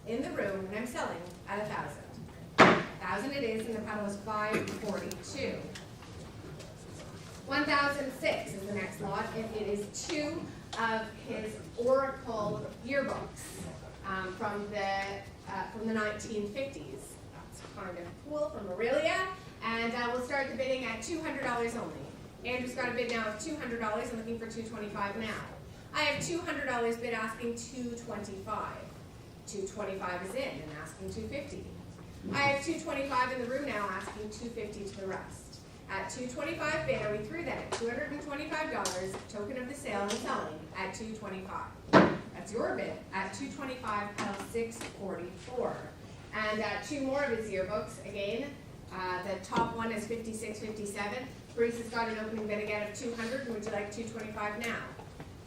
in the room, and I'm selling at $1,000. $1,000 it is, and the paddle is $542. 1,006 is the next lot, and it is 2 of his Oracle yearbooks from the 1950s. That's kind of cool, from Aurelia, and we'll start the bidding at $200 only. Andrew's got a bid now of $200. I'm looking for $225 now. I have $200 bid asking $225. $225 is in and asking $250. I have $225 in the room now asking $250 to the rest. At $225 bid, are we through then? At $225, token of the sale and selling at $225. That's your bid at $225 out of $644. And 2 more of his yearbooks again. The top one is 5657. Bruce has got an opening bid again of $200. Would you like $225 now?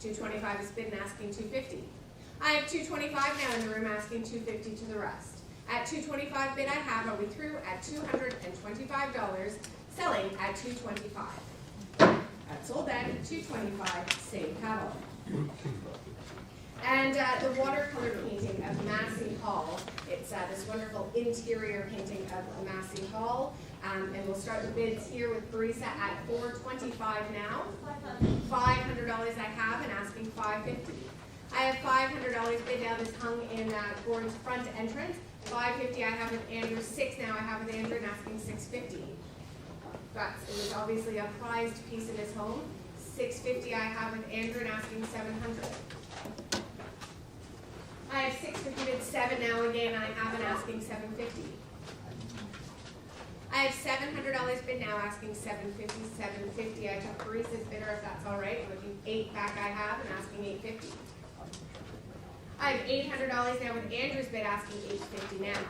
$225 is bid and asking $250. I have $225 now in the room asking $250 to the rest. At $225 bid I have, are we through at $225, selling at $225. That's sold then at $225, same paddle. And the watercolor painting of Massey Hall. It's this wonderful interior painting of Massey Hall. And we'll start the bids here with Parisa at $425 now. $500 I have and asking $550. I have $500 bid now that's hung in Gordon's front entrance. $550 I have with Andrew. $6 now I have with Andrew and asking $650. It was obviously a prized piece in his home. $650 I have with Andrew and asking $700. I have $650 bid 7 now again. I have and asking $750. I have $700 bid now asking $750. $750 I took Parisa's bidder if that's all right. I'm looking 8 back I have and asking $850. I have $800 now with Andrew's bid asking $850 now.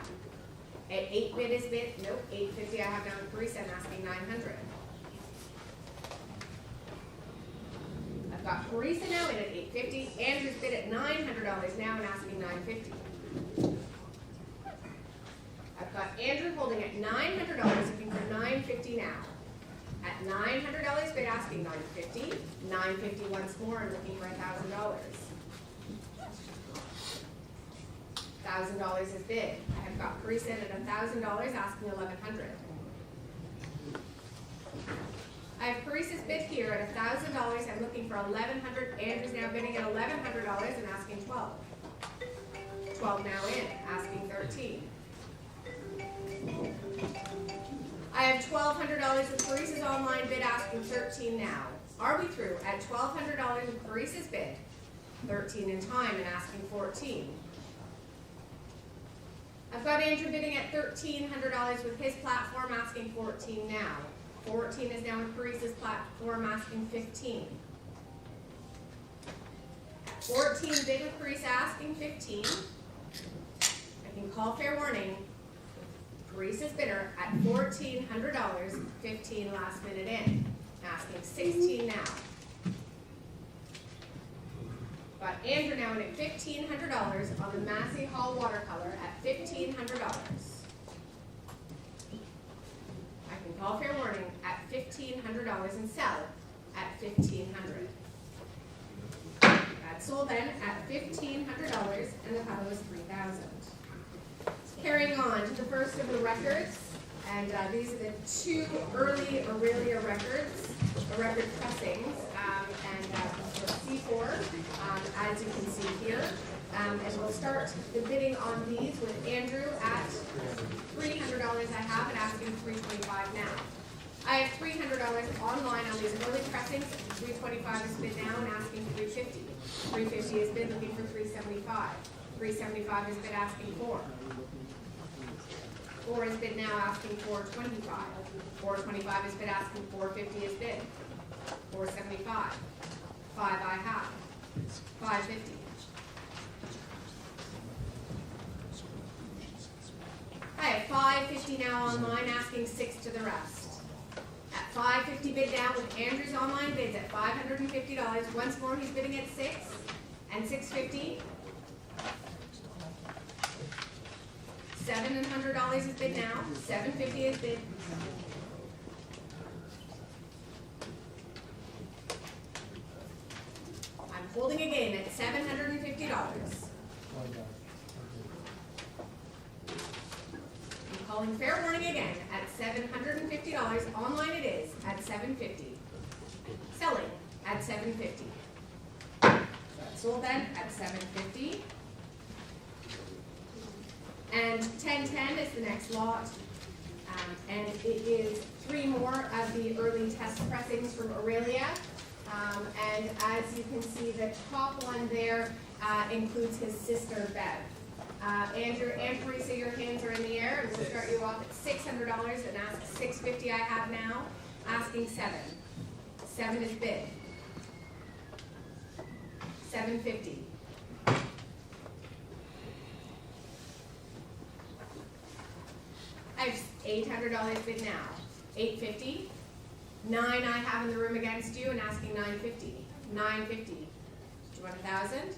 At 8 bid is bid, nope, $850 I have down with Parisa and asking $900. I've got Parisa now in at $850. Andrew's bid at $900 now and asking $950. I've got Andrew holding at $900, looking for $950 now. At $900 bid asking $950. $950 once more and looking for $1,000. $1,000 is bid. I have got Parisa at $1,000 asking $1,100. I have Parisa's bid here at $1,000. I'm looking for $1,100. Andrew's now bidding at $1,100 and asking $12. $12 now in, asking $13. I have $1,200 with Parisa's online bid asking $13 now. Are we through at $1,200 with Parisa's bid? $13 in time and asking $14. I've got Andrew bidding at $1,300 with his platform asking $14 now. $14 is now with Parisa's platform asking $15. At $14 bid with Parisa asking $15. I can call fair warning. Parisa's bidder at $1,400, $15 last minute in, asking $16 now. Got Andrew now in at $1,500 on the Massey Hall watercolor at $1,500. I can call fair warning at $1,500 and sell at $1,500. That's sold then at $1,500 and the paddle is $3,000. Carrying on to the first of the records, and these are the 2 early Aurelia records, the record pressings, and C4, as you can see here. And we'll start the bidding on these with Andrew at $300 I have and asking $325 now. I have $300 online on these early pressings. $325 is bid now and asking $350. $350 is bid looking for $375. $375 is bid asking $4. 4 is bid now asking $425. $425 is bid asking $450 is bid. $475. 5 I have. $550. I have $550 now online asking 6 to the rest. At $550 bid down with Andrew's online bids at $550. Once more he's bidding at 6 and $650. $700 is bid now. $750 is bid. I'm holding again at $750. calling fair warning again at $750. Online it is at $750. Selling at $750. Sold then at $750. And 1010 is the next lot. And it is 3 more of the early test pressings from Aurelia. And as you can see, the top one there includes his sister, Bev. Andrew and Teresa, your hands are in the air, and we'll start you off at $600 and ask $650 I have now, asking $7. $7 is bid. $750. I have $800 bid now. $850. $9 I have in the room against you and asking $950. $950. Do you want $1,000?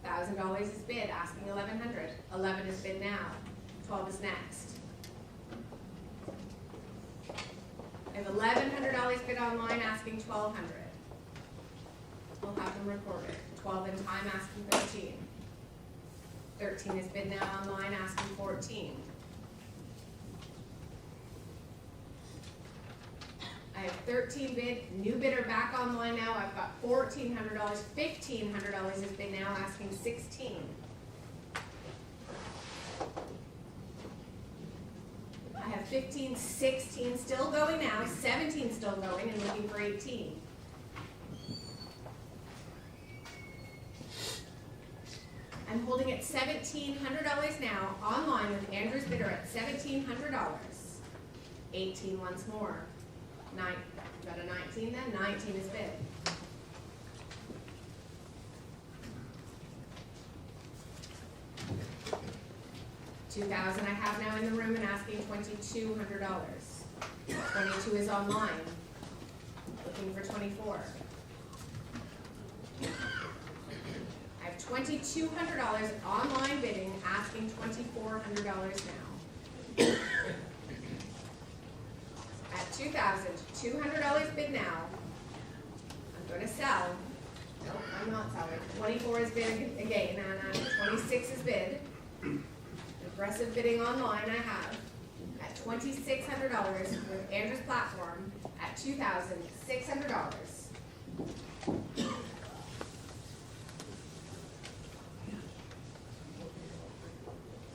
$1,000 is bid, asking $1,100. 11 is bid now. 12 is next. I have $1,100 bid online, asking $1,200. We'll have them recorded. 12 in time, asking 13. 13 is bid now online, asking 14. I have 13 bid, new bidder back online now. I've got $1,400, $1,500 is bid now, asking 16. I have 15, 16 still going now, 17 still going and looking for 18. I'm holding at $1,700 now, online with Andrew's bidder at $1,700. 18 once more. Got a 19 then? 19 is bid. $2,000 I have now in the room and asking $2,200. 22 is online. Looking for 24. I have $2,200 online bidding, asking $2,400 now. At $2,200 bid now, I'm going to sell. Nope, I'm not selling. 24 is bid again, and 26 is bid. Aggressive bidding online I have at $2,600 with Andrew's platform at $2,600.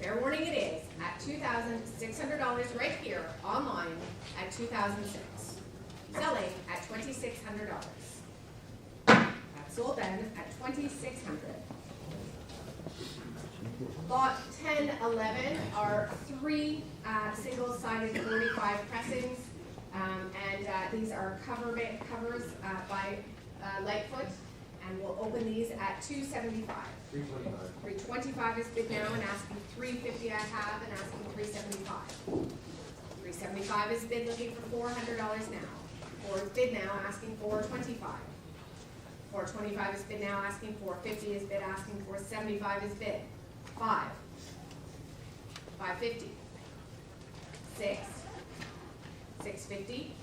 Fair warning it is at $2,600 right here online at $2,006. Selling at $2,600. That's sold then at $2,600. Lot 10, 11 are 3 single-sided 45 pressings, and these are covers by Lightfoot, and we'll open these at $275. $325 is bid now and asking $350 I have and asking $375. $375 is bid looking for $400 now. 4 is bid now asking $425. $425 is bid now asking $450 is bid asking $475 is bid. 5. $550. 6. $650.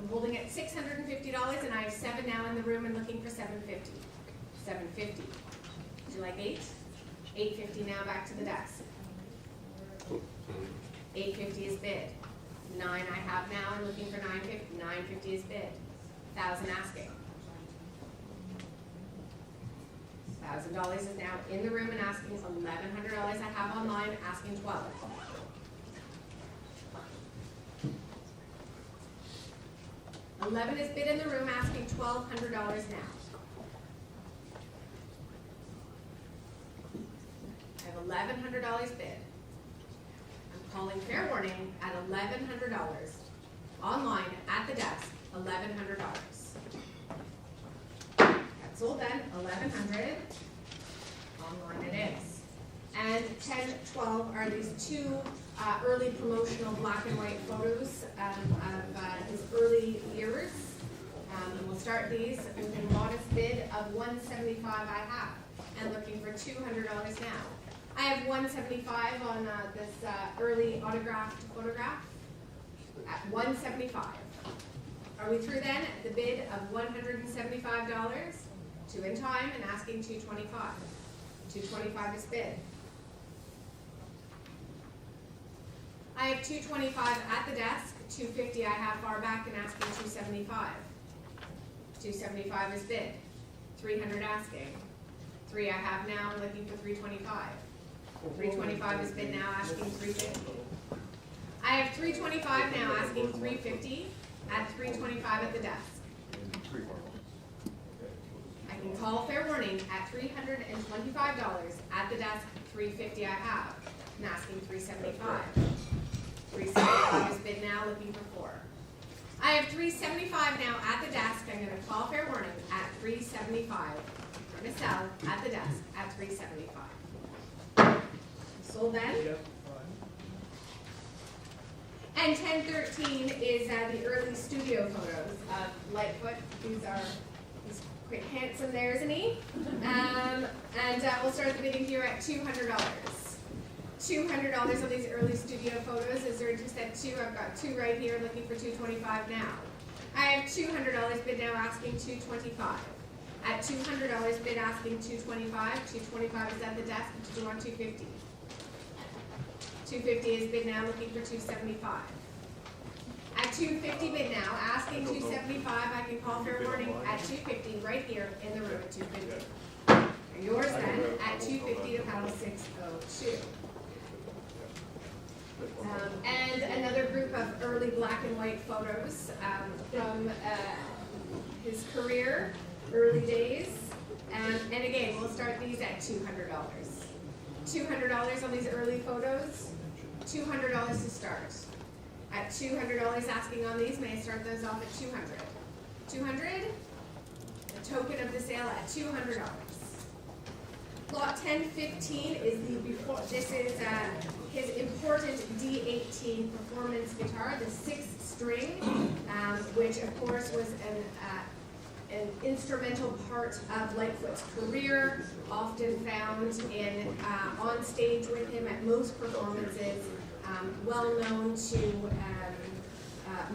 I'm holding at $650 and I have 7 now in the room and looking for $750. $750. Would you like 8? $850 now back to the desk. $850 is bid. 9 I have now and looking for $950. $950 is bid. 1,000 asking. $1,000 is now in the room and asking $1,100 I have online, asking 12. $11 is bid in the room, asking $1,200 now. I have $1,100 bid. I'm calling fair warning at $1,100. Online at the desk, $1,100. That's sold then, $1,100. Online it is. And 10, 12 are these 2 early promotional black and white photos of his early years. And we'll start these with a modest bid of $175 I have, and looking for $200 now. I have $175 on this early autographed photograph at $175. Are we through then? The bid of $175. 2 in time and asking $225. $225 is bid. I have $225 at the desk, $250 I have far back and asking $275. $275 is bid. $300 asking. 3 I have now, I'm looking for $325. $325 is bid now, asking $350. I have $325 now, asking $350 at $325 at the desk. I can call fair warning at $325 at the desk. $350 I have, and asking $375. $375 is bid now, looking for 4. I have $375 now at the desk. I'm going to call fair warning at $375. I'm going to sell at the desk at $375. Sold then. And 1013 is the early studio photos of Lightfoot. He's quite handsome there, isn't he? And we'll start the bidding here at $200. $200 on these early studio photos. Is there interest at 2? I've got 2 right here, looking for $225 now. I have $200 bid now, asking $225. At $200 bid, asking $225. $225 is at the desk. Did you want $250? $250 is bid now, looking for $275. At $250 bid now, asking $275. I can call fair warning at $250 right here in the room at $250. Yours then at $250 to panel 602. And another group of early black and white photos from his career, early days. And again, we'll start these at $200. $200 on these early photos. $200 to start. At $200 asking on these, may I start those off at $200? $200? A token of the sale at $200. Lot 1015 is the before. This is his important D18 performance guitar, the 6th string, which of course was an instrumental part of Lightfoot's career, often found in on stage with him at most performances, well known to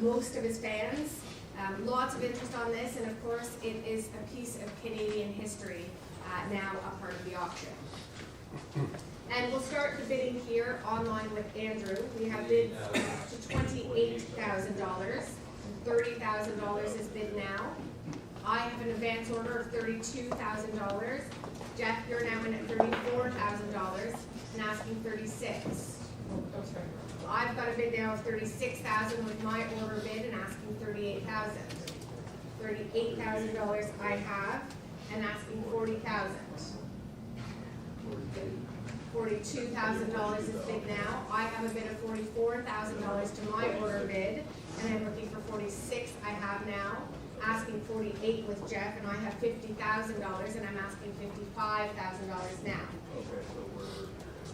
most of his fans. Lots of interest on this, and of course it is a piece of Canadian history, now a part of the auction. And we'll start the bidding here online with Andrew. We have bids to $28,000. $30,000 is bid now. I have an advance order of $32,000. Jeff, you're now in at $34,000 and asking $36,000. I've got a bid now of $36,000 with my order bid and asking $38,000. $38,000 I have and asking $40,000. $42,000 is bid now. I have a bid of $44,000 to my order bid, and I'm looking for $46,000 I have now, asking $48,000 with Jeff, and I have $50,000, and I'm asking $55,000 now.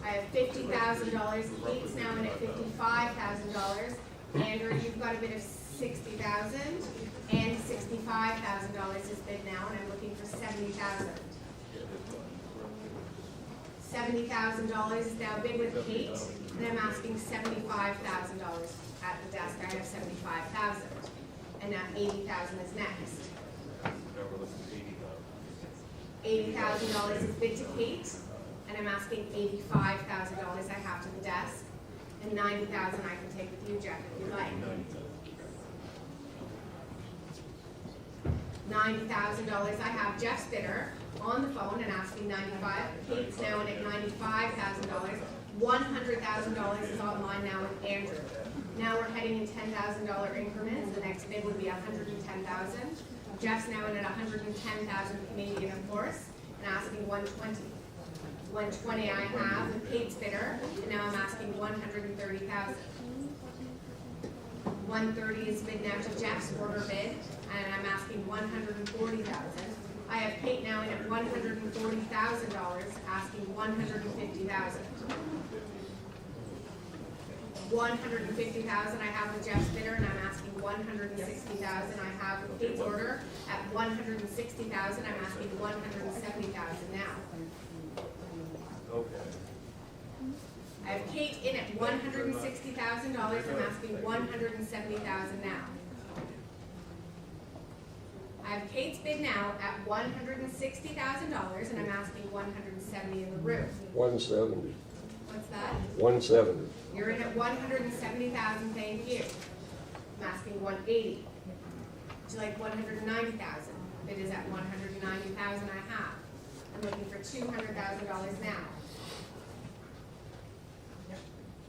I have $50,000. Kate's now in at $55,000. Andrew, you've got a bid of $60,000, and $65,000 is bid now, and I'm looking for $70,000. $70,000 is now bid with Kate, and I'm asking $75,000 at the desk. I have $75,000, and now $80,000 is next. $80,000 is bid to Kate, and I'm asking $85,000 I have to the desk, and $90,000 I can take with you, Jeff, if you like. $90,000 I have Jeff's bidder on the phone and asking $95,000. Kate's now in at $95,000. $100,000 is online now with Andrew. Now we're heading in $10,000 increments. The next bid would be $110,000. Jeff's now in at $110,000 Canadian, of course, and asking $120,000. $120,000 I have with Kate's bidder, and now I'm asking $130,000. $130,000 is bid now to Jeff's order bid, and I'm asking $140,000. I have Kate now in at $140,000, asking $150,000. $150,000 I have with Jeff's bidder, and I'm asking $160,000. I have with Kate's order at $160,000. I'm asking $170,000 now. Okay. I have Kate in at $160,000. I'm asking $170,000 now. I I have Kate's bid now at $160,000, and I'm asking $170,000 in the room. 170. What's that? 170. You're in at $170,000, thank you. I'm asking $180,000. Would you like $190,000? Bid is at $190,000 I have. I'm looking for $200,000 now.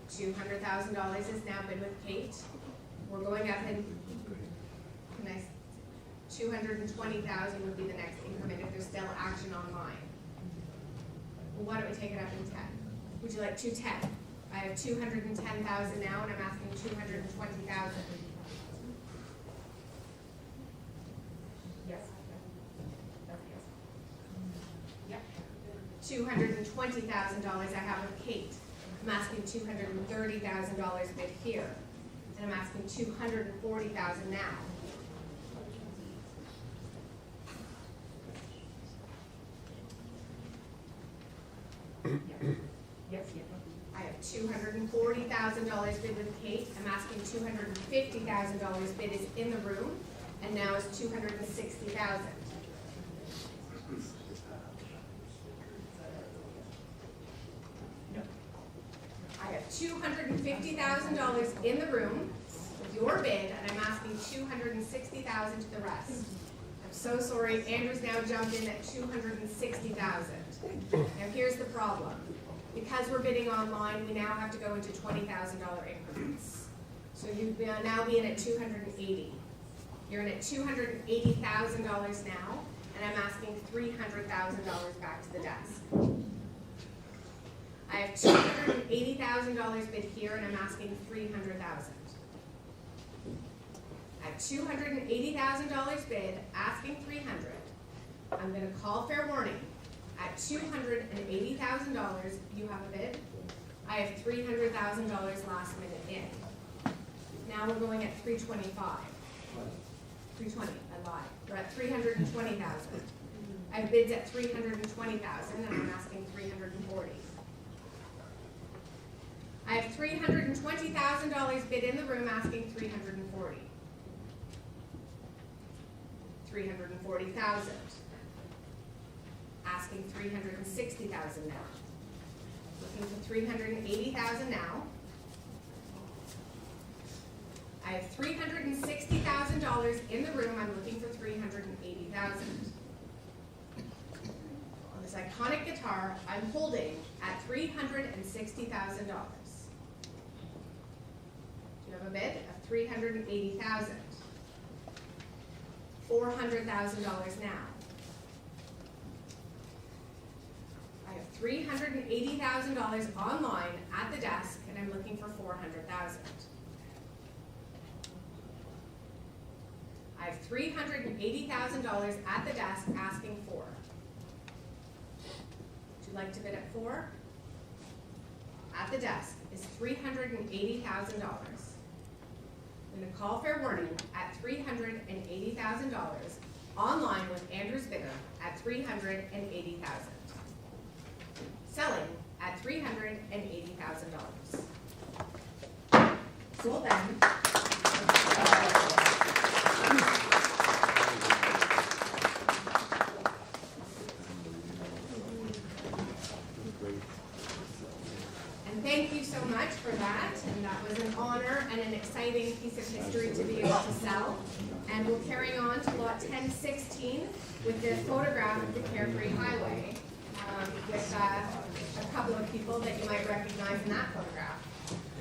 $200,000 is now bid with Kate. We're going up and $220,000 would be the next increment if there's still action online. Well, why don't we take it up in 10? Would you like 210? I have $210,000 now, and I'm asking $220,000. Yes. Yep. $220,000 I have with Kate. I'm asking $230,000 bid here, and I'm asking $240,000 now. Yes. I have $240,000 bid with Kate. I'm asking $250,000 bid is in the room, and now is $260,000. I have $250,000 in the room with your bid, and I'm asking $260,000 to the rest. I'm so sorry, Andrew's now jumped in at $260,000. Now here's the problem. Because we're bidding online, we now have to go into $20,000 increments. So you will now be in at $280,000. You're in at $280,000 now, and I'm asking $300,000 back to the desk. I have $280,000 bid here, and I'm asking $300,000. I have $280,000 bid, asking $300,000. I'm going to call fair warning. At $280,000, you have a bid. I have $300,000 last minute in. Now we're going at $325,000. $320,000, I lied. We're at $320,000. I have bids at $320,000, and I'm asking $340,000. I have $320,000 bid in the room, asking $340,000. $340,000. Asking $360,000 now. Looking for $380,000 now. I have $360,000 in the room. I'm looking for $380,000. On this iconic guitar, I'm holding at $360,000. Do you have a bid of $380,000? $400,000 now. I have $380,000 online at the desk, and I'm looking for $400,000. I have $380,000 at the desk, asking $400,000. Would you like to bid at $400,000? At the desk is $380,000. I'm going to call fair warning at $380,000. Online with Andrew's bidder at $380,000. Selling at $380,000. Sold then. And thank you so much for that. And that was an honor and an exciting piece of history to be able to sell. And we'll carry on to lot 1016 with the photograph of the Carefree Highway. With a couple of people that you might recognize in that photograph.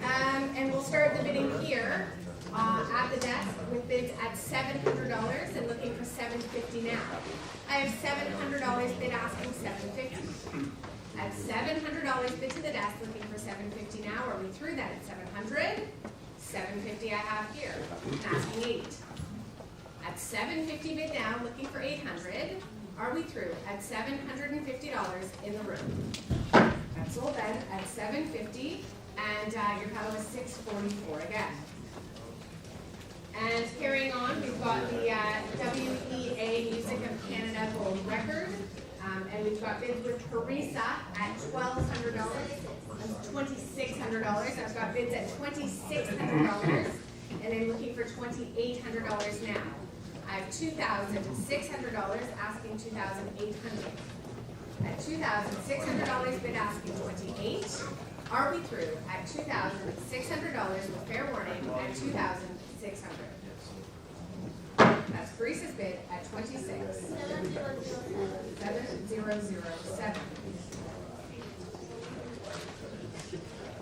And we'll start the bidding here at the desk with bids at $700 and looking for $750 now. I have $700 bid asking $750. At $700 bid to the desk looking for $750 now. Are we through that at $700? $750 I have here. I'm asking $800. At $750 bid now looking for $800. Are we through at $750 in the room? That's sold then at $750, and your pedal is $644 again. And carrying on, we've got the WEA Music of Canada Gold Record, and we've got bids with Teresa at $1,200, $2,600. I've got bids at $2,600, and I'm looking for $2,800 now. I I have $2,600, asking $2,800. At $2,600 bid, asking 28. Are we through at $2,600 with fair warning at $2,600? That's Teresa's bid at 26. 7007.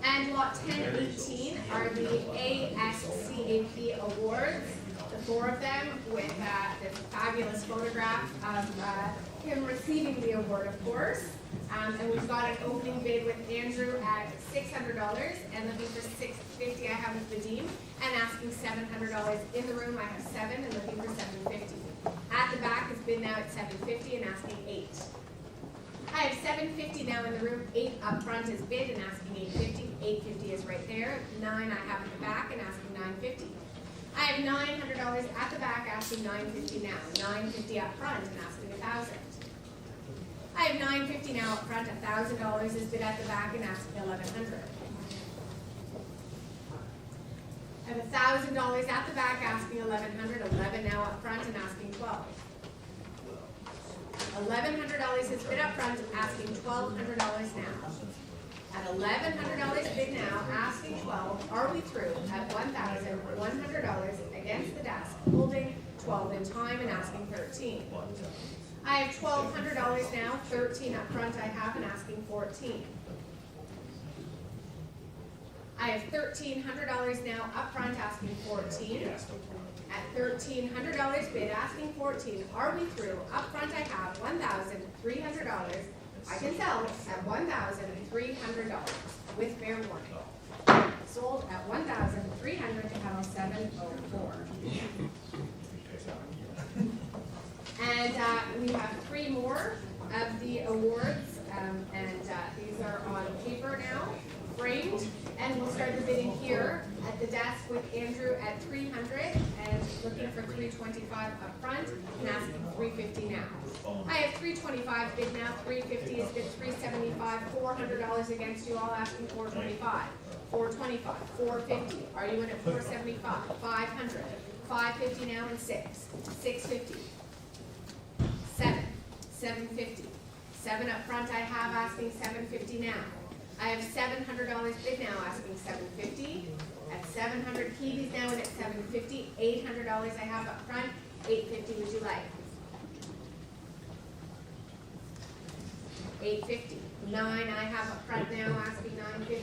And lot 1018 are the ASCAP awards. The four of them with this fabulous photograph of him receiving the award, of course. And we've got an opening bid with Andrew at $600 and looking for $650. I have with Vadim and asking $700 in the room. I have 7 and looking for $750. At the back is bid now at $750 and asking $8. I have $750 now in the room. 8 up front is bid and asking $850. $850 is right there. 9 I have at the back and asking $950. I have $900 at the back asking $950 now. $950 up front and asking $1,000. I have $950 now up front. $1,000 is bid at the back and asking $1,100. I have $1,000 at the back asking $1,100. 11 now up front and asking $12. $1,100 is bid up front, asking $1,200 now. At $1,100 bid now, asking $12. Are we through at $1,100 against the desk, holding 12 in time and asking $13. I have $1,200 now, 13 up front I have and asking $14. I have $1,300 now up front asking $14. At $1,300 bid asking $14. Are we through? Up front I have $1,300. I can sell at $1,300 with fair warning. Sold at $1,300 to have a 704. And we have 3 more of the awards, and these are on paper now, framed, and we'll start the bidding here at the desk with Andrew at $300 and looking for $325 up front and asking $350 now. I have $325 bid now, $350 is bid, $375, $400 against you all asking $425, $425, $450. Are you in at $475? $500, $550 now and $650, $7, $750, $7 up front I have asking $750 now. I have $700 bid now asking $750. At $700, Kiwi's now in at $750. $800 I have up front. $850 would you like? $850. 9 I have up front now asking $950.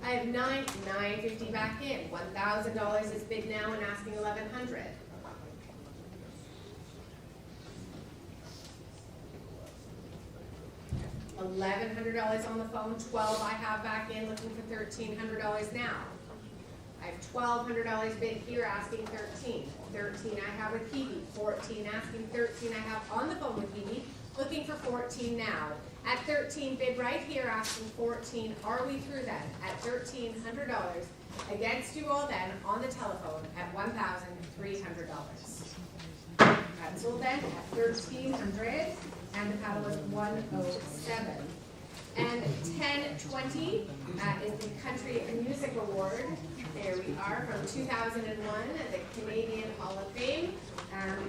I have $950 back in. $1,000 is bid now and asking $1,100. $1,100 on the phone, 12 I have back in, looking for $1,300 now. I have $1,200 bid here, asking 13. 13 I have with Kiwi, 14 asking 13 I have on the phone with Kiwi, looking for 14 now. At 13 bid right here, asking 14. Are we through then? At $1,300 against you all then on the telephone at $1,300. That's sold then at $1,300. And the paddle was 107. And 1020 is the Country Music Award. There we are from 2001, the Canadian Hall of Fame.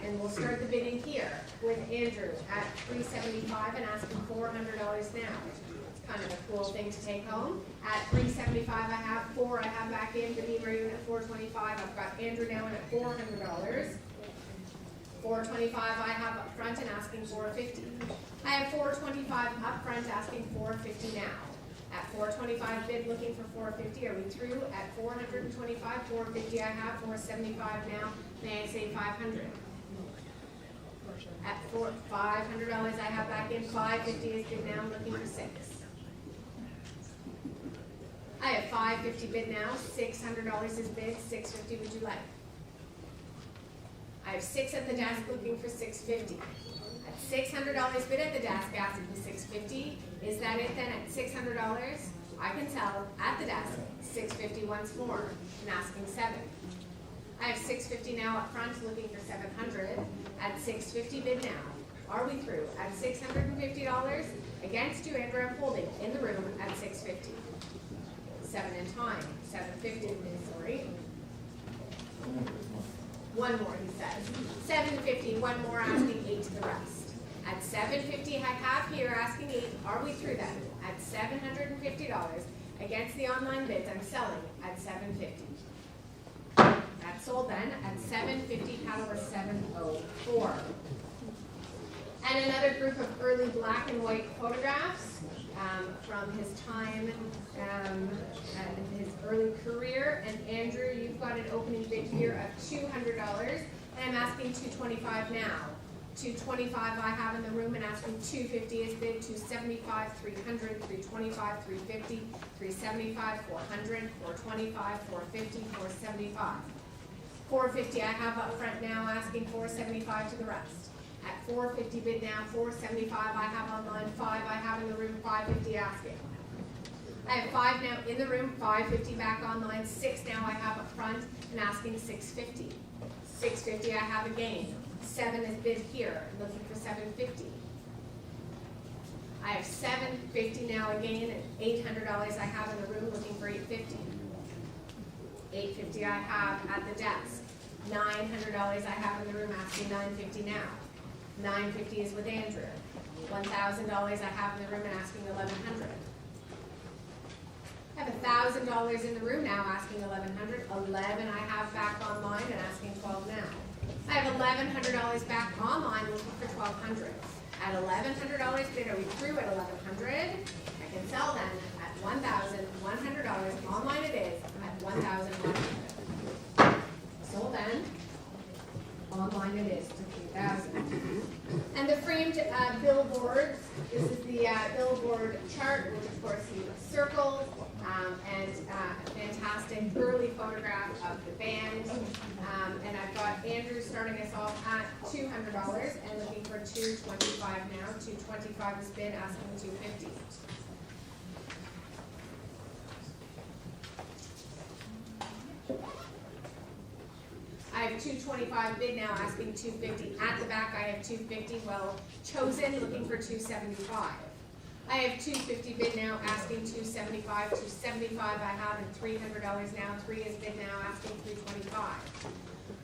And we'll start the bidding here with Andrew at $375 and asking $400 now. It's kind of a cool thing to take home. At $375 I have 4 I have back in. Vadim, are you in at $425? I've got Andrew now in at $400. $425 I have up front and asking $450. I have $425 up front asking $450 now. At $425 bid looking for $450. Are we through at $425? $450 I have, $475 now. May I say $500? At $500 I have back in. $550 is bid now. I'm looking for 6. I have $550 bid now. $600 is bid. $650 would you like? I have 6 at the desk looking for $650. At $600 bid at the desk asking for $650. Is that it then? At $600 I can sell at the desk $650 once more and asking 7. I have $650 now up front looking for $700. At $650 bid now. Are we through? At $650 against you, Andrew, I'm holding in the room at $650. 7 in time, 750, sorry. One more, he says. 750, one more, asking 8 to the rest. At 750, I have here asking 8. Are we through that? At $750 against the online bids, I'm selling at 750. That's sold then at 750, caliber 704. And another group of early black and white photographs from his time, his early career. And Andrew, you've got an opening bid here of $200, and I'm asking $225 now. $225 I have in the room, and asking $250 is bid. $275, $300, $325, $350, $375, $400, $425, $450, $475. $450 I have up front now, asking $475 to the rest. At $450 bid now, $475 I have online, 5 I have in the room, $550 asking. I have 5 now in the room, $550 back online, 6 now I have up front, and asking $650. $650 I have again. 7 is bid here, looking for $750. I have $750 now again, and $800 I have in the room, looking for $850. $850 I have at the desk. $900 I have in the room, asking $950 now. $950 is with Andrew. $1,000 I have in the room and asking $1,100. I have $1,000 in the room now, asking $1,100. $11 I have back online and asking $12 now. I have $1,100 back online, looking for $1,200. At $1,100 bid, are we through at $1,100? I can sell then at $1,100. Online it is at $1,100. Sold then. Online it is to $3,000. And the framed billboards, this is the billboard chart, which of course he circled, and a fantastic early photograph of the band. And I've got Andrew starting us off at $200 and looking for $225 now. $225 is bid, asking $250. I have $225 bid now, asking $250. At the back, I have $250. Well chosen, looking for $275. I have $250 bid now, asking $275. $275 I have, and $300 now. 3 is bid now, asking $325.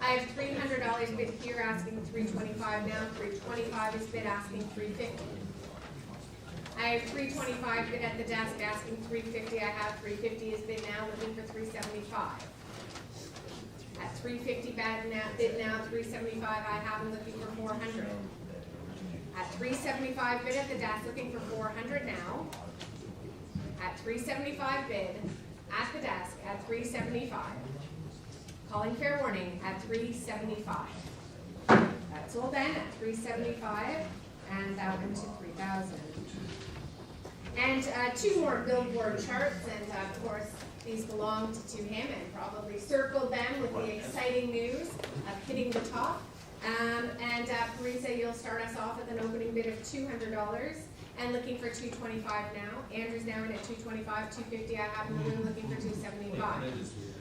I have $300 bid here, asking $325 now. $325 is bid, asking $350. I have $325 bid at the desk, asking $350. I have $350 is bid now, looking for $375. At $350 bid now, $375 I have him looking for $400. At $375 bid at the desk, looking for $400 now. At $375 bid at the desk at $375. Calling fair warning at $375. That's sold then at $375, and that went to $3,000. And 2 more billboard charts, and of course, these belonged to him, and probably circled them with the exciting news of hitting the top. And Parisa, you'll start us off with an opening bid of $200 and looking for $225 now. Andrew's now in at $225, $250 I have in the room, looking for $275.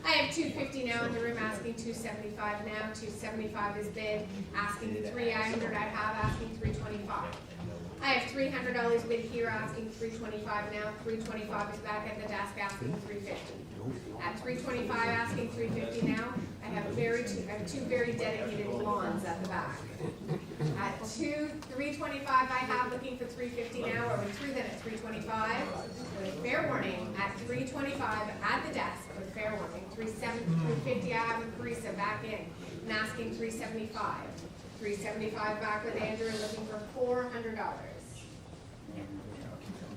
I have $250 now in the room, asking $275 now. $275 is bid, asking $300 I have, asking $325. I have $300 bid here, asking $325 now. $325 is back at the desk, asking $350. At $325, asking $350 now. I have two very dedicated blondes at the back. At $325 I have, looking for $350 now. Are we through then at $325? With fair warning at $325 at the desk with fair warning. $350 I have with Parisa back in and asking $375. $375 back with Andrew and looking for $400.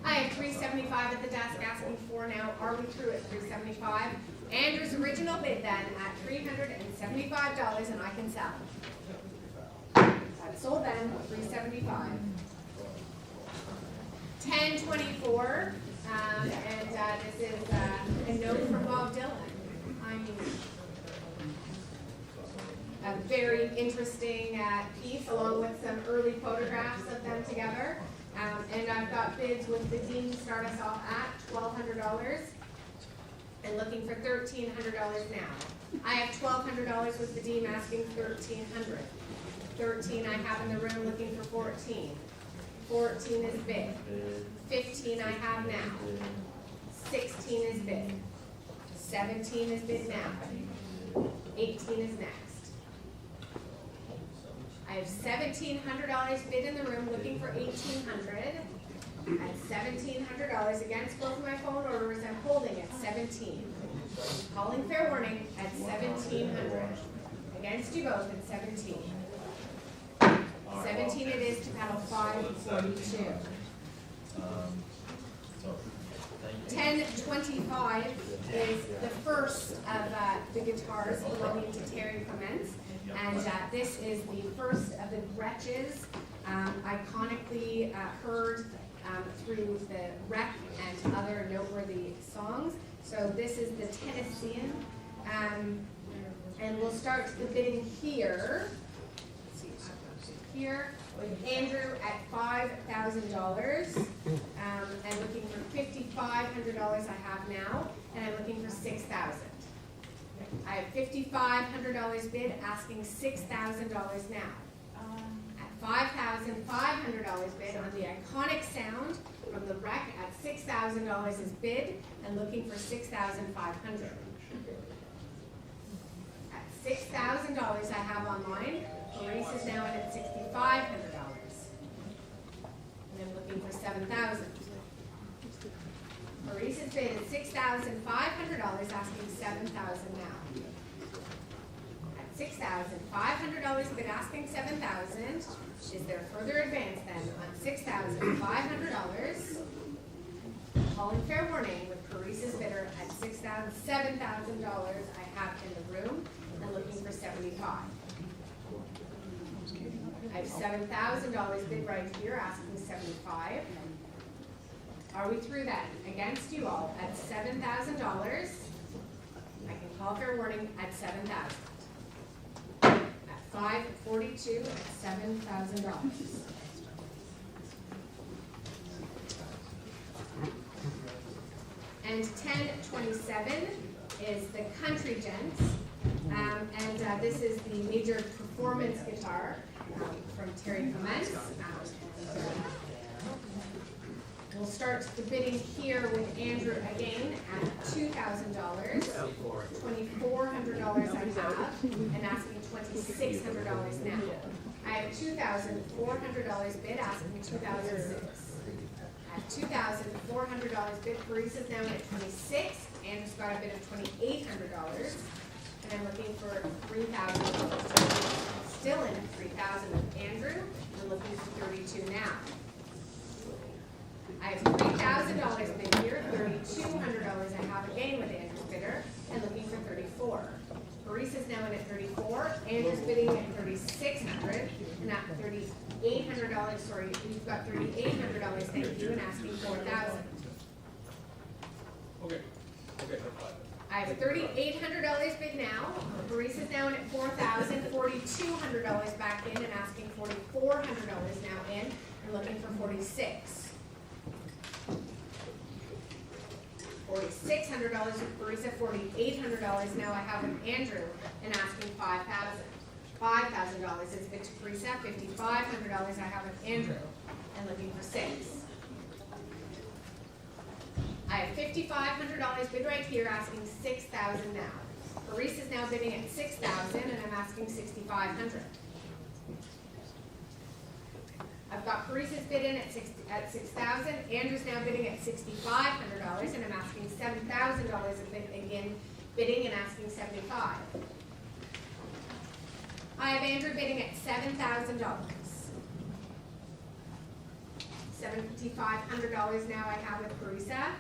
I have $375 at the desk, asking $4 now. Are we through at $375? Andrew's original bid then at $375, and I can sell. That's sold then, $375. 1024, and this is a note from Bob Dylan. I mean, a very interesting piece, along with some early photographs of them together. And I've got bids with the dean to start us off at $1,200 and looking for $1,300 now. I have $1,200 with the dean, asking $1,300. $13 I have in the room, looking for $14. $14 is bid. $15 I have now. $16 is bid. 17 is bid now. 18 is next. I have $1,700 bid in the room, looking for $1,800. At $1,700 against both of my phone orders, I'm holding at 17. Calling fair warning at 1,700. Against you both at 17. 17 it is to paddle 542. 1025 is the first of the guitars belonging to Terry Clements, and this is the first of the Gretches, iconically heard through the Wreck and other noteworthy songs. So this is the Tennessean, and we'll start the bidding here. Let's see, here with Andrew at $5,000, and looking for $5,500 I have now, and I'm looking for $6,000. I have $5,500 bid, asking $6,000 now. At $5,500 bid on the iconic sound from the Wreck at $6,000 is bid, and looking for $6,500. At $6,000 I have online. Maurice is now in at $6,500. And I'm looking for $7,000. Maurice's bid is $6,500, asking $7,000 now. At $6,500 bid, asking $7,000. Is there further advance then on $6,500? Calling fair warning with Maurice's bidder at $7,000 I have in the room, and looking for $75. I have $7,000 bid right here, asking $75. Are we through then? Against you all at $7,000. I can call fair warning at $7,000. At 542 at $7,000. And 1027 is the Country Gents. And this is the major performance guitar from Terry Clements. We'll start the bidding here with Andrew again at $2,000. $2,400 I have, and asking $2,600 now. I have $2,400 bid, asking $2,006. At $2,400 bid, Maurice is now at $26. Andrew's got a bid of $2,800. And I'm looking for $3,000. Still in at $3,000 with Andrew. We're looking for $32 now. I have $3,000 bid here, $3,200 I have again with Andrew's bidder, and looking for $34. Maurice is now in at $34. Andrew's bidding at $3,600, and at $3,800. Sorry, we've got $3,800. Thank you, and asking $4,000. Okay. I have $3,800 bid now. Maurice is now in at $4,000, $4,200 back in, and asking $4,400 now in, and looking for $46. $4,600 with Marisa, $4,800 now I have with Andrew, and asking $5,000. $5,000 is bid to Marisa, $5,500 I have with Andrew, and looking for $6,000. I have $5,500 bid right here, asking $6,000 now. Maurice is now bidding at $6,000, and I'm asking $6,500. I've got Maurice's bid in at $6,000. Andrew's now bidding at $6,500, and I'm asking $7,000 again, bidding and asking $75,000. I have Andrew bidding at $7,000. $7,500 now I have with Marisa.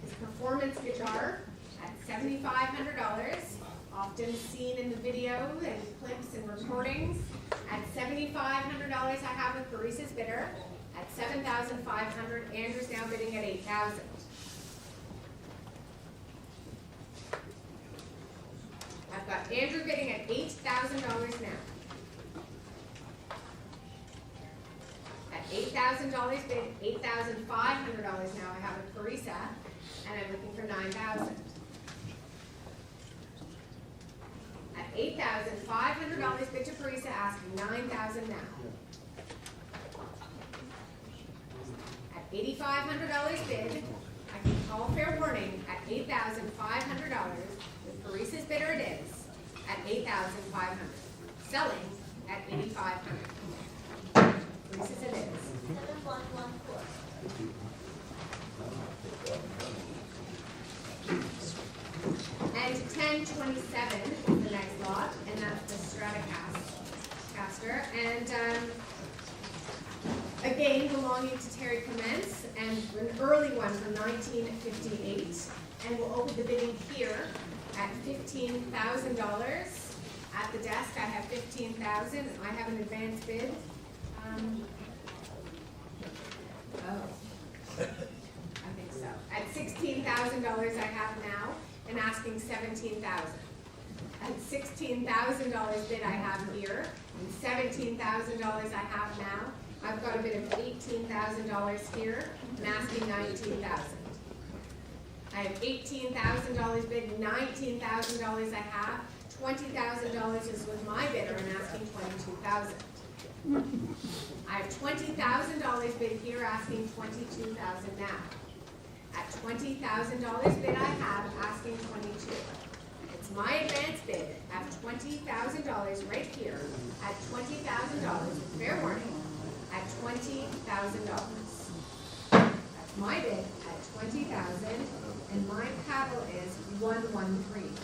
His performance guitar at $7,500, often seen in the video and clips and recordings. At $7,500 I have with Marisa's bidder. At $7,500, Andrew's now bidding at $8,000. I've got Andrew bidding at $8,000 now. At $8,000 bid, $8,500 now I have with Marisa, and I'm looking for $9,000. At $8,500 bid to Marisa, asking $9,000 now. At $8,500 bid, I can call call fair warning at $8,500. With Paris's bidder it is at $8,500. Selling at $8,500. Paris's it is. 7114. And 1027 is the next lot, and that's the Stratocaster. And again, belonging to Terry Clements, and an early one from 1958. And we'll open the bidding here at $15,000. At the desk, I have $15,000. I have an advance bid. I think so. At $16,000 I have now, and asking $17,000. At $16,000 bid I have here, and $17,000 I have now. I've got a bid of $18,000 here, and asking $19,000. I have $18,000 bid, $19,000 I have. $20,000 is with my bidder, and asking $22,000. I have $20,000 bid here, asking $22,000 now. At $20,000 bid I have, asking $22,000. It's my advance bid at $20,000 right here, at $20,000, fair warning, at $20,000. That's my bid at $20,000, and my paddle is 113.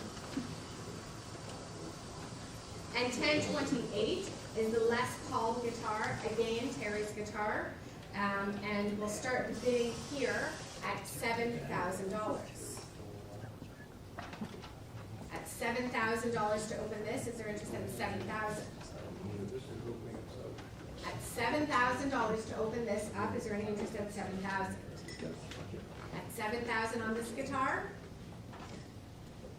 And 1028 is the Les Paul guitar, again, Terry's guitar. And we'll start the bidding here at $7,000. At $7,000 to open this, is there interest in $7,000? At $7,000 to open this up, is there any interest in $7,000? At $7,000 on this guitar,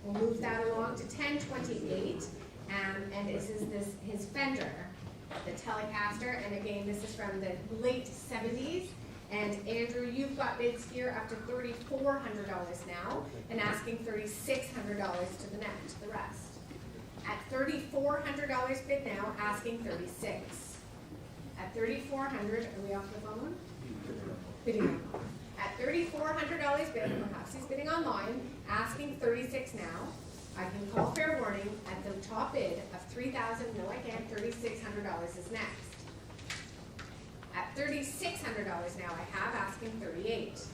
we'll move that along to 1028. And this is his Fender, the Telecaster, and again, this is from the late 70s. And Andrew, you've got bids here up to $3,400 now, and asking $3,600 to the rest. At $3,400 bid now, asking $36,000. At $3,400, are we off the phone? Bidding online. At $3,400 bid, perhaps he's bidding online, asking $36,000 now. I can call fair warning at the top bid of $3,000, no I can't, $3,600 is next. At $3,600 now I have, asking $38,000.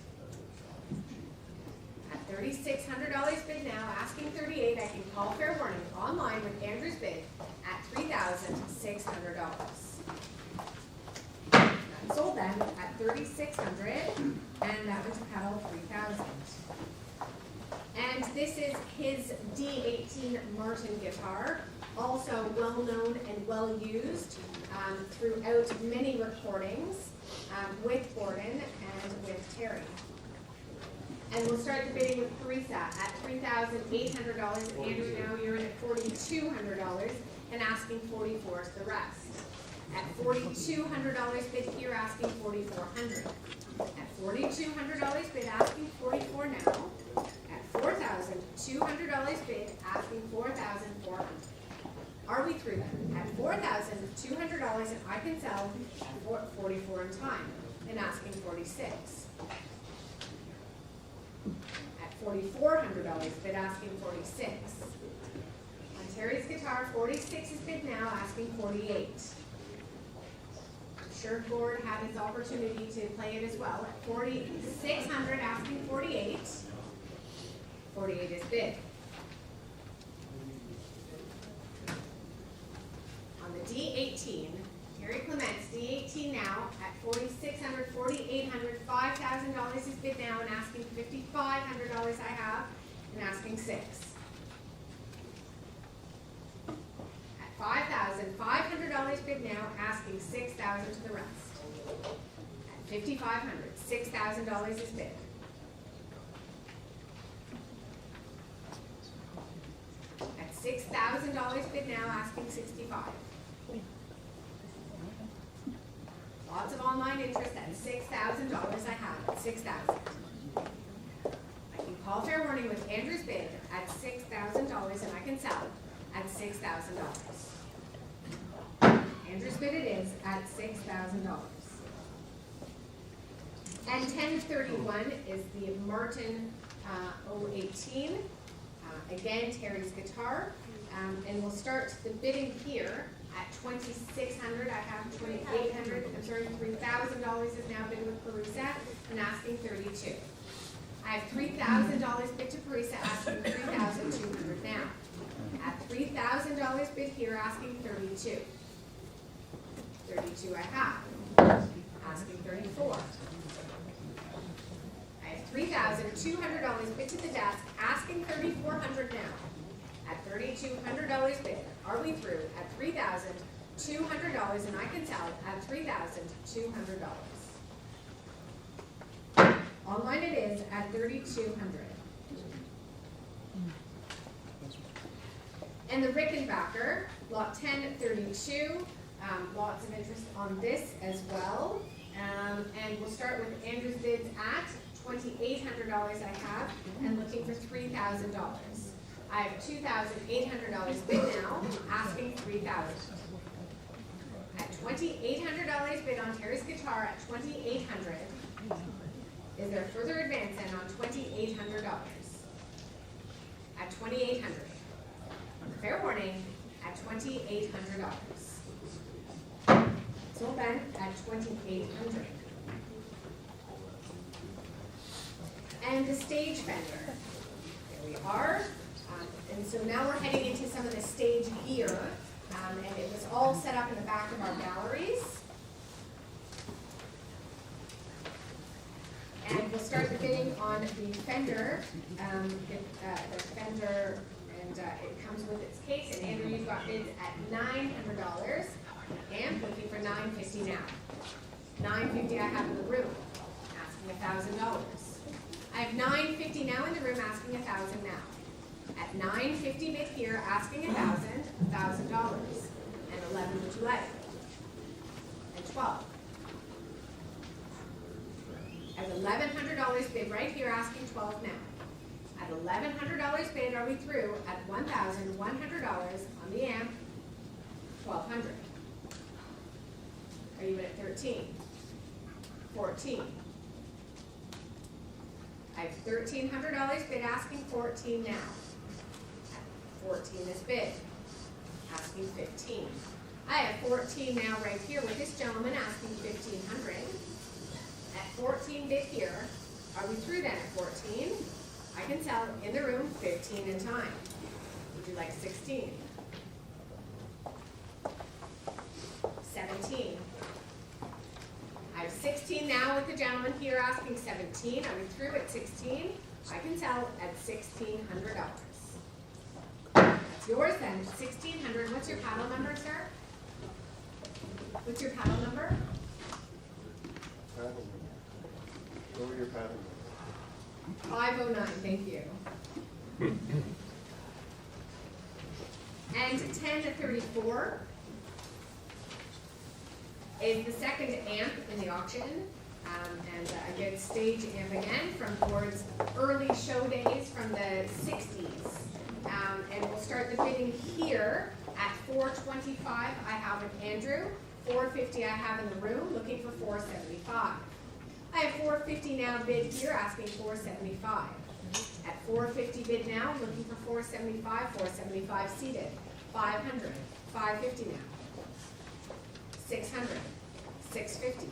At $3,600 bid now, asking $38,000, I can call fair warning online with Andrew's bid at $3,600. Sold then at $3,600, and that was a pedal $3,000. And this is his D18 Martin guitar, also well known and well used throughout many recordings with Gordon and with Terry. And we'll start the bidding with Teresa at $3,800. Andrew, now you're in at $4,200 and asking $44,000 to the rest. At $4,200 bid here, asking $4,400. At $4,200 bid, asking $44,000 now. At $4,200 bid, asking $4,400. Are we through then? At $4,200, and I can sell at $44,000 in time, and asking $46,000. At $4,400 bid, asking $46,000. On Terry's guitar, $46,000 is bid now, asking $48,000. Shirtboard had his opportunity to play it as well. At $4,600, asking $48,000. $48,000 is bid. On the D18, Terry Clements, D18 now at $4,600, $4,800, $5,000 is bid now, and asking $5,500 I have, and asking $6,000. At $5,500 bid now, asking $6,000 to the rest. At $5,500, $6,000 is bid. At $6,000 bid now, asking $65,000. Lots of online interest at $6,000 I have at $6,000. I can call fair warning with Andrew's bid at $6,000, and I can sell at $6,000. Andrew's bid it is at $6,000. And 1031 is the Martin 018. Again, Terry's guitar. And we'll start the bidding here at $2,600. I have $2,800. I'm sorry, $3,000 is now bid with Parisa and asking $32. I have $3,000 bid to Parisa, asking $3,200 now. At $3,000 bid here, asking $32. $32 I have, asking $34. I have $3,200 bid to the desk, asking $3,400 now. At $3,200 bid, are we through at $3,200, and I can tell at $3,200. Online it is at $3,200. And the Rickenbacker, lot 1032, lots of interest on this as well. And we'll start with Andrew's bids at $2,800 I have, and looking for $3,000. I have $2,800 bid now, asking $3,000. At $2,800 bid on Terry's guitar at $2,800. Is there further advance in on $2,800? At $2,800. Fair warning, at $2,800. So then, at $2,800. And the stage fender. There we are. And so now we're heading into some of the stage gear. And it was all set up in the back of our galleries. And we'll start the bidding on the fender. The fender, and it comes with its case. And Andrew, you've got bids at $900. And looking for $950 now. $950 I have in the room, asking $1,000. I have $950 now in the room, asking $1,000 now. At $950 bid here, asking $1,000, $1,000. And 11 would you like? And 12. At $1,100 bid right here, asking 12 now. At $1,100 bid, are we through at $1,100 on the amp? 1,200. Are you at 13? 14. I have $1,300 bid, asking 14 now. 14 is bid, asking 15. I have 14 now right here with this gentleman asking 1,500. At 14 bid here, are we through then at 14? I can sell in the room 15 in time. Would you like 16? 17. I have 16 now with the gentleman here asking 17. Are we through at 16? I can sell at $1,600. That's yours then, $1,600. What's your paddle number, sir? What's your paddle number? Paddle number. Go over your paddle number. 509, thank you. And 1034 is the second amp in the auction. And a good stage amp again from Ford's early show days from the 60s. And we'll start the bidding here at $425. I have with Andrew. $450 I have in the room, looking for $475. I have $450 now bid here, asking $475. At $450 bid now, looking for $475. $475 seated. $500. $550 now. $600. $650.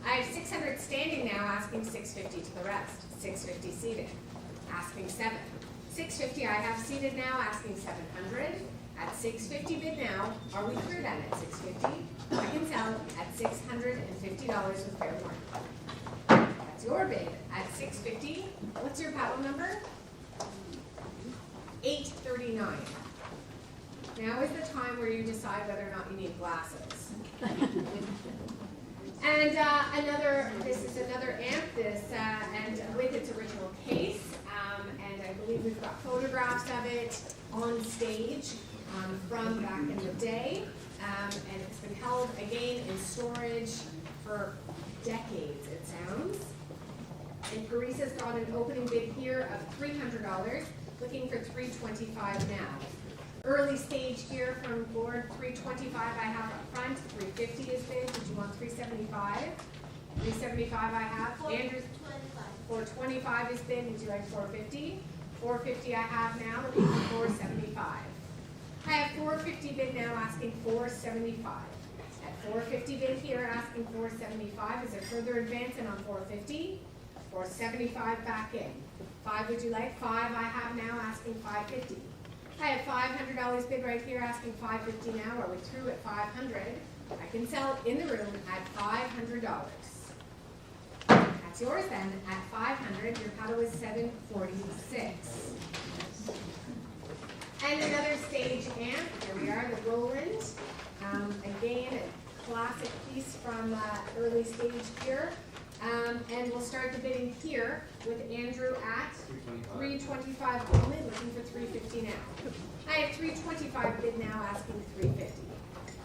I have $600 standing now, asking $650 to the rest. $650 seated, asking $7. $650 I have seated now, asking $700. At $650 bid now, are we through then at $650? I can sell at $650 with fair warning. That's your bid at $650. What's your paddle number? 839. Now is the time where you decide whether or not you need glasses. And this is another amp, and with its original case, and I believe we've got photographs of it on stage from back in the day, and it's been held again in storage for decades, it sounds. And Parisa's got an opening bid here of $300, looking for $325 now. Early stage here from Gord, $325 I have up front, $350 is bid. Did you want $375? 375 I have. Andrew's 425 is bid. Would you like 450? 450 I have now, looking for 475. I have 450 bid now, asking 475. At 450 bid here, asking 475. Is there further advancing on 450? 475 back in. 5 would you like? 5 I have now, asking 550. I have $500 bid right here, asking 550 now. Are we through at 500? I can sell it in the room at $500. That's yours then at 500. Your paddle is 746. And another stage amp. Here we are, the Roland. Again, a classic piece from early stage here. And we'll start the bidding here with Andrew at 325 only, looking for 350 now. I have 325 bid now, asking 350.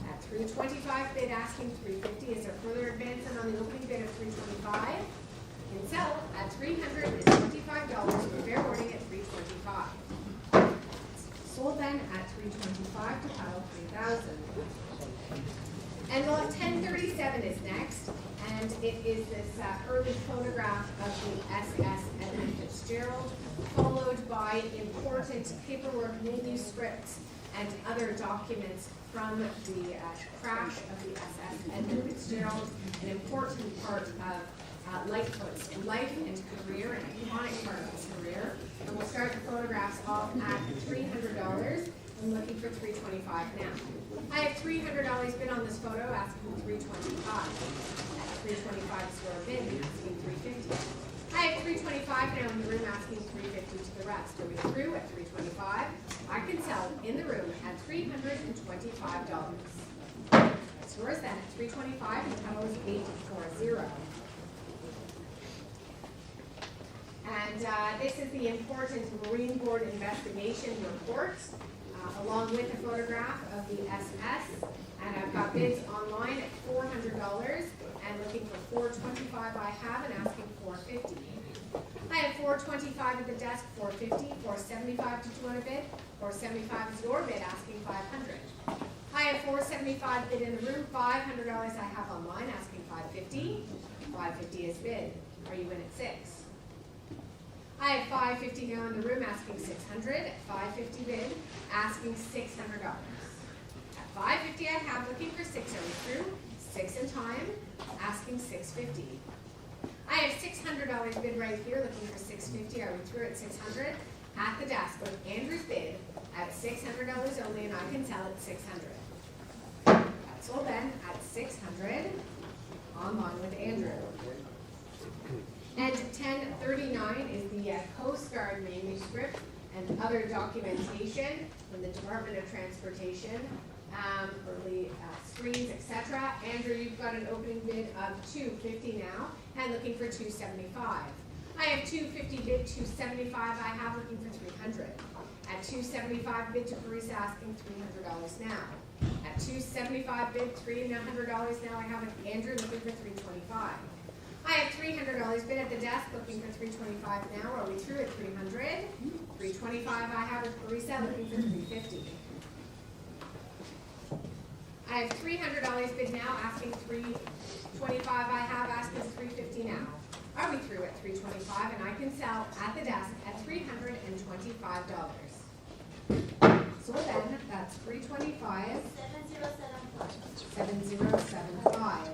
At 325 bid, asking 350. Is there further advancement on the opening bid of 325? You can sell at $325 with fair warning at 325. Sold then at 325 to paddle 3,000. And lot 1037 is next, and it is this early photograph of the SS Edmund Fitzgerald, followed by important paperwork, manuscripts, and other documents from the crash of the SS Edmund Fitzgerald, an important part of Lightfoot's life and career, an iconic part of his career. And we'll start the photographs off at $300. I'm looking for 325 now. I have $300 bid on this photo, asking 325. At 325 is your bid, asking 350. I have 325 now in the room, asking 350 to the rest. Are we through at 325? I can sell in the room at $325. That's yours then at 325, and the total is 840. And this is the important Marine Board investigation report, along with a photograph of the SS. And I've got bids online at $400 and looking for $425 I have and asking $450. I have $425 at the desk, $450, $475 to 200 bid, $475 is your bid, asking $500. I have $475 bid in the room, $500 I have online, asking $550. $550 is bid. Are you in at 6? I have $550 now in the room, asking $600. At $550 bid, asking $600. At $550 I have, looking for 6. Are we through? 6 in time, asking $650. I have $600 bid right here, looking for $650. Are we through at 600? At the desk with Andrew's bid at $600 only, and I can sell at 600. That's sold then at 600. Online with Andrew. And 1039 is the Coast Guard manuscript and other documentation from the Department of Transportation, early screens, etc. Andrew, you've got an opening bid of $250 now, and looking for $275. I have $250 bid, $275 I have, looking for $300. At $275 bid to Parisa, asking $300 now. At $275 bid, $300 now I have with Andrew, looking for $325. I have $300 bid at the desk, looking for $325 now. Are we through at $300? $325 I have with Parisa, looking for $350. I have $300 bid now, asking $325 I have, asking $350 now. Are we through at $325? And I can sell at the desk at $325. So then, that's $325. 7075.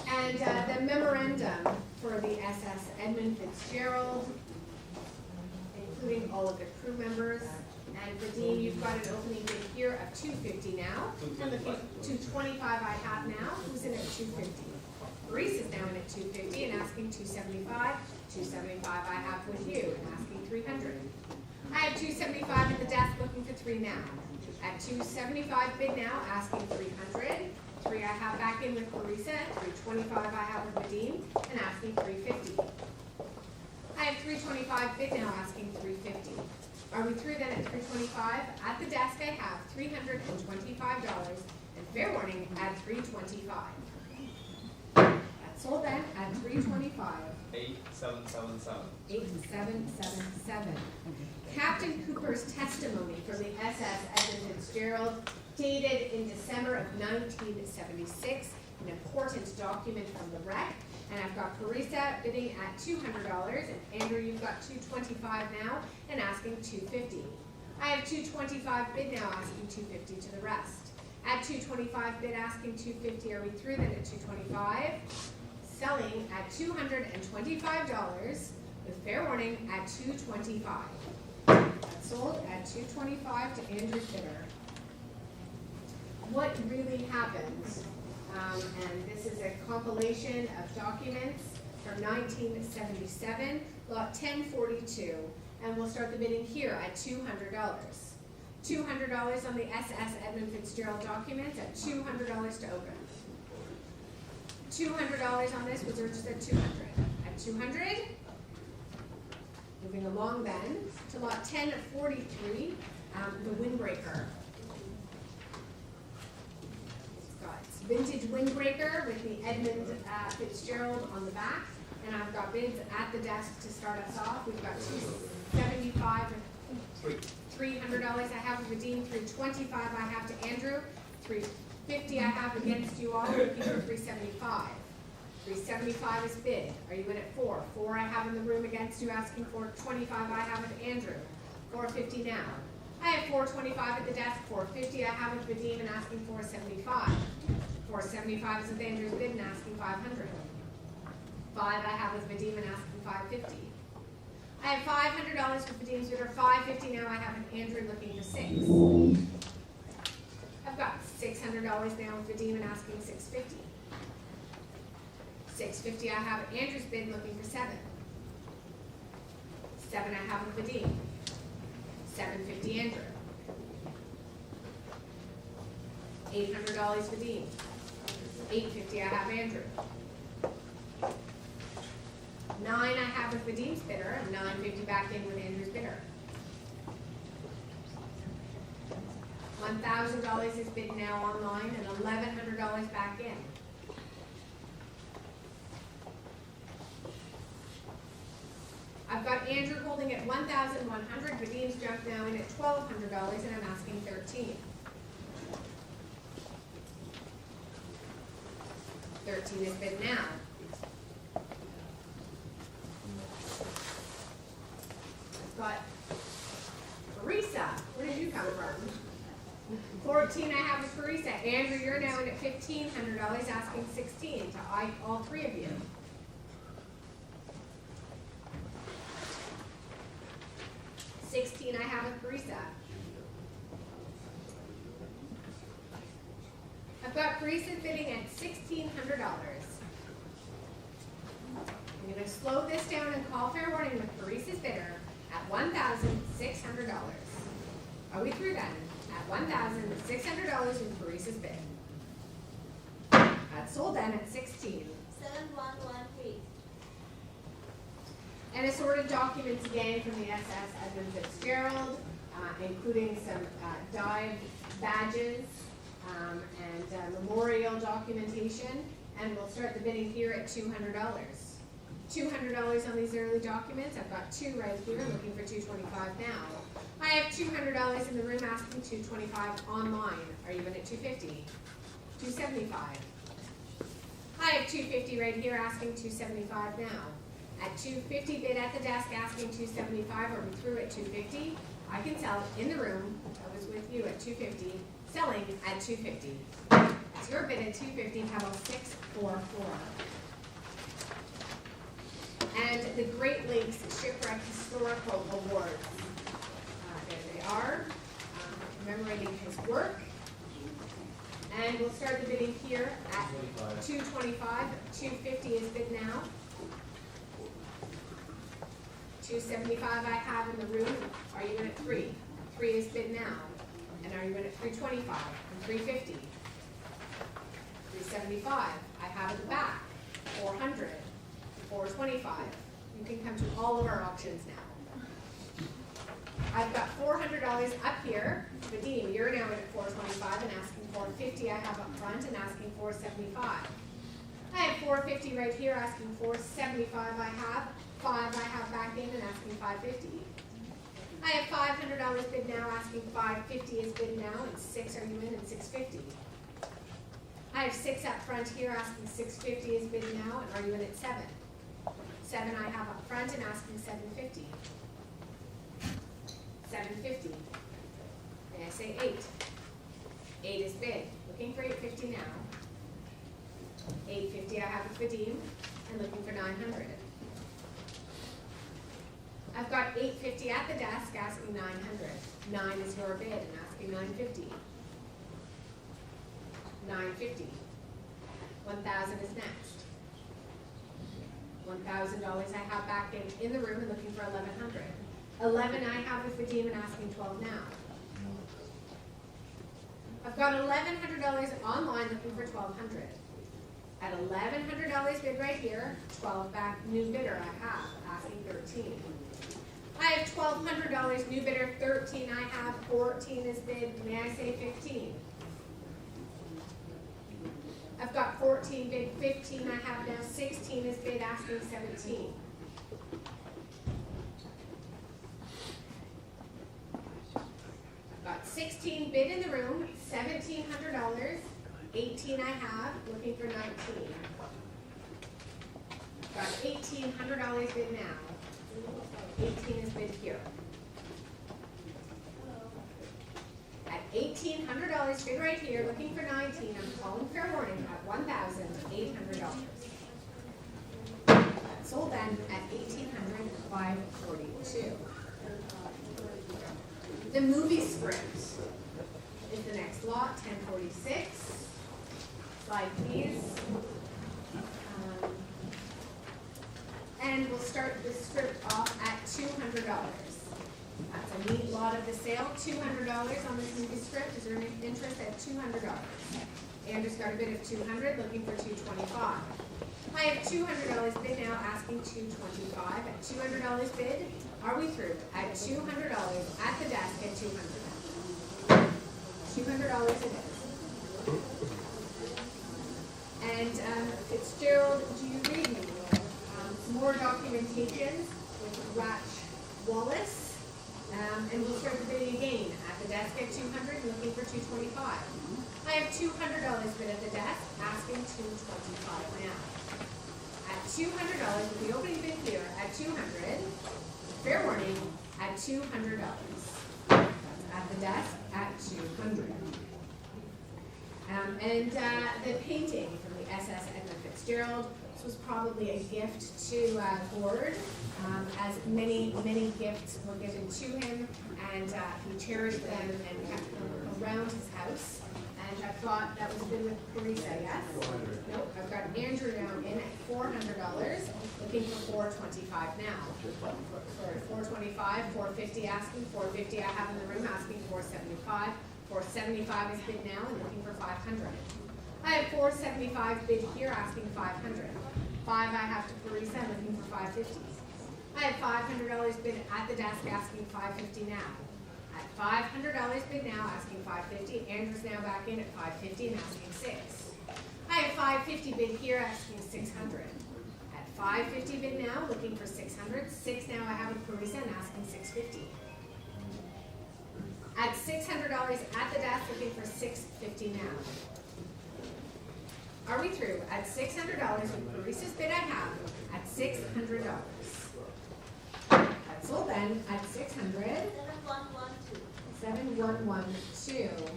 And the memorandum for the SS Edmund Fitzgerald, including all of the crew members. And Vadim, you've got an opening bid here of $250 now. And looking $225 I have now. Who's in at $250? Reese is now in at $250 and asking $275. $275 I have with you and asking $300. I have $275 at the desk, looking for $3 now. At $275 bid now, asking $300. $3 I have back in with Larissa. $325 I have with Vadim and asking $350. I have $325 bid now, asking $350. Are we through then at $325? At the desk I have $325 and fair warning at $325. That's sold then at $325. 8777. 8777. Captain Cooper's testimony for the SS Edmund Fitzgerald, dated in December of 1976, an important document from the rec. And I've got Carissa bidding at $200, and Andrew, you've got $225 now and asking $250. I have $225 bid now asking $250 to the rest. At $225 bid asking $250, are we through then at $225? Selling at $225 with fair warning at $225. That's sold at $225 to Andrew's bidder. What really happened, and this is a compilation of documents from 1977, lot 1042, and we'll start the bidding here at $200. $200 on the SS Edmund Fitzgerald documents at $200 to open. $200 on this was just at $200. At $200, moving along then to lot 1043, the windbreaker. It's got its vintage windbreaker with the Edmund Fitzgerald on the back, and I've got bids at the desk to start us off. We've got $275, $300 I have redeemed, $325 I have to Andrew, $350 I have against you all, looking for $375. $375 is bid. Are you in at $4? $4 I have in the room against you, asking for $25 I have with Andrew. $450 now. I have $425 at the desk, $450 I have with Vadim and asking $475. $475 is with Andrew's bid and asking $500. $5 I have with Vadim and asking $550. I have $500 with Vadim's bidder, $550 now I have with Andrew looking for $6. I've got $600 now with Vadim and asking $650. $650 I have at Andrew's bid looking for $7. $7 I have with Vadim. $750 Andrew. $800 Vadim. $850 I have Andrew. 9 I have with Vadim's bidder, and $950 back in with Andrew's bidder. $1,000 is bid now online and $1,100 back in. I've got Andrew holding at $1,100, Vadim's jumped now in at $1,200 and I'm asking $13. $13 is bid now. I've got Carissa, where did you come from? 14 I have with Carissa. Andrew, you're now in at $1,500, asking $16 to all three of you. $16 I have with Carissa. I've got Carissa bidding at $1,600. I'm going to slow this down and call fair warning with Carissa's bidder at $1,600. Are we through then? At $1,600 with Carissa's bid. That's sold then at $16. 7113. And assorted documents again from the SS Edmund Fitzgerald, including some dive badges and memorial documentation. And we'll start the bidding here at $200. $200 on these early documents. I've got two right here, looking for $225 now. I have $200 in the room, asking $225 online. Are you in at $250? $275. I have $250 right here, asking $275 now. At $250 bid at the desk, asking $275. Are we through at $250? I can sell in the room. I was with you at $250, selling at $250. That's your bid at $250. How about 644? And the Great Lakes Shipwreck Historical Awards. There they are, commemorating his work. And we'll start the bidding here at $225. $250 is bid now. $275 I have in the room. Are you in at $3? $3 is bid now. And are you in at $325 and $350? $375 I have at the back. $400. $425. You can come to all of our auctions now. I've got $400 up here. Vadim, you're now in at $425 and asking $450 I have up front and asking $475. I have $450 right here, asking $475 I have. $5 I have back in and asking $550. I have $500 bid now, asking $550 is bid now, and $6 are you in, and $650. I I have 6 up front here asking $650 is bid now, and are you in at 7? 7 I have up front and asking $750. $750. May I say 8? 8 is bid. Looking for $850 now. $850 I have with Vadim, and looking for $900. I've got $850 at the desk asking $900. 9 is your bid and asking $950. $950. $1,000 is next. $1,000 I have back in the room and looking for $1,100. 11 I have with Vadim and asking 12 now. I've got $1,100 online looking for $1,200. At $1,100 bid right here, 12 back, new bidder I have, asking 13. I have $1,200 new bidder, 13 I have, 14 is bid, may I say 15? I've got 14 bid, 15 I have now, 16 is bid, asking 17. I've got 16 bid in the room, $1,700, 18 I have, looking for 19. Got $1,800 bid now. 18 is bid here. At $1,800 bid right here, looking for 19, I'm calling fair warning at $1,800. Sold then at $1,800, $542. The movie script is the next lot, 1046. Slide please. And we'll start the script off at $200. That's a neat lot of the sale. $200 on this movie script. Is there any interest at $200? Andrew's got a bid of $200, looking for $225. I have $200 bid now, asking $225. At $200 bid, are we through? At $200 at the desk at $200. $200 it is. And Fitzgerald, do you read me? Some more documentation with Ratch Wallace. And we'll start the bidding again at the desk at $200, looking for $225. I have $200 bid at the desk, asking $225 now. At $200 with the opening bid here at $200. Fair warning at $200. At the desk at $200. And the painting from the SS Edmund Fitzgerald. This was probably a gift to Gord, as many gifts were given to him, and he cherished them and kept them around his house. And I thought that was good with Carissa, yes? Nope, I've got Andrew now in at $400, looking for $425 now. Sorry, $425, $450 asking, $450 I have in the room asking $475. $475 is bid now and looking for $500. I have $475 bid here asking $500. $5 I have to Carissa looking for $550. I have $500 bid at the desk asking $550 now. At $500 bid now asking $550. Andrew's now back in at $550 and asking $6. I have $550 bid here asking $600. At $550 bid now looking for $600. $6 now I have with Carissa and asking $650. At $600 at the desk, looking for $650 now. Are we through? At $600 with Carissa's bid I have at $600. That's sold then at $600. 7112.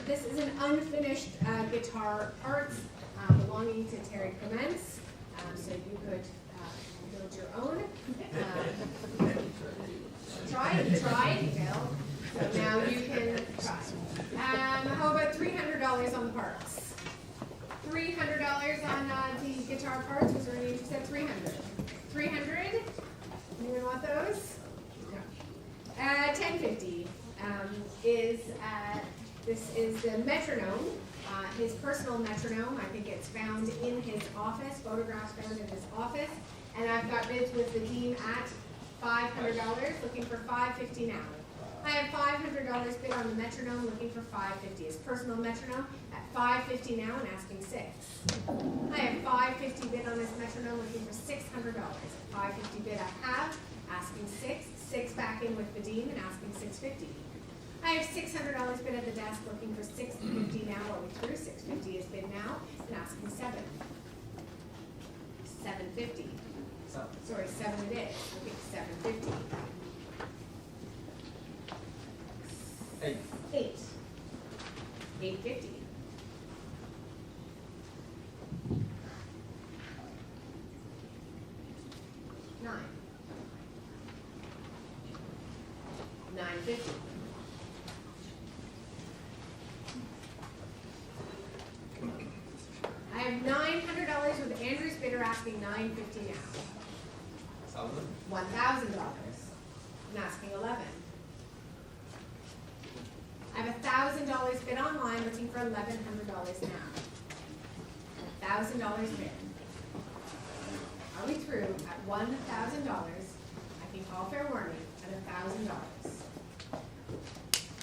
This is an unfinished guitar parts belonging to Terry Clements. So you could build your own. Try it, Bill. So now you can try. How about $300 on the parts? $300 on the guitar parts. Was there any interest at $300? $300? Anyone want those? No. $1050 this is the metronome, his personal metronome. I think it's found in his office. Photographs found in his office. And I've got bids with the team at $500, looking for $550 now. I have $500 bid on the metronome, looking for $550. His personal metronome at $550 now and asking $6. I have $550 bid on this metronome, looking for $600. At $550 bid I have, asking $6. $6 back in with Vadim and asking $650. I have $600 bid at the desk, looking for $650 now. Are we through? $650 is bid now, and asking $7. $750. Sorry, 7 it is. Okay, $750. 8. 8. $850. 9. $950. I have $900 with Andrew's bidder asking $950 now. 1,000. $1,000 and asking 11. I have $1,000 bid online, looking for $1,100 now. $1,000 bid. Are we through at $1,000? I can call fair warning at $1,000.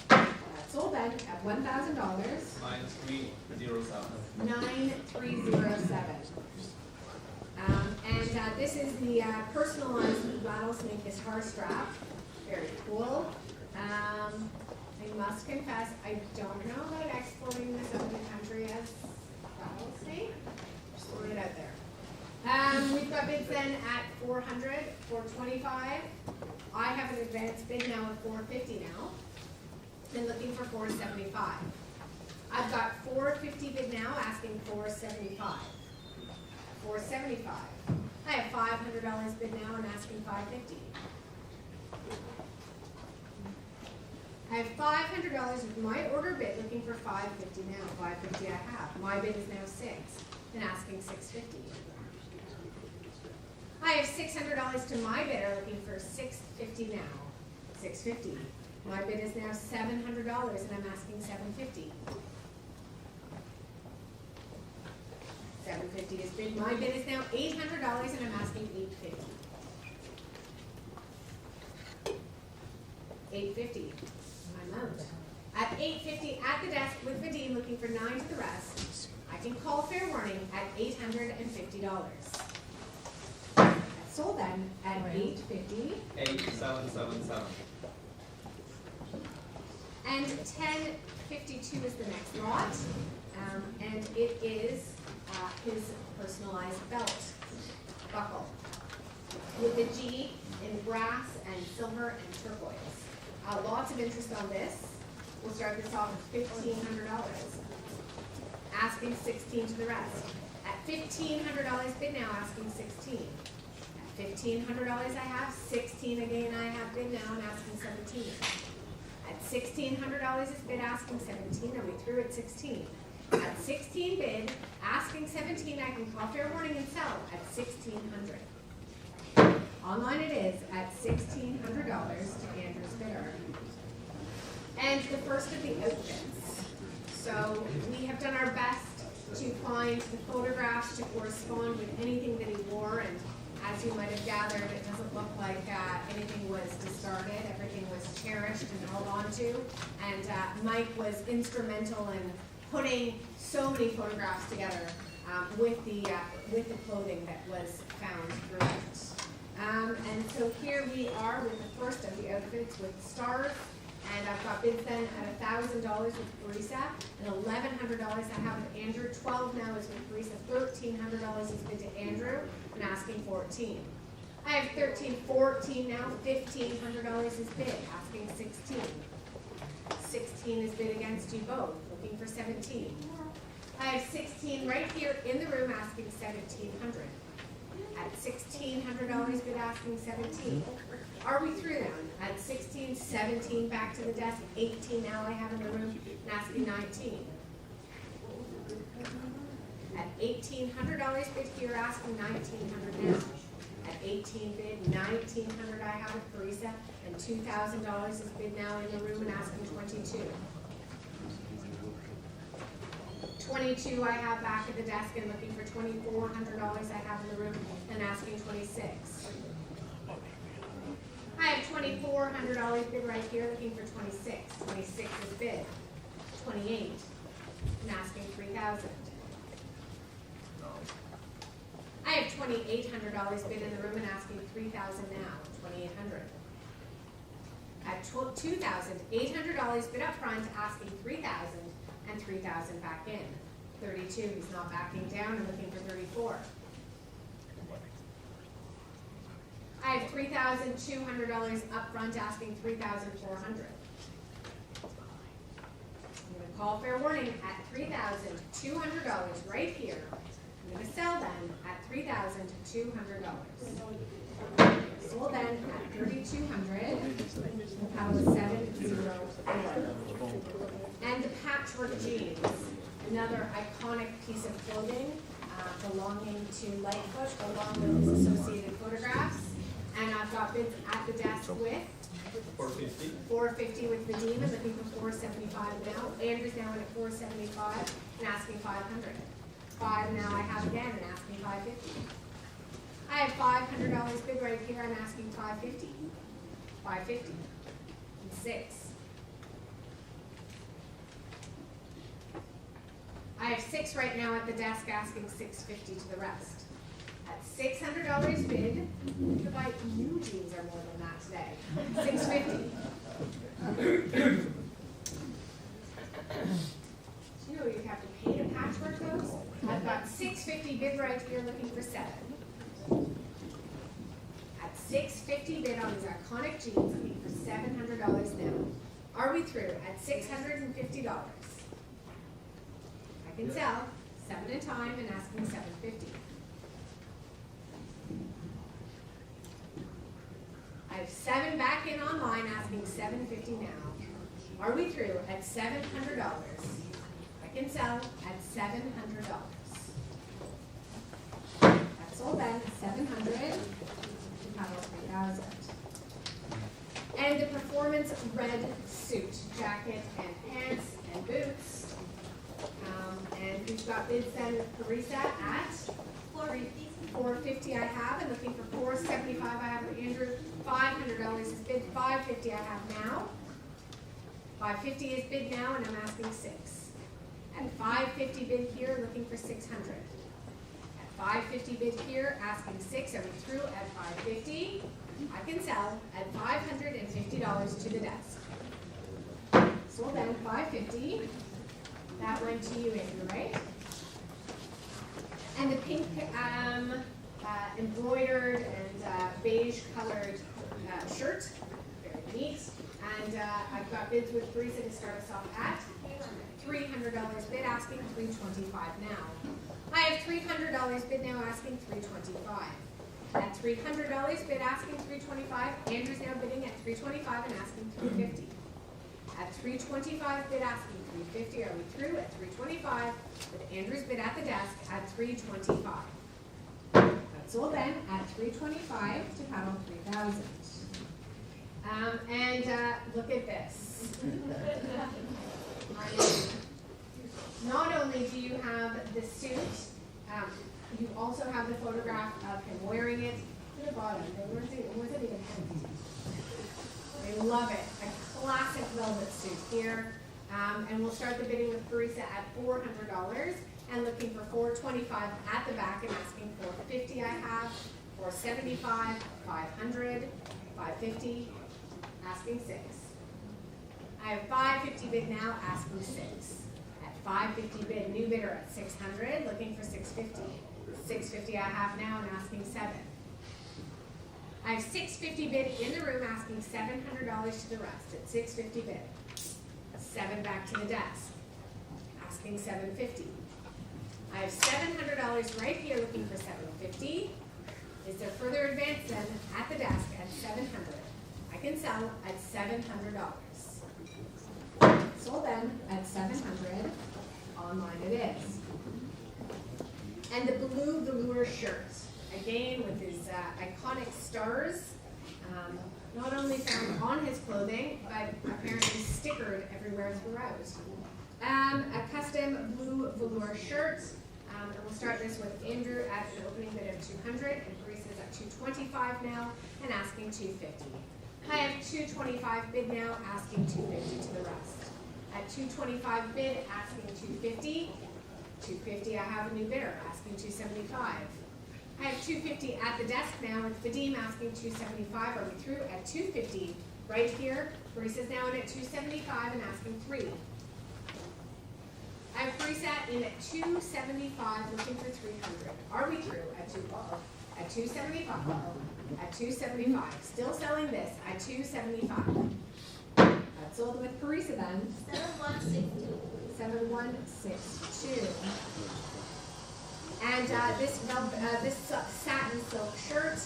That's sold then at $1,000. Minus 307. 9307. And this is the personalized rattlesnake guitar strap. Very cool. I must confess, I don't know about exporting this out of the country as rattlesnake. Just throwing it out there. We've got bids then at 400, 425. I have an advanced bid now at 450 now. And looking for 475. I've got 450 bid now, asking 475. 475. I have $500 bid now and asking 550. I have $500 with my order bid, looking for 550 now. 550 I have. My bid is now 6 and asking 650. I have $600 to my bidder, looking for 650 now. 650. My bid is now $700 and I'm asking 750. 750 is bid. My bid is now $800 and I'm asking 850. 850. I'm out. At 850 at the desk with Vadim, looking for 9 to the rest. I can call fair warning at $850. That's sold then at 850. 8777. And 1052 is the next lot. And it is his personalized belt buckle with the G in brass and silver and turquoise. Lots of interest on this. We'll start this off at $1,500. Asking 16 to the rest. At $1,500 bid now, asking 16. At $1,500 I have 16 again. I have bid now and asking 17. At $1,600 is bid, asking 17. Are we through at 16? At 16 bid, asking 17, I can call fair warning and sell at $1,600. Online it is at $1,600 to Andrew's bidder. And the first of the outfits. So we have done our best to find the photographs to correspond with anything that he wore, and as you might have gathered, it doesn't look like anything was discarded. Everything was cherished and held on to. And Mike was instrumental in putting so many photographs together with the clothing that was found throughout. And so here we are with the first of the outfits with stars. And I've got bids then at $1,000 with Teresa, and $1,100 I have with Andrew. 12 now is with Teresa. $1,300 is bid to Andrew, and asking 14. I have 13, 14 now. $1,500 is bid, asking 16. 16 is bid against you both, looking for 17. I have 16 right here in the room, asking 1,700. At $1,600 bid, asking 17. Are we through then? At 16, 17 back to the desk, 18 now I have in the room, and asking 19. At $1,800 bid here, asking 1,900 now. At 18 bid, 1,900 I have with Teresa, and $2,000 is bid now in the room and asking 22. 22 I have back at the desk and looking for $2,400 I have in the room and asking 26. I have $2,400 bid right here, looking for 26. 26 is bid. 28 and asking 3,000. I have $2,800 bid in the room and asking 3,000 now. 2,800. at $2,800 bid up front, asking $3,000 and $3,000 back in. 32, he's not backing down and looking for 34. I have $3,200 up front, asking $3,400. I'm gonna call fair warning at $3,200 right here. I'm gonna sell them at $3,200. Sold then at $3,200. Paddle was 704. And the patchwork jeans, another iconic piece of clothing belonging to Lightfoot, along with his associated photographs. And I've got bids at the desk with $450. $450 with Vadim and looking for $475 now. Andrew's now in at $475 and asking $500. $5 now I have again and asking $550. I have $500 bid right here. I'm asking $550. $550. And 6. I have 6 right now at the desk asking $650 to the rest. At $600 bid, you could buy new jeans are more than that today. $650. Do you know you have to pay to patchwork those? I've got $650 bid right here, looking for 7. At $650 bid on these iconic jeans, looking for $700 now. Are we through at $650? I can sell 7 in time and asking $750. I have 7 back in online, asking $750 now. Are we through at $700? I can sell at $700. That's sold then, $700. Paddle 3,000. And the performance red suit, jacket and pants and boots. And we've got bids then with Carissa at $450 I have, and looking for $475 I have for Andrew. $500 is bid, $550 I have now. $550 is bid now, and I'm asking 6. At $550 bid here, looking for $600. At $550 bid here, asking 6. Are we through at $550? I can sell at $550 to the desk. Sold then $550. That went to you, Andrew, right? And the pink embroidered and beige colored shirt, very neat. And I've got bids with Teresa to start us off at $300 bid, asking $325 now. I have $300 bid now, asking $325. At $300 bid, asking $325. Andrew's now bidding at $325 and asking $350. At $325 bid, asking $350. Are we through at $325 with Andrew's bid at the desk at $325? That's sold then at $325 to paddle 3,000. And look at this. Not only do you have the suit, you also have the photograph of him wearing it to the bottom. It wasn't even heavy. I love it. A classic velvet suit here. And we'll start the bidding with Carissa at $400 and looking for $425 at the back and asking $450 I have, $475, $500, $550, asking 6. I have $550 bid now, asking 6. At $550 bid, new bidder at $600, looking for $650. $650 I have now and asking 7. I have $650 bid in the room, asking $700 to the rest at $650 bid. 7 back to the desk, asking $750. I have $700 right here, looking for $750. Is there further advance then at the desk at $700? I can sell at $700. Sold then at $700. Online it is. And the blue velour shirt, again with his iconic stars, not only found on his clothing, but apparently stickered everywhere throughout. A custom blue velour shirt. And we'll start this with Andrew at an opening bid of $200, and Teresa's at $225 now, and asking $250. I have $225 bid now, asking $250 to the rest. At $225 bid, asking $250. $250, I have a new bidder, asking $275. I have $250 at the desk now, with Vadim asking $275. Are we through at $250 Right here, Teresa's now in at 275 and asking 3. I have Teresa in at 275, looking for 300. Are we through at 275? At 275. Still selling this at 275. That's sold with Teresa then. 7162. 7162. And this satin silk shirt,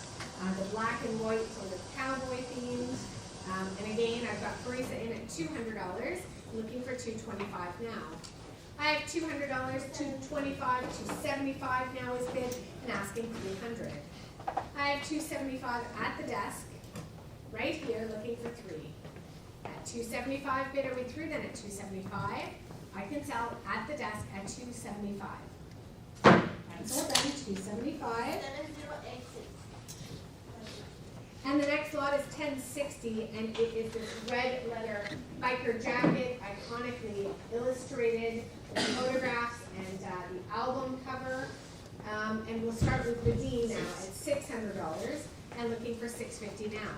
the black and white sort of cowboy themed. And again, I've got Teresa in at $200, looking for 225 now. I have $200, 225, 275 now is bid, and asking 300. I have 275 at the desk, right here, looking for 3. At 275 bid, are we through then at 275? I can sell at the desk at 275. That's all done, 275. 7086. And the next lot is 1060, and it is this red leather biker jacket, iconically illustrated with photographs and the album cover. And we'll start with Vadine now at $600 and looking for $650 now.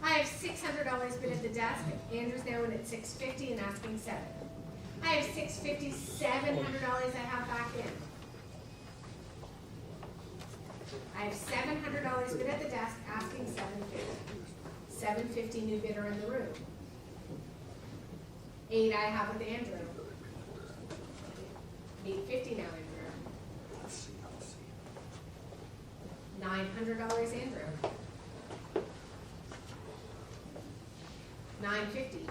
I have $600 bid at the desk. Andrew's now in at $650 and asking $7. I have $650, $700 I have back in. I have $700 bid at the desk, asking $750. $750 new bidder in the room. 8 I have with Andrew. $850 now, Andrew. $900 Andrew. $950.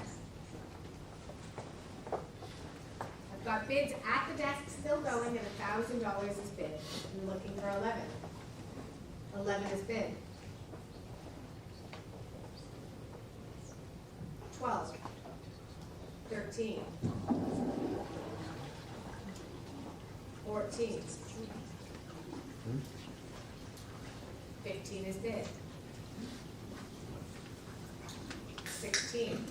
I've got bids at the desk still going, and $1,000 is bid. I'm looking for 11. 11 is bid. 12. 13. 14. 15 is bid. 16.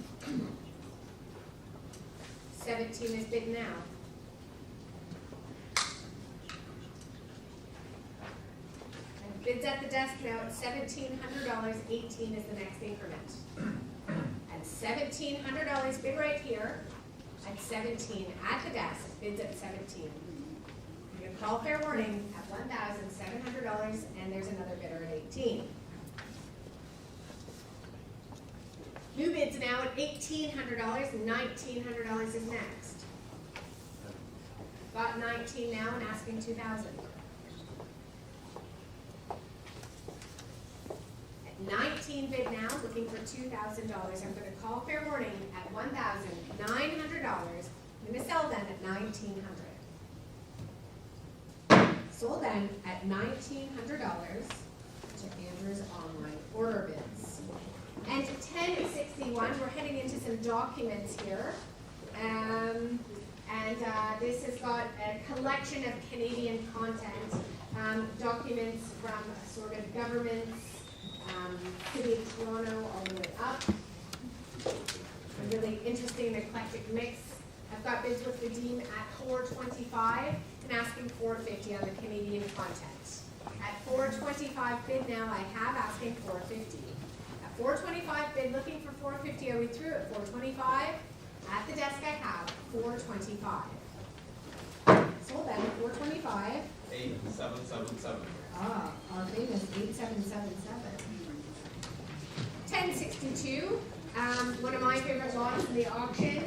17 is bid now. And bids at the desk now at $1,700. 18 is the next increment. And $1,700 bid right here at 17 at the desk. Bids at 17. I'm going to call fair warning at $1,700, and there's another bidder at 18. New bids now at $1,800, $1,900 is next. Got 19 now and asking 2,000. At 19 bid now, looking for $2,000. I'm going to call fair warning at $1,900. I'm going to sell then at $1,900. Sold then at $1,900 to Andrew's online order bids. And 1061, we're heading into some documents here. This has got a collection of Canadian content, documents from sort of governments, City of Toronto all the way up. A really interesting eclectic mix. I've got bids with Redeem at $425 and asking $450 on the Canadian content. At $425 bid now, I have asking $450. At $425 bid, looking for $450. Are we through at $425? At the desk I have $425. Sold then at $425. 8777. Ah, our famous 8777. 1062. One of my favorite lots in the auction.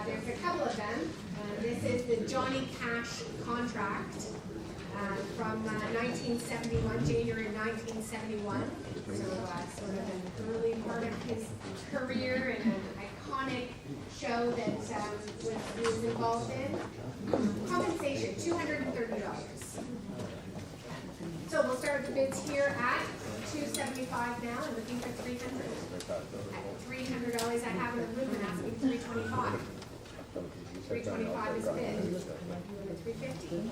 There's a couple of them. This is the Johnny Cash contract from 1971, January 1971. So sort of an early part of his career and an iconic show that he was involved in. Compensation, $230. So we'll start with the bids here at $275 now and looking for $300. At $300 I have in the room and asking $325. $325 is bid. $350.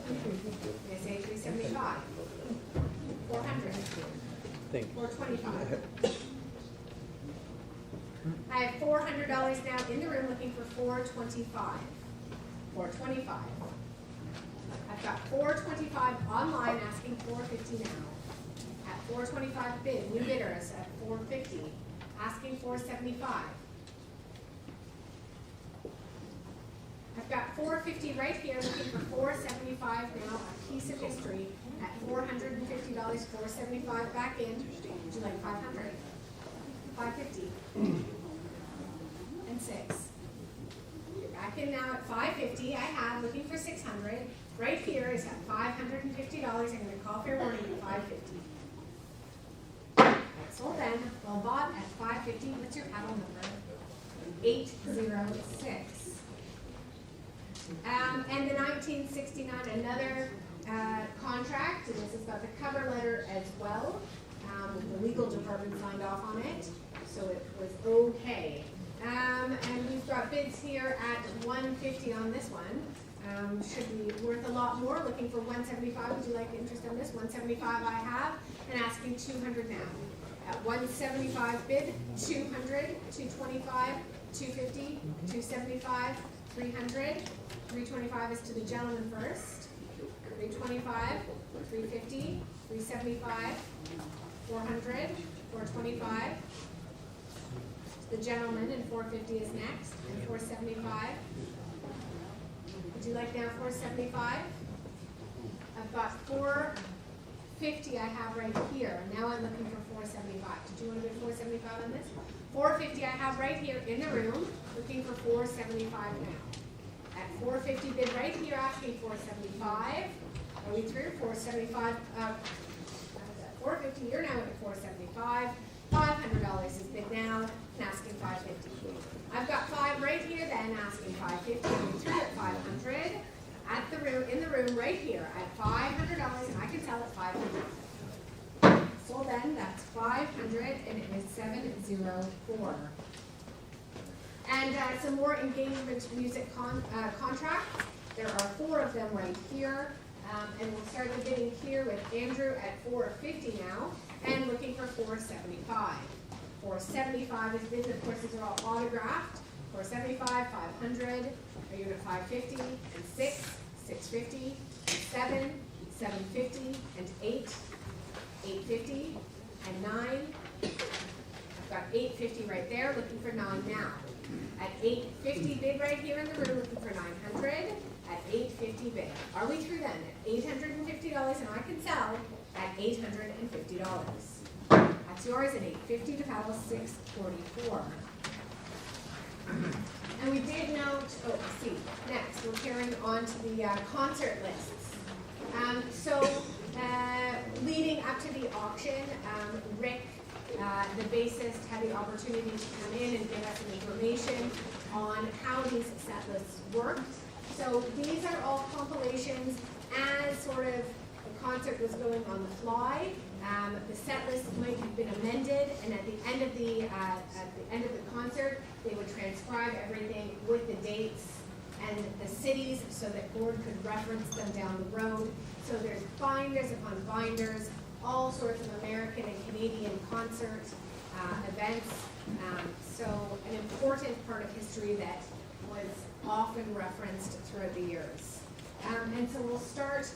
I say $375. $400. $425. I have $400 now in the room looking for $425. $425. I've got $425 online asking $450 now. At $425 bid, new bidders at $450. asking $475. I've got $450 right here, looking for $475 now, a piece of history at $450, $475 back in. Would you like $500? $550. And 6. You're back in now at $550. I have looking for $600. Right here is at $550. I'm going to call fair warning at $550. Sold then, well bought at $550. What's your paddle number? 806. And the 1969, another contract, and this has got the cover letter as well. The legal department signed off on it, so it was okay. And we've got bids here at $150 on this one. Should be worth a lot more, looking for $175. Would you like interest on this? $175 I have, and asking $200 now. At $175 bid, $200, $225, $250, $275, $300. $325 is to the gentleman first. $325, $350, $375, $400, $425. The gentleman, and $450 is next, and $475. Would you like now $475? I've got $450 I have right here. Now I'm looking for $475. Did you want to bid $475 on this? $450 I have right here in the room, looking for $475 now. At $450 bid right here, asking $475. Are we through? $475. $450. You're now at $475. $500 is bid now, and asking $550. I've got 5 right here, then asking $550. Are we through at $500? At the room, in the room, right here, at $500, and I can sell at $500. So then, that's $500, and it is 704. And some more engagement music contracts. There are 4 of them right here. And we'll start the bidding here with Andrew at $450 now, and looking for $475. $475 is bid, of course these are all autographed. $475, $500, are you at $550, and 6, $650, and 7, $750, and 8, $850, and 9. I've got $850 right there, looking for 9 now. At $850 bid right here in the room, looking for $900. At $850 bid. Are we through then? At $850, and I can sell at $850. That's yours at $850 to paddle 644. And we did note, next we're carrying on to the concert lists. Leading up to the auction, Rick, the bassist, had the opportunity to come in and give us some information on how these set lists work. So these are all compilations as sort of the concert was going on the fly. The set list might have been amended, and at the end of the concert, they would transcribe everything with the dates and the cities so that Gord could reference them down the road. So there's binders upon binders, all sorts of American and Canadian concert events. So an important part of history that was often referenced throughout the years. And so we'll start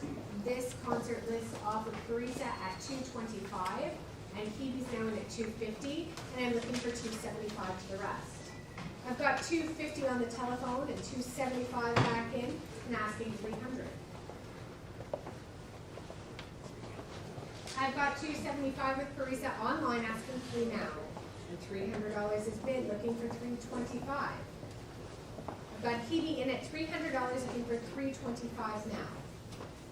this concert list off with Carissa at $225, and Phoebe's now in at $250, and I'm looking for $275 to the rest. I've got $250 on the telephone and $275 back in, and asking $300. I've got $275 with Carissa online, asking $3 now. And $300 is bid, looking for $325. I've got Hebe in at $300, looking for $325 now.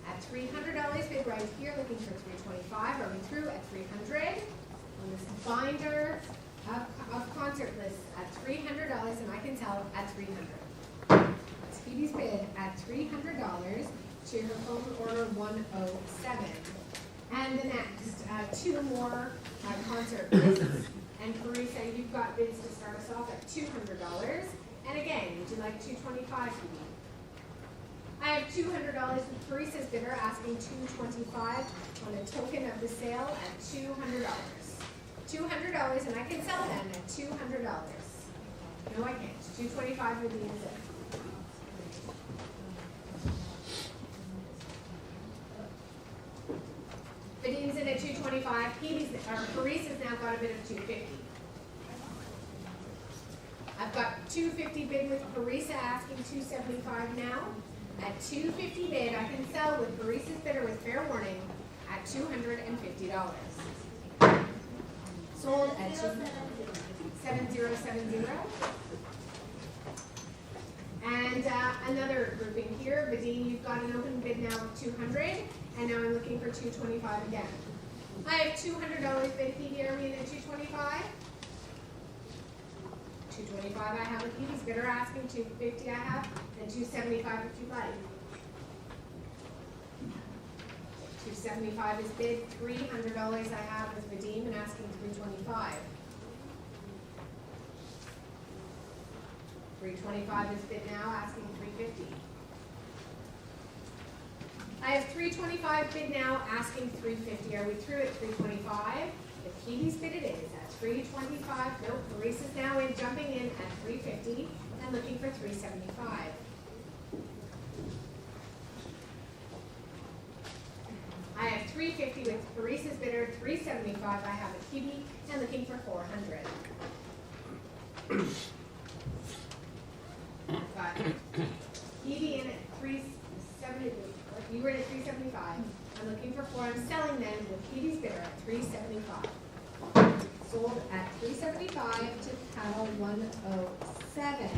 At $300 bid right here, looking for $325. Are we through at $300? On this binder of concert lists at $300, and I can sell at $300. That's Hebe's bid at $300 to her phone order 107. And the next, 2 more concert lists. And Carissa, you've got bids to start us off at $200. And again, would you like $225 from me? I have $200 with Carissa's bidder asking $225 on a token of the sale at $200. $200, and I can sell them at $200. No, I can't. $225 with the insert. Fidine's in at $225. Carissa's now got a bid of $250. 250 bid with Parisa asking 275 now. At 250 bid, I can sell with Parisa's bidder with fair warning at $250. Sold at 7070. And another grouping here, Vadim, you've got an open bid now of 200, and now I'm looking for 225 again. I have $200 bid, Phoebe, are we in at 225? 225 I have with Phoebe's bidder asking, 250 I have, and 275 if you'd like. 275 is bid, $300 I have with Vadim and asking 325. 325 is bid now, asking 350. I have 325 bid now, asking 350. Are we through at 325? If Phoebe's bid it is at 325. Nope, Maurice's now in, jumping in at 350 and looking for 375. I have 350 with Maurice's bidder, 375 I have with Phoebe, and looking for 400. Got Phoebe in at 370. You were at 375. I'm looking for 4. I'm selling then with Phoebe's bidder at 375. Sold at 375 to paddle 107.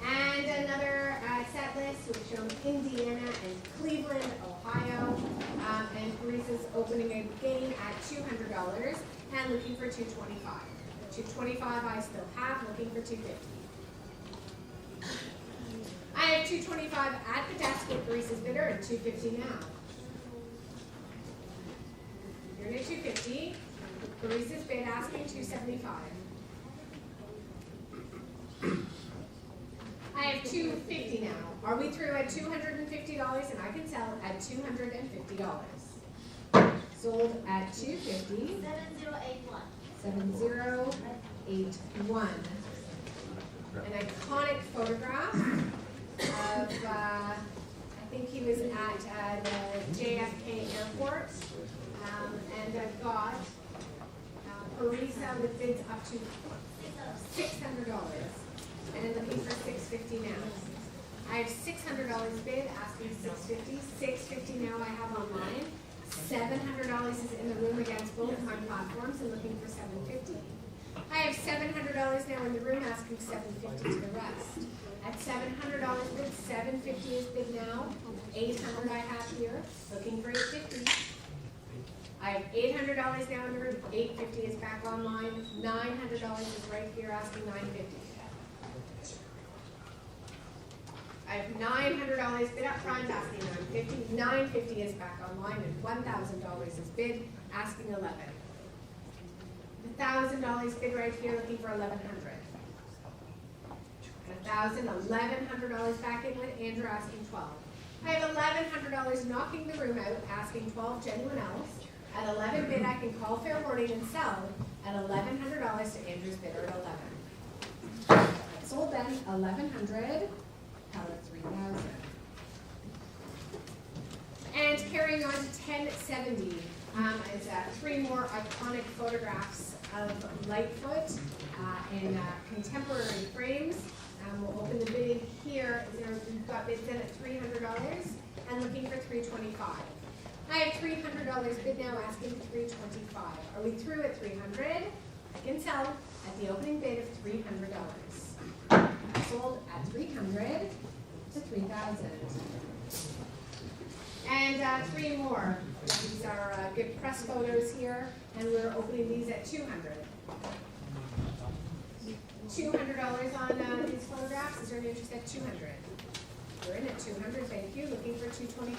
And another set list. We've shown Indiana and Cleveland, Ohio. And Parisa's opening again at $200 and looking for 225. 225 I still have, looking for 250. I have 225 at the desk with Parisa's bidder and 250 now. You're at 250. Parisa's bid asking 275. I have 250 now. Are we through at $250 and I can sell at $250. Sold at 250. 7081. 7081. An iconic photograph of, I think he was at the JFK airport. And I've got Parisa with bids up to $600. And I'm looking for $650 now. I have $600 bid, asking $650. $650 now I have online. $700 is in the room against both my platforms and looking for $750. I have $700 now in the room, asking $750 to the rest. At $700 bid, $750 is bid now. $800 I have here, looking for $850. I have $800 now in the room, $850 is back online. $900 is right here, asking $950. I have $900 bid up front, asking $950. $950 is back online, and $1,000 is bid, asking $11. $1,000 bid right here, looking for $1,100. $1,100 back in with Andrew, asking $12. I have $1,100 knocking the room out, asking $12. Genuine else. At 11 bid, I can call fair warning and sell at $1,100 to Andrew's bidder at 11. Sold then, $1,100. Pallet 3,000. And carrying on to 1070 is 3 more iconic photographs of Lightfoot in contemporary frames. We'll open the bidding here. We've got bids in at $300 and looking for $325. I have $300 bid now, asking $325. Are we through at $300? I can sell at the opening bid of $300. Sold at $300 to $3,000. And 3 more. These are good press photos here, and we're opening these at $200. $200 on these photographs. Is there any interest at $200? We're in at $200. Thank you. Looking for $225.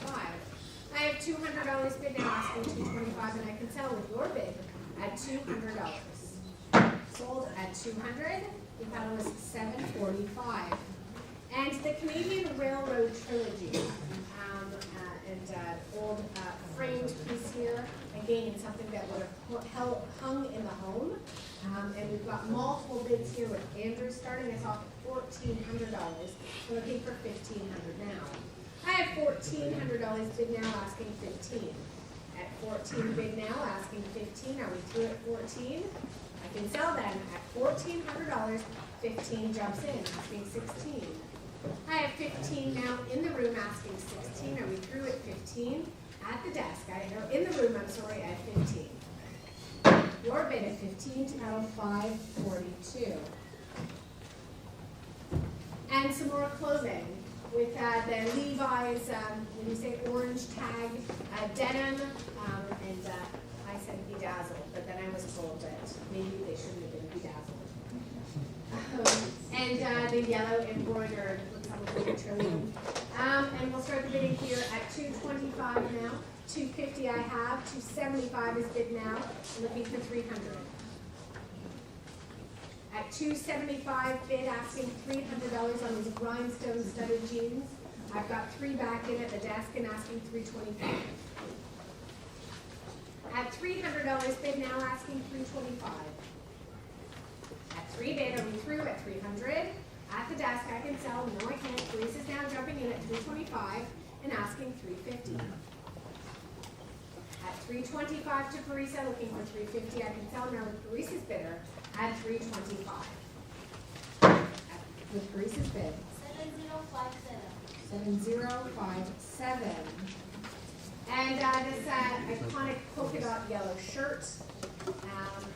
I have $200 bid now, asking $225, and I can sell with your bid at $200. Sold at $200. We thought it was $745. And the Canadian Railroad Trilogy, old framed piece here. Again, it's something that would have hung in the home. And we've got multiple bids here with Andrew starting us off at $1,400. We're looking for $1,500 now. I have $1,400 bid now, asking $15. At $14 bid now, asking $15. Are we through at $14? I can sell them at $1,400. 15 jumps in, asking 16. I have 15 now in the room, asking 16. Are we through at 15? At the desk, in the room, I'm sorry, at 15. Your bid at 15 to total 542. And some more clothing with the Levi's, when you say orange tag, denim, and I said bedazzled, but then I was told that maybe they shouldn't have been bedazzled. And the yellow embroidered with some of the trillium. And we'll start the bidding here at $225 now. $250 I have, $275 is bid now. I'm looking for $300. At $275 bid, asking $300 on these rhinestone studded jeans. I've got 3 back in at the desk and asking $325. At $300 bid now, asking $325. At 3 bid, are we through at $300? At the desk, I can sell. No, I can't. Grace is now jumping in at $325 and asking $350. At $325 to Parisa, looking for $350. I can sell now with Parisa's bidder at $325. With Parisa's bid. 7057. 7057. And this iconic polka dot yellow shirt.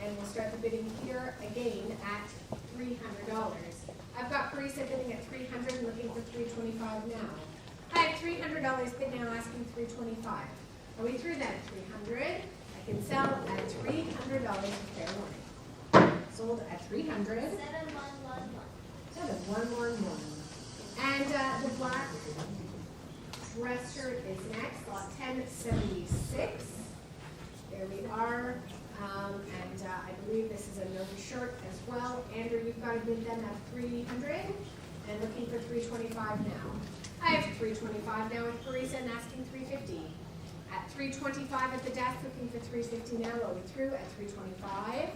And we'll start the bidding here again at $300. I've got Parisa bidding at $300 and looking for $325 now. I have $300 bid now, asking $325. Are we through that at $300? I can sell at $300 with fair warning. Sold at $300. 7111. 7111. And the black dress shirt is next, lot 1076. There we are. And I believe this is a Nova shirt as well. Andrew, you've got to bid them at $300 and looking for $325 now. I have $325 now with Parisa and asking $350. At $325 at the desk, looking for $350 now. Are we through at $325? I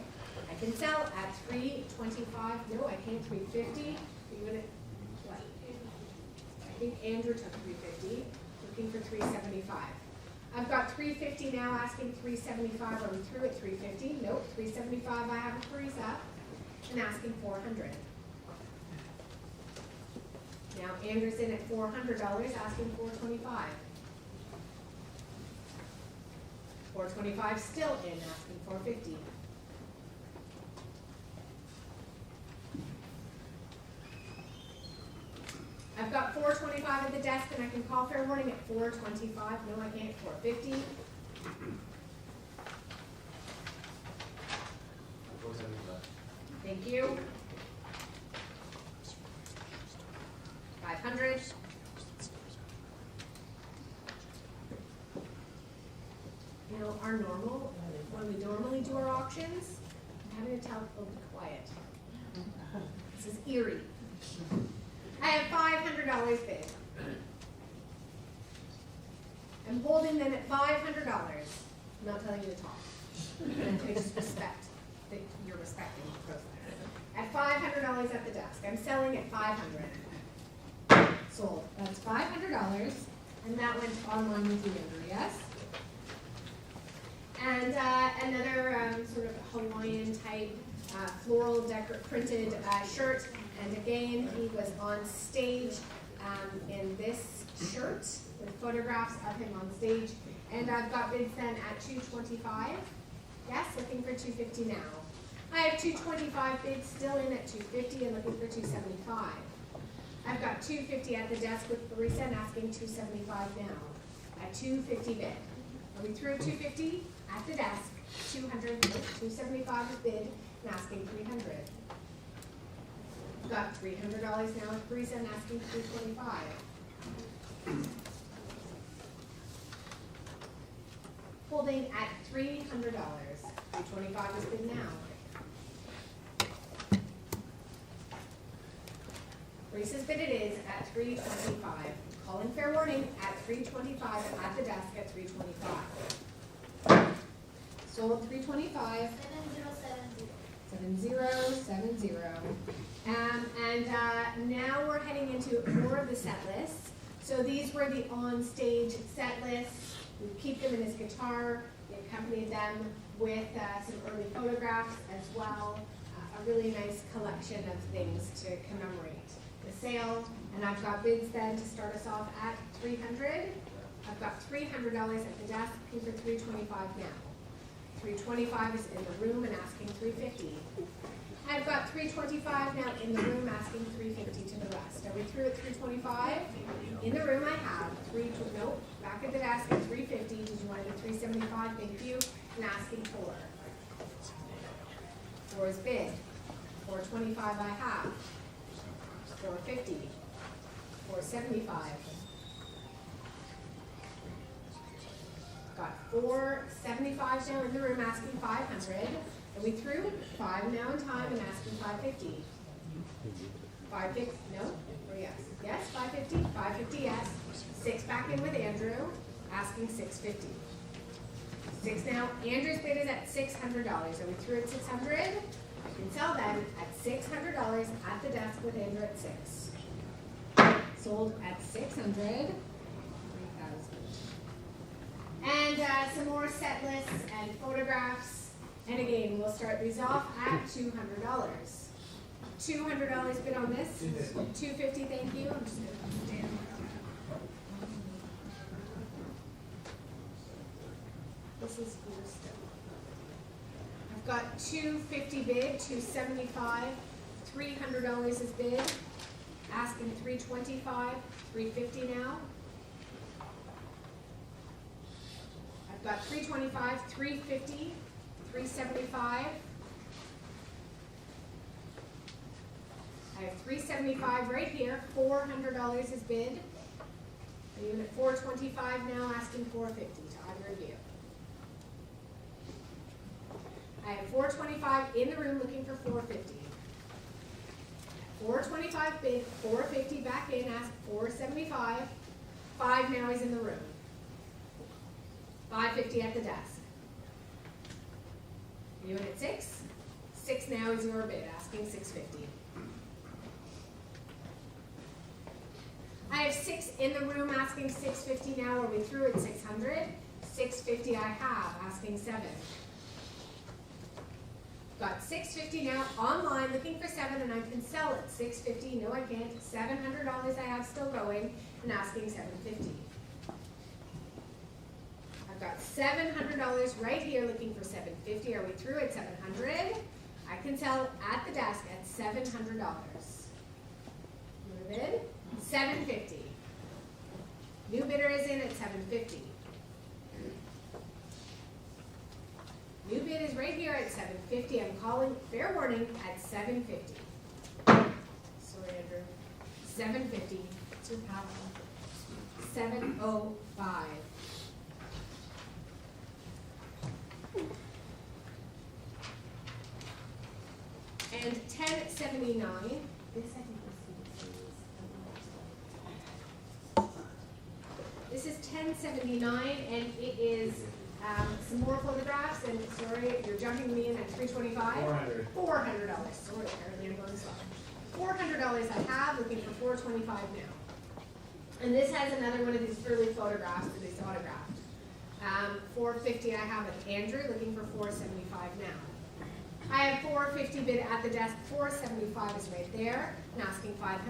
can sell at $325. No, I can't. $350. What? I think Andrew took $350. Looking for $375. I've got $350 now, asking $375. Are we through at $350? Nope. $375 I have with Parisa and asking $400. Now Andrew's in at $400, asking $425. $425 still in, asking $450. I've got $425 at the desk and I can call fair warning at $425. No, I can't. $450. Thank you. 500. You know, our normal, when we normally do our auctions, I'm having to tell people to be quiet. This is eerie. I have $500 bid. I'm holding them at $500. I'm not telling you to talk. I just respect that you're respecting the process. At $500 at the desk. I'm selling at $500. Sold. That's $500. And that went online with you, Andrew, yes? And another sort of Hawaiian type floral printed shirt. And again, he was on stage in this shirt with photographs of him on stage. And I've got bids then at $225. Yes, looking for $250 now. I have $225 bids still in at $250 and looking for $275. I've got $250 at the desk with Barisa and asking $275 now. At $250 bid. Are we through at $250? At the desk, $200, $275 is bid and asking $300. Got $300 now with Barisa and asking $325. Holding at $300. $325 is bid now. Barisa's bid it is at $325. Calling fair warning at $325 at the desk at $325. Sold $325. 7070. 7070. And now we're heading into more of the set lists. So these were the on-stage set lists. We keep them in his guitar We accompanied them with some early photographs as well, a really nice collection of things to commemorate the sale. And I've got bids then to start us off at $300. I've got $300 at the desk, looking for $325 now. $325 is in the room and asking $350. I've got $325 now in the room, asking $350 to the rest. Are we through at $325? In the room I have nope, back at the desk at $350. Did you want to do $375? Thank you. And asking $4. $4 is bid. $425 I have. $450. $475. Got $475 now in the room, asking $500. Are we through? 5 now in time and asking $550. $550, no? Or yes? Yes, $550? $550, yes. 6 back in with Andrew, asking $650. 6 now. Andrew's bid is at $600. Are we through at $600? I can sell them at $600 at the desk with Andrew at 6. Sold at $600. 3,000. And some more set lists and photographs. And again, we'll start these off at $200. $200 bid on this. $250, thank you. I'm just gonna stand. This is cool stuff. I've got $250 bid, $275, $300 is bid. Asking $325, $350 now. I've got $325, $350, $375. I have $375 right here. $400 is bid. A unit $425 now, asking $450 to either of you. I have $425 in the room, looking for $450. $425 bid, $450 back in, ask $475. 5 now is in the room. $550 at the desk. Unit 6. 6 now is your bid, asking $650. I have 6 in the room, asking $650 now. Are we through at $600? $650 I have, asking $7. Got $650 now online, looking for $7, and I can sell at $650. No, I can't. $700 I have still going, and asking $750. I've got $700 right here, looking for $750. Are we through at $700? I can sell at the desk at $700. New bid, $750. New bidder is in at $750. New bid is right here at $750. I'm calling fair warning at $750. Sorry, Andrew. $750. It's your power. $705. And $1079. This I think this is $1079, and it is some more photographs. And sorry, you're jumping me in at $325. $400. Sorry, apparently I'm going slow. $400 I have, looking for $425 now. And this has another one of these early photographs that is autographed. $450 I have with Andrew, looking for $475 now. I have $450 bid at the desk. $475 is right there, and asking $500.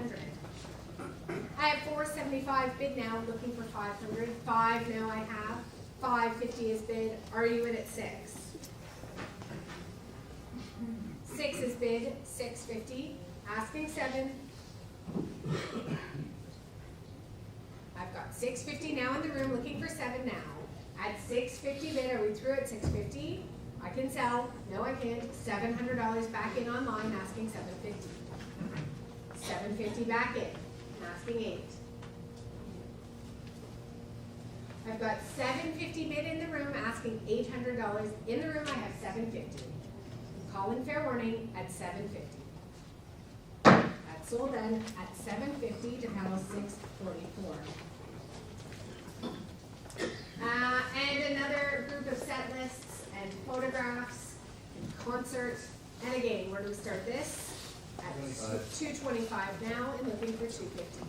I have $475 bid now, looking for $500. 5 now I have. $550 is bid. Are you in at 6? 6 is bid. $650. Asking 7. I've got $650 now in the room, looking for 7 now. At $650 bid, are we through at $650? I can sell. No, I can't. $700 back in online, asking $750. $750 back in, asking 8. I've got $750 bid in the room, asking $800. In the room, I have $750. Calling fair warning at $750. That's sold then at $750 to panel 644. And another group of set lists and photographs and concert. And again, where do we start this? At $225 now and looking for $250.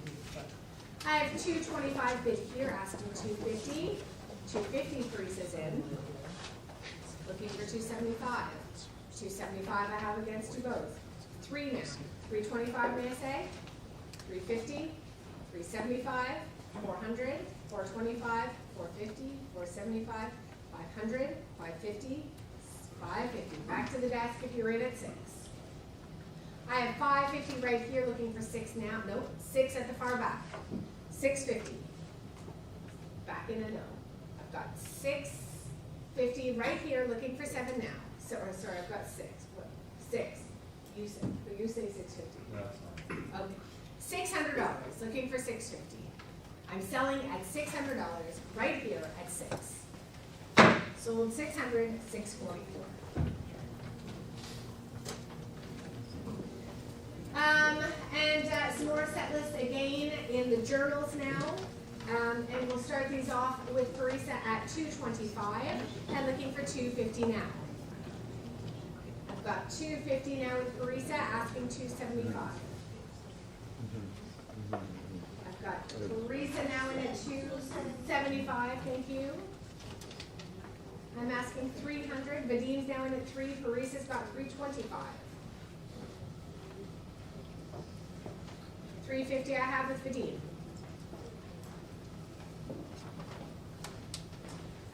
I have $225 bid here, asking $250. $250 Teresa's in. looking for 275. 275 I have against you both. 3 now. 325 may I say? 350, 375, 400, 425, 450, 475, 500, 550, 550. Back to the desk if you're in at 6. I have 550 right here looking for 6 now. Nope, 6 at the far back. 650. Back in a no. I've got 650 right here looking for 7 now. So, sorry, I've got 6. What? 6. You say 650. That's fine. Okay. $600 looking for 650. I'm selling at $600 right here at 6. Sold 600, 644. Some more set lists again in the journals now. And we'll start these off with Parisa at 225 and looking for 250 now. I've got 250 now with Parisa asking 275. I've got Parisa now in at 275, thank you. I'm asking 300. Vadim's now in at 3. Parisa's got 325. 350 I have with Vadim.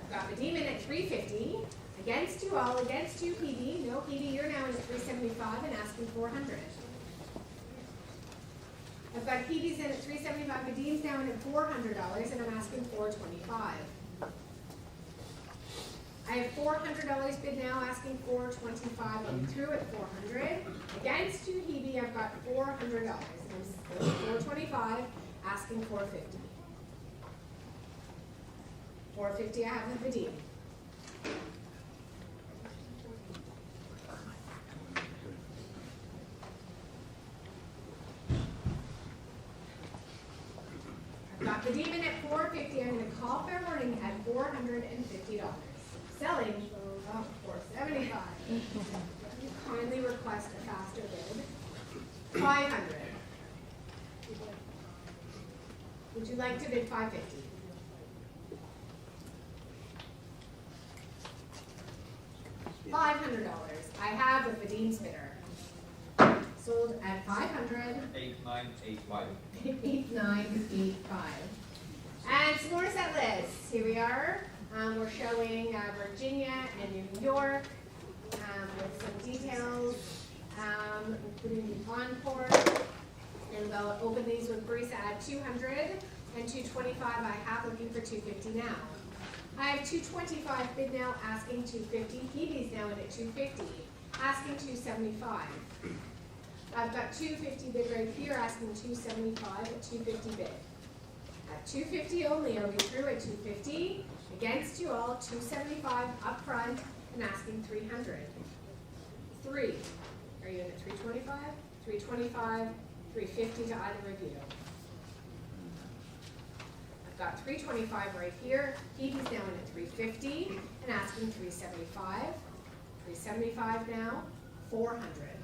I've got Vadim in at 350. Against you all, against you, PD. No, PD, you're now in at 375 and asking 400. I've got PD's in at 375. Vadim's now in at $400 and I'm asking 425. I have $400 bid now, asking $425. I'm through at 400. Against you, Hebe, I've got $400. I'm $425, asking $450. $450 I have with Vadim. I've got Vadim in at $450. I'm going to call fair warning at $450. Selling for $475. Kindly request a faster bid. 500. Would you like to bid 550? $500. I have with Vadim's bidder. Sold at 500. 8985. 8985. And some more set lists. Here we are. We're showing Virginia and New York with some details, including the Encore. And we'll open these with Parisa at 200 and 225. I have looking for 250 now. I have 225 bid now, asking 250. Hebe's now in at 250, asking 275. I've got 250 bid right here, asking 275 at 250 bid. At 250 only, are we through at 250? Against you all, 275 up front and asking 300. 3. Are you in at 325? 325, 350 to either of you. I've got 325 right here. Hebe's now in at 350 and asking 375. 375 now, 400.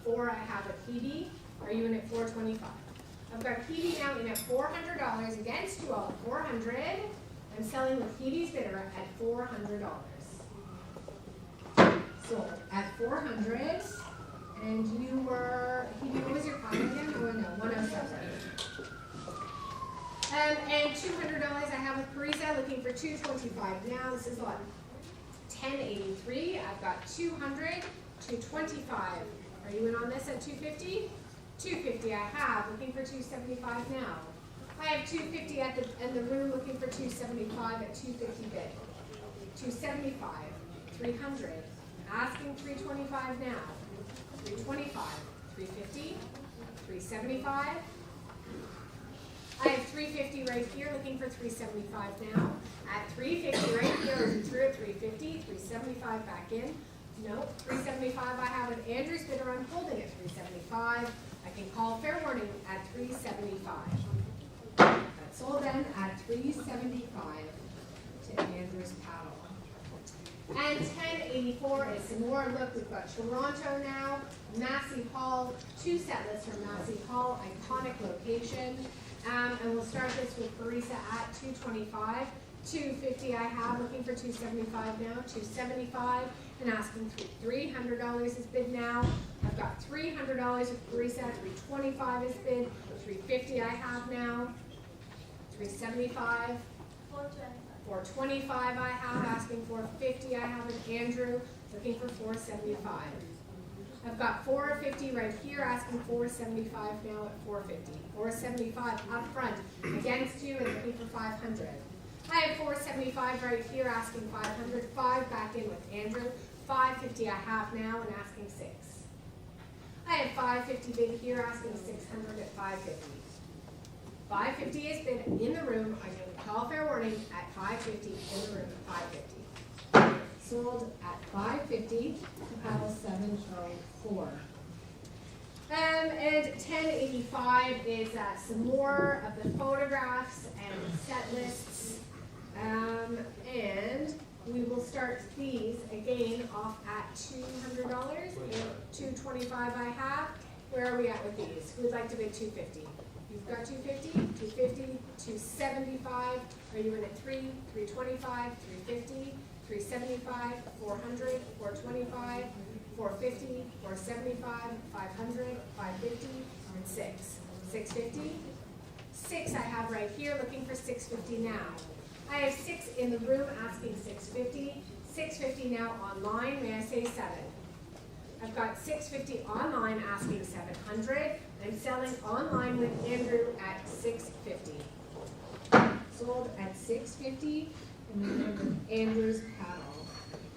4 I have with Hebe. Are you in at 425? I've got Hebe now in at $400 against you all at 400. I'm selling with Hebe's bidder at $400. Sold at 400. And you were, Hebe, what was your comment again? Oh no, 107. And $200 I have with Parisa, looking for 225 now. This is what? 1083. I've got 200, 225. Are you in on this at 250? 250 I have, looking for 275 now. I have 250 at the room, looking for 275 at 250 bid. 275, 300, asking 325 now. 325, 350, 375. I have 350 right here, looking for 375 now. At 350 right here, through at 350, 375 back in. No, 375 I have with Andrew's bidder. I'm holding at 375. I can call fair warning at 375. That's sold then at 375 to Andrew's paddle. And 1084 is some more. Look, we've got Toronto now, Massey Hall, 2 set lists from Massey Hall, iconic location. And we'll start this with Parisa at 225. 250 I have, looking for 275 now, 275, and asking $300 is bid now. I've got $300 with Carissa, 325 is bid, 350 I have now, 375, 425 I have, asking 450 I have with Andrew, looking for 475. I've got 450 right here, asking 475 now at 450. 475 up front against you and looking for 500. I have 475 right here, asking 500. 5 back in with Andrew. 550 I have now and asking 6. I have 550 bid here, asking 600 at 550. 550 is bid in the room. I give a call fair warning at 550 in the room at 550. Sold at 550, paddle 704. And 1085 is some more of the photographs and set lists. And we will start these again off at $200. And 225 I have. Where are we at with these? Who would like to bid 250? You've got 250, 250, 275. Are you in at 3, 325, 350? 375, 400, 425, 450, 475, 500, 550, and 6. 650. 6 I have right here, looking for 650 now. I have 6 in the room, asking 650. 650 now online, may I say 7? I've got 650 online, asking 700. I'm selling online with Andrew at 650. Sold at 650. And then with Andrew's paddle.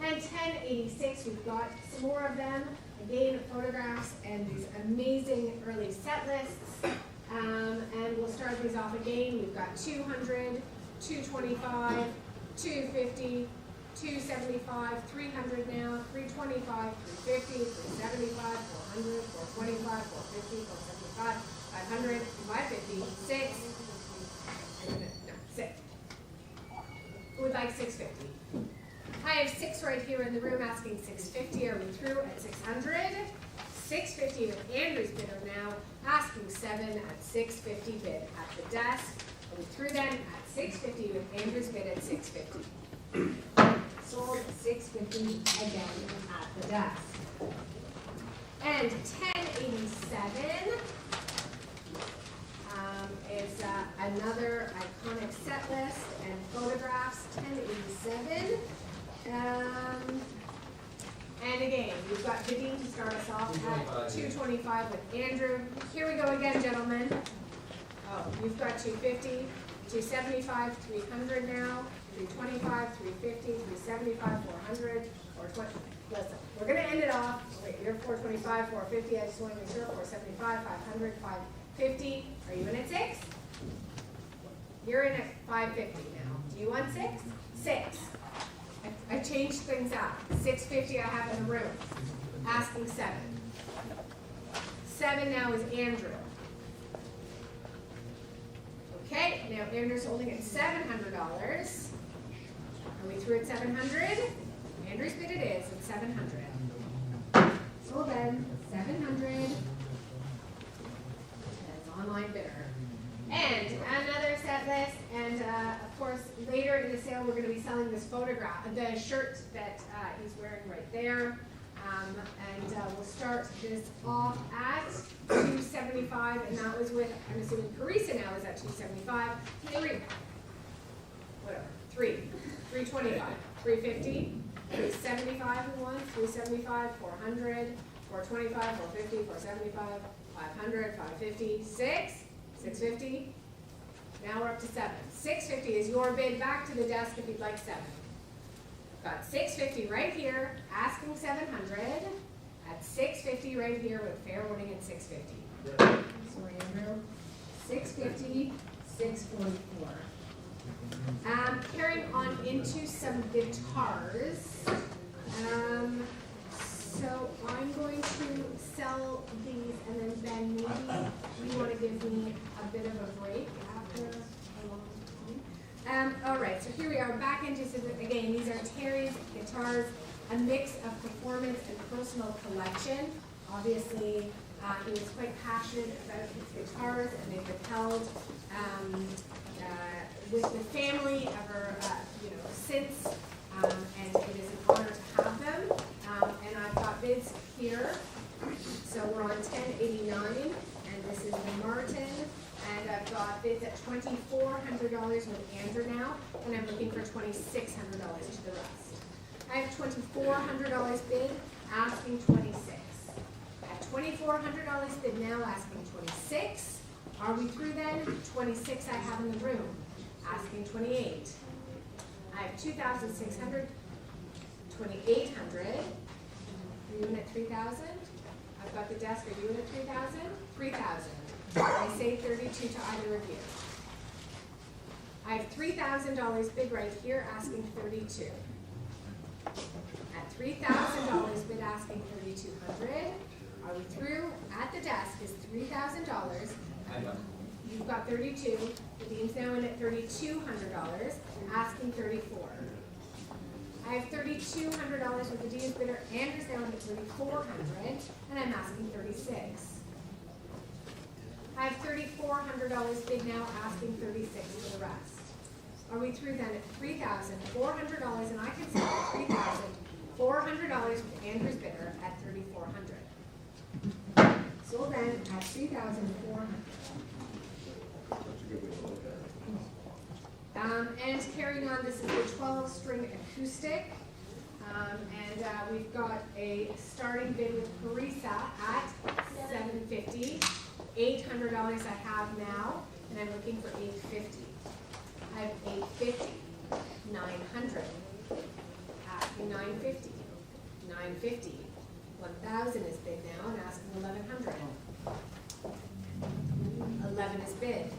And 1086, we've got some more of them. Again, photographs and these amazing early set lists. And we'll start these off again. We've got 200, 225, 250, 275, 300 now, 325, 350, 375, 400, 425, 450, 475, 500, 550, 6. No, 6. Who would like 650? I have 6 right here in the room asking 650. Are we through at 600? 650 with Andrew's bidder now, asking 7 at 650 bid at the desk. Are we through then at 650 with Andrew's bid at 650? Sold at 650 again at the desk. And 1087 is another iconic set list and photographs, 1087. And again, we've got Vivian to start us off at 225 with Andrew. Here we go again, gentlemen. Oh, you've got 250, 275, 300 now, 325, 350, 375, 400, 420. Listen, we're going to end it off. Wait, you're 425, 450. I just want to make sure. 475, 500, 550. Are you in at 6? You're in at 550 now. Do you want 6? 6. I changed things up. 650 I have in the room. Asking 7. 7 now is Andrew. Okay, now Andrew's holding at $700. Are we through at 700? Andrew's bid it is at 700. So then, 700. That's online bidder. And another set list, and of course, later in the sale, we're going to be selling this photograph, the shirt that he's wearing right there. And we'll start this off at 275, and that was with, I'm assuming Carissa now is at 275. 325, 350, 375 we want, 375, 400, 425, 450, 475, 500, 550, 650. Now we're up to 7. 650 is your bid. Back to the desk if you'd like 7. Got 650 right here, asking 700. At 650 right here with fair warning at 650. Sorry, Andrew. 650, 644. Carrying on into some guitars. So I'm going to sell these, and then Ben, maybe you want to give me a bit of a break after a long time. All right, so here we are back into, again, these are Terry's guitars, a mix of performance and personal collection. Obviously, He was quite passionate about his guitars, and they've been held with the family ever, since. And it is an honor to have them. And I've got bids here. So we're on 1089, and this is the Martin. And I've got bids at $2,400 with Andrew now, and I'm looking for $2,600 to the rest. I have $2,400 bid, asking 26. At $2,400 bid now, asking 26. Are we through then? 26 I have in the room, asking 28. I have 2,600, 2,800. Are you in at 3,000? I've got the desk. Are you in at 3,000? 3,000. I say 32 to either of you. I have $3,000 bid right here, asking 32. At $3,000 bid, asking 3,200. Are we through? At the desk is $3,000. You've got 32. The Dean's now in at $3,200, asking 34. I have $3,200 with the Dean's bidder. Andrew's now in at $3,400, and I'm asking 36. I have $3,400 bid now, asking 36 for the rest. Are we through then at $3,400, and I can sell $3,400 with Andrew's bidder at $3,400. Sold then at $3,400. That's a good way to look at it. And carrying on, this is the 12-string acoustic. And we've got a starting bid with Parisa at $750. $800 I have now, and I'm looking for $850. I have $850, $900, asking $950, $950, $1,000 is bid now, and asking $1,100. 11 is bid.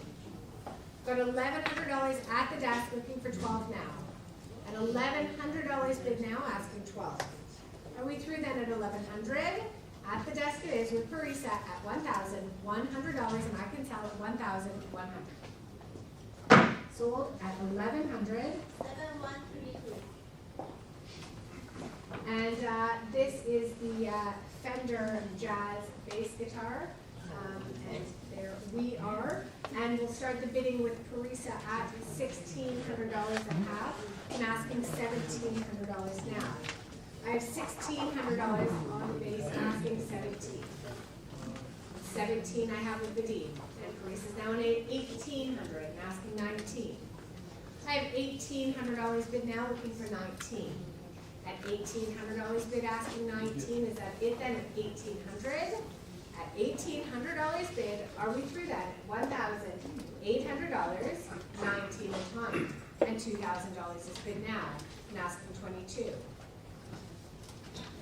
Got $1,100 at the desk, looking for 12 now. At $1,100 bid now, asking 12. Are we through then at 1,100? At the desk it is with Parisa at $1,100, and I can sell at $1,100. Sold at $1,100. 7132. And this is the Fender Jazz bass guitar. And there we are. And we'll start the bidding with Parisa at $1,600 a half, and asking $1,700 now. I have $1,600 on the base, asking 17. 17 I have with the Dean, and Parisa's now in $1,800 and asking 19. I have $1,800 bid now, looking for 19. At $1,800 bid, asking 19. Is that it then at 1,800? At $1,800 bid, are we through that at $1,800, 19 is mine, and $2,000 is bid now, and asking 22.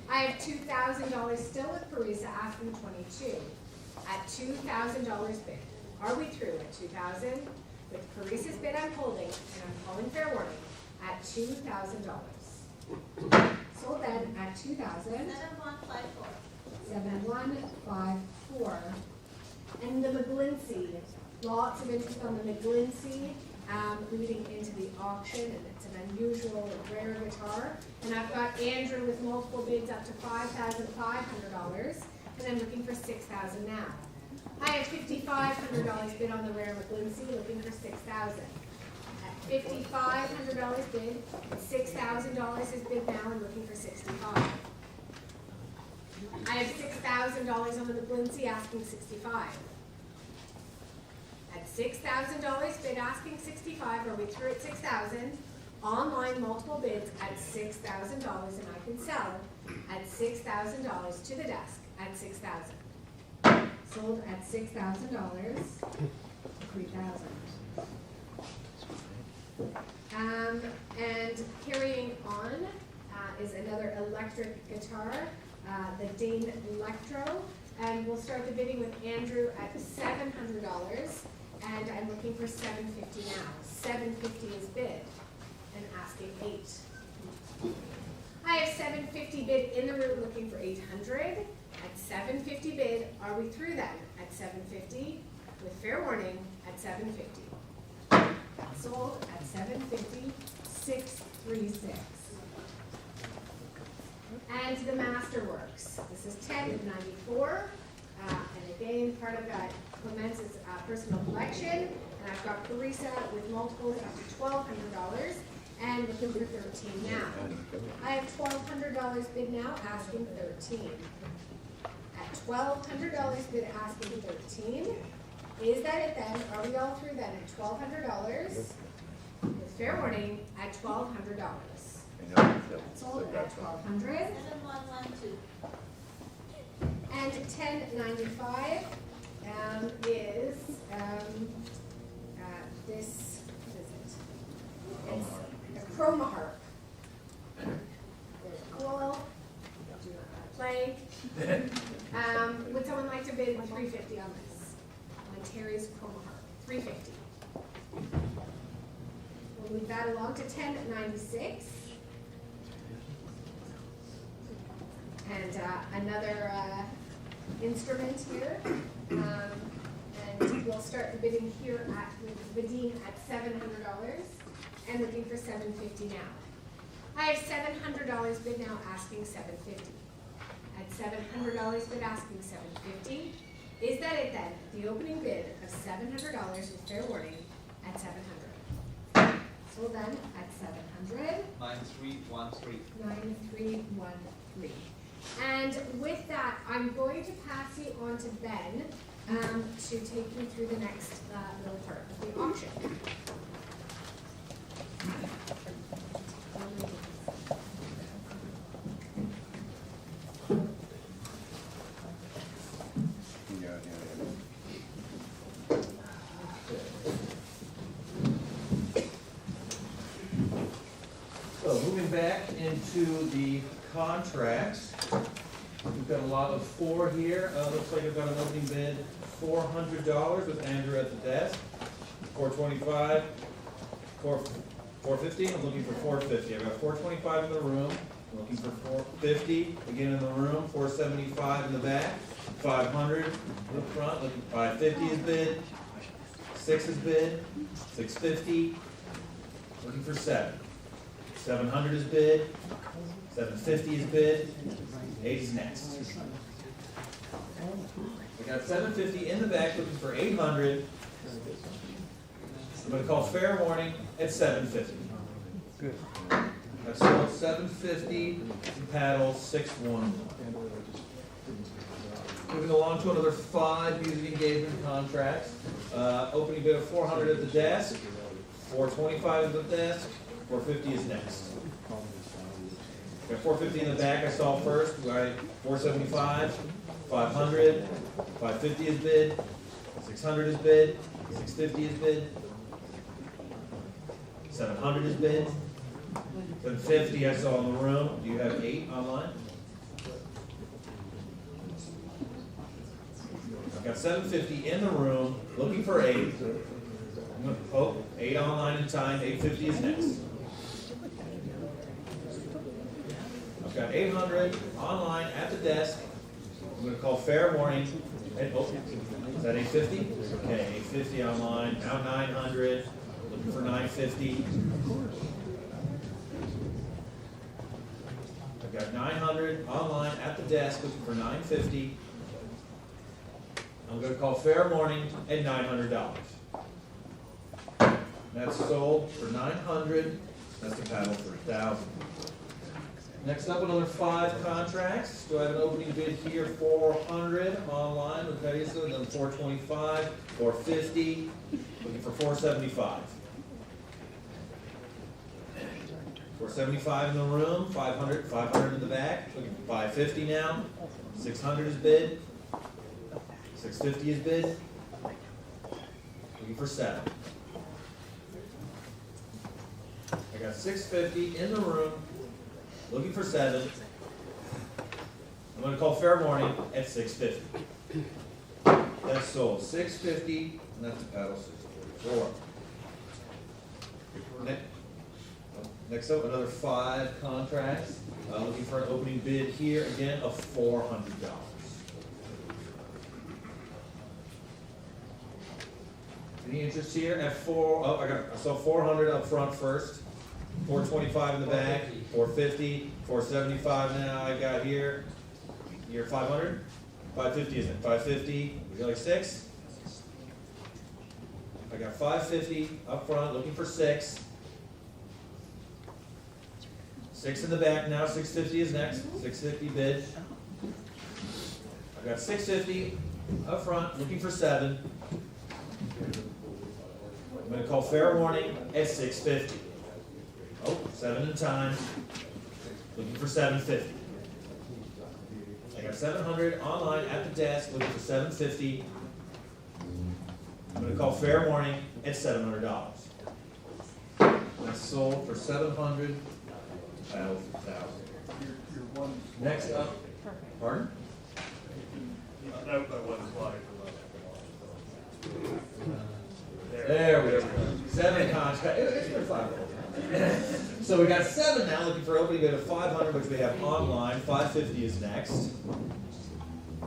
I have $2,000 still with Parisa, asking 22. At $2,000 bid, are we through at 2,000? With Parisa's bid I'm holding, and I'm calling fair warning, at $2,000. Sold then at 2,000. 7154. 7154. And the McGlincy, lots of interest on the McGlincy leading into the auction, and it's an unusual, rare guitar. And I've got Andrew with multiple bids up to $5,500, and I'm looking for $6,000 now. I have $5,500 bid on the rare McGlincy, looking for $6,000. At $5,500 bid, $6,000 is bid now, and looking for $65. I have $6,000 on the McGlincy, asking $65. At $6,000 bid, asking $65. Are we through at $6,000? Online, multiple bids at $6,000, and I can sell at $6,000 to the desk at $6,000. Sold at $6,000. 3,000. And carrying on is another electric guitar, the Dane Electro, and we'll start the bidding with Andrew at $700, and I'm looking for $750 now. $750 is bid, and asking $8. I have $750 bid in the room, looking for $800. At $750 bid, are we through then? At $750, with fair warning, at $750. Sold at $750, 636. And the Masterworks. This is 1094. And again, part of that Clemence's personal collection, and I've got Parisa with multiples up to $1,200 and looking for 13 now. I have $1,200 bid now, asking 13. At $1,200 bid asking 13. Is that it then? Are we all through then at $1,200? With fair warning at $1,200. Sold at $1,200. 7112. And 1095 is this, what is it? It's a chroma harp. There's coil. Do not play. Would someone like to bid $350 on this? On Terry's chroma harp, $350. We'll move that along to 1096. And another instrument here. And we'll start the bidding here bidding at $700 and looking for $750 now. I have $700 bid now, asking $750. At $700 bid asking $750. Is that it then? The opening bid of $700 with fair warning at $700. Sold then at $700. 9313. 9313. And with that, I'm going to pass you on to Ben to take you through the next little part of the auction. So moving back into the contracts, we've got a lot of 4 here. Looks like I've got an opening bid, $400 with Andrew at the desk. $425, $450. I'm looking for $450. I've got $425 in the room. I'm looking for $450 again in the room. $475 in the back. $500 in the front. Looking for $550 is bid. 6 is bid. $650. Looking for 7. 700 is bid. 750 is bid. 8 is next. We got 750 in the back, looking for 800. I'm going to call fair warning at 750. Good. That's sold 750. Paddle 611. Moving along to another 5 music engagement contracts. Opening bid of 400 at the desk. 425 at the desk. 450 is next. Got 450 in the back, I saw first. We got 475, 500, 550 is bid, 600 is bid, 650 is bid, 700 is bid, 750 I saw in the room. Do you have 8 online? I've got 750 in the room, looking for 8. Oh, 8 online in time, 850 is next. I've got 800 online at the desk. I'm going to call fair warning. Oh, is that 850? Okay, 850 online. Now 900. Looking for 950. I've got 900 online at the desk. Looking for 950. I'm going to call fair warning at $900. That's sold for 900. That's the paddle for 1,000. Next up, another 5 contracts. Do I have an opening bid here? 400 online with Pedisa, then 425, 450, looking for 475. 475 in the room, 500, 500 in the back, looking for 550 now. 600 is bid. 650 is bid. Looking for 7. I got 650 in the room. Looking for 7. I'm going to call fair warning at 650. That's sold 650, and that's the paddle 644. Next up, another 5 contracts. Looking for an opening bid here again of $400. Any interest here at 4? Oh, I saw 400 up front first. 425 in the back, 450, 475 now I got here. You're 500? 550 isn't it? 550, would you like 6? I got 550 up front, looking for 6. 6 in the back now, 650 is next, 650 bid. I got 650 up front, looking for 7. I'm gonna call fair warning at 650. Oh, 7 in time, looking for 750. I got 700 online at the desk, looking for 750. I'm gonna call fair warning at $700. That's sold for 700, battle for 1,000. Your one. Next up, pardon? That one slide. There we go. 7 contract. It's been 5. So we got 7 now, looking for opening bid of 500, which we have online. 550 is next.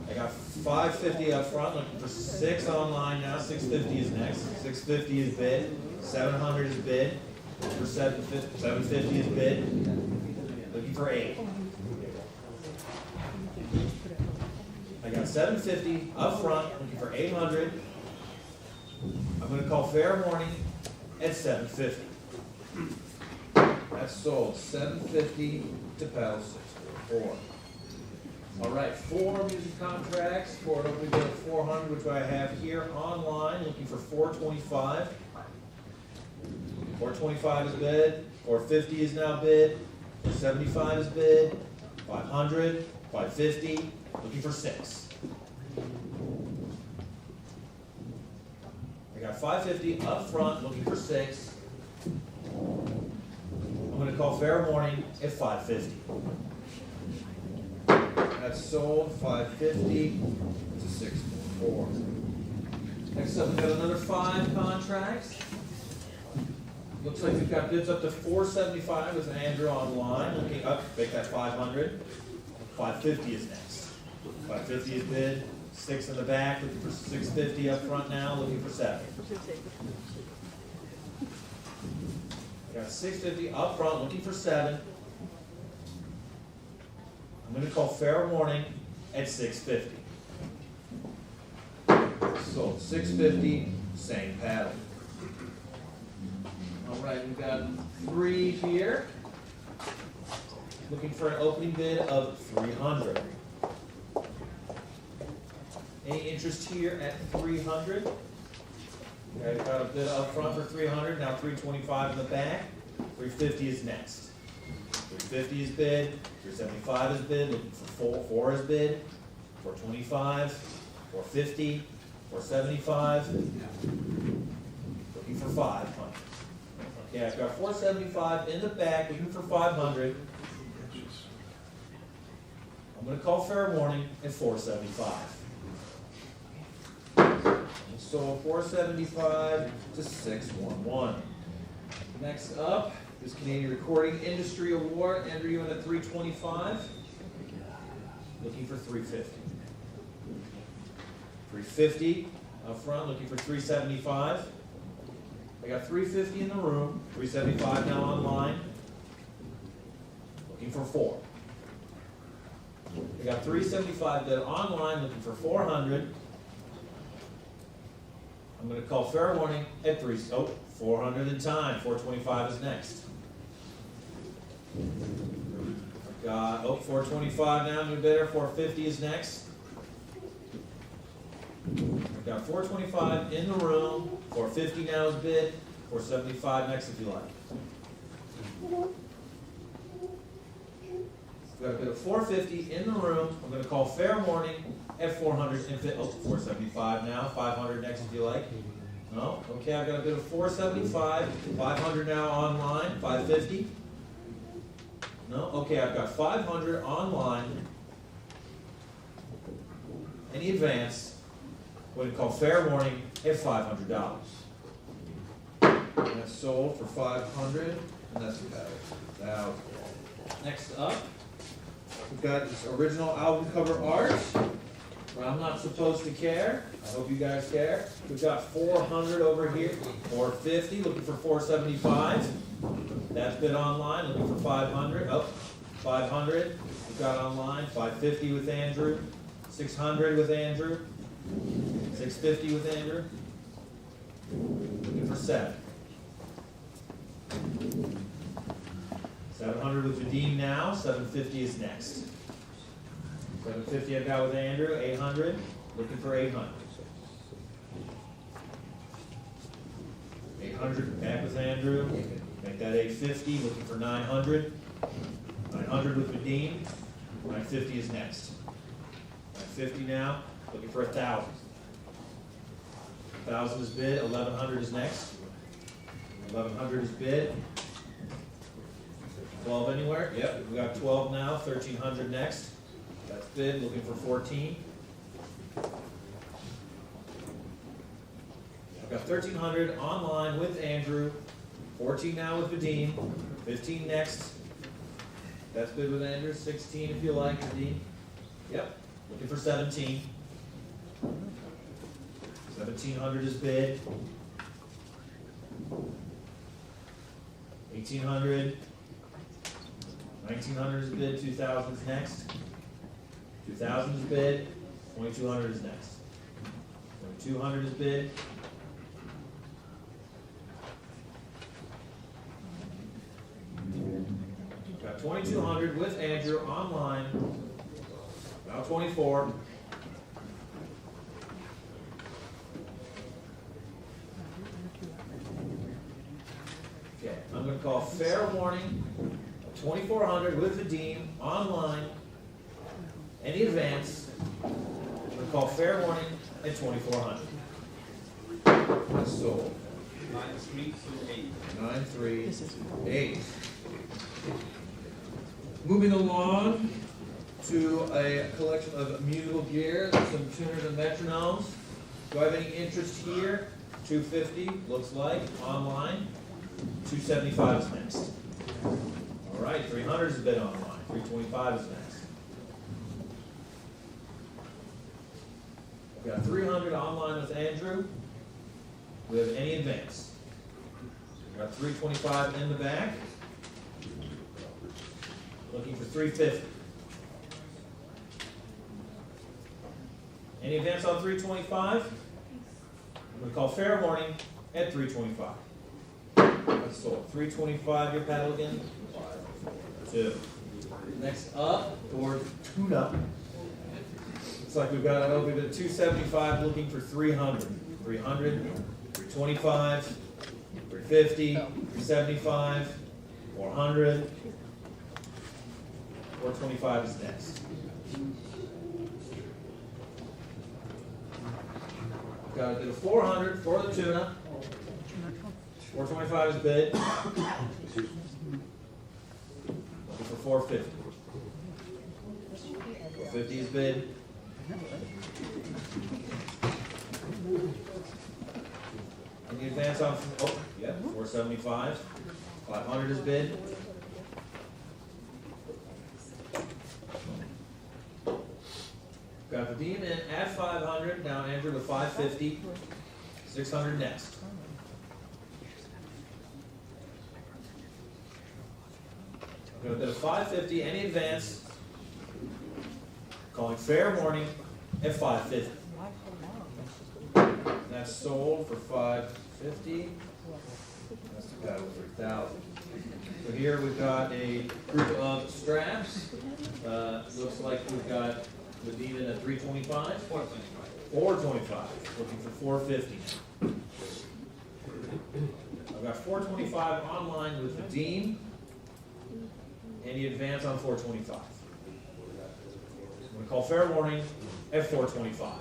I got 550 up front, looking for 6 online now. 650 is next. 650 is bid. 700 is bid. Looking for 750 is bid. Looking for 8. I got 750 up front, looking for 800. I'm gonna call fair warning at 750. That's sold, 750 to Paddle 644. All right, 4 music contracts for an opening bid of 400, which I have here online, looking for 425. 425 is bid, 450 is now bid, 475 is bid, 500, 550, looking for 6. I got 550 up front, looking for 6. I'm gonna call fair warning at 550. That's sold, 550 to 644. Next up, we've got another 5 contracts. Looks like we've got bids up to 475 with Andrew online, looking up, make that 500. 550 is next. 550 is bid, 6 in the back, looking for 650 up front now, looking for 7. I got 650 up front, looking for 7. I'm gonna call fair warning at 650. So 650, same paddle. All right, we've got 3 here. Looking for an opening bid of 300. Any interest here at 300? Okay, got a bid up front for 300, now 325 in the back. 350 is next. 350 is bid, 375 is bid, looking for 4 is bid, 425, 450, 475, looking for 500. Okay, I've got 475 in the back, looking for 500. I'm gonna call fair warning at 475. So 475 to 611. Next up is Canadian Recording Industry Award. Enter you in at 325. Looking for 350. 350 up front, looking for 375. I got 350 in the room, 375 now online. Looking for 4. I got 375 bid online, looking for 400. I'm gonna call fair warning at 400 in time, 425 is next. I've got, 425 now, new bidder, 450 is next. I've got 425 in the room, 450 now is bid, 475 next if you like. We've got a bid of 450 in the room, I'm gonna call fair warning at 450, 475 now, 500 next if you like. No, okay, I've got a bid of 475, 500 now online, 550. No, okay, I've got 500 online. Any advance, we're gonna call fair warning at $500. And that's sold for 500, and that's about it. Next up, we've got this original album cover art. Well, I'm not supposed to care. I hope you guys care. We've got 400 over here, 450, looking for 475. That's bid online, looking for 500. 500. We've got online, 550 with Andrew, 600 with Andrew. 650 with Andrew. Looking for 7. 700 with Vadim now. 750 is next. 750 I've got with Andrew. 800. Looking for 800. 800 back with Andrew. Make that 850. Looking for 900. 900 with Vadim. 950 is next. 950 now. Looking for 1,000. 1,000 is bid. 1,100 is next. 1,100 is bid. 12 anywhere? Yep, we got 12 now. 1,300 next. That's bid. Looking for 14. I've got 1,300 online with Andrew. 14 now with Vadim. 15 next. That's bid with Andrew. 16 if you like, Vadim. Yep, looking for 17. 1,700 is bid. 1,800. 1,900 is bid. 2,000 is next. 2,000 is bid. 2,200 is next. 2,200 is bid. Got 2,200 with Andrew online. Now 24. Okay, I'm going to call fair warning. 2,400 with Vadim online. Any advance? I'm going to call fair warning at 2,400. That's sold. 9328. 938. Moving along to a collection of musical gear, some tuners and metronomes. Do I have any interest here? 250 looks like online. 275 is next. All right, 300 is a bit online. 325 is next. I've got 300 online with Andrew. Do we have any advance? We've got 325 in the back. Looking for 350. Any advance on 325? I'm going to call fair warning at 325. That's sold. 325, your paddle again. 2. Next up, toward tuna. Looks like we've got an open at 275, looking for 300. 300, 325, 350, 375, 400. 425 is next. Got to do 400 for the tuna. 425 is bid. Looking for 450. 450 is bid. Any advance on? Oh, yeah, 475. 500 is bid. Got Vadim in at 500, now Andrew to 550, 600 next. I'm going to bid a 550, any advance, calling fair warning at 550. That's sold for 550. That's the paddle 3,000. So here we've got a group of straps. Looks like we've got Vadim in at 325. 425. 425. Looking for 450. I've got 425 online with Vadim. Any advance on 425? I'm going to call fair warning at 425.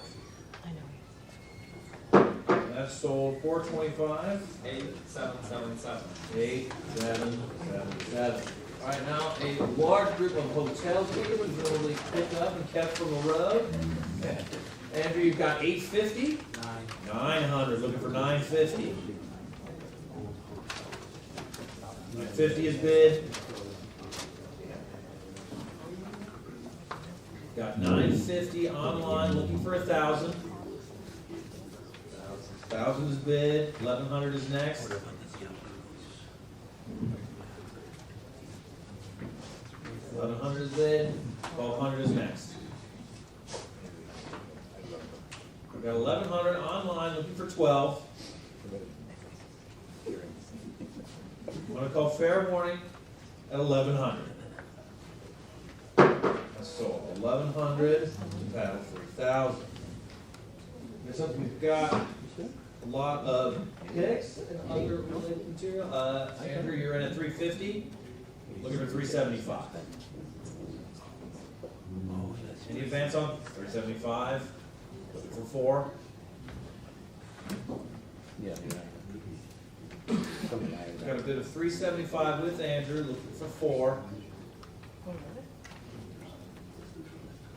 That's sold 425. 8777. 8777. All right, now a large group of hotels here was normally picked up and kept from the road. Andrew, you've got 850. 900. Looking for 950. 950 is bid. Got 950 online. Looking for 1,000. 1,000 is bid. 1,100 is next. 1,100 is bid. 1,200 is next. got 1,100 online, looking for 12. I'm gonna call fair warning at 1,100. That's sold. 1,100 to paddle 3,000. Next up, we've got a lot of picks and other related material. Andrew, you're in at 350. Looking for 375. Any advance on 375? Looking for 4. Got a bid of 375 with Andrew, looking for 4. I'm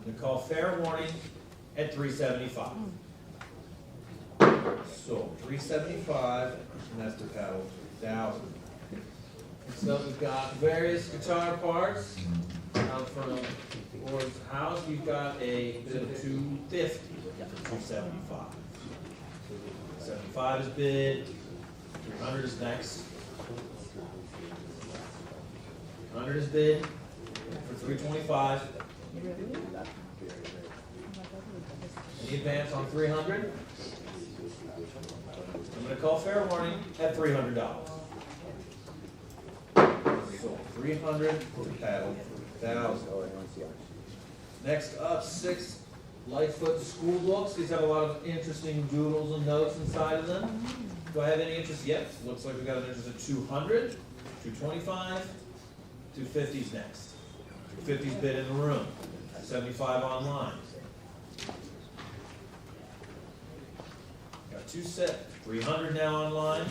gonna call fair warning at 375. So 375, and that's to paddle 3,000. So we've got various guitar parts out from Ward's house. We've got a bid of 250 for 275. 75 is bid. 300 is next. 100 is bid for 325. Any advance on 300? I'm going to call fair warning at $300. So 300 for paddle, 3,000. Next up, 6 Lightfoot school books. These have a lot of interesting doodles and notes inside of them. Do I have any interest yet? Looks like we got an interest at 200, 225, 250's next. 250's bid in the room, 75 online. Got 2 set, 300 now online.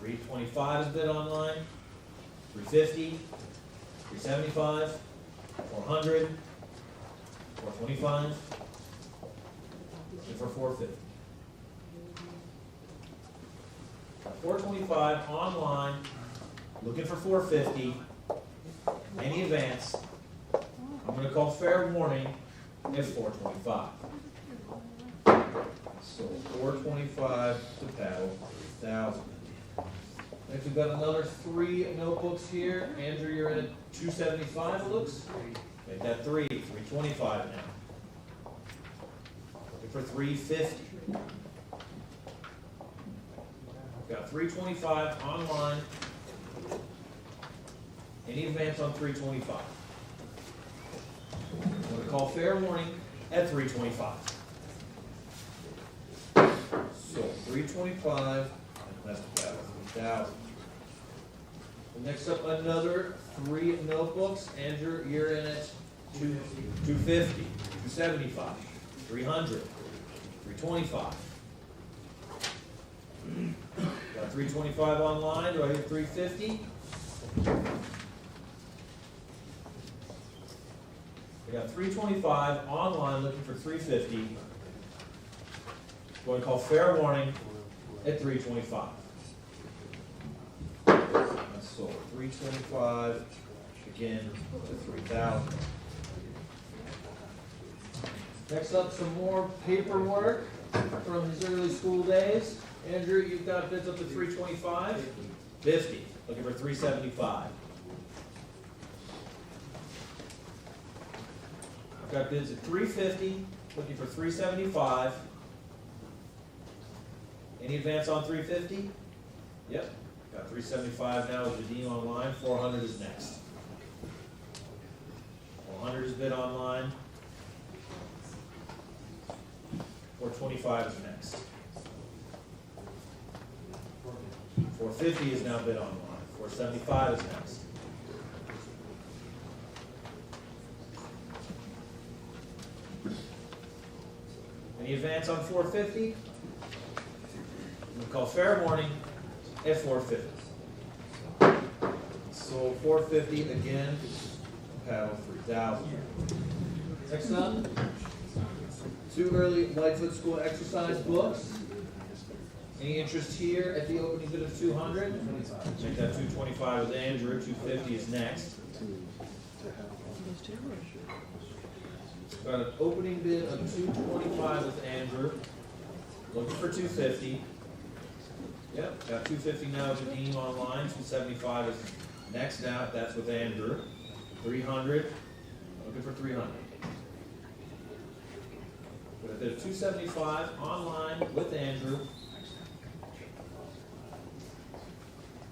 325 is bid online. 350, 375, 400, 425, and for 450. 425 online, looking for 450. Any advance? I'm going to call fair warning at 425. So 425 to paddle 3,000. Next, we've got another 3 notebooks here. Andrew, you're in at 275, it looks. Make that 325 now. Looking for 350. Got 325 online. Any advance on 325? I'm going to call fair warning at 325. So 325, and that's about 3,000. Next up, another 3 notebooks. Andrew, you're in at 250, 275, 300, 325. Got 325 online. Do I hear 350? We got 325 online, looking for 350. Going to call fair warning at 325. That's sold. 325 again to 3,000. Next up, some more paperwork from his early school days. Andrew, you've got bids up to 325, 50, looking for 375. I've got bids at 350, looking for 375. Any advance on 350? Yep, got 375 now with the deal online. 400 is next. 400 is bid online. 425 is next. 450 is now bid online. 475 is next. Any advance on 450? We'll call fair warning at 450. So 450 again, paddle 3,000. Next up, 2 early Lightfoot School exercise books. Any interest here at the opening bid of 200? Make that 225 with Andrew. 250 is next. Got an opening bid of 225 with Andrew. Looking for 250. Yep, got 250 now with the team online. 275 is next now. That's with Andrew. 300. Looking for 300. I did a 275 online with Andrew.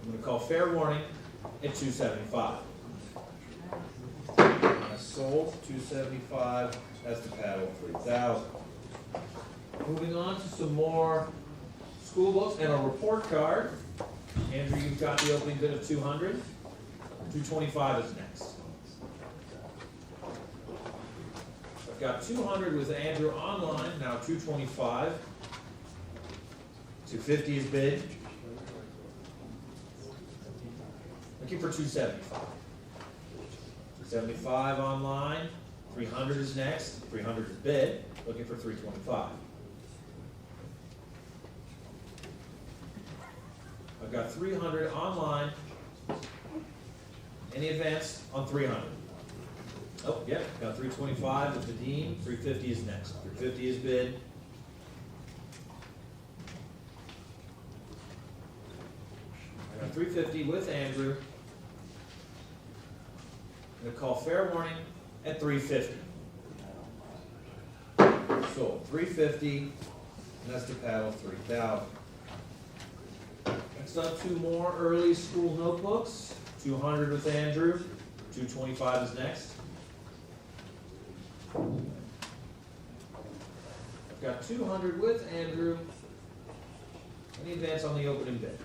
I'm gonna call fair warning at 275. I sold 275, that's the paddle 3,000. Moving on to some more school books and a report card. Andrew, you've got the opening bid of 200. 225 is next. I've got 200 with Andrew online, now 225. 250 is bid. Looking for 275. 275 online, 300 is next, 300 is bid, looking for 325. I've got 300 online. Any advance on 300? Oh, yeah, got 325 with the Dean, 350 is next, 350 is bid. I got 350 with Andrew. I'm gonna call fair warning at 350. Sold 350, and that's the paddle 3,000. Next up, two more early school notebooks. 200 with Andrew, 225 is next. I've got 200 with Andrew. Any advance on the opening bid?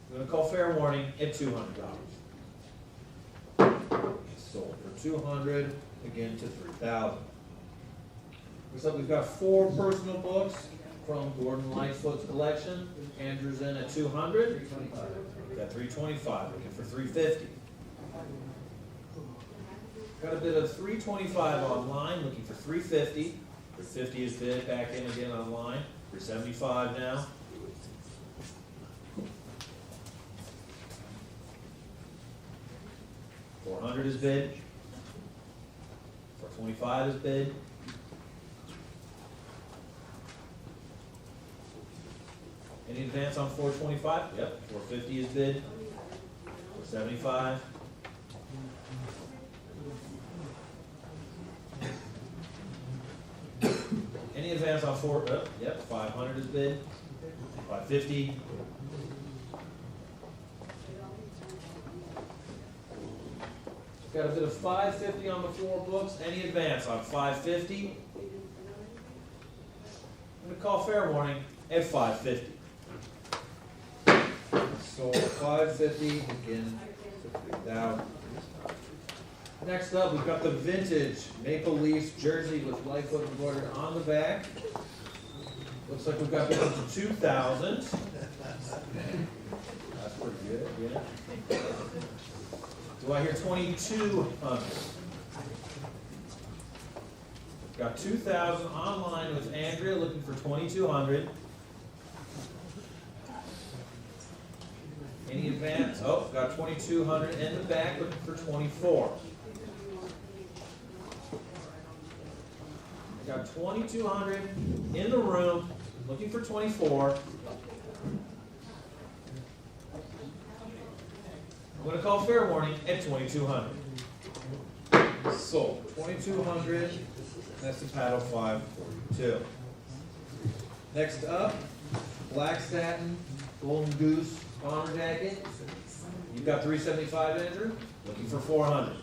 I'm gonna call fair warning at $200. Sold for 200, again to 3,000. Next up, we've got four personal books from Gordon Lightfoot's collection. Andrew's in at 200. We've got 325, looking for 350. Got a bit of 325 online, looking for 350. 350 is bid, back in again online. 375 now. $400 is bid. $425 is bid. Any advance on 425? Yep. 450 is bid. 475. Any advance on yep, 500 is bid. 550. Got a bit of 550 on the four books. Any advance on 550? I'm gonna call fair warning at 550. So 550 again to 3,000. Next up, we've got the vintage Maple Leafs jersey with Lightfoot embroidered on the back. Looks like we've got it up to 2,000. That's pretty good, yeah. Do I hear 2,200? Got 2,000 online with Andrea, looking for 2,200. Any advance? Oh, got 2,200 in the back, looking for 24. Got 2,200 in the room, looking for 24. I'm going to call fair warning at 2,200. Sold 2,200. That's the paddle 542. Next up, black satin, golden goose bomber jacket. You've got 375, Andrew. Looking for 400.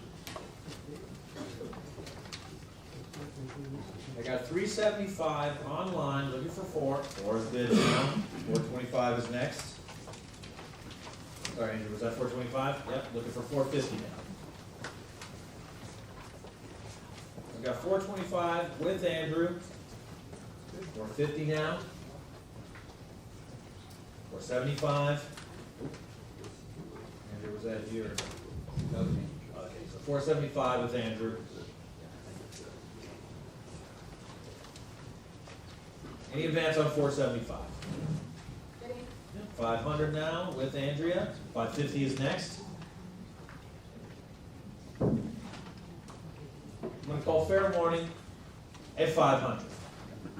I got 375 online, looking for 4. 4 is bid now. 425 is next. Sorry, Andrew, was that 425? Yep, looking for 450 now. I've got 425 with Andrew. 450 now. 475. Andrew, was that here? Okay, so 475 with Andrew. Any advance on 475? 500 now with Andrea. 550 is next. I'm going to call fair warning at 500.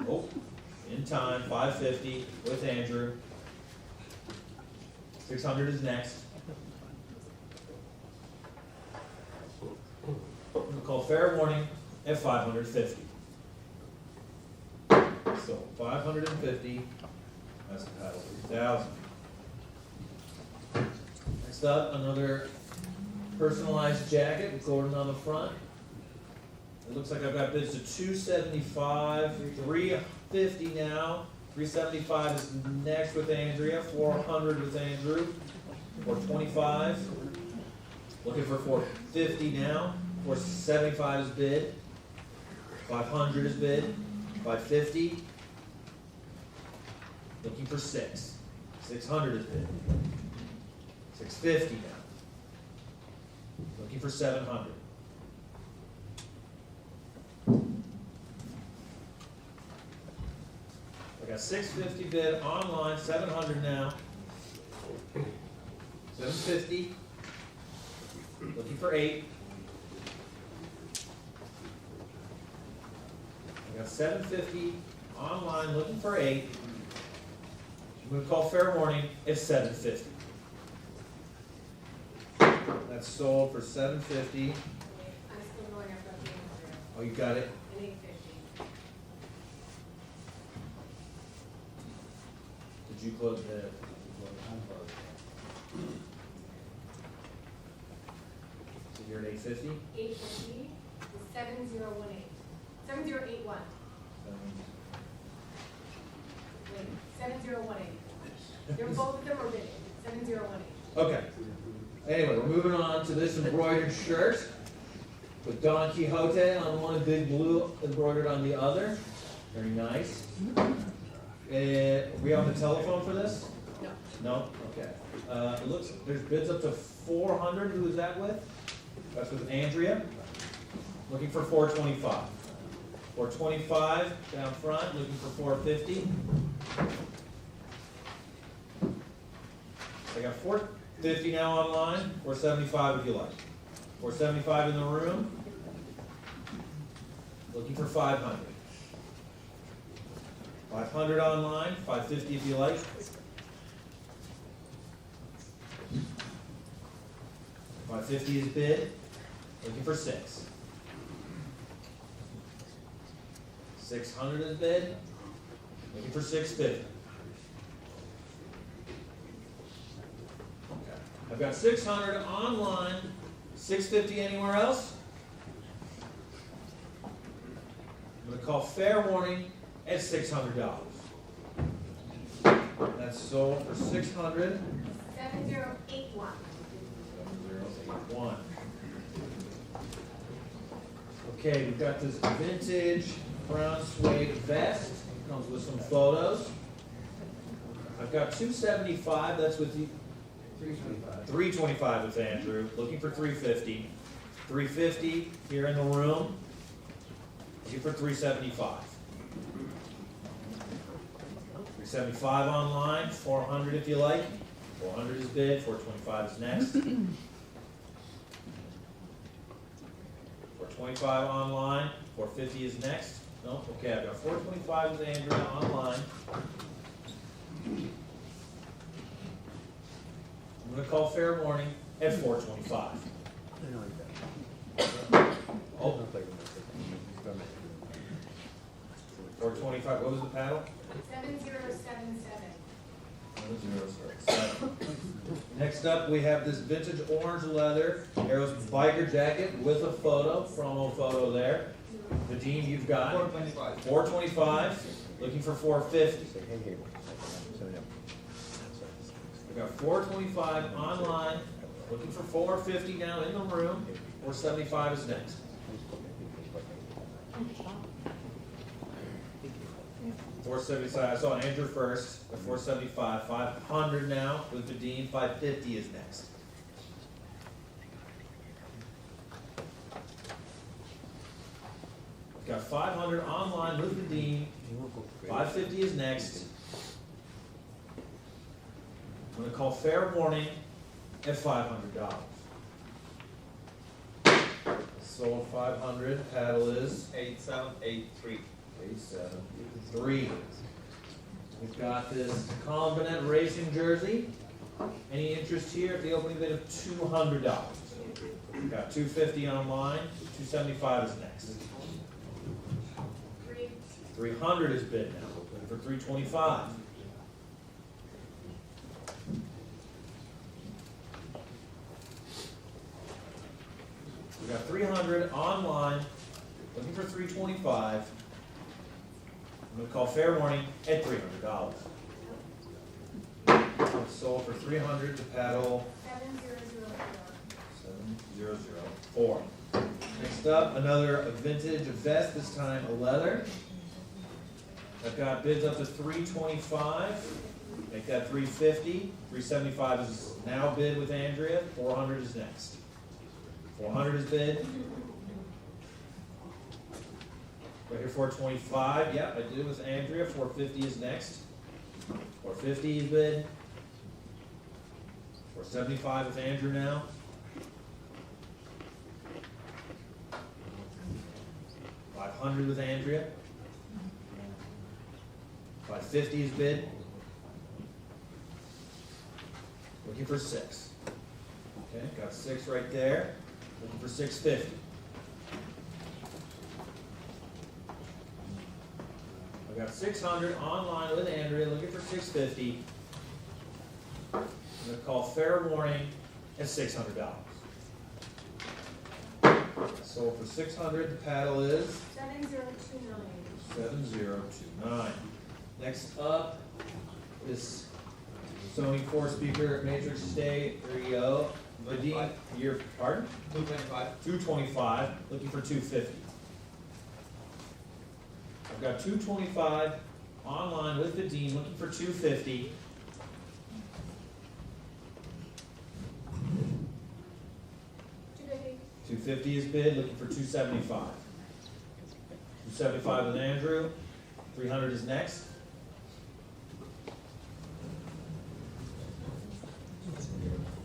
Oh, in time, 550 with Andrew. 600 is next. I'm going to call fair warning at 550. sold. 550, that's the paddle, 3,000. Next up, another personalized jacket with Gordon on the front. It looks like I've got bids to 275, 350 now. 375 is next with Andrea, 400 with Andrew, 425. Looking for 450 now, 475 is bid, 500 is bid, 550. Looking for 600 is bid, 650 now. Looking for 700. I got 650 bid online, 700 now. 750. Looking for 8. I got 750 online, looking for 8. I'm gonna call fair warning, it's 750. That's sold for 750. I'm still going up the Andrea, Oh, you got it? an 850. Did you close the? So you're at 850? 850 is 7018. 7081. Wait, 7018. They're both of them are bidding. 7018. Okay. Anyway, we're moving on to this embroidered shirt with Don Quixote on one and Big Blue embroidered on the other. Very nice. Are we on the telephone for this? No. No? Okay. It looks, there's bids up to 400. Who is that with? That's with Andrea. Looking for 425. 425 down front, looking for 450. I got 450 now online, 475 if you like. 475 in the room. Looking for 500. 500 online, 550 if you like. 550 is bid. Looking for 6. 600 is bid. Looking for 650. Okay. I've got 600 online, 650 anywhere else? I'm going to call fair warning at $600. That's sold for 600. 7081. 7081. Okay, we've got this vintage brown suede vest. Comes with some photos. I've got 275. That's with you. 325. 325 with Andrew. Looking for 350. 350 here in the room. Looking for 375. 375 online. 400 if you like. 400 is bid. 425 is next. 425 online. 450 is next. No, okay, I've got 425 with Andrea online. I'm gonna call fair warning at 425. Oh, 425, what was the paddle? 7077. 1007. Next up, we have this vintage orange leather Arrows biker jacket with a photo, promo photo there. Vadim, you've got 425. 425, looking for 450. We got 425 online, looking for 450 now in the room. 475 is next. 475, I saw Andrew first, at 475, 500 now with Vadim, 550 is next. Got 500 online with Vadim, 550 is next. I'm gonna call fair warning at $500. Sold 500, paddle is 8783. 873. We've got this Colin Bennett racing jersey. Any interest here at the opening bid of $200? We've got 250 online, 275 is next. 300 is bid now. for 325. We got 300 online, looking for 325. I'm gonna call fair warning at $300. It's sold for 300 to paddle 7004. Next up, another vintage vest, this time a leather. I've got bids up to 325. Make that 350. 375 is now bid with Andrea. 400 is next. 400 is bid. Right here, 425. Yep, I did it with Andrea. 450 is next. 450 is bid. 475 with Andrew now. 500 with Andrea. 550 is bid. Looking for 6. Okay, got 6 right there. Looking for 650. I got 600 online with Andrea, looking for 650. I'm gonna call fair warning at $600. Sold for 600, the paddle is 7029. 7029. Next up, this Sony 4-speaker Matrix Stereo. Vadim, your pardon? 225. 225, looking for 250. I've got 225 online with Vadim, looking for 250. $250 is bid, looking for 275. 275 with Andrew. 300 is next.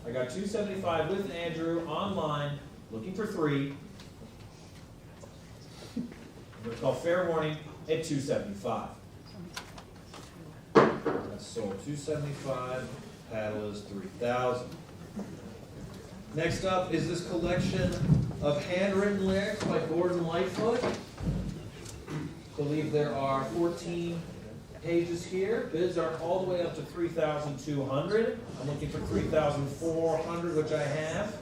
I got 275 with Andrew online, looking for 3. I'm going to call fair warning at 275. That's sold 275. Paddle is 3,000. Next up is this collection of handwritten lyrics by Gordon Lightfoot. I believe there are 14 pages here. Bids are all the way up to 3,200. I'm looking for 3,400, which I have.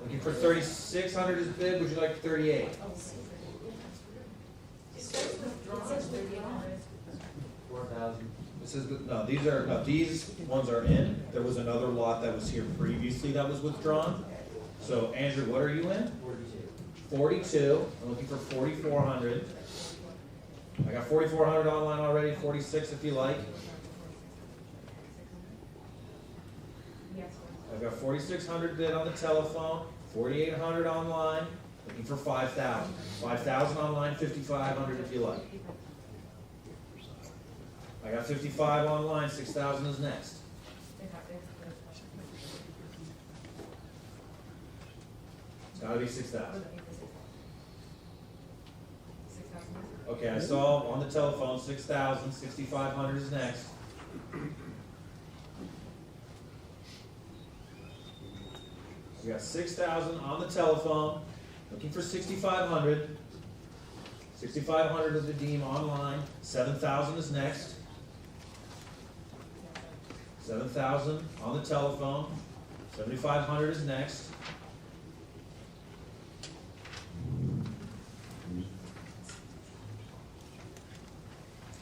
Looking for 3,600 is bid. Would you like 38? 4,000. This is these ones are in. There was another lot that was here previously that was withdrawn. So Andrew, what are you in? 42. I'm looking for 4,400. I got 4,400 online already. 46 if you like. I've got 4,600 bid on the telephone. 4,800 online. Looking for 5,000. 5,000 online. 5,500 if you like. I got 55 online, 6,000 is next. It's gotta be 6,000. Okay, I saw on the telephone, 6,000, 6,500 is next. We got 6,000 on the telephone, looking for 6,500. 6,500 is the Deem online, 7,000 is next. 7,000 on the telephone, 7,500 is next.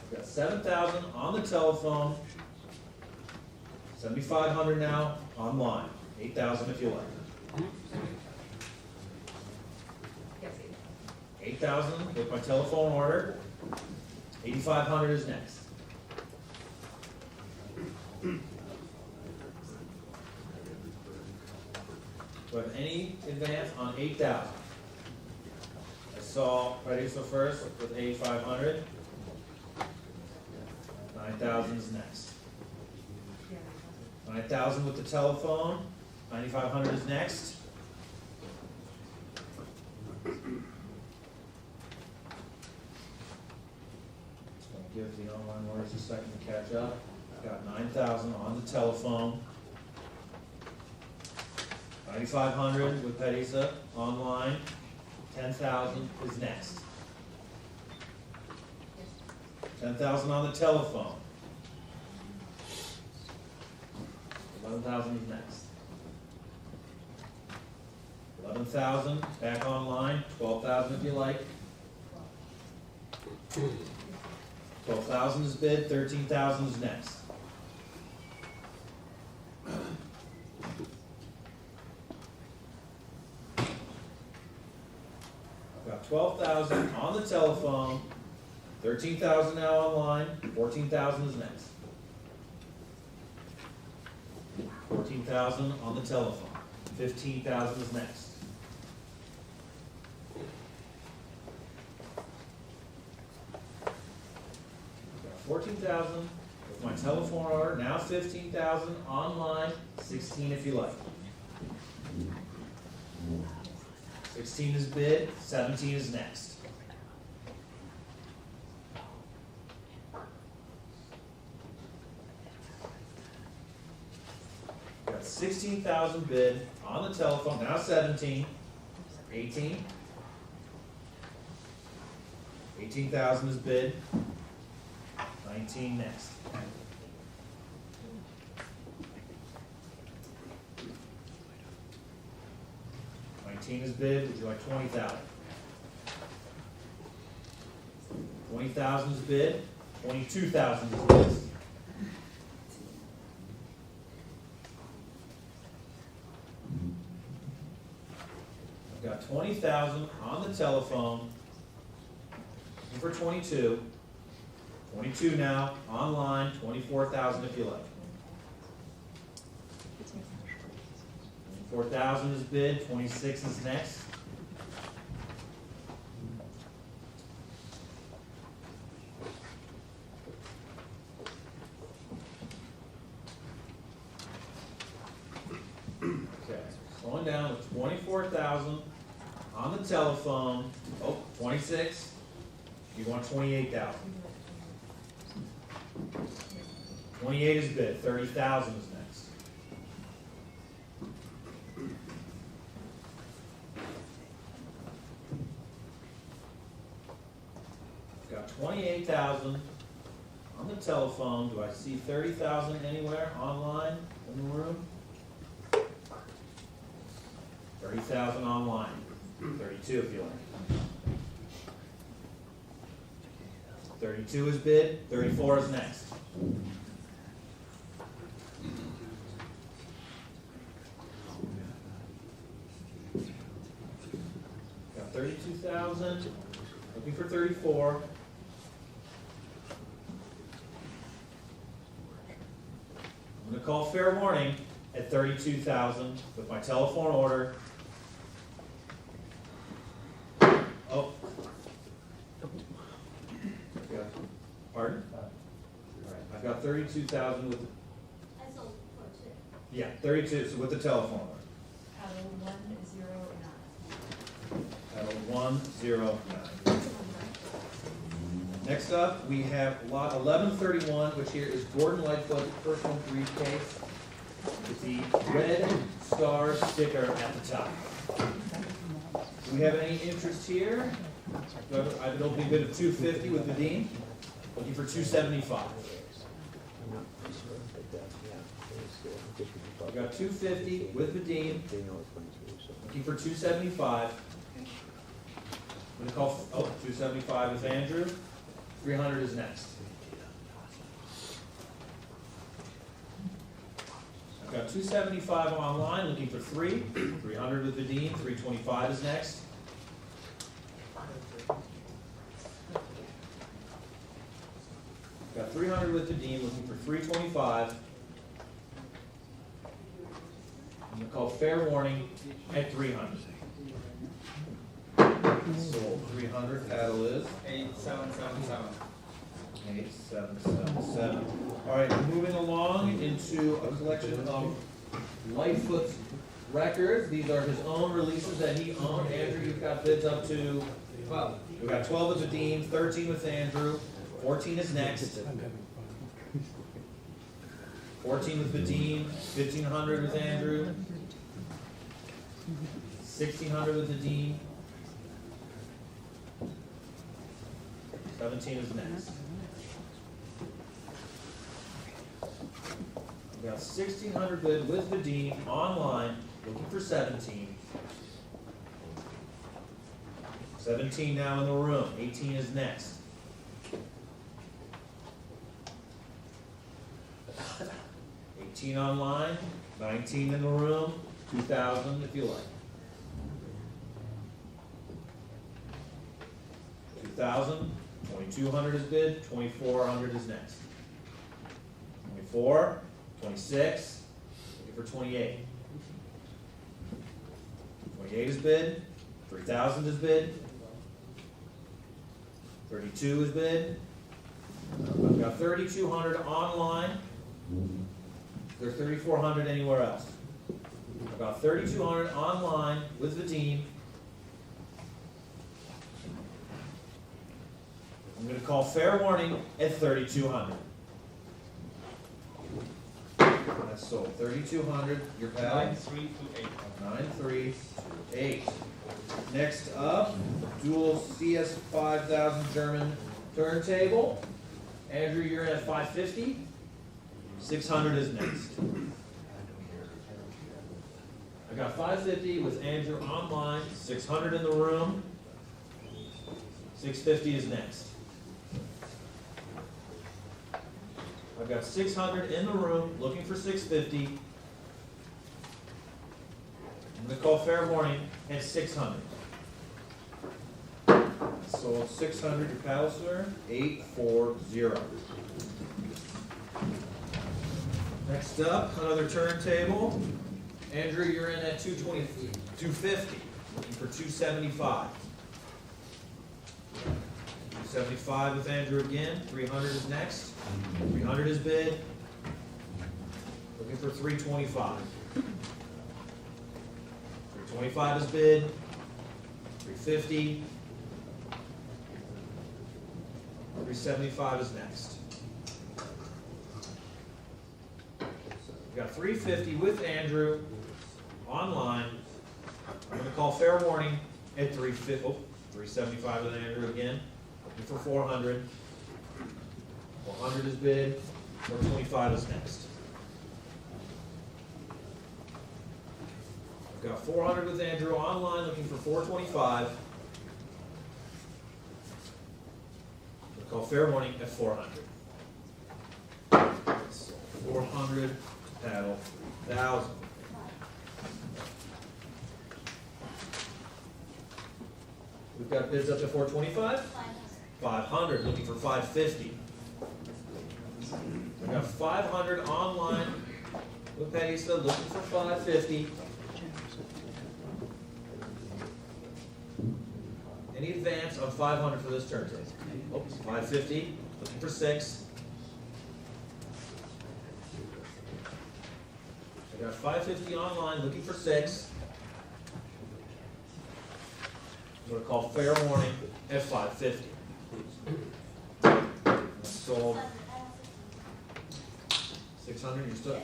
I've got 7,000 on the telephone, 7,500 now online, 8,000 if you like. 8,000 with my telephone order, 8,500 is next. Do I have any advance on 8,000? I saw Producer first with 8,500. 9,000 is next. 9,000 with the telephone. 9,500 is next. Just gonna give the online orders a second to catch up. Got 9,000 on the telephone. 9,500 with Pedisa online. 10,000 is next. 10,000 on the telephone. 11,000 is next. 11,000 back online, 12,000 if you like. 12,000 is bid, 13,000 is next. I've got 12,000 on the telephone, 13,000 now online, 14,000 is next. 14,000 on the telephone, 15,000 is next. 14,000 with my telephone order, now 15,000 online, 16 if you like. 16 is bid, 17 is next. Got 16,000 bid on the telephone, now 17, 18. 18,000 is bid. 19 next. Is bid, would you like 20,000? 20,000 is bid, 22,000 is bid. I've got 20,000 on the telephone, looking for 22. 22 now, online, 24,000 if you like. 4,000 is bid, 26 is next. Okay, slowing down with 24,000 on the telephone. Oh, 26. You want 28,000. 28 is bid, 30,000 is next. Got 28,000 on the telephone. Do I see 30,000 anywhere online in the room? 30,000 online. 32 if you like. 32 is bid, 34 is next. Got 32,000, looking for 34. I'm gonna call fair warning at 32,000 with my telephone order. Oh. Pardon? I've got 32,000 with, I sold for two. yeah, 32, so with the telephone order. Title 109. Next up, we have lot 1131, which here is Gordon Lightfoot personal briefcase with the red star sticker at the top. Do we have any interest here? I have an opening bid of 250 with Vadim, looking for 275. I've got 250 with Vadim, looking for 275. I'm gonna call, 275 is Andrew, 300 is next. I've got 275 online, looking for 300 with Vadim, 325 is next. Got 300 with Vadim, looking for 325. I'm gonna call fair warning at 300. Sold 300, Paddle is 8777. 8777. All right, moving along into a collection of Lightfoot's records. These are his own releases that he owned. Andrew, you've got bids up to 12. We've got 12 with Vadim, 13 with Andrew, 14 is next. 14 with Vadim, 1,500 with Andrew, 1,600 with Vadim, 17 is next. We got 1,600 bid with Vadim online, looking for 17. 17 now in the room, 18 is next. 18 online, 19 in the room, 2,000 if you like. 2,000, 2,200 is bid, 2,400 is next. 24, 26, looking for 28. 28 is bid, 3,000 is bid, 32 is bid. I've got 3,200 online. There's 3,400 anywhere else. I've got 3,200 online with the team. I'm going to call fair warning at 3,200. That's sold. 3,200. Your pal. 9328. 9328. Next up, dual CS 5000 German turntable. Andrew, you're at 550. 600 is next. I got 550 with Andrew online, 600 in the room. 650 is next. I've got 600 in the room, looking for 650. I'm going to call fair warning at 600. Sold 600, your paddle, sir. 840. Next up, another turntable. Andrew, you're in at 220, 250. Looking for 275. 275 with Andrew again. 300 is next. 300 is bid. Looking for 325. 325 is bid. 350. 375 is next. We got 350 with Andrew online. I'm going to call fair warning at 350. Oh, 375 with Andrew again. Looking for 400. 400 is bid. 425 is next. I've got 400 with Andrew online, looking for 425. We'll call fair warning at 400. 400 paddle 1,000. We've got bids up to 425. 500, looking for 550. We've got 500 online with Peggy still looking for 550. Any advance on 500 for this turntable? Oops, 550, looking for 6. I got 550 online, looking for 6. I'm going to call fair warning at 550. Sold 600. You still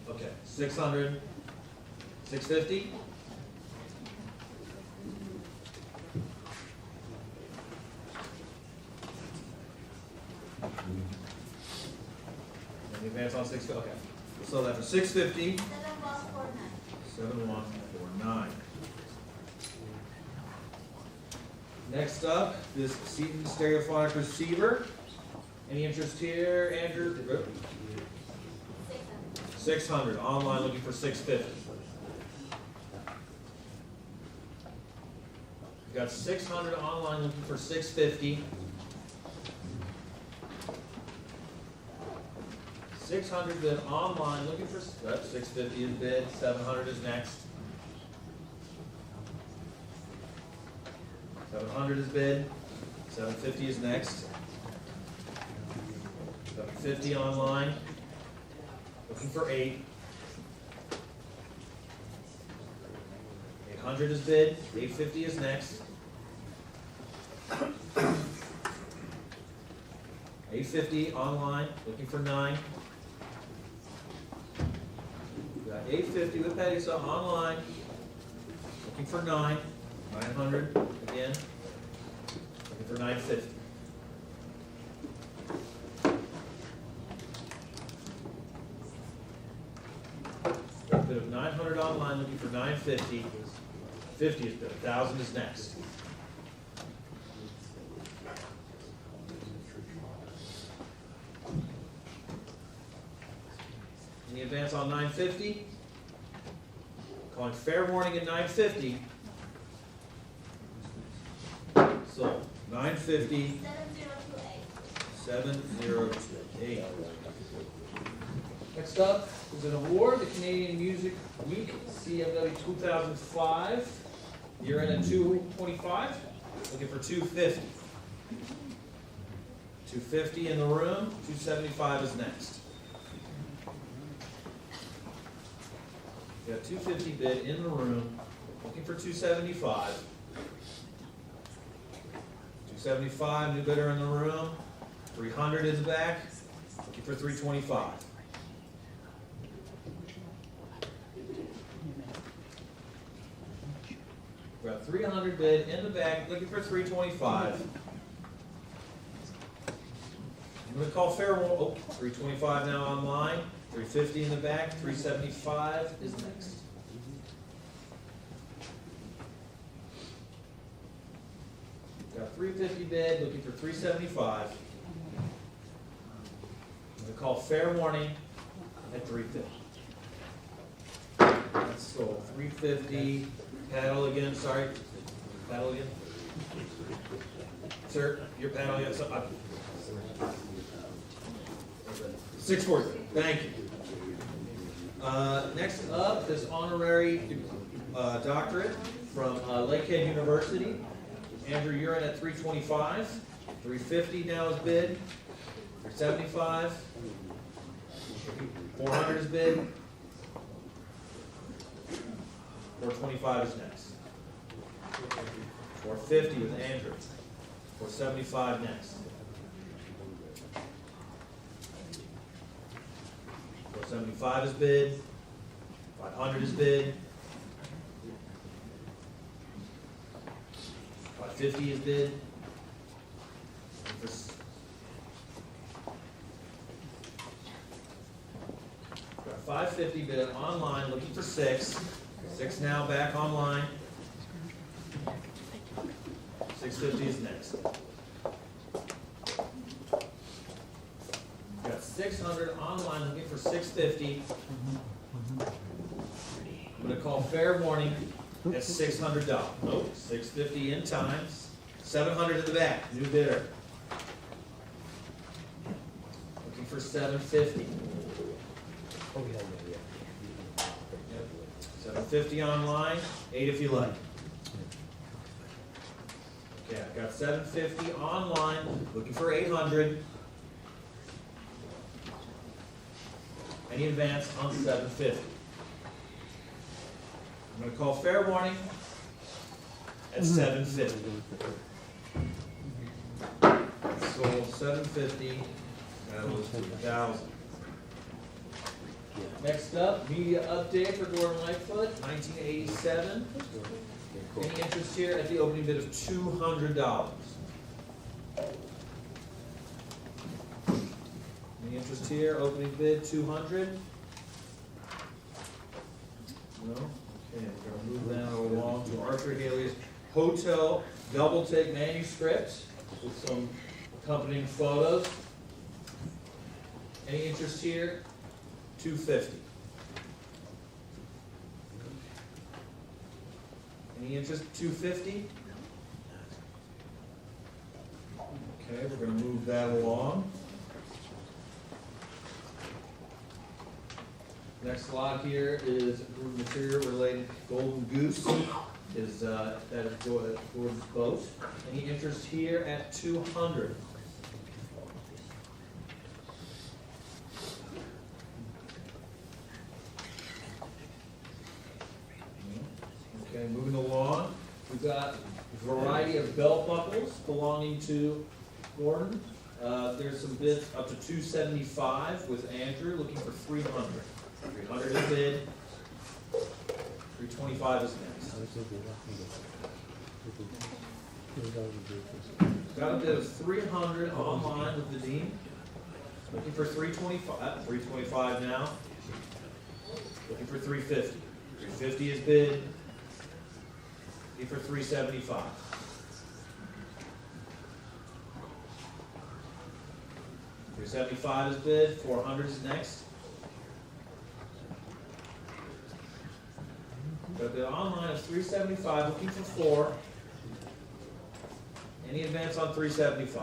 okay? 600, 650. Any advance on 650? Okay. We'll sell that for 650. 7149. Next up, this Seaton stereophonic receiver. Any interest here, Andrew? 600. Online looking for 650. We got 600 online looking for 650. 600 bid online looking for 650 is bid. 700 is next. 700 is bid. 750 is next. 750 online. Looking for 8. 800 is bid. 850 is next. 850 online. Looking for 9. We got 850 with Patty so online. Looking for 9. 900 again. Looking for 950. 900 online, looking for 950. 50 is bid, 1,000 is next. Any advance on 950? Calling fair warning at 950. Sold. 950, 7028. 7028. Next up is an award, the Canadian Music Week, CMW 2005. Year in at 225, Looking for 250. 250 in the room, 275 is next. Got 250 bid in the room, looking for 275. 275, new bidder in the room, 300 in the back, looking for 325. We got 300 bid in the back, looking for 325. I'm gonna call fair warning, 325 now online, 350 in the back, 375 is next. Got 350 bid, looking for 375. I'm gonna call fair warning at 350. That's sold, 350. Paddle again, sorry. Paddle again. Sir, your paddle again. 640, thank you. Next up, this honorary doctorate from Lakehead University. Andrew, you're in at 325. 350 now is bid. 375. 400 is bid. 425 is next. 450 with Andrew. 475 next. 475 is bid. 500 is bid. 550 is bid. 550 bid online, looking for 6. 6 now back online. 650 is next. Got 600 online, looking for 650. I'm gonna call fair warning at $600. Nope, 650 in times. 700 in the back, new bidder. Looking for 750. 750 online, 8 if you like. Okay, I've got 750 online, looking for 800. Any advance on 750? I'm gonna call fair warning at 750. Sold 750, that was 2,000. next up, media update for Gordon Lightfoot, 1987. Any interest here at the opening bid of $200? Any interest here, opening bid 200? No? Okay, we're gonna move that along to Arthur Haley's Hotel Double Take Manuscript with some accompanying photos. Any interest here? 250. Any interest? 250? Okay, we're gonna move that along. Next lot here is approved material related to Golden Goose. That is Gordon's boat. Any interest here at 200? Okay, moving along, we've got a variety of belt buckles belonging to Gordon. There's some bids up to 275 with Andrew, looking for 300. 300 is bid. 325 is next. Got a bid of 300 online with the Dean. Looking for 325. 325 now. looking for 350. 350 is bid, looking for 375. 375 is bid, 400 is next. Got the online of 375, looking for 4. Any advance on 375?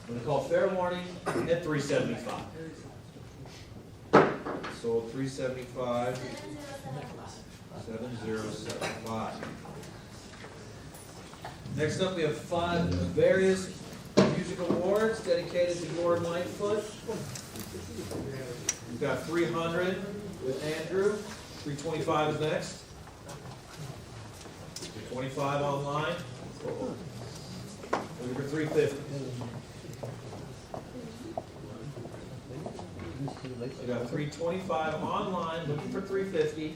I'm going to call fair warning at 375. Sold 375, 7075. Next up, we have 5 various music awards dedicated to Gordon Lightfoot. We've got 300 with Andrew. 325 is next. 325 online. Looking for 350. We got 325 online, looking for 350.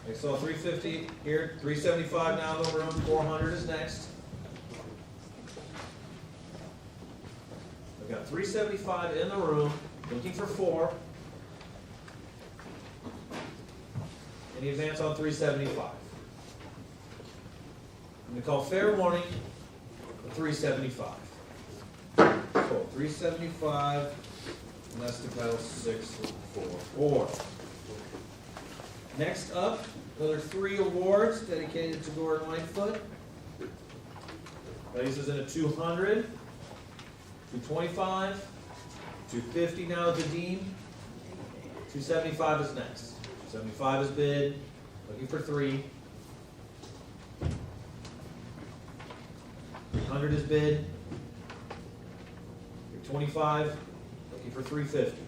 I saw 350 here, 375 now in the room, 400 is next. We've got 375 in the room, looking for 4. Any advance on 375? I'm going to call fair warning for 375. So 375, and that's the pedal 644. Next up, another 3 awards dedicated to Gordon Lightfoot. This is in a 200, 225, 250 now at the Dean. 275 is next. 75 is bid, looking for 3. 300 is bid. 325, looking for 350.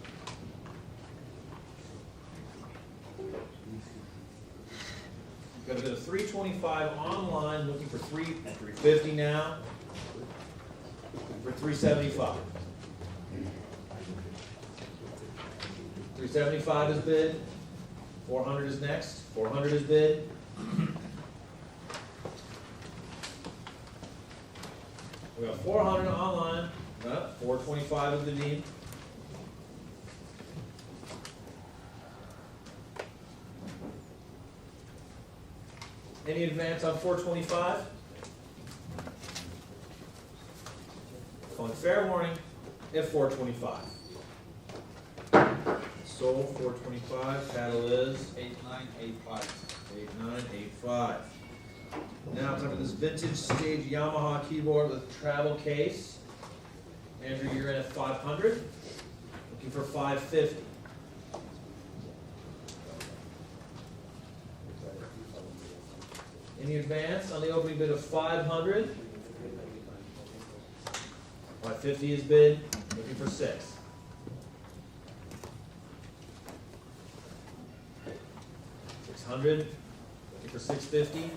Got a bit of 325 online, looking for 350 now. Looking for 375. 375 is bid. 400 is next. 400 is bid. We got 400 online. 425 is the need. Any advance on 425? Calling fair warning at 425. Sold 425. Paddle is 8985. 8985. Now time for this vintage stage Yamaha keyboard with travel case. Andrew, you're in at 500. Looking for 550. Any advance on the opening bid of 500? 550 is bid. Looking for 6. 600. Looking for 650.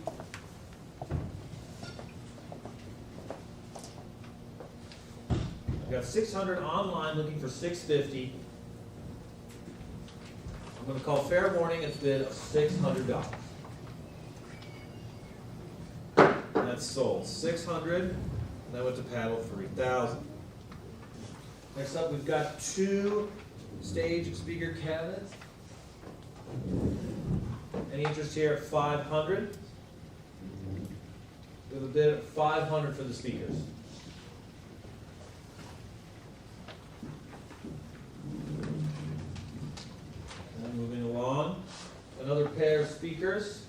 I've got 600 online, looking for 650. I'm going to call fair warning at the bid of $600. That's sold. 600. And that went to paddle 3,000. Next up, we've got 2 stage speaker cabinets. Any interest here at 500? We have a bid of 500 for the speakers. And moving along, another pair of speakers.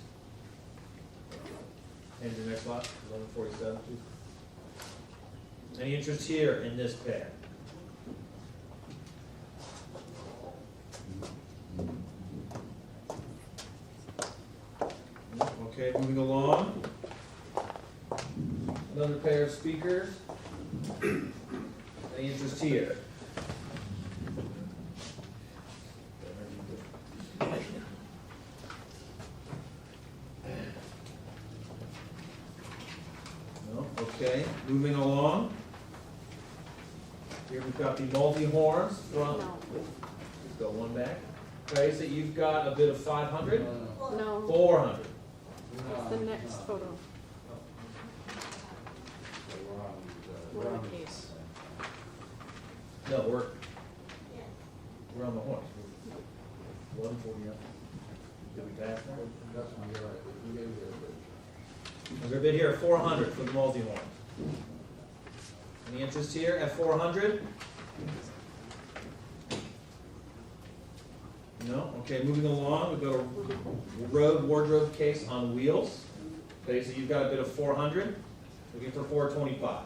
And your next lot, 1147. Any interest here in this pair? Okay, moving along. Another pair of speakers. Any interest here? No? Okay, moving along. Here we've got the multi-horns from, let's go one back. Okay, so you've got a bid of 500? No, 400. it's the next photo. We're on the case. No, we're, We're on the horn. 1140 up. Did we pass that? Is there a bid here at 400 for the multi-horn? Any interest here at 400? No? Okay, moving along, we've got a road wardrobe case on wheels. Okay, so you've got a bid of 400, looking for 425.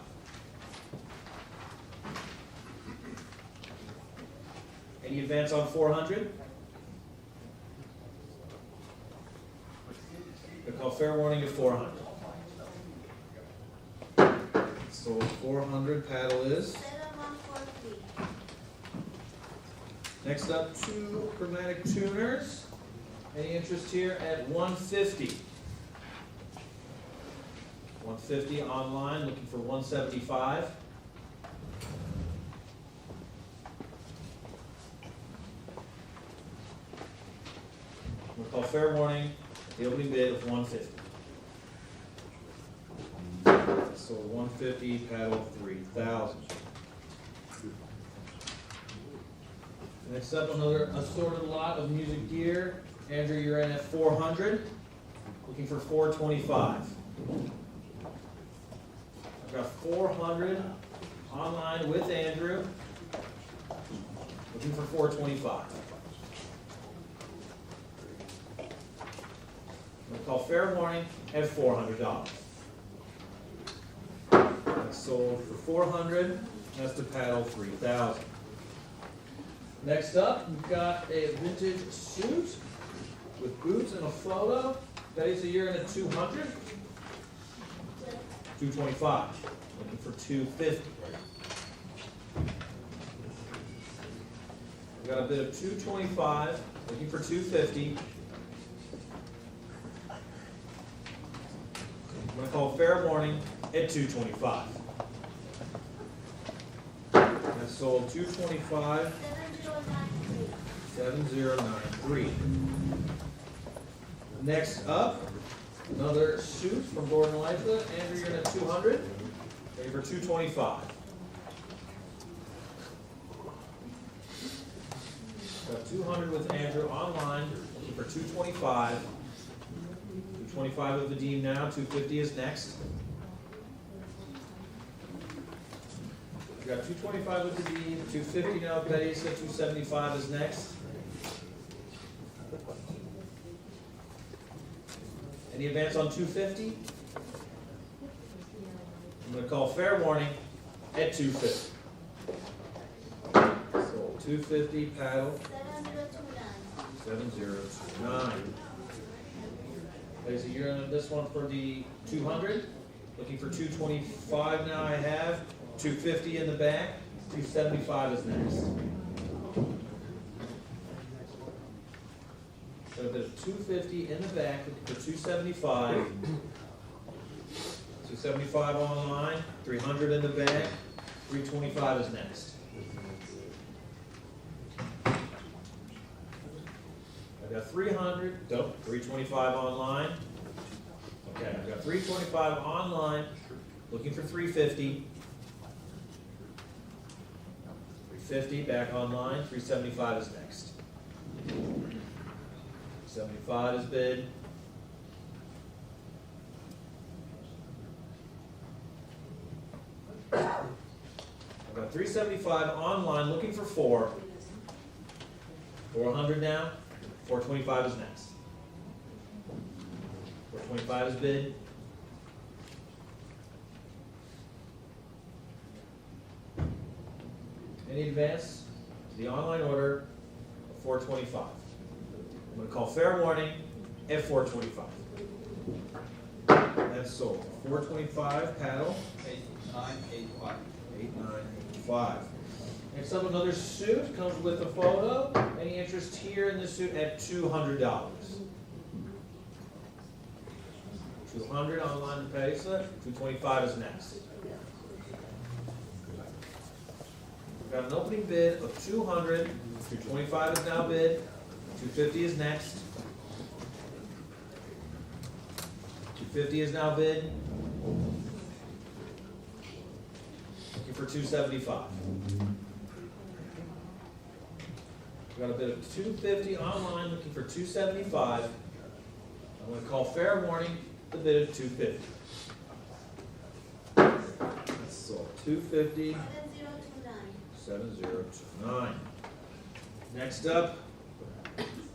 Any advance on 400? We call fair warning at 400. So 400 paddle is. 7143. Next up, two chromatic tuners. Any interest here at 150? 150 online, looking for 175. We'll call fair warning, the opening bid of 150. So 150 paddle 3,000. Next up, another assorted lot of music gear. Andrew, you're in at 400, looking for 425. I've got 400 online with Andrew, looking for 425. We'll call fair warning at $400. That's sold for 400. That's to paddle 3,000. Next up, we've got a vintage suit with boots and a photo. Betty's a year in at 200. 225. Looking for 250. We've got a bid of 225. Looking for 250. I'm going to call fair warning at 225. That's sold 225. 7093. Next up, another suit from Gordon Lightfoot. Andrew, you're in at 200. Ready for 225. Got 200 with Andrew online, looking for 225. 225 of the deem now, 250 is next. We got 225 with the deem, 250 now, Betty said 275 is next. Any advance on 250? I'm going to call fair warning at 250. So 250 paddle 7029. There's a year on this one for the 200. Looking for 225 now. I have 250 in the back. 275 is next. So a bit of 250 in the back, looking for 275. 275 online, 300 in the back, 325 is next. I've got 300, nope, 325 online. Okay, I've got 325 online, looking for 350. 350 back online, 375 is next. 75 is bid. I've got 375 online, looking for 4. 400 now, 425 is next. 425 is bid. Any advance to the online order of 425. I'm going to call fair warning at 425. That's sold. 425 paddle. 8985. 8985. Next up, another suit comes with a photo. Any interest here in this suit at $200? 200 online to pay slip. 225 is next. We've got an opening bid of 200. 225 is now bid. 250 is next. 250 is now bid. Looking for 275. We got a bid of $250 online, looking for $275. I'm gonna call fair warning, the bid of $250. That's sold, $250. 7029. 7029. Next up,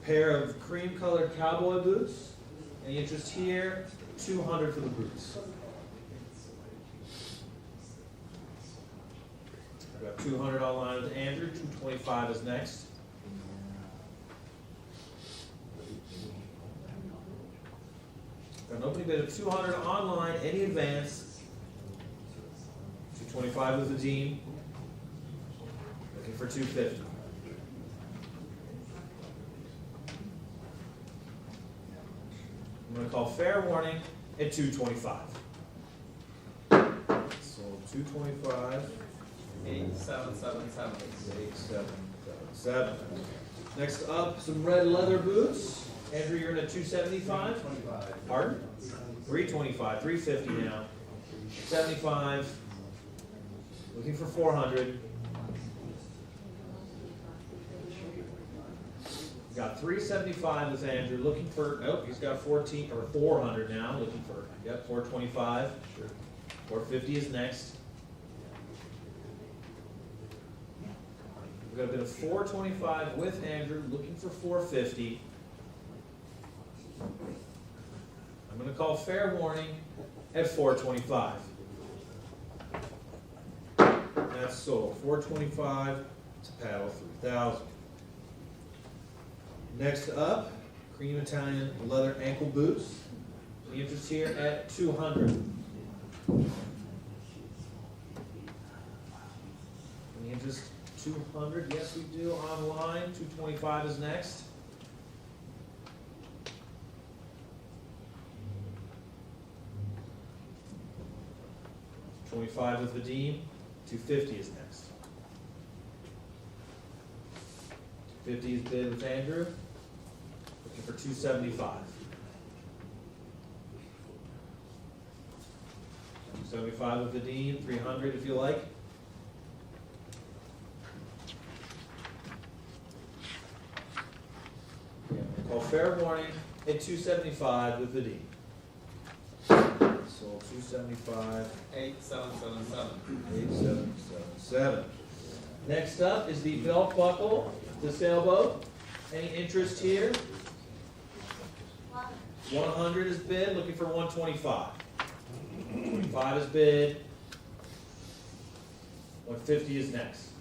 pair of cream colored cowboy boots. Any interest here? $200 for the boots. I've got $200 online with Andrew, $225 is next. Got an opening bid of $200 online, any advance. $225 with the Dean. Looking for $250. I'm gonna call fair warning at $225. Sold $225. 8777. 8777. Next up, some red leather boots. Andrew, you're in at $275? 25. Pardon? $325, $350 now. $75. Looking for $400. Got $375 with Andrew, looking for, oh, he's got 14, or $400 now, looking for, yep, $425. Sure. $450 is next. We've got a bit of $425 with Andrew, looking for $450. I'm gonna call fair warning at $425. That's sold, $425 to paddle 3,000. Next up, cream Italian leather ankle boots. The interest here at $200. The interest $200, yes we do online. $225 is next. $25 with Vadim. $250 is next. $250 is bid with Andrew. Looking for $275. $275 with Vadim. $300 if you like. Call fair warning at $275 with Vadim. Sold $275. 8777. 8777. Next up is the belt buckle, the sailboat. Any interest here? 100 is bid, looking for 125. 25 is bid. 150 is next.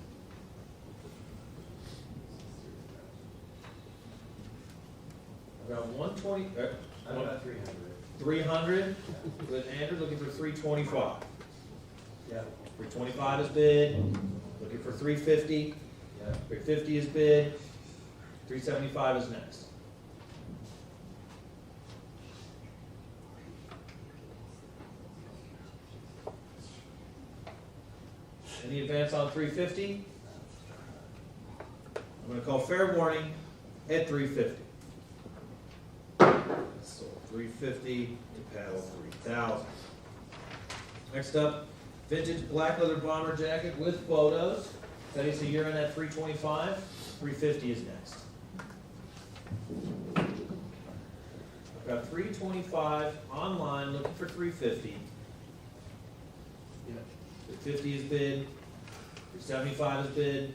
I've got 120, I've got 300. 300 with Andrew, looking for 325. Yeah. 325 is bid, looking for 350. Yeah. 350 is bid, 375 is next. Any advance on 350? I'm gonna call fair warning at 350. Sold 350 to paddle 3,000. Next up, vintage black leather bomber jacket with photos. Teddy, so you're in at 325. 350 is next. I've got 325 online, looking for 350. 350 is bid. 375 is bid.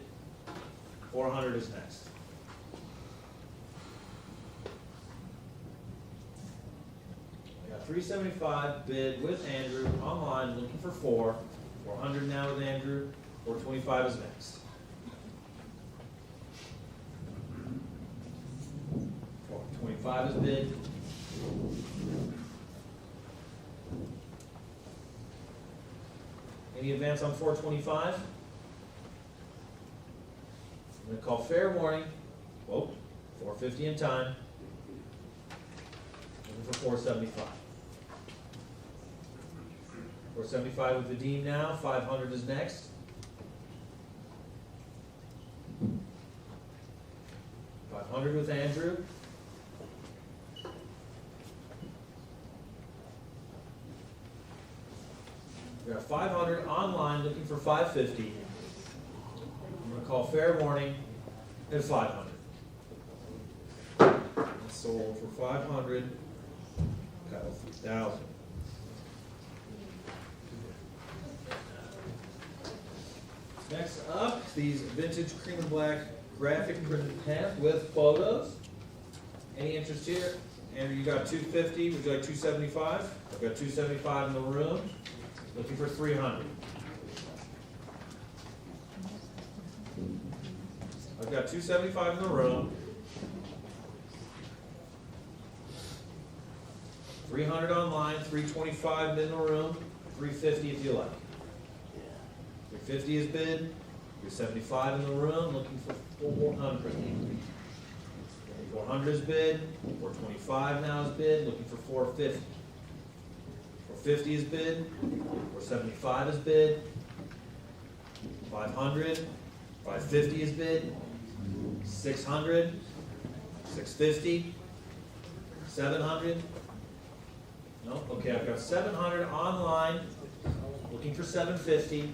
400 is next. I got 375 bid with Andrew online, looking for 400 now with Andrew. 425 is next. 425 is bid. Any advance on 425? I'm gonna call fair warning. Whoa, 450 in time. Looking for 475. 475 with Vadim now, 500 is next. 500 with Andrew. We got 500 online, looking for 550. I'm gonna call fair warning at 500. That's sold for 500, paddle 3,000. Next up, these vintage cream and black graphic printed pens with photos. Any interest here? Andrew, you got 250, would you like 275? I've got 275 in the room, looking for 300. I've got 275 in the room. 300 online, 325 in the room, 350 if you like. 350 is bid, 375 in the room, looking for 400. 400 is bid, 425 now is bid, looking for 450. 450 is bid, 475 is bid, 500, 550 is bid, 600, 650, 700. No, okay, I've got 700 online, looking for 750.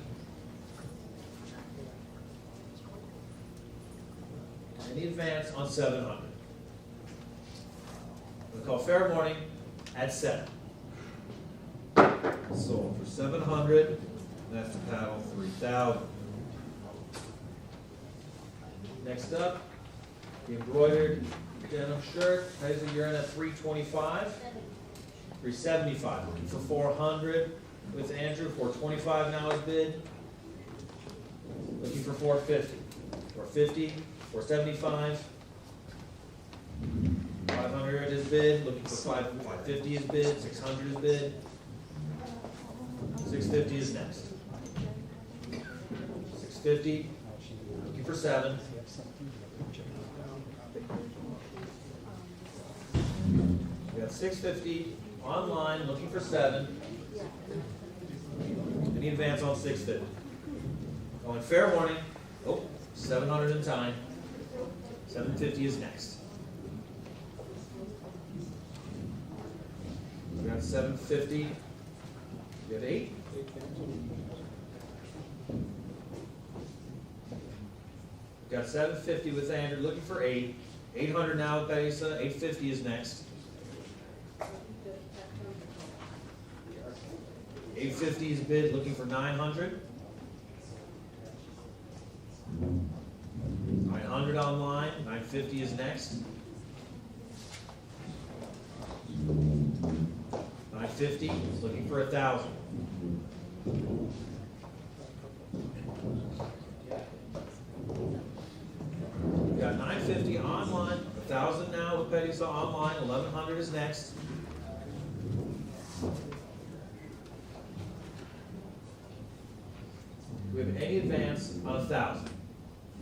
Any advance on 700? We'll call fair warning at 7. Sold for 700, that's the paddle 3,000. Next up, the embroidered denim shirt, you're in at 325. 375, looking for 400 with Andrew, 425 now is bid. Looking for 450. 450, 475. 500 is bid, looking for 550 is bid, 600 is bid. 650 is next. 650, looking for 7. We got 650 online, looking for 7. Any advance on 650? Calling fair warning. Oh, 700 in time. 750 is next. We got 750. We have 8. We got 750 with Andrew, looking for 8. 800 now with Betisa. 850 is next. 850 is bid, looking for 900. 900 online, 950 is next. 950, looking for 1,000. We got 950 online, 1,000 now with Betisa online, 1,100 is next. Do we have any advance on 1,000?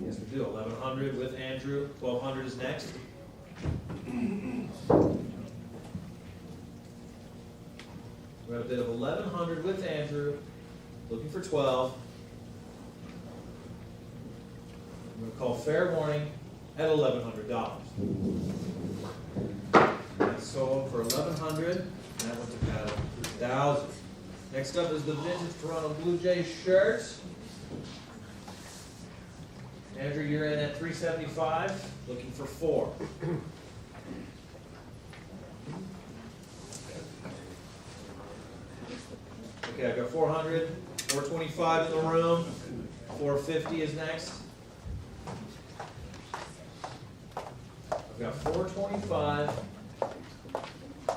Yes, we do. 1,100 with Andrew. 1,200 is next. We have a bid of 1,100 with Andrew, looking for 12. I'm going to call fair warning at $1,100. That's sold for 1,100. And that went to paddle 3,000. Next up is the vintage Toronto Blue Jays shirt. Andrew, you're in at 375, looking for 4. Okay, I've got 400, 425 in the room, 450 is next. I've got 425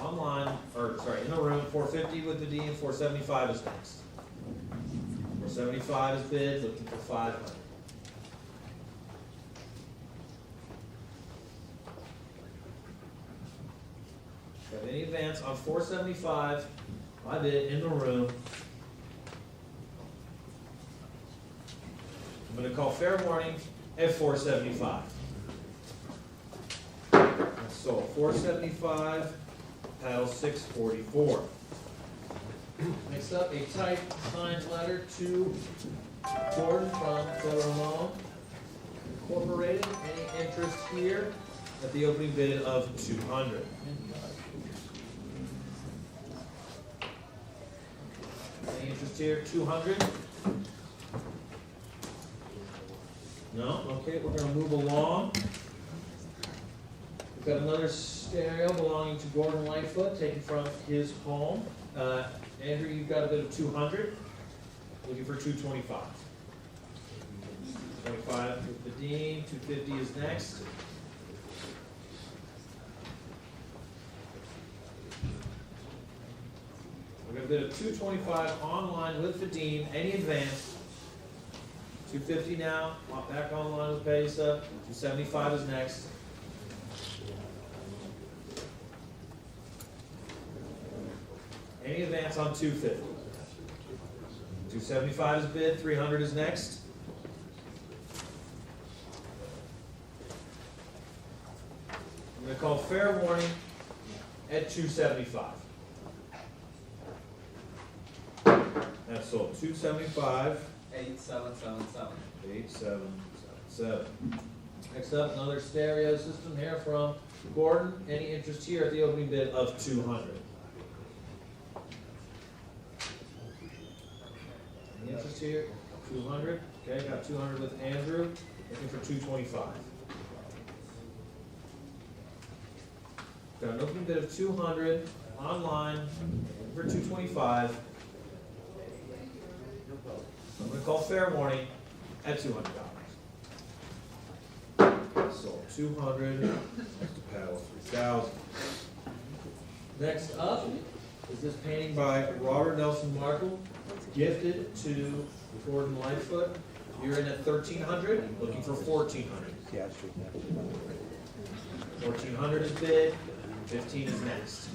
online, or sorry, in the room, 450 with the D, and 475 is next. 475 is bid, looking for 500. Have any advance on 475? I bid in the room. I'm going to call fair warning at 475. So 475, paddle 644. Next up, a type signed letter to Gordon from Federal Loan Incorporated. Any interest here at the opening bid of 200? Any interest here? 200? No? Okay, we're going to move along. We've got another stereo belonging to Gordon Lightfoot, taken from his home. Andrew, you've got a bid of 200, looking for 225. 25 with the Dean, 250 is next. We're gonna bid of 225 online with the Dean, any advance. 250 now, back online with Pesa, 275 is next. Any advance on 250. 275 is bid, 300 is next. I'm gonna call fair warning at 275. That's sold, 275, 8777. 8777. Next up, another stereo system here from Gordon. Any interest here at the opening bid of 200? Any interest here? 200. Okay, got 200 with Andrew. Looking for 225. Got an opening bid of 200 online for 225. I'm going to call fair warning at $200. Sold 200. Next to paddle 3,000. Next up is this painting by Robert Nelson Markle, gifted to Gordon Lightfoot. You're in at 1,300, looking for 1,400. 1,400 is bid, 15 is next.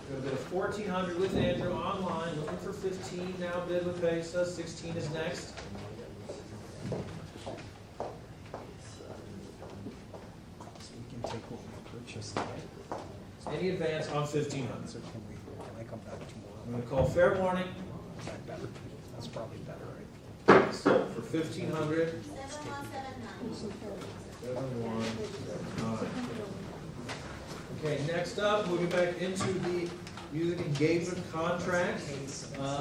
Got a bid of 1,400 with Andrew online, looking for 15 now, bid with Pesa, 16 is next. Any advance on 1,500? I'm gonna call fair warning. That's probably better, right? Sold for 1,500. 7179. 7179. Okay, next up, moving back into the music engagement contract.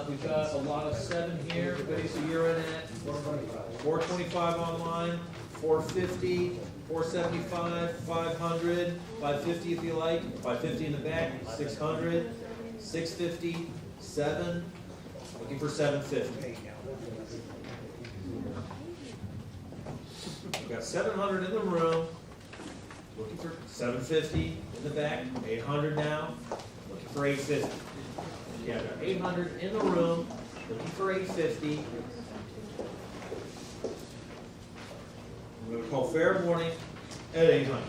We've got a lot of 7 here. Everybody's a year in at 425 online, 450, 475, 500, 550 if you like, 550 in the back, 600, 650, 7, looking for 750. We've got 700 in the room, looking for 750 in the back, 800 now, looking for 850. Yeah, we've got 800 in the room, looking for 850. I'm going to call fair warning at 800.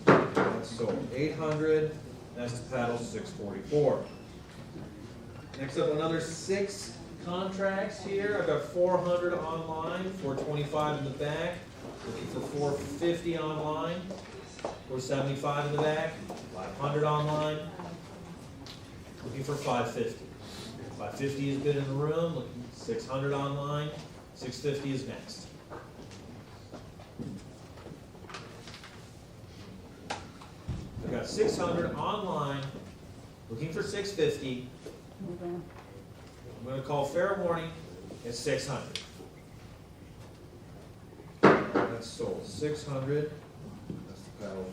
That's sold 800. That's to paddle 644. Next up, another 6 contracts here. I've got 400 online, 425 in the back. Looking for 450 online, 475 in the back, 500 online. Looking for 550. 550 is bid in the room. Looking 600 online. 650 is next. I've got 600 online, looking for 650. I'm going to call fair warning at 600. That's sold 600. That's the paddle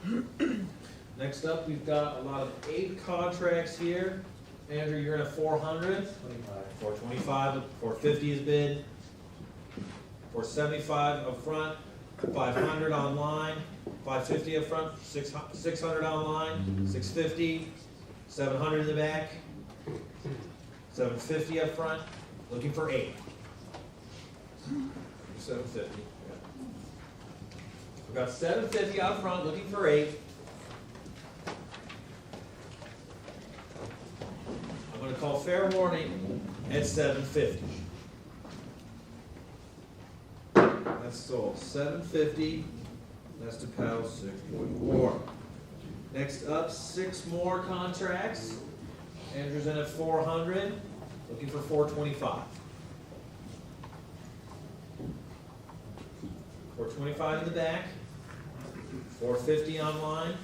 3,000. Next up, we've got a lot of 8 contracts here. Andrew, you're in at 400. 425, 450 is bid. 475 up front, 500 online, 550 up front, 600 online, 650, 700 in the back, 750 up front, looking for 8. 750. Yeah. We've got 750 out front, looking for 8. I'm going to call fair warning at 750. That's sold 750. That's to paddle 6.4. Next up, 6 more contracts. Andrew's in at 400, looking for 425. 425 in the back, 450 online,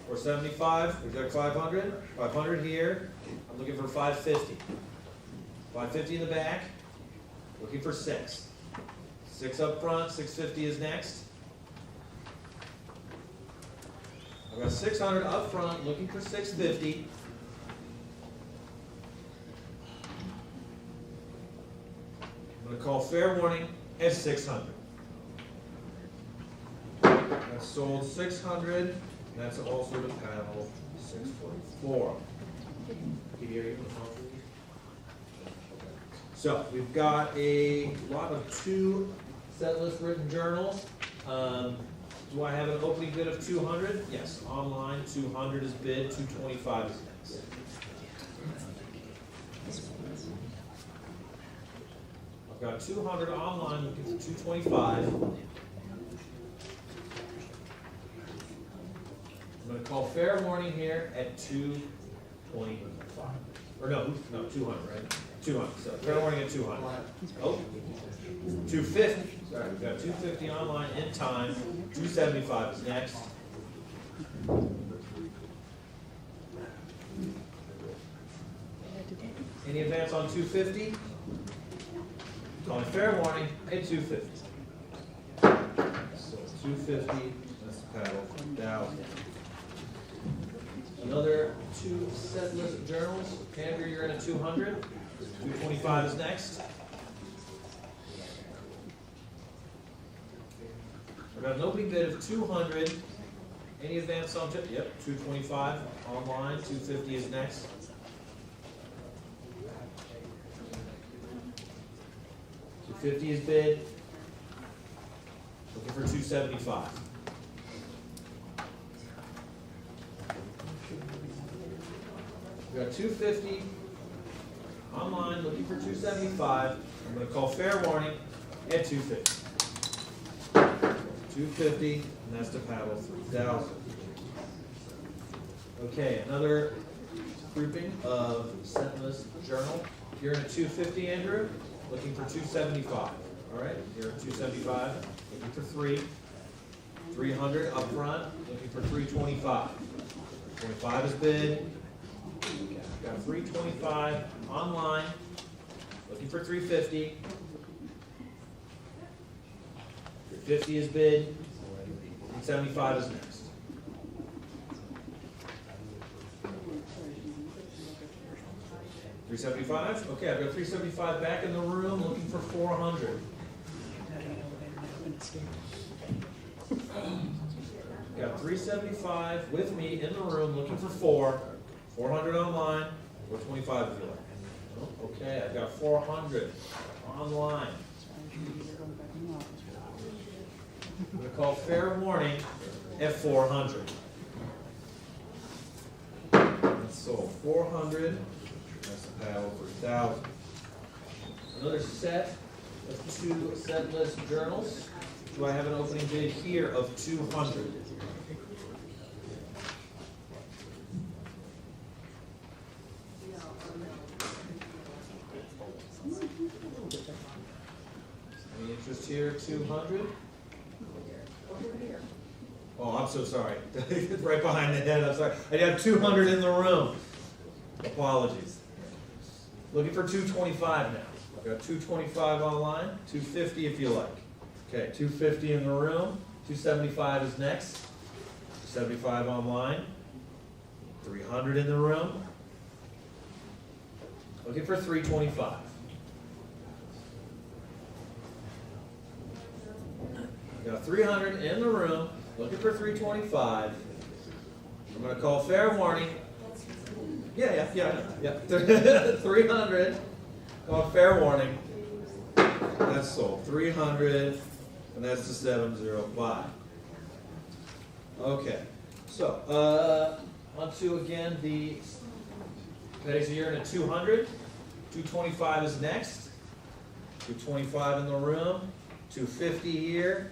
475, we've got 500, 500 here. I'm looking for 550. 550 in the back, looking for 6. 6 up front, 650 is next. I've got 600 up front, looking for 650. I'm gonna call fair warning at 600. That's sold 600, that's also the panel 644. Can you hear you? So, we've got a lot of 2 set list written journals. Do I have an opening bid of 200? Yes, online 200 is bid, 225 is next. I've got 200 online, looking for 225. I'm gonna call fair warning here at 225. Or no, 200, right? 200, so fair warning at 200. Oh, 250, sorry, we've got 250 online in time, 275 is next. Any advance on 250? Calling fair warning at 250. So 250, that's the paddle, 1,000. Another 2 set list journals. Andrew, you're in at 200. 225 is next. I've got an opening bid of 200. Any advance on tip? Yep, 225 online. 250 is next. $250 is bid. Looking for 275. We got 250 online, looking for 275. I'm going to call fair warning at 250. 250, and that's the paddle 3,000. Okay, another grouping of set list journal. You're in at 250, Andrew. Looking for 275. All right, you're at 275. Looking for 3. 300 up front. Looking for 325. 25 is bid. Got 325 online, looking for 350. 350 is bid, 375 is next. $375? Okay, I've got 375 back in the room, looking for 400. Got 375 with me in the room, looking for 400 online, or 25 if you like. Oh, okay, I've got 400 online. I'm gonna call fair warning at 400. That's sold 400. That's the paddle for 1,000. Another set of 2 set list journals. Do I have an opening bid here of 200? Any interest here, 200? Oh, I'm so sorry. Right behind the head, I'm sorry. I have 200 in the room. Apologies. Looking for 225 now. I've got 225 online, 250 if you like. Okay, 250 in the room, 275 is next. 275 online, 300 in the room. Looking for 325. Got 300 in the room, looking for 325. I'm gonna call fair warning. Yeah. 300, call fair warning. That's sold, 300, and that's the 705. Okay, so, on to again the, today's a year in a 200. 225 is next. 225 in the room, 250 here.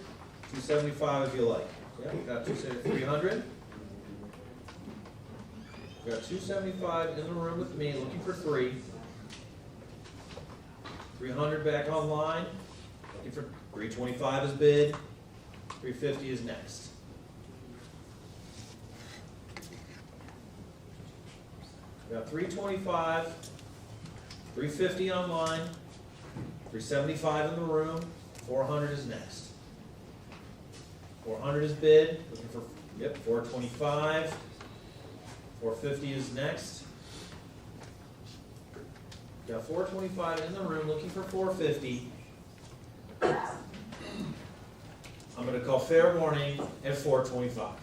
275 if you like. Yeah, we got 300. We got 275 in the room with me, looking for 3. 300 back online, looking for 325 is bid. 350 is next. We got 325 350 online, 375 in the room, 400 is next. 400 is bid, looking for, yep, 425. 450 is next. Got 425 in the room, looking for 450. I'm gonna call fair warning at 425.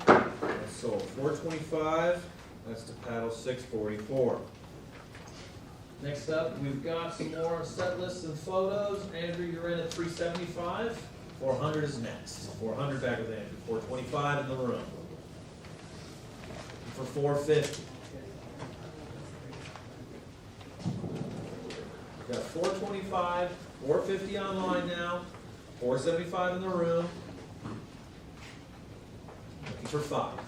That's sold. 425, that's to paddle 644. Next up, we've got some more set lists and photos. Andrew, you're in at 375. 400 is next. 400 back with Andrew. 425 in the room. For 450. We've got 425, 450 online now, 475 in the room. Looking for 5.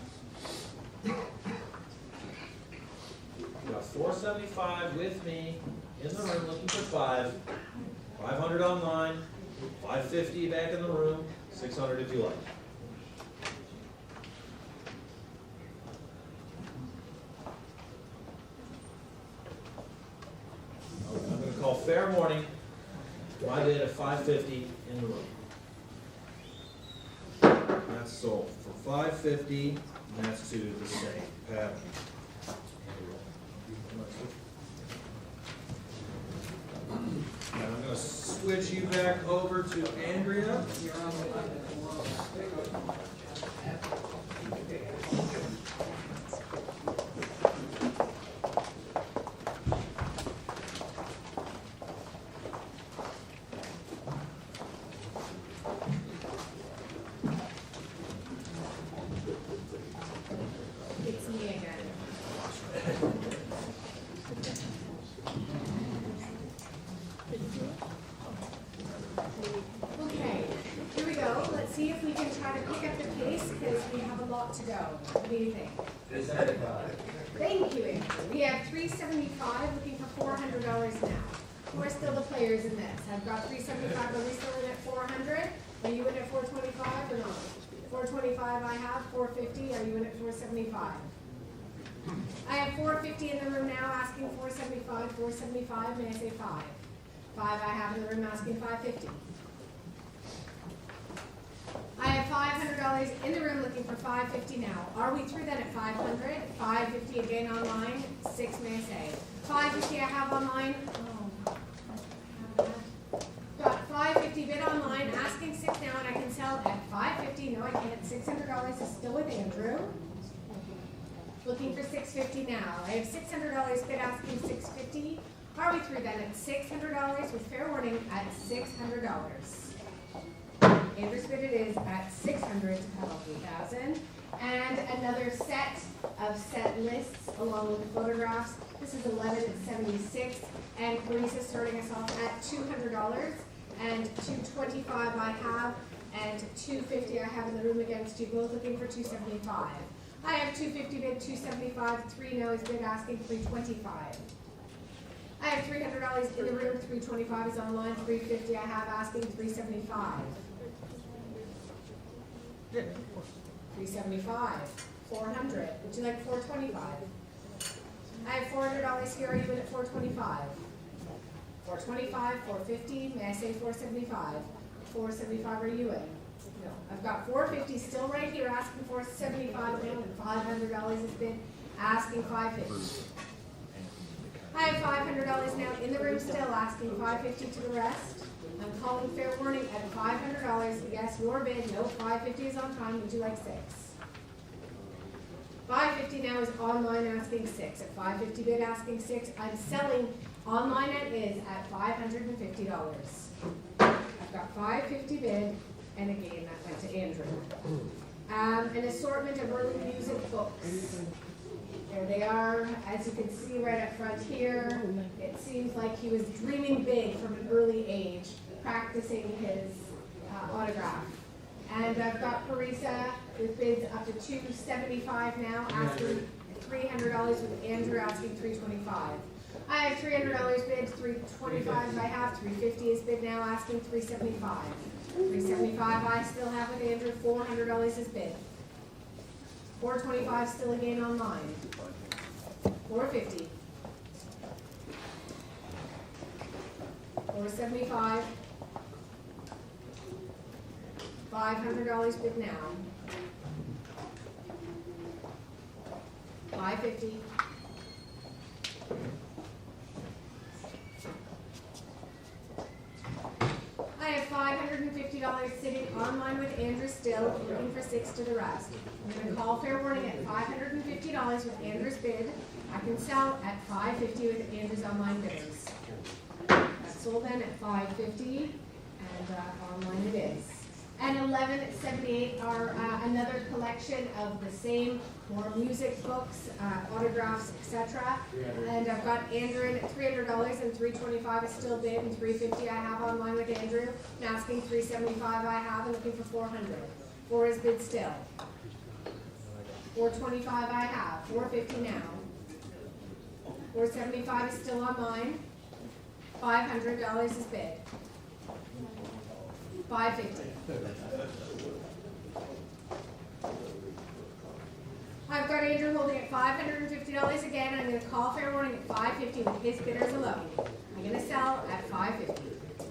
We've got 475 with me in the room, looking for 5. 500 online, 550 back in the room, 600 if you like. I'm gonna call fair warning, my bid at 550 in the room. That's sold for 550, and that's to the same pattern. And I'm gonna switch you back over to Andrea. It's me again. Okay, here we go. Let's see if we can try to pick up the pace because we have a lot to go. What do you think? Thank you, Andrew. We have 375 looking for $400 now. Who are still the players in this? I've got 375. Are we still in at 400? Are you in at 425 or not? 425 I have. 450. Are you in at 475? I have 450 in the room now asking 475. 475. May I say 5? 5 I have in the room asking 550. I have $500 in the room looking for 550 now. Are we through then at 500? 550 again online. 6 may I say. 550 I have online. Got 550 bid online, asking 6 now, and I can sell at 550. No, I can't. $600 is still with Andrew. Looking for 650 now. I have $600 bid asking 650. Are we through then at $600 with fair warning at $600? Andrew's bid it is at 600 to pedal 3,000. And another set of set lists along with the photographs. This is 1176, and Clarice's starting us off at $200, and 225 I have, and 250 I have in the room against you, both looking for 275. I have 250 bid, 275, 3 no is bid asking 325. I have $300 in the room, 325 is online, 350 I have asking 375. 375, 400, would you like 425? I have $400 here, are you in at 425? 425, 450, may I say 475? 475, are you in? No, I've got 450 still right here, asking 475 now, and $500 has been asking 550. I have $500 now in the room still, asking 550 to the rest. I'm calling fair warning at $500. Yes, your bid, no, 550 is on time, would you like 6? 550 now is online asking 6. At 550 bid asking 6, I'm selling online it is at $550. I've got 550 bid, and again, that went to Andrew. An assortment of early music books. There they are, as you can see right up front here. It seems like he was dreaming big from an early age, practicing his autograph. And I've got Parisa with bids up to $275 now, asking $300 with Andrew asking $325. I have $300 bid, $325 I have, $350 is bid now, asking $375. $375 I still have with Andrew, $400 is bid. $425 still again online. $450. 475. $500 bid now. 550. I have $550 sitting online with Andrew still, looking for 6 to the rest. I'm gonna call fair warning at $550 with Andrew's bid. I can sell at $550 with Andrew's online bidders. That's sold then at $550, and online it is. And 1178 are another collection of the same, more music books, autographs, etc. And I've got Andrew in at $300 and $325 is still bid, and $350 I have online with Andrew. And asking $375 I have, and looking for $400. 4 is bid still. $425 I have, $450 now. $475 is still on mine. $500 is bid. $550. I've got Andrew holding at $550 again. I'm going to call fair warning at $550 with his bidders alone. I'm going to sell at $550.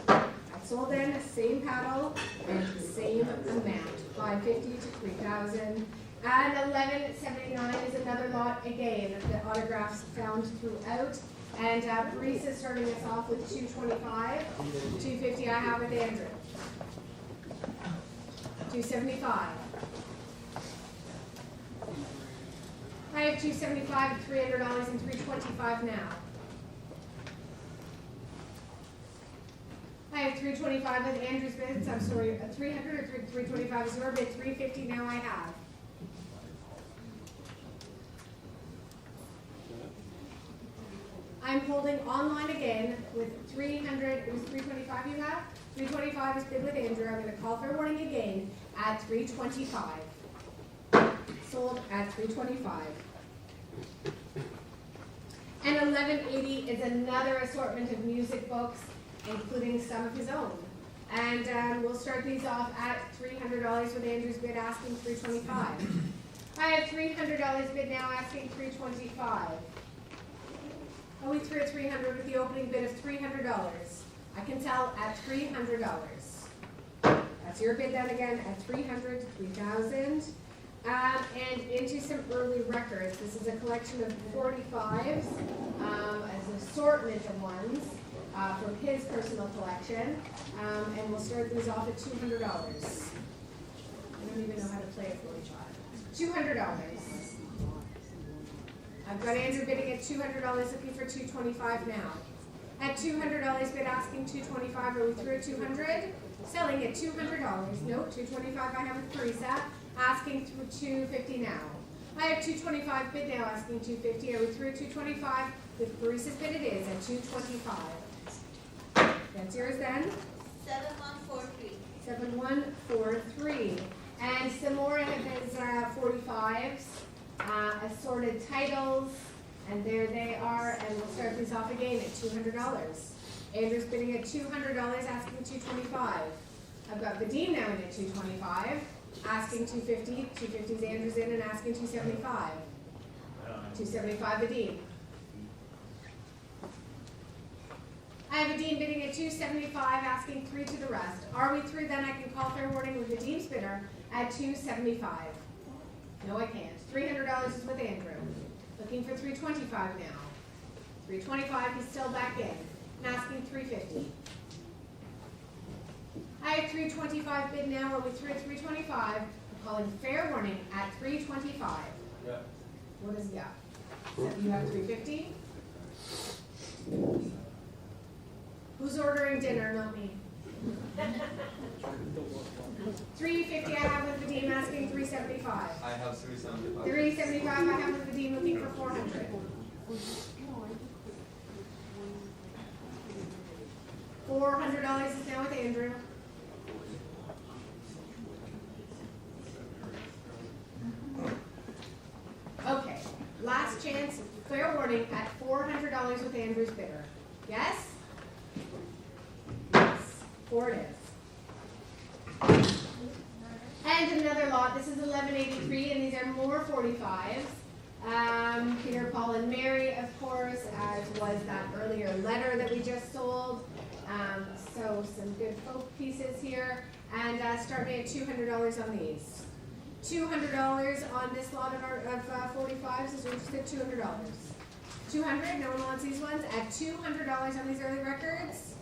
I've sold in the same paddle and the same amount, $550 to $3,000. And 1179 is another lot again of the autographs found throughout. And Brees is starting us off with $225. $250 I have with Andrew. $275. I have $275 at $300 and $325 now. I have $325 with Andrew's bids. I'm sorry, $300 or $325 is your bid. $350 now I have. I'm holding online again with $300. It was $325 you have. $325 is bid with Andrew. I'm going to call fair warning again at $325. Sold at $325. And 1180 is another assortment of music books, including some of his own. And we'll start these off at $300 with Andrew's bid asking $325. I have $300 bid now asking $325. Oh, we threw a $300 with the opening bid of $300. I can sell at $300. That's your bid then again at $300 to $3,000. And into some early records. This is a collection of 45s, an assortment of ones from his personal collection. And we'll start these off at $200. I don't even know how to play a 45. $200. I've got Andrew bidding at $200, looking for $225 now. At $200 bid asking $225, are we through at $200? Selling at $200. No, $225 I have with Teresa, asking through $250 now. I have $225 bid now, asking $250. Are we through at $225? With Teresa's bid it is at $225. That's yours then? 7143. 7143. And some more of his 45s. Assorted titles, and there they are, and we'll start these off again at $200. Andrew's bidding at $200, asking $225. I've got Vadim now in at $225, asking $250. $250 is Andrew's in and asking $275. $275 Vadim. I have Vadim bidding at $275, asking $3 to the rest. Are we through? Then I can call fair warning with Vadim's bidder at $275. No, I can't. $300 is with Andrew. Looking for $325 now. $325, he's still back in. And asking $350. I have $325 bid now. Are we through at $325? I'm calling fair warning at $325. Yeah. What does he got? So you have $350? Who's ordering dinner? Not me. $350 I have with Vadim asking $375. I have 375. $375 I have with Vadim looking for $400. $400 is now with Andrew. Okay, last chance, fair warning at $400 with Andrew's bidder. Yes? Yes, 4 it is. And another lot, this is 1183, and these are more 45s. Peter, Paul, and Mary, of course, as was that earlier letter that we just sold. So some good folk pieces here, and starting at $200 on these. $200 on this lot of 45s, is interested, $200. 200, no one wants these ones, at $200 on these early records.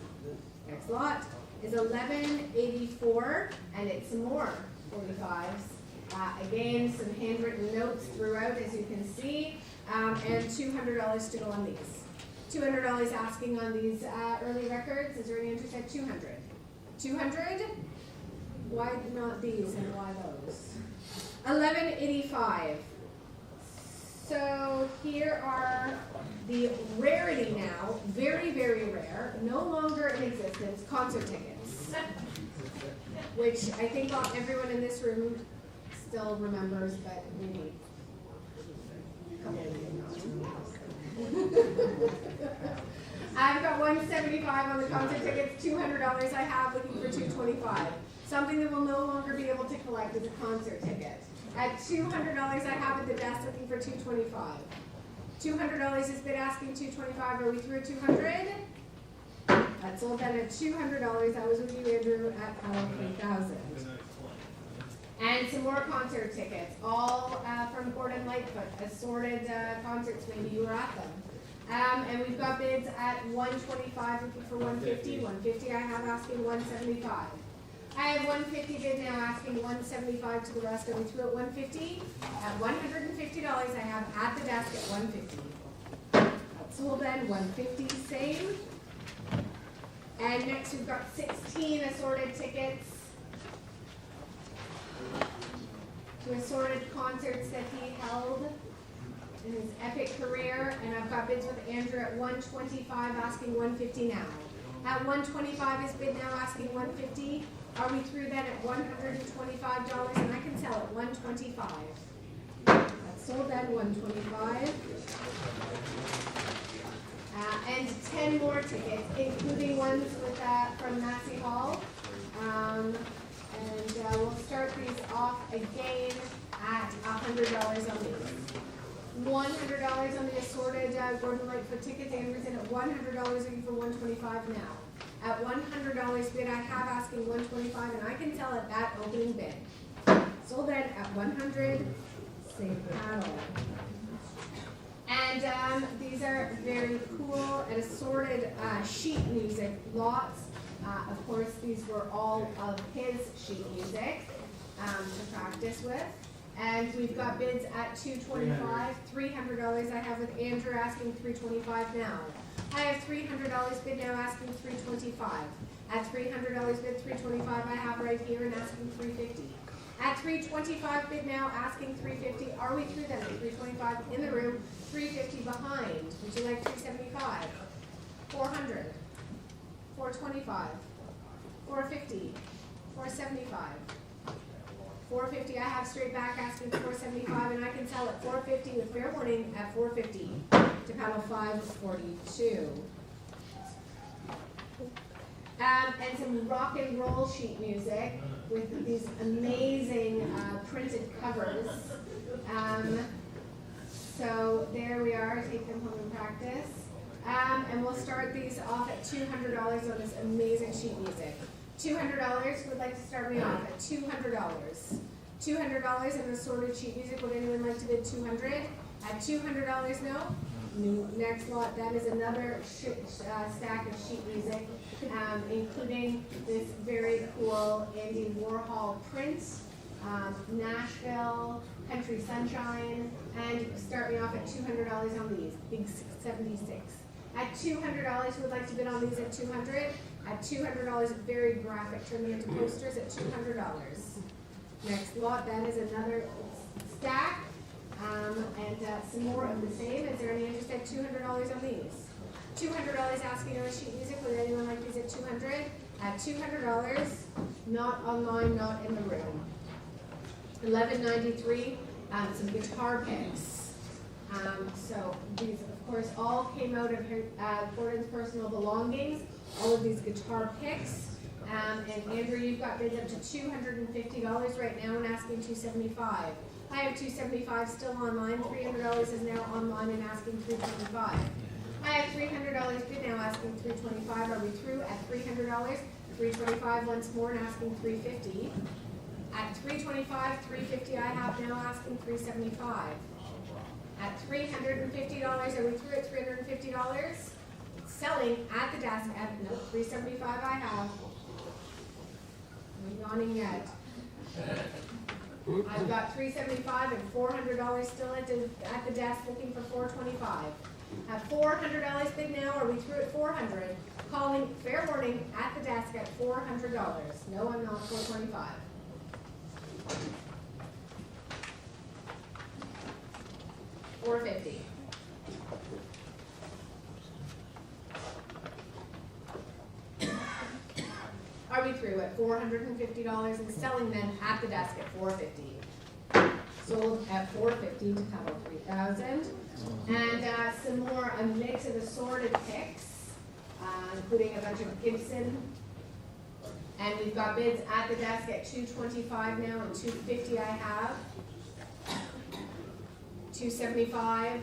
Next lot is $11.84, and it's some more 45s. Again, some handwritten notes throughout, as you can see, and $200 to go on these. $200 asking on these early records. Is there any interest at 200? 200? Why not these and why those? $11.85. So here are the rarity now, very, very rare, no longer in existence, concert tickets. Which I think everyone in this room still remembers, but maybe a couple of you don't. I've got $175 on the concert tickets, $200 I have, looking for $225. Something that we'll no longer be able to collect is a concert ticket. At $200 I have at the desk, looking for $225. $200 is bid asking $225. Are we through at $200? That's sold then at $200. That was with you, Andrew, at 3,000. And some more concert tickets, all from Gordon Lightfoot, assorted concerts. Maybe you were at them. And we've got bids at $125, looking for $150. $150 I have asking $175. I have $150 bid now asking $175 to the rest. Are we through at $150? At $150 I have at the desk at $150. That's sold then, $150 same. And next we've got 16 assorted tickets to assorted concerts that he held in his epic career. And I've got bids with Andrew at $125 asking $150 now. At $125 is bid now asking $150. Are we through then at $125 and I can sell at $125? That's sold then, $125. And 10 more tickets, including ones with from Massey Hall. And we'll start these off again at $100 on these. $100 on the assorted Gordon Lightfoot tickets. Andrew's in at $100, looking for $125 now. At $100 bid, I have asking $125, and I can sell at that opening bid. Sold then at $100, same paddle. And these are very cool and assorted sheet music lots. Of course, these were all of his sheet music to practice with. And we've got bids at $225, $300 I have with Andrew asking $325 now. I have $300 bid now asking $325. At $300 bid, $325 I have right here and asking $350. At $325 bid now asking $350. Are we through then at $325 in the room? $350 behind. Would you like $375? $400. $425. $450. $475. $450 I have straight back asking $475 and I can sell at $450 with fair warning at $450 to paddle 542. And some rock and roll sheet music with these amazing printed covers. So there we are, take them home and practice. And we'll start these off at $200 on this amazing sheet music. $200 would like to start me off at $200. $200 in assorted sheet music. Would anyone like to bid $200? At $200 no? Next lot, that is another stack of sheet music, including this very cool Andy Warhol print, Nashville, Country Sunshine, and start me off at $200 on these, big 76. At $200, would like to bid on these at $200. At $200, very graphic, turn them into posters at $200. Next lot, that is another stack, and some more of the same. Is there any interest at $200 on these? $200 asking on sheet music. Would anyone like these at $200? At $200, not online, not in the room. $11.93, some guitar picks. So these, of course, all came out of Gordon's personal belongings. All of these guitar picks. And Andrew, you've got bids up to $250 right now and asking $275. I have $275 still online. $300 is now online and asking $325. I have $300 bid now, asking $325. Are we through at $300? $325 once more and asking $350. At $325, $350 I have now, asking $375. At $350, are we through at $350? Selling at the desk at, no, $375 I have. I'm yawning yet. I've got $375 and $400 still at the desk, looking for $425. At $400 bid now, are we through at $400? Calling, fair warning, at the desk at $400. No, I'm not, $425. $450. Are we through at $450 and selling them at the desk at $450? Sold at $450 to total $3,000. And some more, a mix of assorted picks, including a bunch of Gibson. And we've got bids at the desk at $225 now and $250 I have. $275.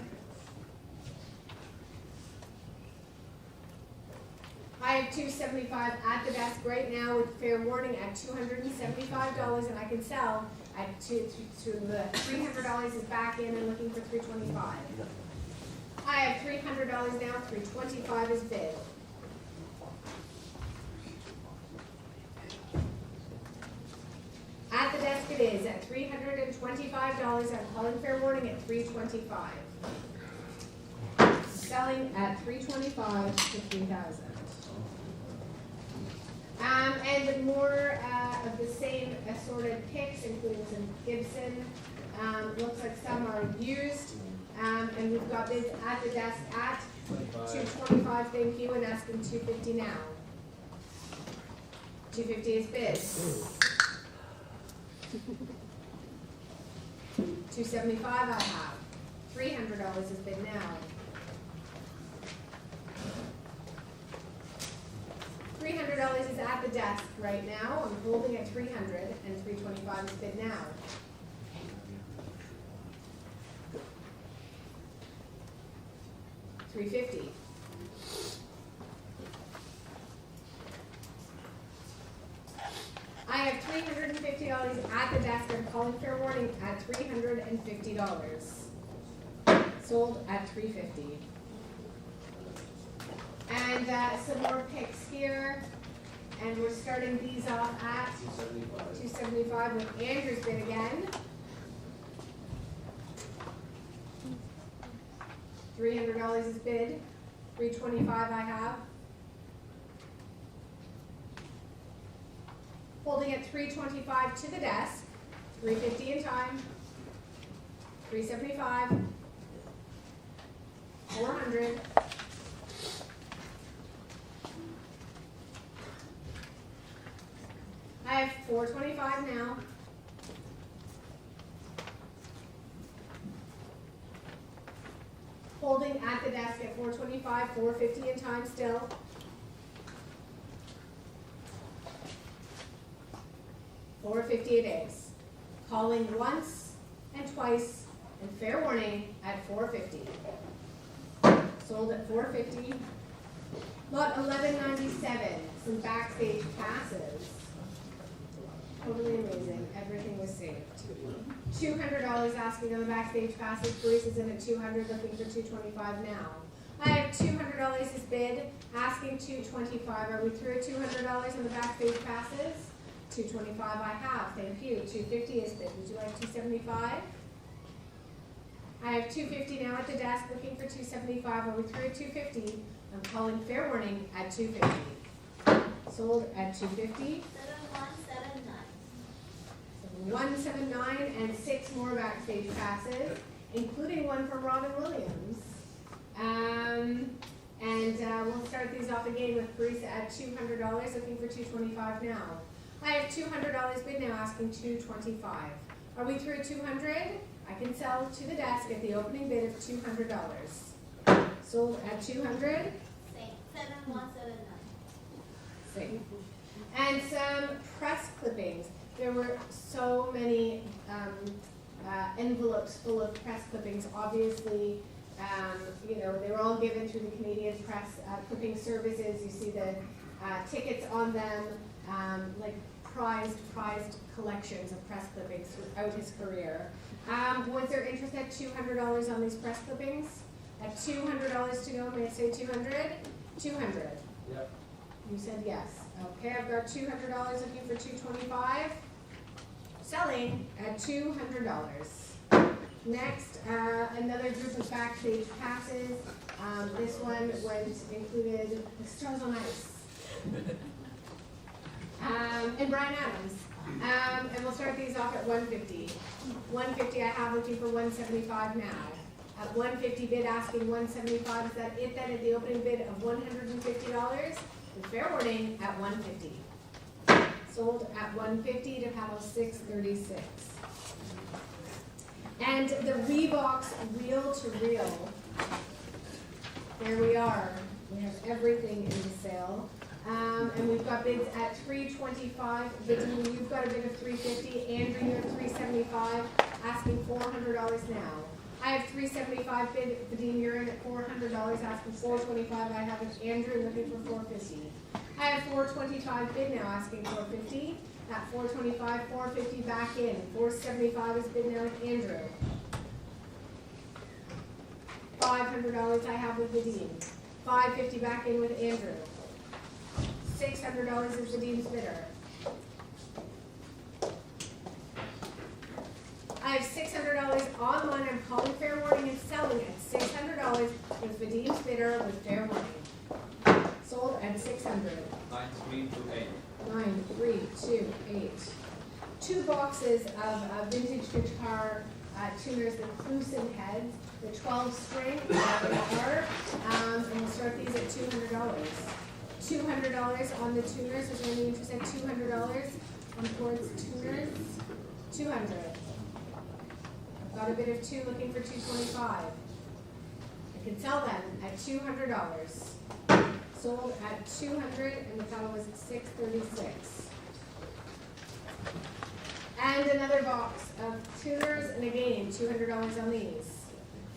I have $275 at the desk right now with fair warning at $275, and I can sell at $300 is back in and looking for $325. I have $300 now, $325 is bid. At the desk it is at $325. I'm calling fair warning at $325. Selling at $325 to $3,000. And more of the same assorted picks, including some Gibson. Looks like some are used. And we've got bids at the desk at $225, thank you, and asking $250 now. $250 is bid. $275 I have. $300 is bid now. $300 is at the desk right now. I'm holding at $300 and $325 is bid now. $350. I have $350 at the desk. I'm calling fair warning at $350. Sold at $350. And some more picks here. And we're starting these off at $275 with Andrew's bid again. $300 is bid. $325 I have. Holding at $325 to the desk. $350 in time. $375. $400. I have $425 now. Holding at the desk at $425, $450 in time still. $450 it is. Calling once and twice and fair warning at $450. Sold at $450. Lot 1197, some backstage passes. Totally amazing. Everything was saved. $200 asking on the backstage passes. Bruce is in at $200, looking for $225 now. I have $200 is bid, asking $225. Are we through at $200 on the backstage passes? $225 I have. Thank you. $250 is bid. Would you like $275? I have $250 now at the desk, looking for $275. Are we through at $250? I'm calling fair warning at $250. Sold at $250. 179 and 6 more backstage passes, including one for Robin Williams. We'll start these off again with Bruce at $200, looking for $225 now. I have $200 bid now, asking $225. Are we through at $200? I can sell to the desk at the opening bid of $200. Sold at $200. 7179. Same. And some press clippings. There were so many envelopes full of press clippings. Obviously, You know, they were all given through the Canadian Press Clipping Services. You see the tickets on them, like prized collections of press clippings throughout his career. Was there interest at $200 on these press clippings? At $200 to go, may I say 200? 200. Yep. You said yes. Okay, I've got $200 looking for $225. Selling at $200. Next, another group of backstage passes. This one included the Stars on Ice. And Brian Adams. And we'll start these off at $150. $150 I have looking for $175 now. At $150 bid asking $175, is that it then at the opening bid of $150? With fair warning at $150. Sold at $150 to paddle 636. And the Reeboks reel to reel. There we are. We have everything in the sale. And we've got bids at $325. Vadim, you've got a bid of $350. Andrew, you have $375. Asking $400 now. I have $375 bid. Vadim, you're in at $400. Asking $425. I have Andrew looking for $450. I have $425 bid now. Asking $450. At $425, $450 back in. $475 is bid now with Andrew. $500 I have with Vadim. $550 back in with Andrew. $600 is Vadim's bidder. I have $600 online. I'm calling fair warning and selling at $600 with Vadim's bidder with fair warning. Sold at $600. 9328. 9328. 2 boxes of vintage guitar tuners with Clusen heads. The 12 string, and we'll start these at $200. $200 on the tuners. Is there any interest at $200 on Ford's tuners? $200. I've got a bid of 2 looking for $225. I can sell them at $200. Sold at $200 and the total was $636. And another box of tuners, and again, $200 on these.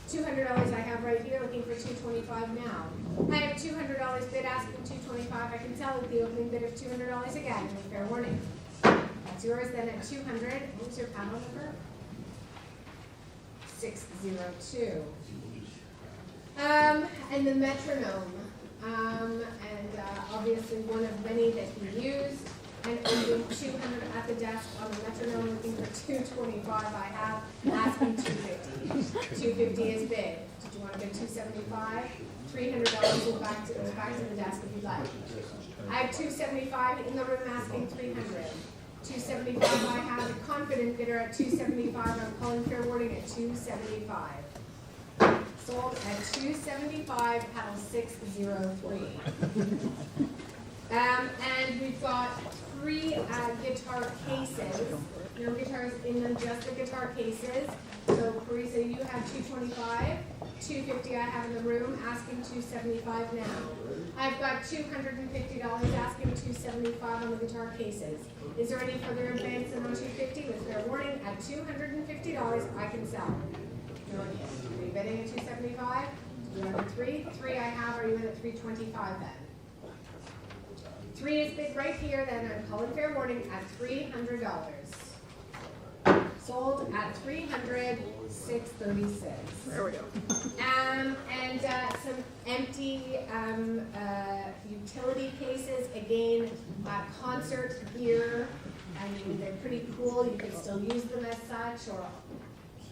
$200 I have right here, looking for $225 now. I have $200 bid asking $225. I can sell at the opening bid of $200 again with fair warning. That's yours then at $200. What was your panel number? 602. And the metronome. Obviously one of many that he used. And only 200 at the desk on the metronome, looking for $225. I have asking $250. $250 is bid. Did you want to bid $275? $300 is back to the desk if you'd like. I have $275 in the room asking $300. $275 I have a confident bidder at $275. I'm calling fair warning at $275. Sold at $275, paddle 603. And we've got 3 guitar cases. No guitars in them, just the guitar cases. So Carissa, you have $225. $250 I have in the room, asking $275 now. I've got $250 asking $275 on the guitar cases. Is there any further advance than on $250 with fair warning? At $250 I can sell. Are you bidding at $275? Do you want 3? 3 I have. Are you in at $325 then? 3 is bid right here, then I'm calling fair warning at $300. Sold at $300, $636. There we go. And some empty utility cases, again, concert gear. I mean, they're pretty cool. You can still use them as such, or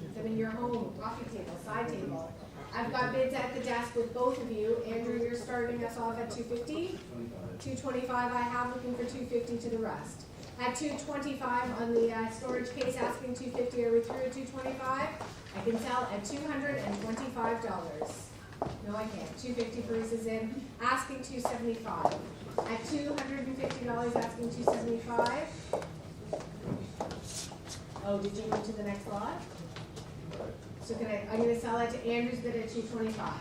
keep them in your home, coffee table, side table. I've got bids at the desk with both of you. Andrew, you're starting us off at $250. $225 I have, looking for $250 to the rest. At $225 on the storage case, asking $250. Are we through at $225? I can sell at $225. No, I can't. $250 Bruce in. Asking $275. At $250, asking $275. Oh, did you move to the next lot? So I'm going to sell it to Andrew's bid at $225.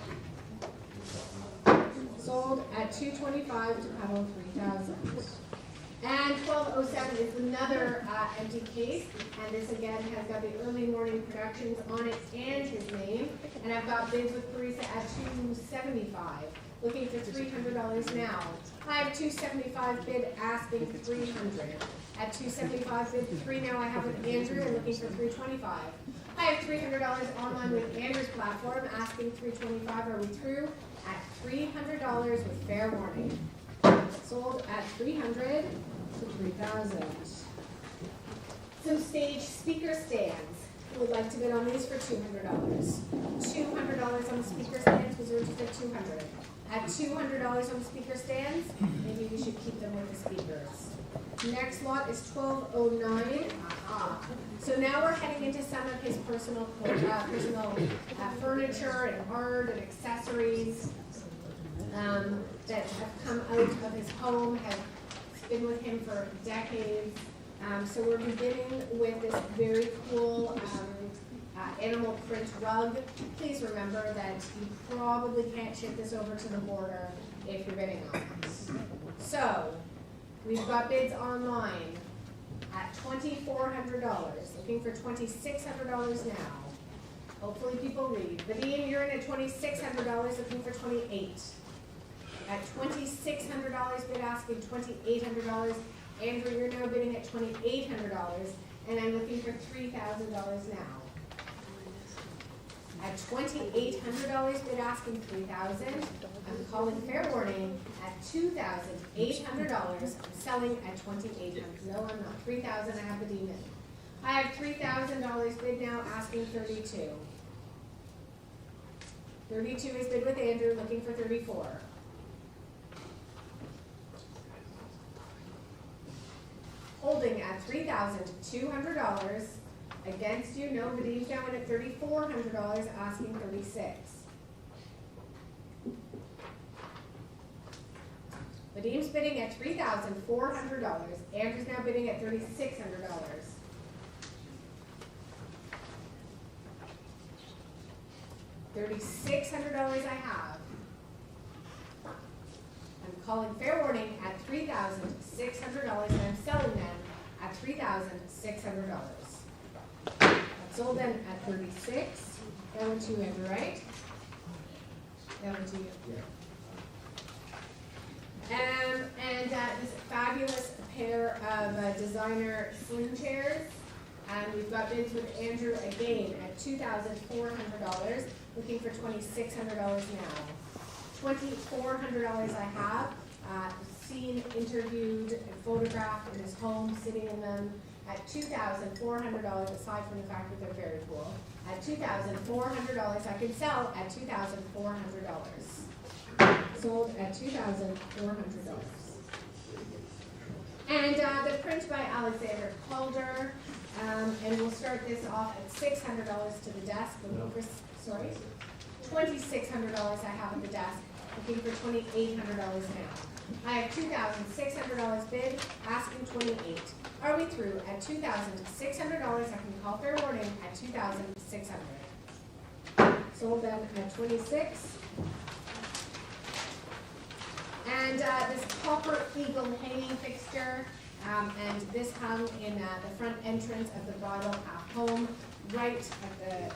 Sold at $225 to paddle 3,000. And 1207 is another empty case, and this again has got the Early Morning Productions on it and his name. And I've got bids with Parisa at $275, looking for $300 now. I have $275 bid, asking $300. At $275 bid 3 now I have with Andrew, and looking for $325. I have $300 online with Andrew's platform, asking $325. Are we through? At $300 with fair warning. Sold at $300 to $3,000. Some stage speaker stands. Who would like to bid on these for $200? $200 on the speaker stands was registered at $200. At $200 on the speaker stands, maybe we should keep them with the speakers. Next lot is 1209. So now we're heading into some of his personal furniture and art and accessories that have come out of his home, have been with him for decades. So we're beginning with this very cool animal print rug. Please remember that you probably can't ship this over to the border if you're bidding on it. So we've got bids online at $2,400, looking for $2,600 now. Hopefully people read. Vadim, you're in at $2,600, looking for $28. At $2,600 bid, asking $2,800. Andrew, you're now bidding at $2,800, and I'm looking for $3,000 now. At $2,800 bid, asking $3,000. I'm calling fair warning at $2,800. I'm selling at $2,800. No, I'm not. $3,000. I have the demon. I have $3,000 bid now, asking $32. $32 is bid with Andrew, looking for $34. Holding at $3,200. Against you, no, Vadim's down at $3,400, asking $36. Vadim's bidding at $3,400. Andrew's now bidding at $3,600. $3,600 I have. I'm calling fair warning at $3,600, and I'm selling them at $3,600. Sold them at $36. That went to you, Andrew, right? That went to you. And this fabulous pair of designer sling chairs. And we've got bids with Andrew again at $2,400, looking for $2,600 now. $2,400 I have, seen, interviewed, and photographed in his home, sitting in them at $2,400, aside from the fact that they're very cool. At $2,400, I can sell at $2,400. Sold at $2,400. And the print by Alexander Calder, and we'll start this off at $600 to the desk. Sorry, $2,600 I have at the desk, looking for $2,800 now. I have $2,600 bid, asking $28. Are we through? At $2,600, I can call fair warning at $2,600. Sold them at $26. And this copper eagle hanging fixture, and this hung in the front entrance of the bridal path home, right at the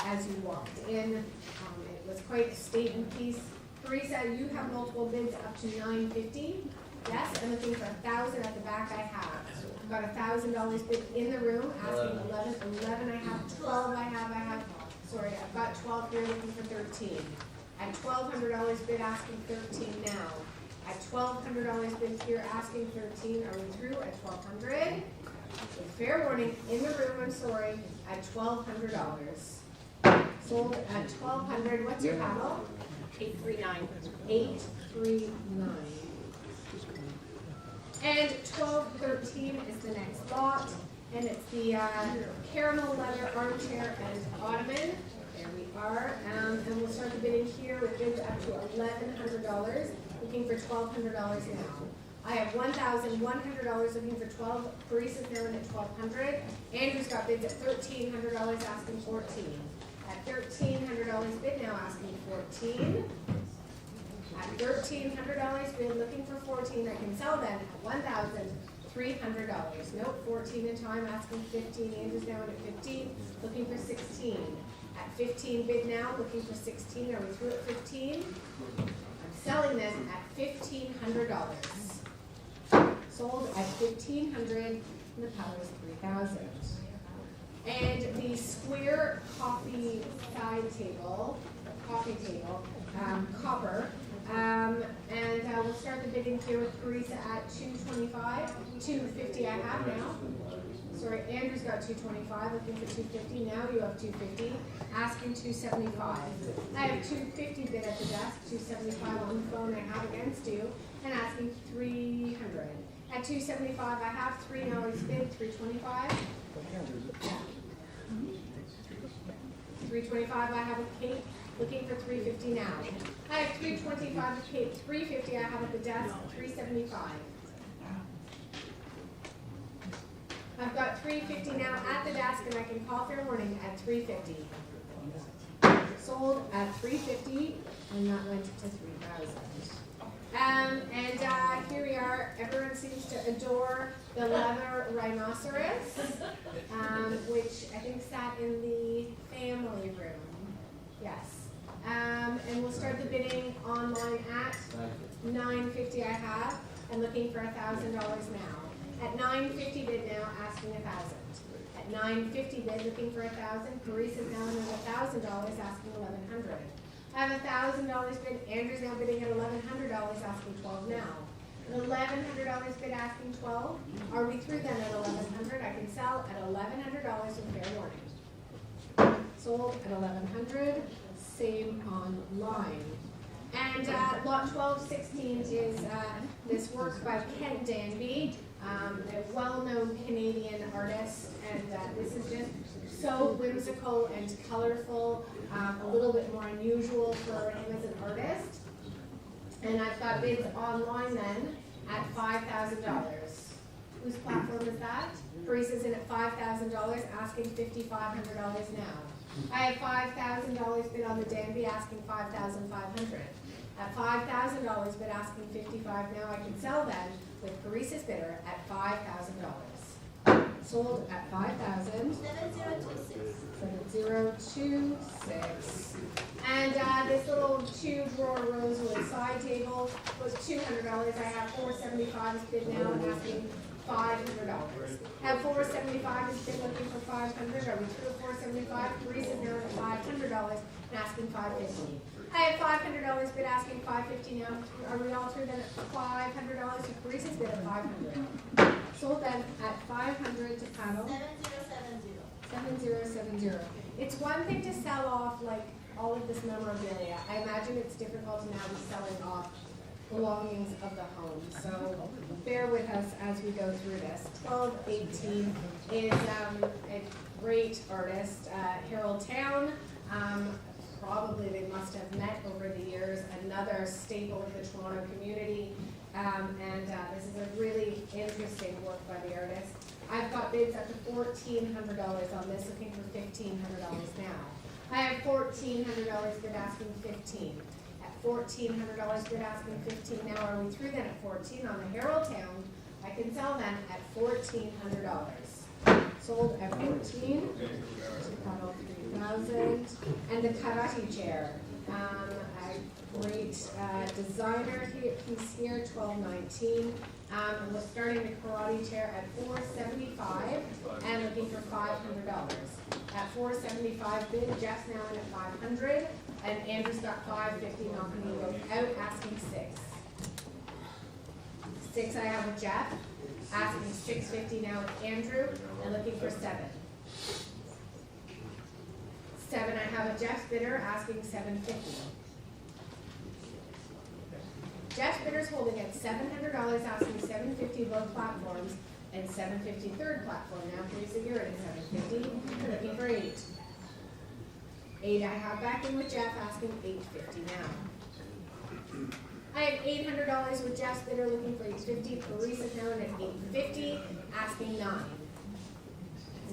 as you walked in. It was quite a statement piece. Teresa, you have multiple bids up to $950. Yes, I'm looking for $1,000 at the back. I have. I've got $1,000 bid in the room, asking 11. 11 I have. 12 I have. Sorry, I've got 12 here, looking for 13. At $1,200 bid, asking 13 now. At $1,200 bid here, asking 13. Are we through at $1,200? Fair warning, in the room, I'm sorry, at $1,200. Sold at $1,200. What's your paddle? 839. 839. And 1213 is the next lot, and it's the caramel leather armchair and ottoman. There we are, and we'll start the bidding here with bids up to $1,100, looking for $1,200 now. I have $1,100 looking for 12. Parisa's now in at $1,200. Andrew's got bids at $1,300, asking 14. At $1,300 bid now, asking 14. At $1,300 bid, looking for 14. I can sell them at $1,400. $300. Nope, 14 in time, asking 15. Andrew's down at 15, looking for 16. At 15 bid now, looking for 16. Are we through at 15? I'm selling this at $1,500. Sold at $1,500, and the power is 3,000. And the square coffee table, copper. And we'll start the bidding here with Teresa at $225, $250 I have now. Sorry, Andrew's got $225, looking for $250. Now you have $250, asking $275. I have $250 bid at the desk, $275 on the phone I have against you, and asking $300. At $275, I have $3 bid, $325. $325, I have a cake, looking for $350 now. I have $325 a cake, $350 I have at the desk, $375. I've got $350 now at the desk, and I can call fair warning at $350. Sold at $350, and that went to $3,000. Here we are. Everyone seems to adore the leather rhinoceros, which I think sat in the family room. Yes. And we'll start the bidding online at $950 I have, and looking for $1,000 now. At $950 bid now, asking $1,000. At $950 bid, looking for $1,000. Teresa's now in $1,000, asking $1,100. I have $1,000 bid. Andrew's now bidding at $1,100, asking $12 now. $1,100 bid, asking $12. Are we through then at $1,100? I can sell at $1,100 with fair warning. Sold at $1,100. Same online. And lot 1216 is this work by Ken Danby, a well-known Canadian artist, and this is just so whimsical and colorful, a little bit more unusual for him as an artist. And I've got bids online then at $5,000. Whose platform is that? Teresa's in at $5,000, asking $5,500 now. I have $5,000 bid on the Danby, asking $5,500. At $5,000 bid, asking $55 now. I can sell then with Teresa's bidder at $5,000. Sold at $5,000. 7026. And this little 2-drawer rosewood side table was $200. I have $475 is bid now, and asking $500. Have $475 is bid, looking for $500. Are we through at $475? Teresa's now at $500 and asking $550. I have $500 bid, asking $550 now. Are we all through then at $500? So Teresa's bid at $500. Sold then at $500 to panel. 7070. It's one thing to sell off like all of this memorabilia. I imagine it's difficult now to selling off belongings of the home. So bear with us as we go through this. 1218 is a great artist, Harold Town. Probably they must have met over the years, another staple of the Toronto community. This is a really interesting work by the artist. I've got bids up to $1,400 on this, looking for $1,500 now. I have $1,400 bid, asking $15. At $1,400 bid, asking $15 now. Are we through then at $14 on the Harold Town? I can sell them at $1,400. Sold at $14. Total $3,000. And the Karate chair. A great designer piece here, 1219. We're starting the karate chair at $475 and looking for $500. At $475 bid, Jeff's now in at $500, and Andrew's got $550 knocking you both out, asking $6. $6 I have with Jeff, asking $650 now with Andrew, and looking for $7. $7 I have a Jeff's bidder, asking $750. Jeff's bidder's holding at $700, asking $750 both platforms, and $750 third platform. Now Teresa, you're at $750, looking for $8. $8 I have back in with Jeff, asking $850 now. I have $800 with Jeff's bidder, looking for $850. Teresa's now in at $850, asking $9.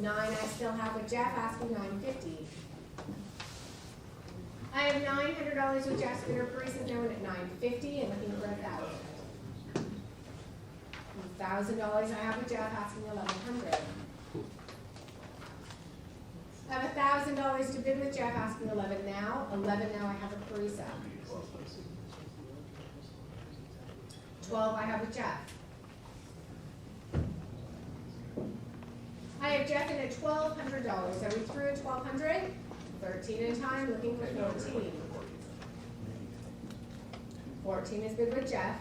$9 I still have with Jeff, asking $950. I have $900 with Jeff's bidder. Teresa's now in at $950 and looking for $1,000. $1,000 I have with Jeff asking $1,100. I have $1,000 to bid with Jeff asking 11 now. 11 now I have with Parisa. 12 I have with Jeff. I have Jeff in at $1,200. Are we through at $1,200? 13 in time, looking for 14. 14 is bid with Jeff.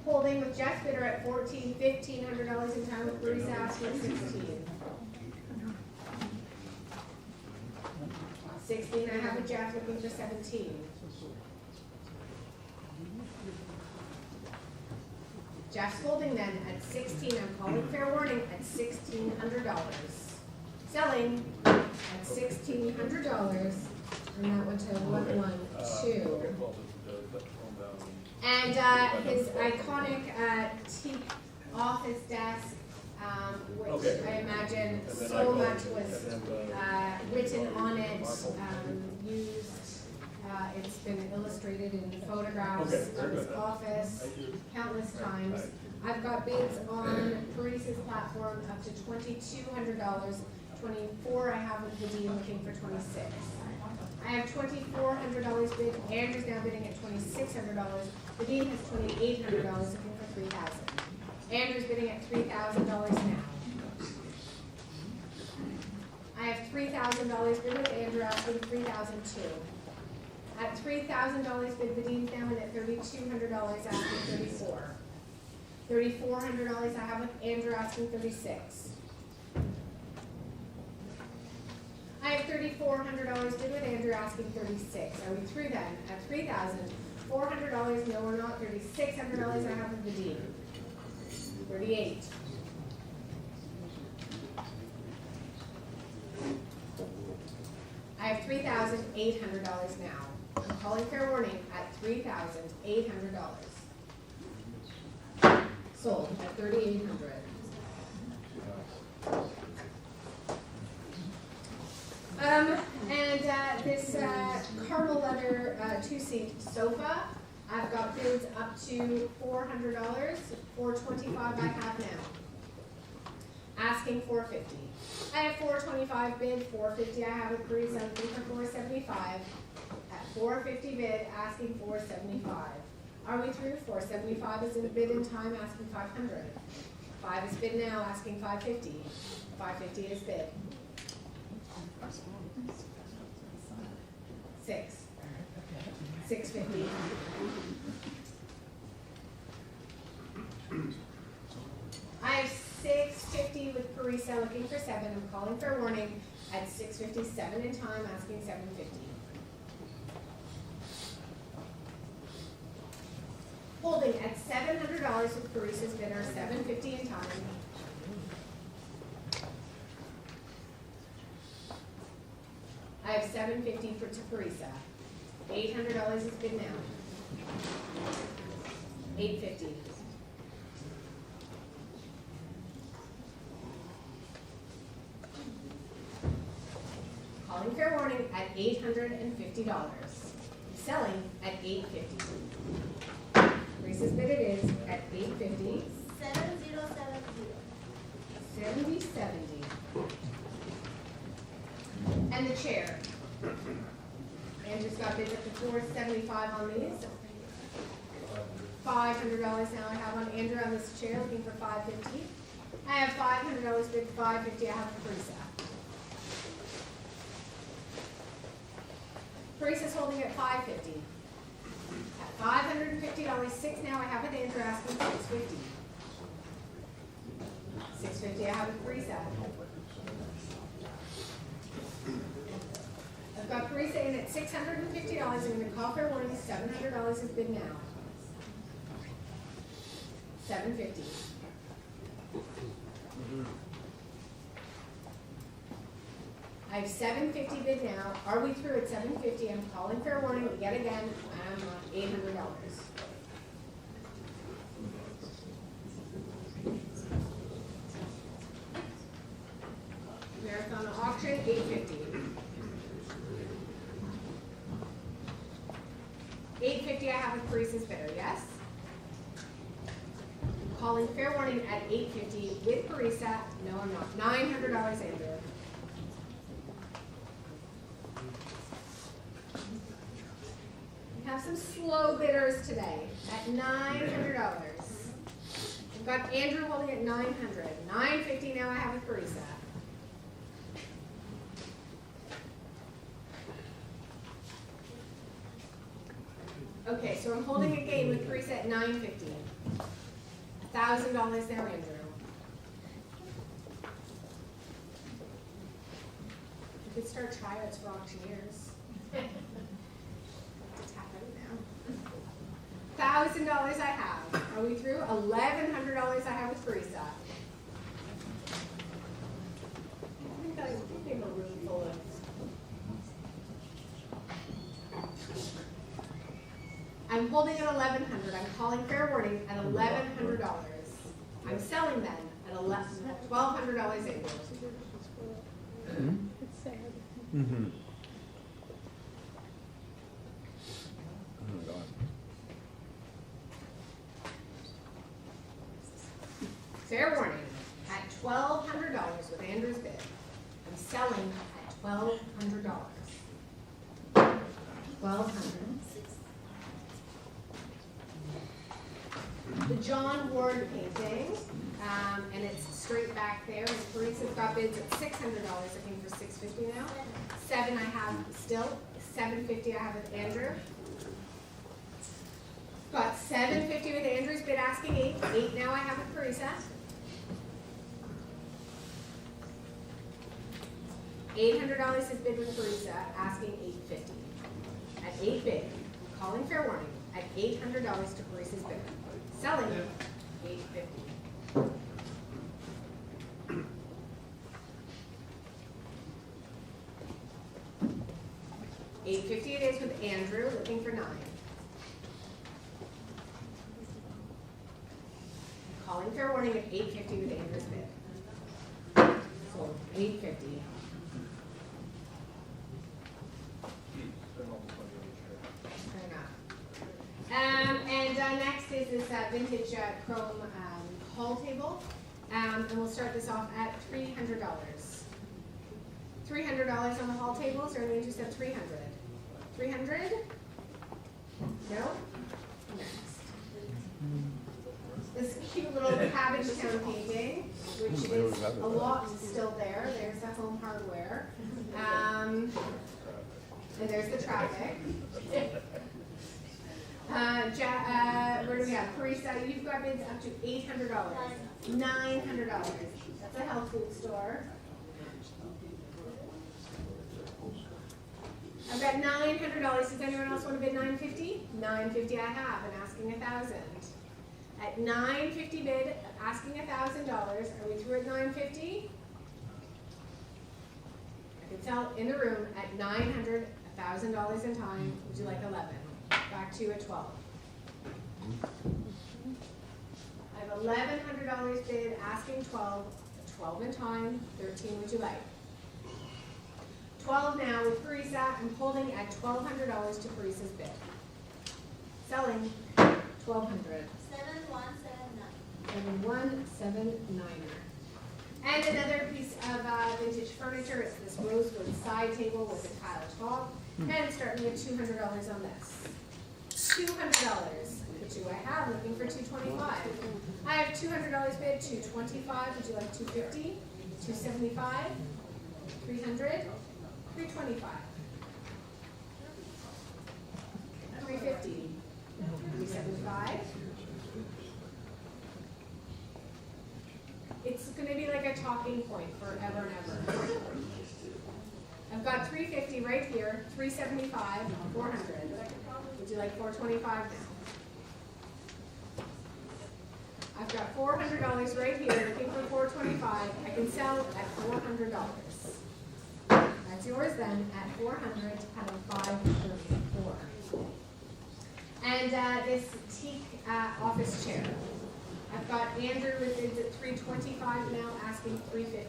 Holding with Jeff's bidder at 14, $1,500 in time with Bruce asking 16. 16 I have with Jeff looking for 17. Jeff's holding then at 16, I'm calling fair warning at $1,600. Selling at $1,600, and that went to 112. And his iconic teak office desk, which I imagine so much was written on it, used. It's been illustrated in photographs of his office countless times. I've got bids on Parisa's platform up to $2,200. 24 I have with the dean looking for 26. I have $2,400 bid. Andrew's now bidding at $2,600. The dean has $2,800 looking for $3,000. Andrew's bidding at $3,000 now. I have $3,000 bid with Andrew asking $3,002. At $3,000 bid, the dean's now in at $3,200 asking $34. $3,400 I have with Andrew asking $36. I have $3,400 bid with Andrew asking $36. Are we through then? At $3,400, no we're not. $3,600 I have with the dean. 38. I have $3,800 now. I'm calling fair warning at $3,800. Sold at $3,800. This caramel leather two-seat sofa, I've got bids up to $400, $425 I have now. Asking $450. I have $425 bid, $450 I have with Breeze, I'm looking for $475. At $450 bid, asking $475. Are we through? $475 is in bid in time, asking $500. 5 is bid now, asking $550. $550 is bid. 6. $650. I have $650 with Parisa looking for 7. I'm calling for a warning at $657 in time, asking $750. Holding at $700 with Parisa's bidder, $750 in time. I have $750 to Parisa. $800 is bid now. $850. Calling fair warning at $850. Selling at $850. Parisa's bid it is at $850. 7070. 70. And the chair. Andrew's got bids up to $475 on these. $500 now I have on Andrew on this chair, looking for $550. I have $500 bid, $550 I have for Parisa. Parisa's holding at $550. At $550, 6 now I have with Andrew asking $650. $650 I have with Parisa. I've got Parisa in at $650. I'm going to call fair warning. $700 is bid now. $750. I have $750 bid now. Are we through at $750? I'm calling fair warning yet again. I'm on $800. Marathon auction, $850. $850 I have have with Teresa's bidder, yes? Calling fair warning at $850 with Teresa. No, I'm not. $900, Andrew. We have some slow bidders today at $900. We've got Andrew holding at $900. $950 now I have with Teresa. Okay, so I'm holding again with Teresa at $950. $1,000 now, Andrew. We could start tryouts for auctioneers. Have to tap out now. $1,000 I have. Are we through? $1,100 I have with Teresa. I think I have a room full of. I'm holding at $1,100. I'm calling fair warning at $1,100. I'm selling then at $1,200 Andrew. It's sad. Mm-hmm. Oh, God. Fair warning at $1,200 with Andrew's bid. I'm selling at $1,200. $1,200. The John Ward painting, and it's straight back there. And Teresa's got bids at $600, looking for $650 now. $7 I have still. $750 I have with Andrew. Got $750 with Andrew's bid asking $8. $8 now I have with Teresa. $800 is bid with Teresa, asking $850. At 8 bid, calling fair warning at $800 to Teresa's bid. Selling $850. $850 it is with Andrew, looking for $9. Calling fair warning at $850 with Andrew's bid. So $850. And next is this vintage chrome hall table. And we'll start this off at $300. $300 on the hall table, so we just have 300. 300? No? Next. This cute little Cabbage Town painting, which is a lot still there. There's the home hardware. And there's the traffic. Where do we have? Teresa, you've got bids up to $800. $900. That's a health food store. I've got $900. Does anyone else want to bid $950? $950 I have, and asking $1,000. At $950 bid, asking $1,000. Are we through at $950? I can sell in the room at $900, $1,000 in time. Would you like 11? Back to you at 12. I have $1,100 bid, asking 12. 12 in time. 13. Would you like? 12 now with Teresa. I'm holding at $1,200 to Teresa's bid. Selling $1,200. 7179. And another piece of vintage furniture. It's this rosewood side table with a tile top. And starting at $200 on this. $200. Which do I have? Looking for $225. I have $200 bid. $225. Would you like $250? $275. $300. $325. $350. $375. It's going to be like a talking point forever and ever. I've got $350 right here, $375, $400. Would you like $425 now? I've got $400 right here, looking for $425. I can sell at $400. That's yours then at $400 out of $534. And this teak office chair. I've got Andrew with bids at $325 now, asking $350.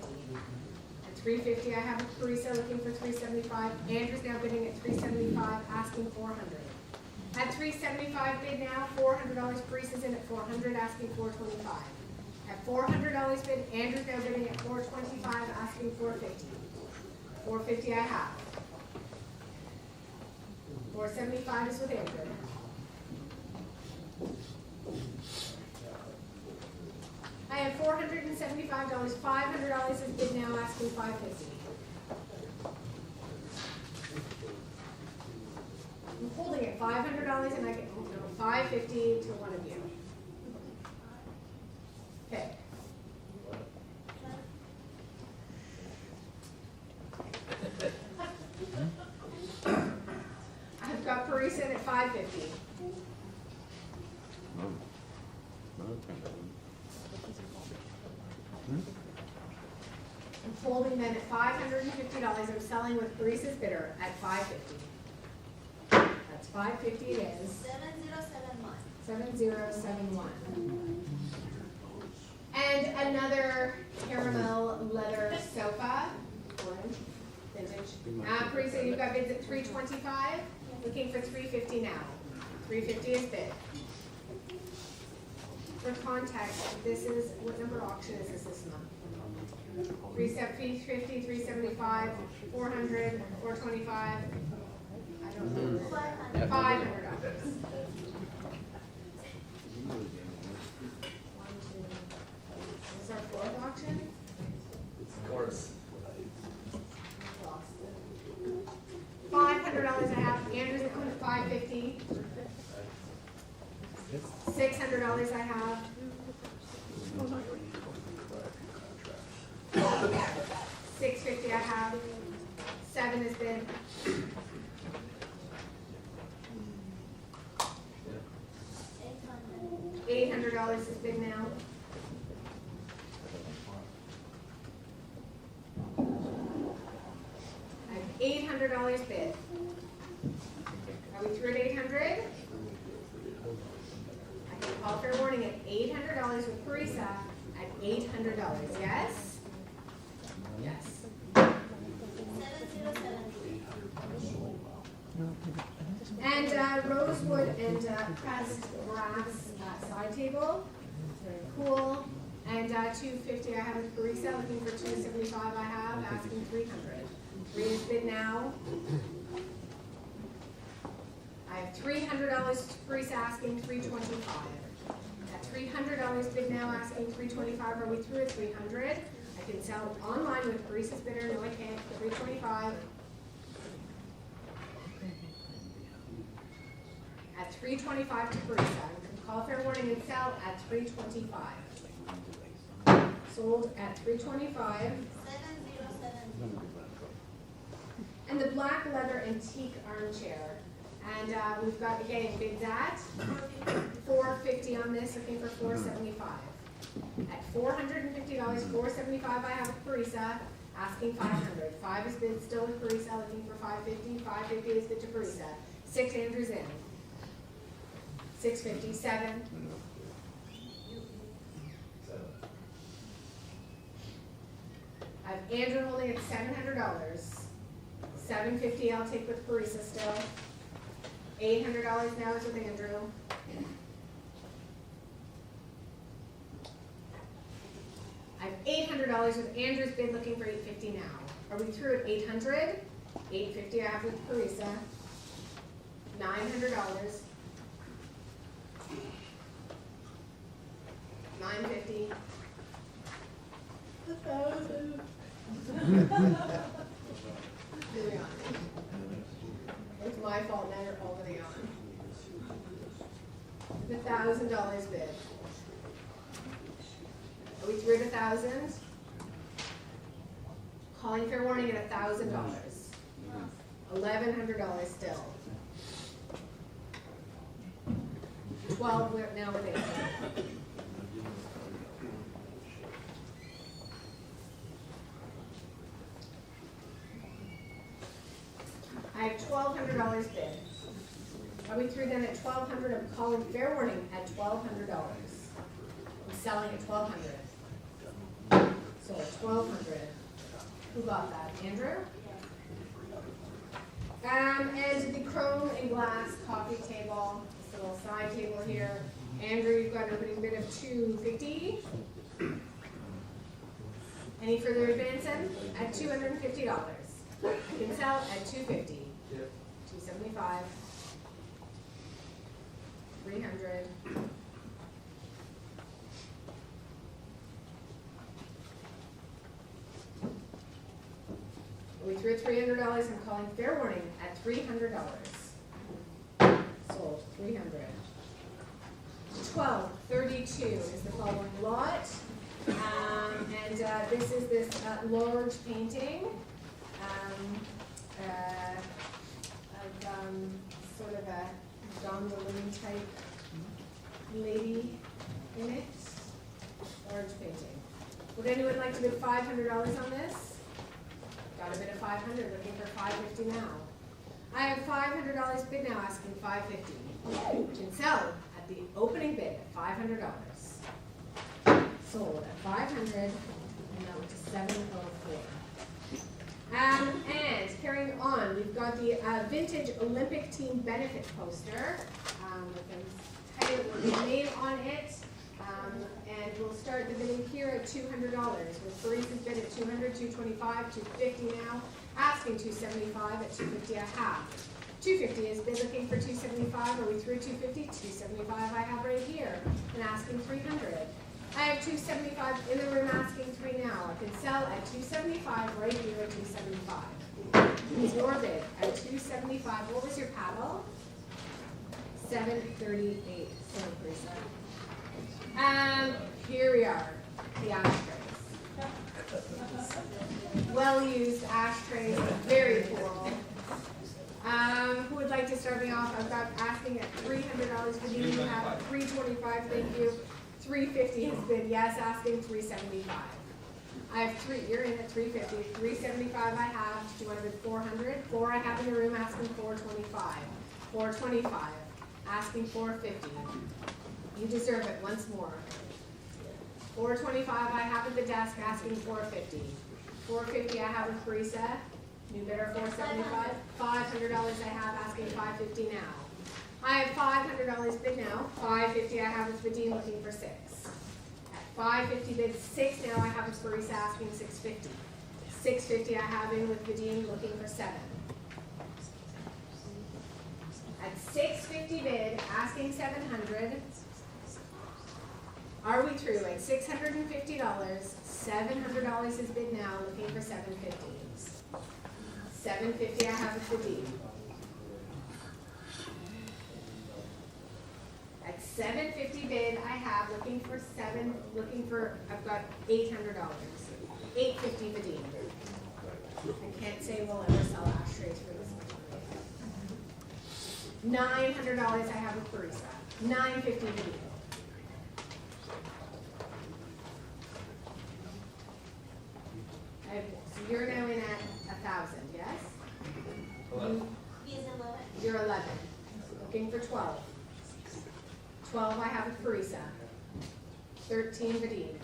At $350, I have Teresa looking for $375. Andrew's now bidding at $375, asking $400. At $375 bid now, $400, Paris's in at $400, asking $425. At $400 bid, Andrew's now bidding at $425, asking $450. $450 I have. $475 is with Andrew. I have $475, $500 is bid now, asking $550. I'm holding at $500 and I get $550 to one of you. Okay. I've got Parisa at $550. I'm holding them at $550. I'm selling with Parisa's bidder at $550. That's $550 it is. 7071. 7071. And another caramel leather sofa, orange, vintage. Parisa, you've got bids at $325, looking for $350 now. $350 is bid. For context, this is, what number auction is this month? 350, 375, 400, 425. I don't know. $500. This is our fourth auction. Of course. $500 I have. Andrew's at $550. $600 I have. $650 I have. 7 is bid. $800 is bid now. I have $800 bid. Are we through at 800? I can call fair warning at $800 with Parisa at $800. Yes? Yes. 7073. And rosewood and pressed brass side table. Very cool. And $250 I have with Parisa, looking for $275 I have, asking $300. 3 is bid now. I have $300 Parisa asking $325. At $300 bid now, asking $325. Are we through at $300? I can sell online with Parisa's bidder. No, I can't. $325. At $325 to Parisa. Call fair warning and sell at $325. Sold at $325. 7073. And the black leather antique armchair. And we've got, again, bids at $450 on this, looking for $475. At $450, $475 I have with Parisa, asking $500. 5 is bid still with Parisa, looking for $550. $550 is bid to Parisa. 6 Andrews in. $650. 7. I have Andrew holding at $700. $750 I'll take with Parisa still. $800 now is with Andrew. I have $800 with Andrew's bid, looking for $850 now. Are we through at $800? $850 I have with Parisa. $900. $950. $1,000. Moving on. It's my fault now you're already on. The $1,000 bid. Are we through at 1,000? Calling fair warning at $1,000. $1,100 still. 12 now with 8. I have $1,200 bid. Are we through then at $1,200? I'm calling fair warning at $1,200. I'm selling at $1,200. So at $1,200. Who got that? Andrew? And the chrome and glass coffee table, this little side table here. Andrew, you've got an opening bid of $250. Any further advancing? At $250. I can sell at $250. $275. $300. We threw $300. I'm calling fair warning at $300. Sold, 300. 1232 is the following lot. And this is this large painting of sort of a gondolin type lady in it. Large painting. Would anyone like to bid $500 on this? Got a bid of $500, looking for $550 now. I have $500 bid now, asking $550. Can sell at the opening bid at $500. Sold at $500, and now to $704. And carrying on, we've got the vintage Olympic team benefit poster with the title with the name on it. And we'll start the bidding here at $200. With Paris's bid at $200, $225, $250 now. Asking $275 at $250 a half. $250 is bid looking for $275. Are we through $250? $275 I have right here. And asking $300. I have $275 in the room, asking $3 now. I can sell at $275 right here at $275. It's your bid at $275. What was your paddle? $738. So Parisa. Here we are, the ashtrays. Well-used ashtrays, very cool. Who would like to start me off? I've got asking at $300 for you. You have $325, thank you. $350 has bid, yes, asking $375. I have three, you're in at $350. $375 I have. Do you want to bid $400? $4 I have in the room, asking $425. $425, asking $450. You deserve it once more. $425 I have at the desk, asking $450. $450 I have with Parisa. New bidder $475. $500 I have, asking $550 now. I have $500 bid now. $550 I have with Vadim, looking for $6. At $550 bid, $6 now I have with Parisa, asking $650. $650 I have in with Vadim, looking for $7. At $650 bid, asking $700. Are we through at $650? $700 is bid now, looking for $750. $750 I have with the deed. At $750 bid, I have I've got $800. $850 the deed. I can't say we'll ever sell ashtrays for this much money. $900 I have with Parisa. $950 the deed. So you're now in at 1,000, yes? 11. He's 11. You're 11. Looking for 12. 12 I have with Parisa. 13 Vadim.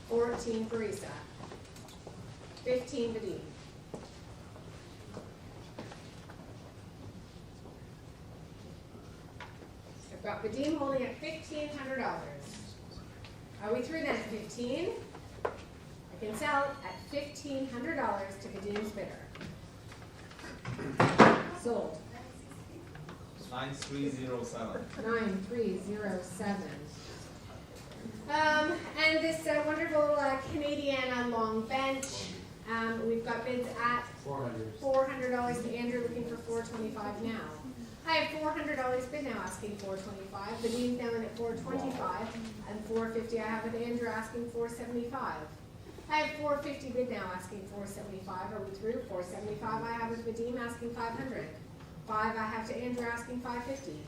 14 Parisa. 15 Vadim. I've got Vadim holding at $1,500. Are we through then? 15? I can sell at $1,500 to Vadim's bidder. Sold. 9307. 9307. And this wonderful Canadian long bench. We've got bids at $400 to Andrew, looking for $425 now. I have $400 bid now, asking $425. Vadim's now in at $425, and $450 I have with Andrew, asking $475. I have $450 bid now, asking $475. Are we through? $475 I have with Vadim, asking $500. $5 I have to Andrew, asking $550.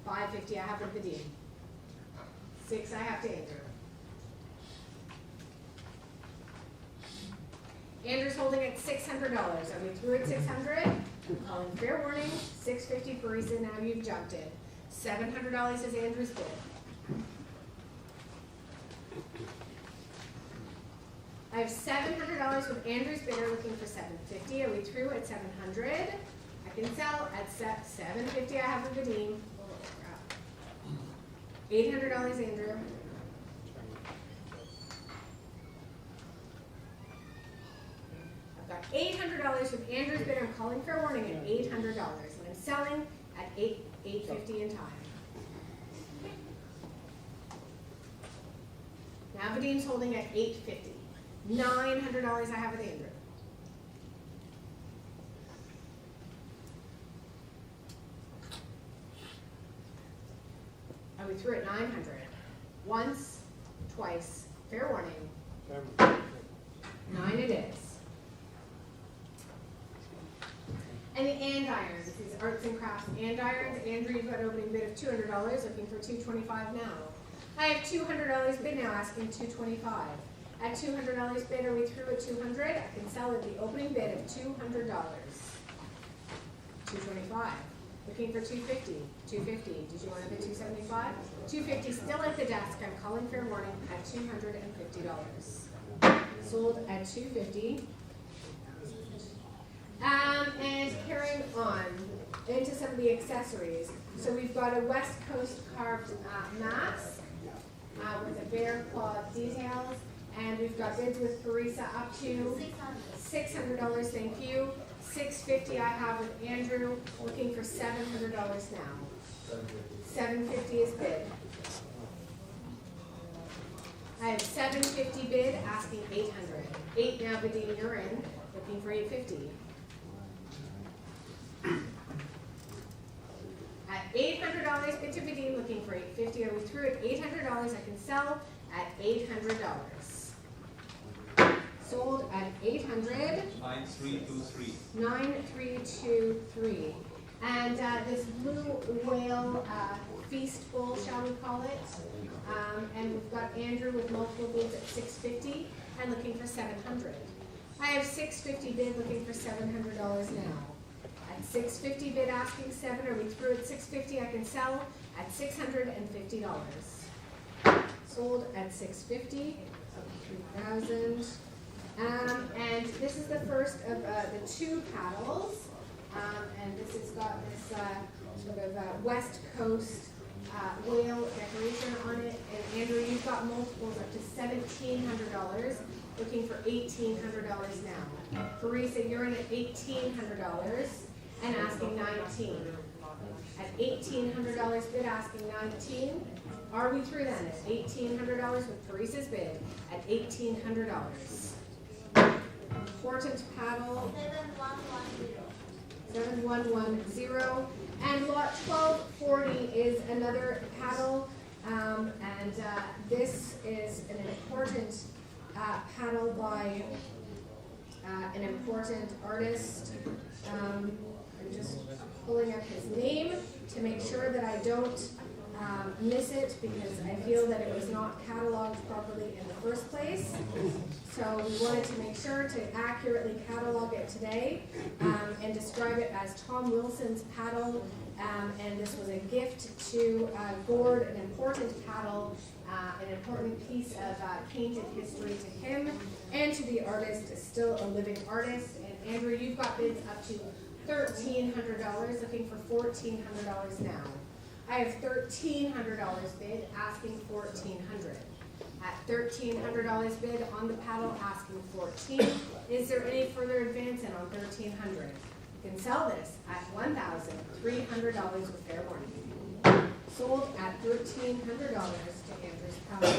$550 I have with Vadim. $6 I have to Andrew. Andrew's holding at $600. Are we through at $600? Calling fair warning. $650 Parisa. Now you've jumped it. $700 is Andrew's bid. I have $700 with Andrew's bidder looking for $750. Are we through at $700? I can sell at $750. I have a Vadim. Oh, crap. $800, Andrew. I've got $800 with Andrew's bidder. I'm calling for a warning at $800, and I'm selling at $850 in time. Now Vadim's holding at $850. $900 I have with Andrew. Are we through at 900? Once, twice, fair warning. 9 it is. And the andirons, these arts and crafts andirons. Andrew, you've got an opening bid of $200, looking for $225 now. I have $200 bid now, asking $225. At $200 bid, are we through at $200? I can sell at the opening bid of $200. $225. Looking for $250. $250. Did you want to bid $275? $250 still at the desk. I'm calling fair warning at $250. Sold at $250. And carrying on into some of the accessories. So we've got a West Coast carved mask with a bear claw details. And we've got bids with Teresa up to $600, thank you. $650 I have with Andrew, looking for $700 now. $750 is bid. I have $750 bid, asking $800. 8 now bidding, you're in, looking for $850. At $800 bid to Vadim, looking for $850. Are we through at $800? I can sell at $800. Sold at $800. 9323. 9323. And this blue whale feast bowl, shall we call it? And we've got Andrew with multiple bids at $650 and looking for $700. I have $650 bid, looking for $700 now. At $650 bid, asking $7. Are we through at $650? I can sell at $650. Sold at $650. 3,000. And this is the first of the 2 paddles. And this has got this sort of West Coast whale decoration on it. And Andrew, you've got multiples up to $1,700, looking for $1,800 now. Teresa, you're in at $1,800 and asking $19. At $1,800 bid, asking $19. Are we through then at $1,800 with Teresa's bid at $1,800? Important paddle. 7110. And lot 1240 is another paddle, and this is an important paddle by an important artist. I'm just pulling up his name to make sure that I don't miss it, because I feel that it was not cataloged properly in the first place. So we wanted to make sure to accurately catalog it today and describe it as Tom Wilson's paddle. And this was a gift to Gord, an important paddle, an important piece of painted history to him and to the artist, still a living artist. And Andrew, you've got bids up to $1,300, looking for $1,400 now. I have $1,300 bid, asking $1,400. At $1,300 bid on the paddle, asking $14. Is there any further advancing on $1,300? You can sell this at $1,300 with fair warning. Sold at $1,300 to Andrew's paddle.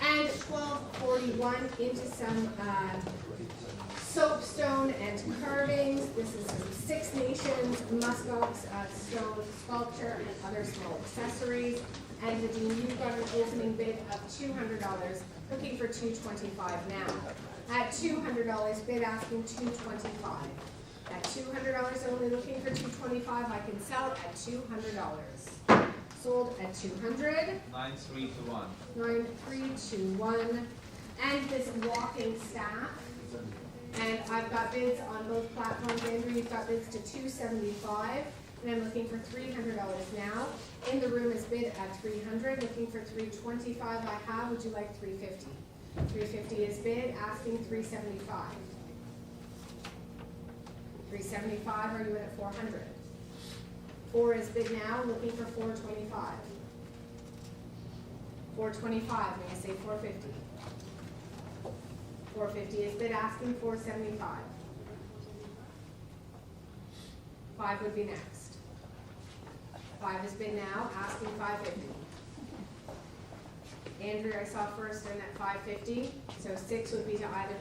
And 1241 into some soapstone and carvings. This is some Six Nations muskox stone sculpture and other small accessories. And Nadine, you've got an opening bid of $200, looking for $225 now. At $200 bid, asking $225. At $200 only, looking for $225. I can sell at $200. Sold at $200. 9321. 9321. And this walking staff. And I've got bids on both platforms. Andrew, you've got bids to $275 and I'm looking for $300 now. In the room is bid at $300, looking for $325 I have, would you like $350? $350 is bid, asking $375. $375, are you in at $400? 4 is bid now, looking for $425. $425, may I say $450? $450 is bid, asking $475. 5 would be next. 5 is bid now, asking $550. Andrew, I saw first in at $550, so 6 would be to either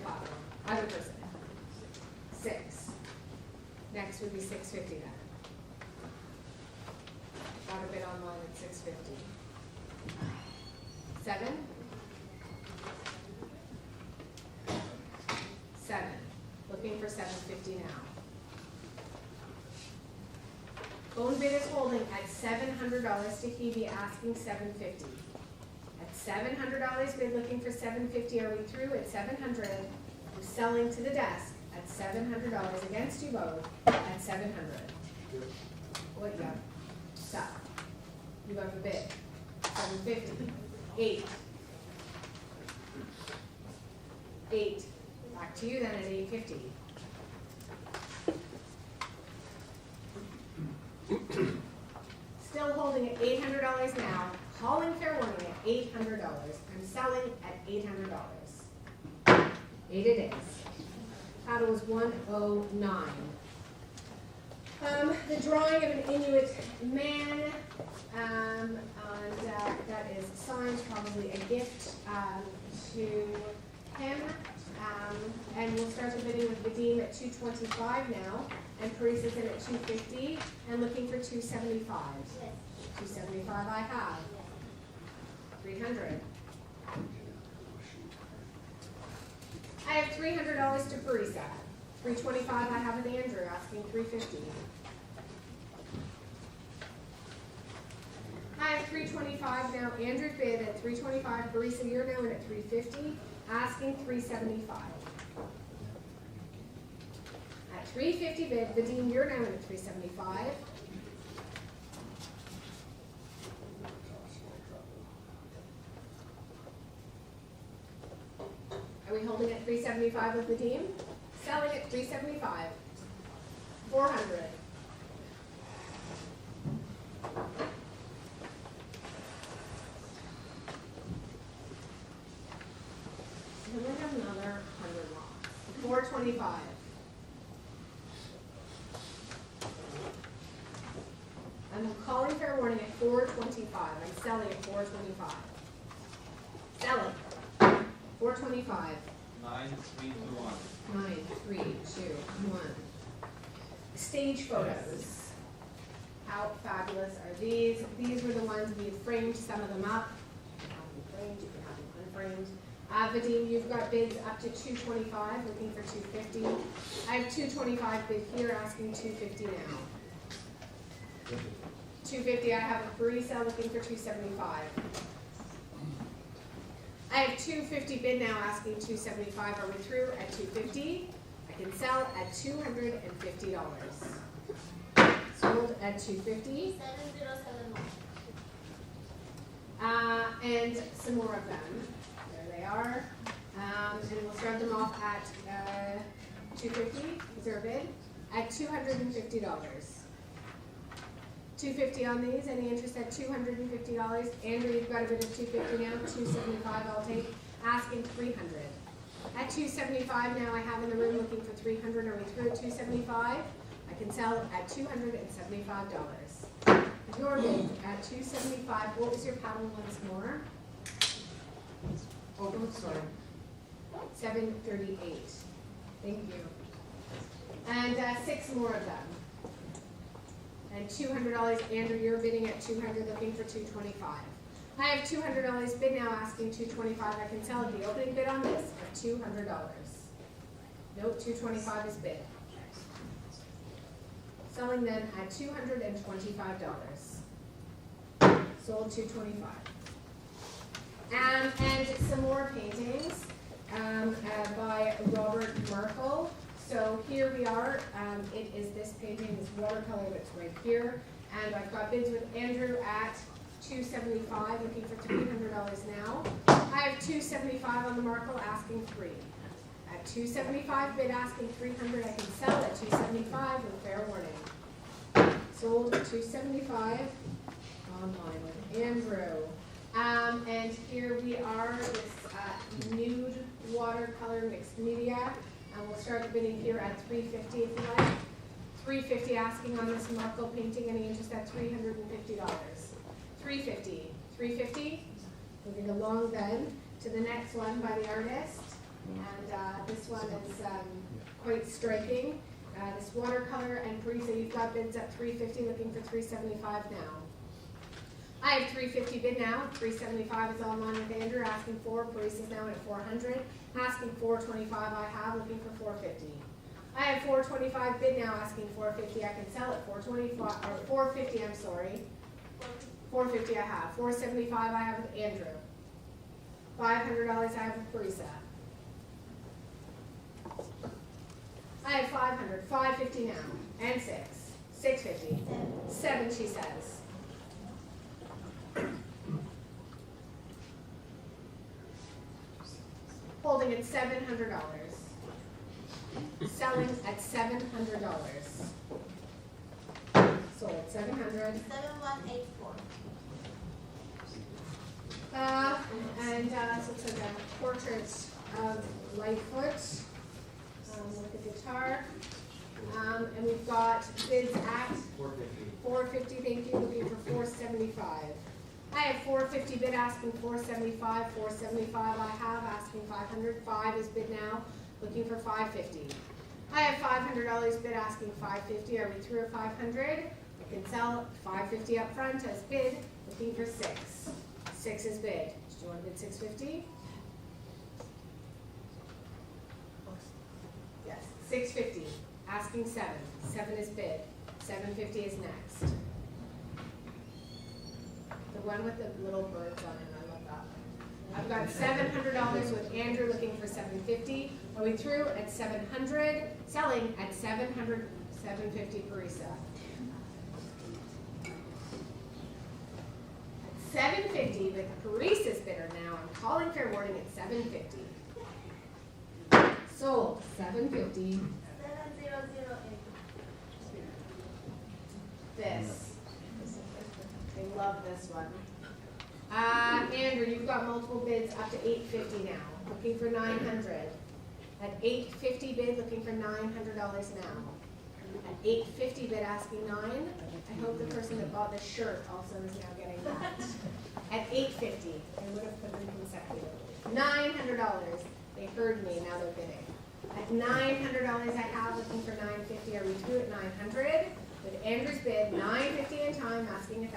person. 6. Next would be $650 then. Got a bid online at $650. 7. 7. Looking for $750 now. Bone bid is holding at $700 to Hebe, asking $750. At $700 bid, looking for $750. Are we through at $700? We're selling to the desk at $700 against you both at $700. What you got? Stop. You got the bid. $750. 8. 8. Back to you then at $850. Still holding at $800 now, calling fair warning at $800. I'm selling at $800. 8 it is. Paddle was 109. The drawing of an Inuit man, and that is signed, probably a gift to him. And we'll start the bidding with Vadim at $225 now, and Paris is in at $250, and looking for $275. Yes. $275 I have. $300. I have $300 to Parisa. $325 I have with Andrew, asking $350. I have $325 now. Andrew bid at $325. Parisa, you're now in at $350, asking $375. At $350 bid, Vadim, you're now in at $375. Are we holding at $375 with Vadim? Selling at $375. $400. And then we have another 100 lots. $425. I'm calling fair warning at $425. I'm selling at $425. Selling. $425. 9, 3, 2, 1. 9, 3, 2, 1. Stage photos. How fabulous are these? These were the ones we framed some of them up. You can have them framed, you can have them unframed. Vadim, you've got bids up to $225, looking for $250. I have $225 bid here, asking $250 now. $250, I have a Parisa looking for $275. I have $250 bid now, asking $275. Are we through at $250? I can sell at $250. Sold at $250. 7071. And some more of them. There they are. And we'll start them off at $250. Is there a bid? At $250. $250 on these. Any interest at $250? Andrew, you've got a bid of $250 now. $275 I'll take. Asking $300. At $275 now, I have in the room looking for $300. Are we through at $275? I can sell at $275. Your bid at $275. What was your paddle once more? Oh, sorry. 738. Thank you. And 6 more of them. And $200. Andrew, you're bidding at $200, looking for $225. I have $200 bid now, asking $225. I can sell at the opening bid on this at $200. Nope, $225 is bid. Selling then at $225. Sold $225. And some more paintings by Robert Merkel. So here we are, it is this painting, this watercolor that's right here, and I've got bids with Andrew at $275, looking for $300 now. I have $275 on the Markle, asking $3. At $275 bid, asking $300, I can sell at $275 with fair warning. Sold at $275 online with Andrew. And here we are, this nude watercolor mixed media. And we'll start the bidding here at $350 if you like. $350 asking on this Markle painting, any interest at $350. $350. $350. Moving along then to the next one by the artist. And this one is quite striking. This watercolor and Parisa, you've got bids at $350, looking for $375 now. I have $350 bid now. $375 is online with Andrew, asking for. Parisa's now at $400, asking $425. I have, looking for $450. I have $425 bid now, asking $450. I can sell at $425 or $450. I'm sorry. $450 I have. $475 I have with Andrew. $500 I have with Parisa. I have $500. $550 now, and $650. $7 she says. Holding at $700. Selling at $700. Sold at $700. 7184. So it's like a portrait of Lightfoot with the guitar. And we've got bids at $450. Thank you. Looking for $475. I have $450 bid, asking $475. $475 I have, asking $500. $5 is bid now, looking for $550. I have $500 bid, asking $550. Are we through at $500? I can sell $550 up front as bid, looking for $6. $6 is bid. Do you want to bid $650? Yes, $650. Asking $7. $7 is bid. $750 is next. The one with the little birds on it, I love that one. I've got $700 with Andrew, looking for $750. Are we through at $700? Selling at $700, $750 Parisa. At $750 with Parisa's bidder now. I'm calling fair warning at $750. Sold, $750. 7008. This. I love this one. Andrew, you've got multiple bids up to $850 now. Looking for $900. At $850 bid, looking for $900 now. At $850 bid, asking $9. I hope the person that bought this shirt also is now getting that. At $850, I would have put them consecutively. $900. They heard me, now they're bidding. At $900 I have, looking for $950. Are we through at $900? With Andrew's bid, $950 in time, asking $1,000.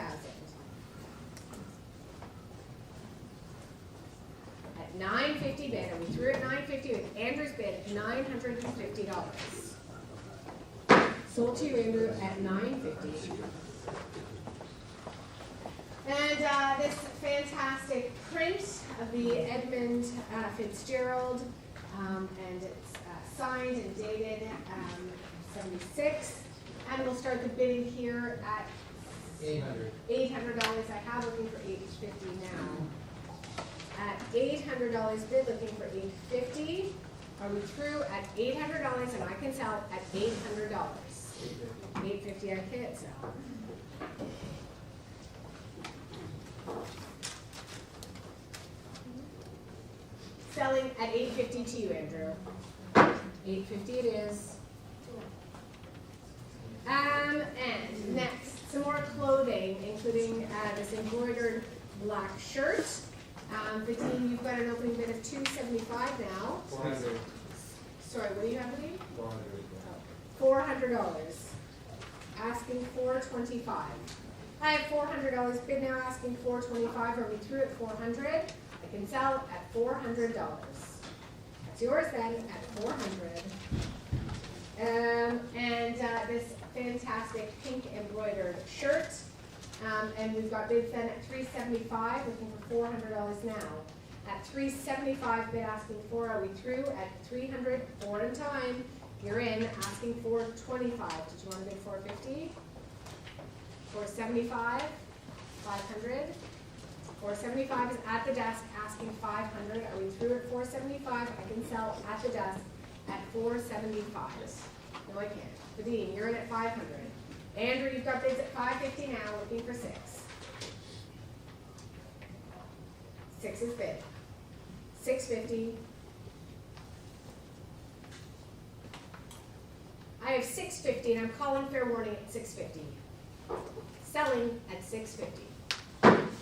At $950 bid, are we through at $950 with Andrew's bid, $950. Sold to you, Andrew, at $950. And this fantastic print of the Edmund Fitzgerald, and it's signed and dated 76. And we'll start the bidding here at $800. I have, looking for $850 now. At $800 bid, looking for $850. Are we through at $800? And I can sell at $800. $850 I can't sell. Selling at $850 to you, Andrew. $850 it is. And next, some more clothing, including this embroidered black shirt. The team, you've got an opening bid of $275 now. 400. Sorry, what do you have to be? $400. Asking $425. I have $400 bid now, asking $425. Are we through at $400? I can sell at $400. That's yours then at $400. This fantastic pink embroidered shirt. And we've got bids then at $375, looking for $400 now. At $375 bid, asking for. Are we through at $300? 4 in time. You're in, asking for 25. Did you want to bid 450? 475, 500. 475 is at the desk, asking 500. Are we through at 475? I can sell at the desk at 475. No, I can't. Vadine, you're in at 500. Andrew, you've got bids at 550 now, looking for 6. 6 is bid. 650. I have 650 and I'm calling fair warning at 650. Selling at 650.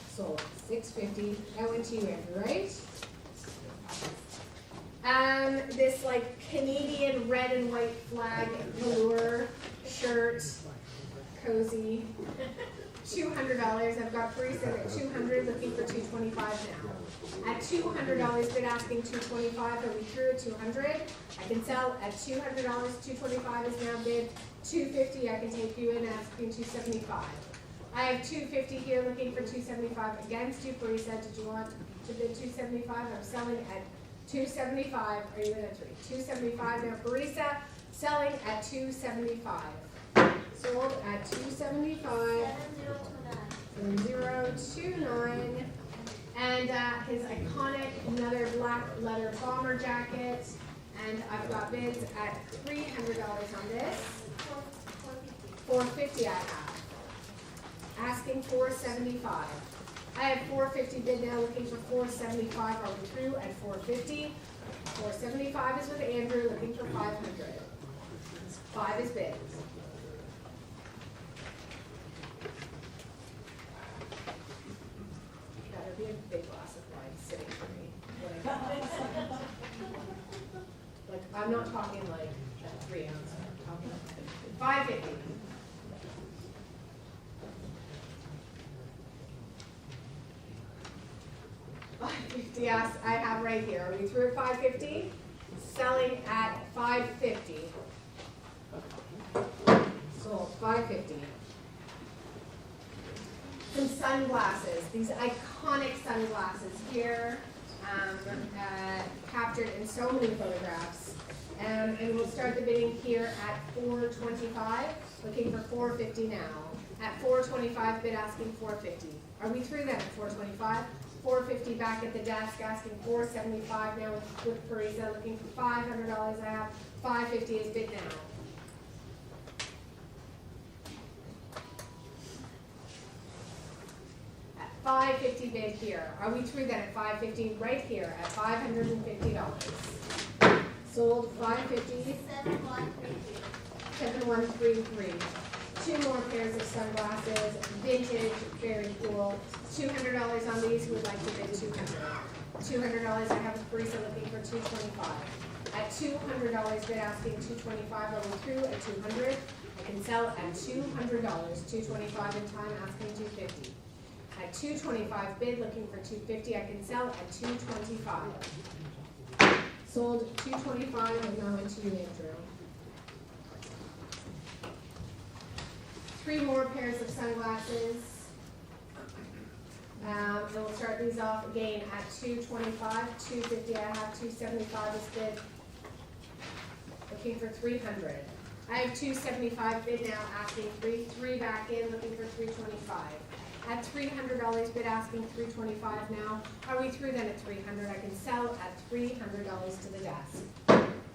Sold 650. That went to you, Andrew, right? This like Canadian red and white flag velour shirt, cozy. $200. I've got Teresa at 200, looking for 225 now. At $200, bid asking 225. Are we through at 200? I can sell at $200. 225 is now bid. 250. I can take you in asking 275. I have 250 here, looking for 275 against you. Teresa, did you want to bid 275? I'm selling at 275. Are you in at 3? 275 now. Teresa, selling at 275. Sold at 275. 7029. And his iconic another black leather bomber jacket. And I've got bids at $300 on this. 450 I have. Asking 475. I have 450 bid now, looking for 475. Are we through at 450? 475 is with Andrew, looking for 500. 5 is bid. Better be a big glass of wine sitting for me. Like, I'm not talking like a 3 ounce, I'm talking 550. 550, yes, I have right here. Are we through at 550? Selling at 550. Sold 550. Some sunglasses, these iconic sunglasses here, captured in so many photographs. And we'll start the bidding here at 425, looking for 450 now. At 425, bid asking 450. Are we through then at 425? 450 back at the desk, asking 475 now with Parisa, looking for $500 I have. 550 is bid now. At 550 bid here. Are we through then at 550? Right here at $550. Sold 550. 7133. 2 more pairs of sunglasses, vintage, very cool. $200 on these. Who would like to bid $200? $200 I have a Parisa looking for 225. At $200 bid asking 225. Are we through at 200? I can sell at $200. 225 in time asking 250. At 225 bid looking for 250. I can sell at 225. Sold 225 and now into you, Andrew. 3 more pairs of sunglasses. And we'll start these off again at 225, 250. I have 275 is bid. Looking for 300. I have 275 bid now, asking 3 back in, looking for 325. At $300 bid asking 325 now. Are we through then at 300? I can sell at $300 to the desk.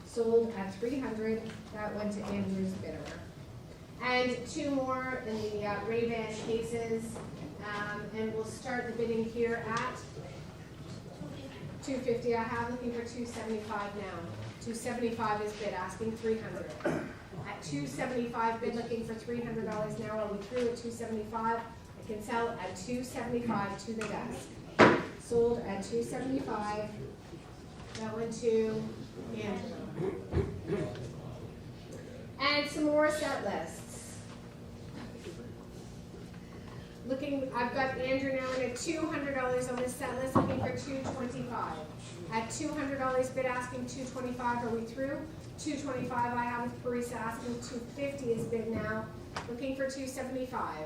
Sold at 300. That went to Andrew's bidder. And 2 more in the Ray-Ban cases, and we'll start the bidding here at 250. I have looking for 275 now. 275 is bid, asking 300. At 275 bid, looking for $300 now. Are we through at 275? I can sell at 275 to the desk. Sold at 275. That went to Andrew. And some more set lists. I've got Andrew now in at $200 on this set list, looking for 225. At $200 bid asking 225. Are we through? 225 I have with Parisa asking 250 is bid now, looking for 275.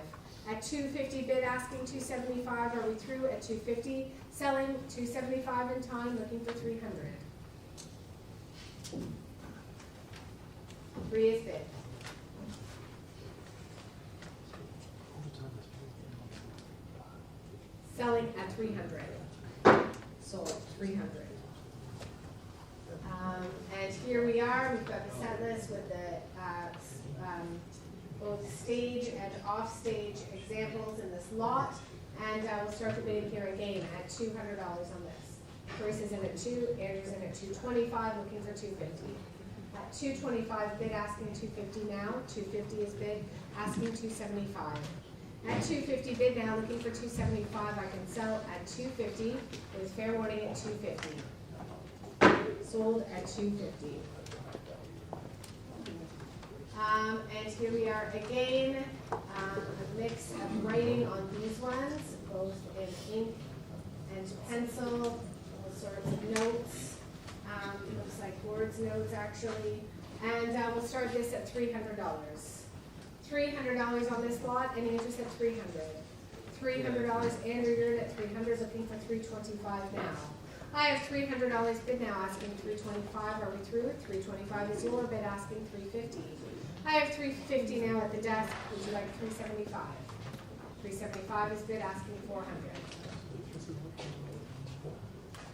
At 250 bid asking 275. Are we through at 250? Selling 275 in time, looking for 300. 3 is bid. Selling at 300. Sold 300. And here we are, we've got the set list with the both stage and off-stage examples in this lot. And we'll start the bidding here again at $200 on this. Bruce is in at 2, Andrew's in at 225, looking for 250. At 225 bid, asking 250 now. 250 is bid, asking 275. At 250 bid now, looking for 275. I can sell at 250 with fair warning at 250. Sold at 250. And here we are again, a mix of writing on these ones, both in ink and pencil, all sorts of notes. Looks like words notes actually. And we'll start this at $300. $300 on this lot. Any interest at $300? $300. Andrew, you're in at 300, looking for 325 now. I have $300 bid now, asking 325. Are we through? 325 is your bid, asking 350. I have 350 now at the desk. Would you like 375? 375 is bid, asking 400.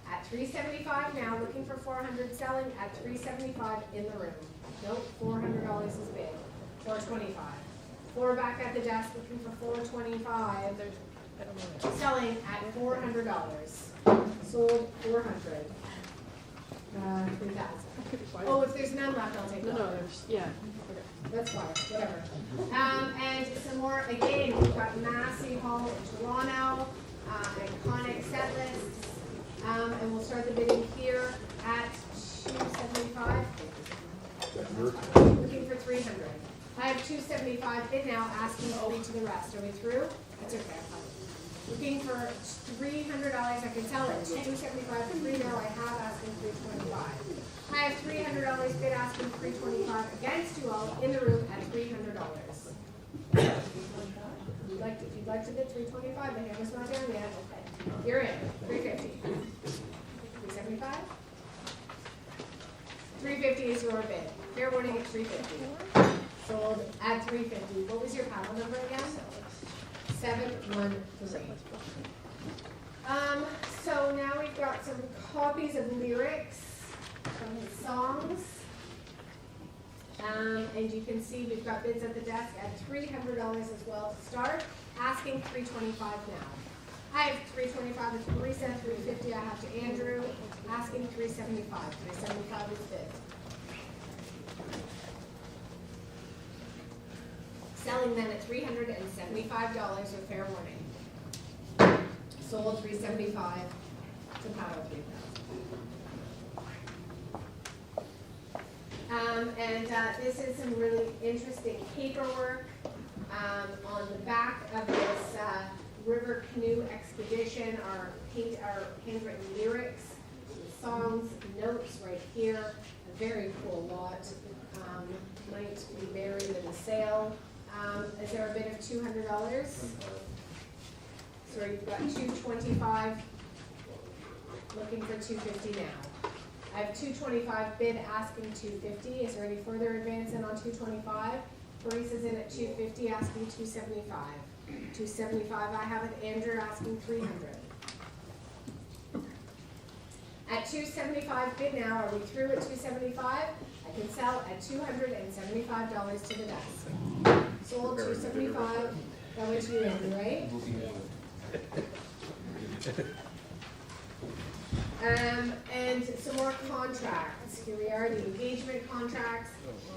At 375 now, looking for 400, selling at 375 in the room. Nope, $400 is bid. 425. 4 back at the desk, looking for 425. Selling at $400. Sold 400. 3,000. Oh, if there's none left, I'll take No, that. no, there's, yeah. That's fine, whatever. And some more, again, we've got Massey Hall in Toronto, iconic set lists. And we'll start the bidding here at 275. Looking for 300. I have 275 bid now, asking only to the rest. Are we through? That's okay. Looking for $300. I can sell it. 275 for 3 now. I have asking 325. I have $300 bid, asking 325 against you all in the room at $300. If you'd like to bid 325, the hammer's not down yet. Okay. You're in. 350. 375. 350 is your bid. Fair warning at 350. Sold at 350. What was your panel number again? 713. So now we've got some copies of lyrics from his songs. And you can see we've got bids at the desk at $300 as well to start. Asking $325 now. I have $325 with Teresa, $350 I have to Andrew. Asking $375. $375 is bid. Selling then at $375 with fair warning. Sold $375 to Paddle 3,000. And this is some really interesting paperwork on the back of this river canoe expedition. Our handwritten lyrics, songs, notes right here. A very cool lot. Might be buried in a sale. Is there a bid of $200? So you've got 225, looking for 250 now. I have 225 bid, asking 250. Is there any further advance in on 225? Teresa's in at 250, asking 275. 275 I have with Andrew, asking 300. At 275 bid now, are we through at 275? I can sell at $275 to the desk. Sold 275. That went to you, Andrew, right? And some more contracts. Here we are, the engagement contracts.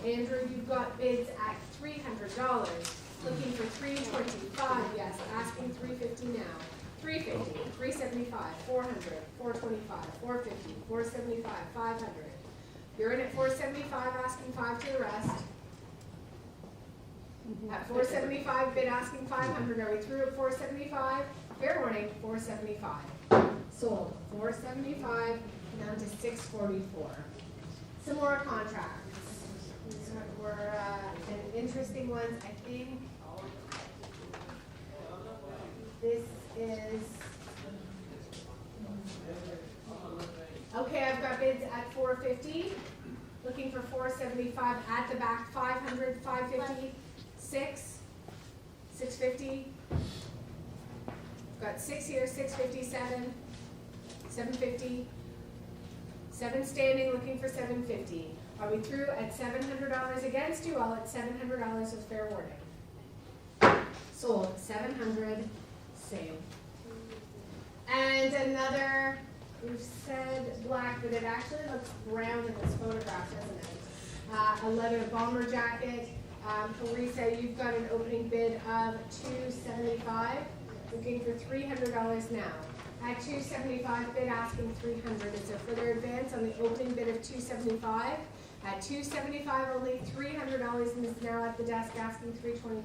Andrew, you've got bids at $300. Looking for $325, yes, asking $350 now. $350, $375, $400, $425, $450, $475, $500. You're in at $475, asking $5 to the rest. At $475, bid asking $500. Are we through at $475? Fair warning, $475. Sold, $475, down to $644. Some more contracts. These were interesting ones, I think. This is, okay, I've got bids at $450. looking for 475 at the back, 500, 550, 650. Got 6 here, 650, 750, 7 standing, looking for 750. Are we through at $700 against you all at $700 with fair warning? Sold, 700, same. And another, we've said black, but it actually looks brown in this photograph, doesn't it? A leather bomber jacket. Carissa, you've got an opening bid of $275, looking for $300 now. At $275, bid asking $300. Is there further advance on the opening bid of $275? At $275, only $300, and is now at the desk asking $325.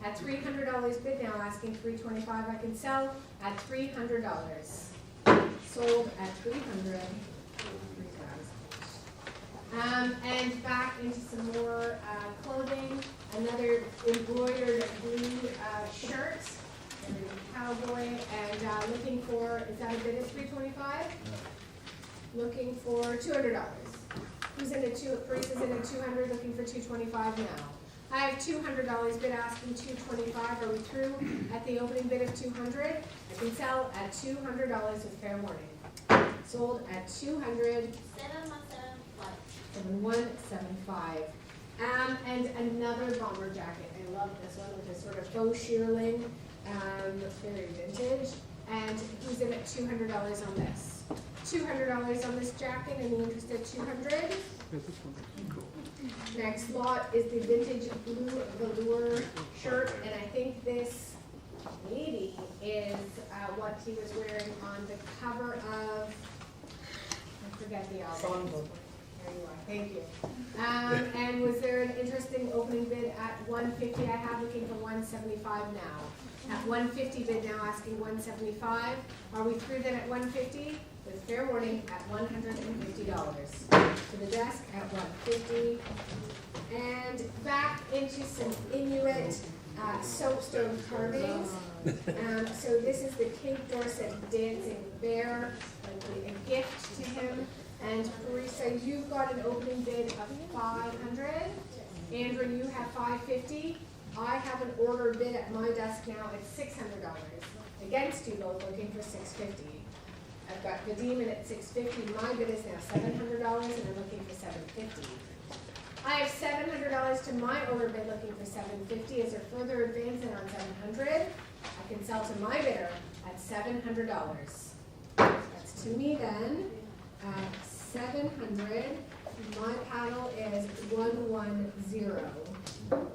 At $300 bid now, asking $325. I can sell at $300. Sold at $300. And back into some more clothing. Another embroidered blue shirt, cowboy, and looking for, is that a bid of $325? Looking for $200. Who's in a Carissa's in a 200, looking for $225 now. I have $200 bid asking $225. Are we through at the opening bid of $200? I can sell at $200 with fair warning. Sold at $200. 7175. And another bomber jacket. I love this one with this sort of faux shearling, very vintage. And who's in at $200 on this? $200 on this jacket, and the interest at $200. Next lot is the vintage blue velour shirt, and I think this maybe is what he was wearing on the cover of, I forget the album. There you are, thank you. And was there an interesting opening bid at $150? I have looking for $175 now. At $150 bid now, asking $175. Are we through then at $150? With fair warning at $150. To the desk at $150. And back into some Inuit soapstone carvings. So this is the Cape Dorset Dancing Bear, a gift to him. And Carissa, you've got an opening bid of $500. Andrew, you have $550. I have an order bid at my desk now at $600. Against you both, looking for $650. I've got Vadim in at $650. My bid is now $700, and I'm looking for $750. I have $700 to my order bid, looking for $750. Is there further advance on $700? I can sell to my bidder at $700. That's to me then. 700. My paddle is 110.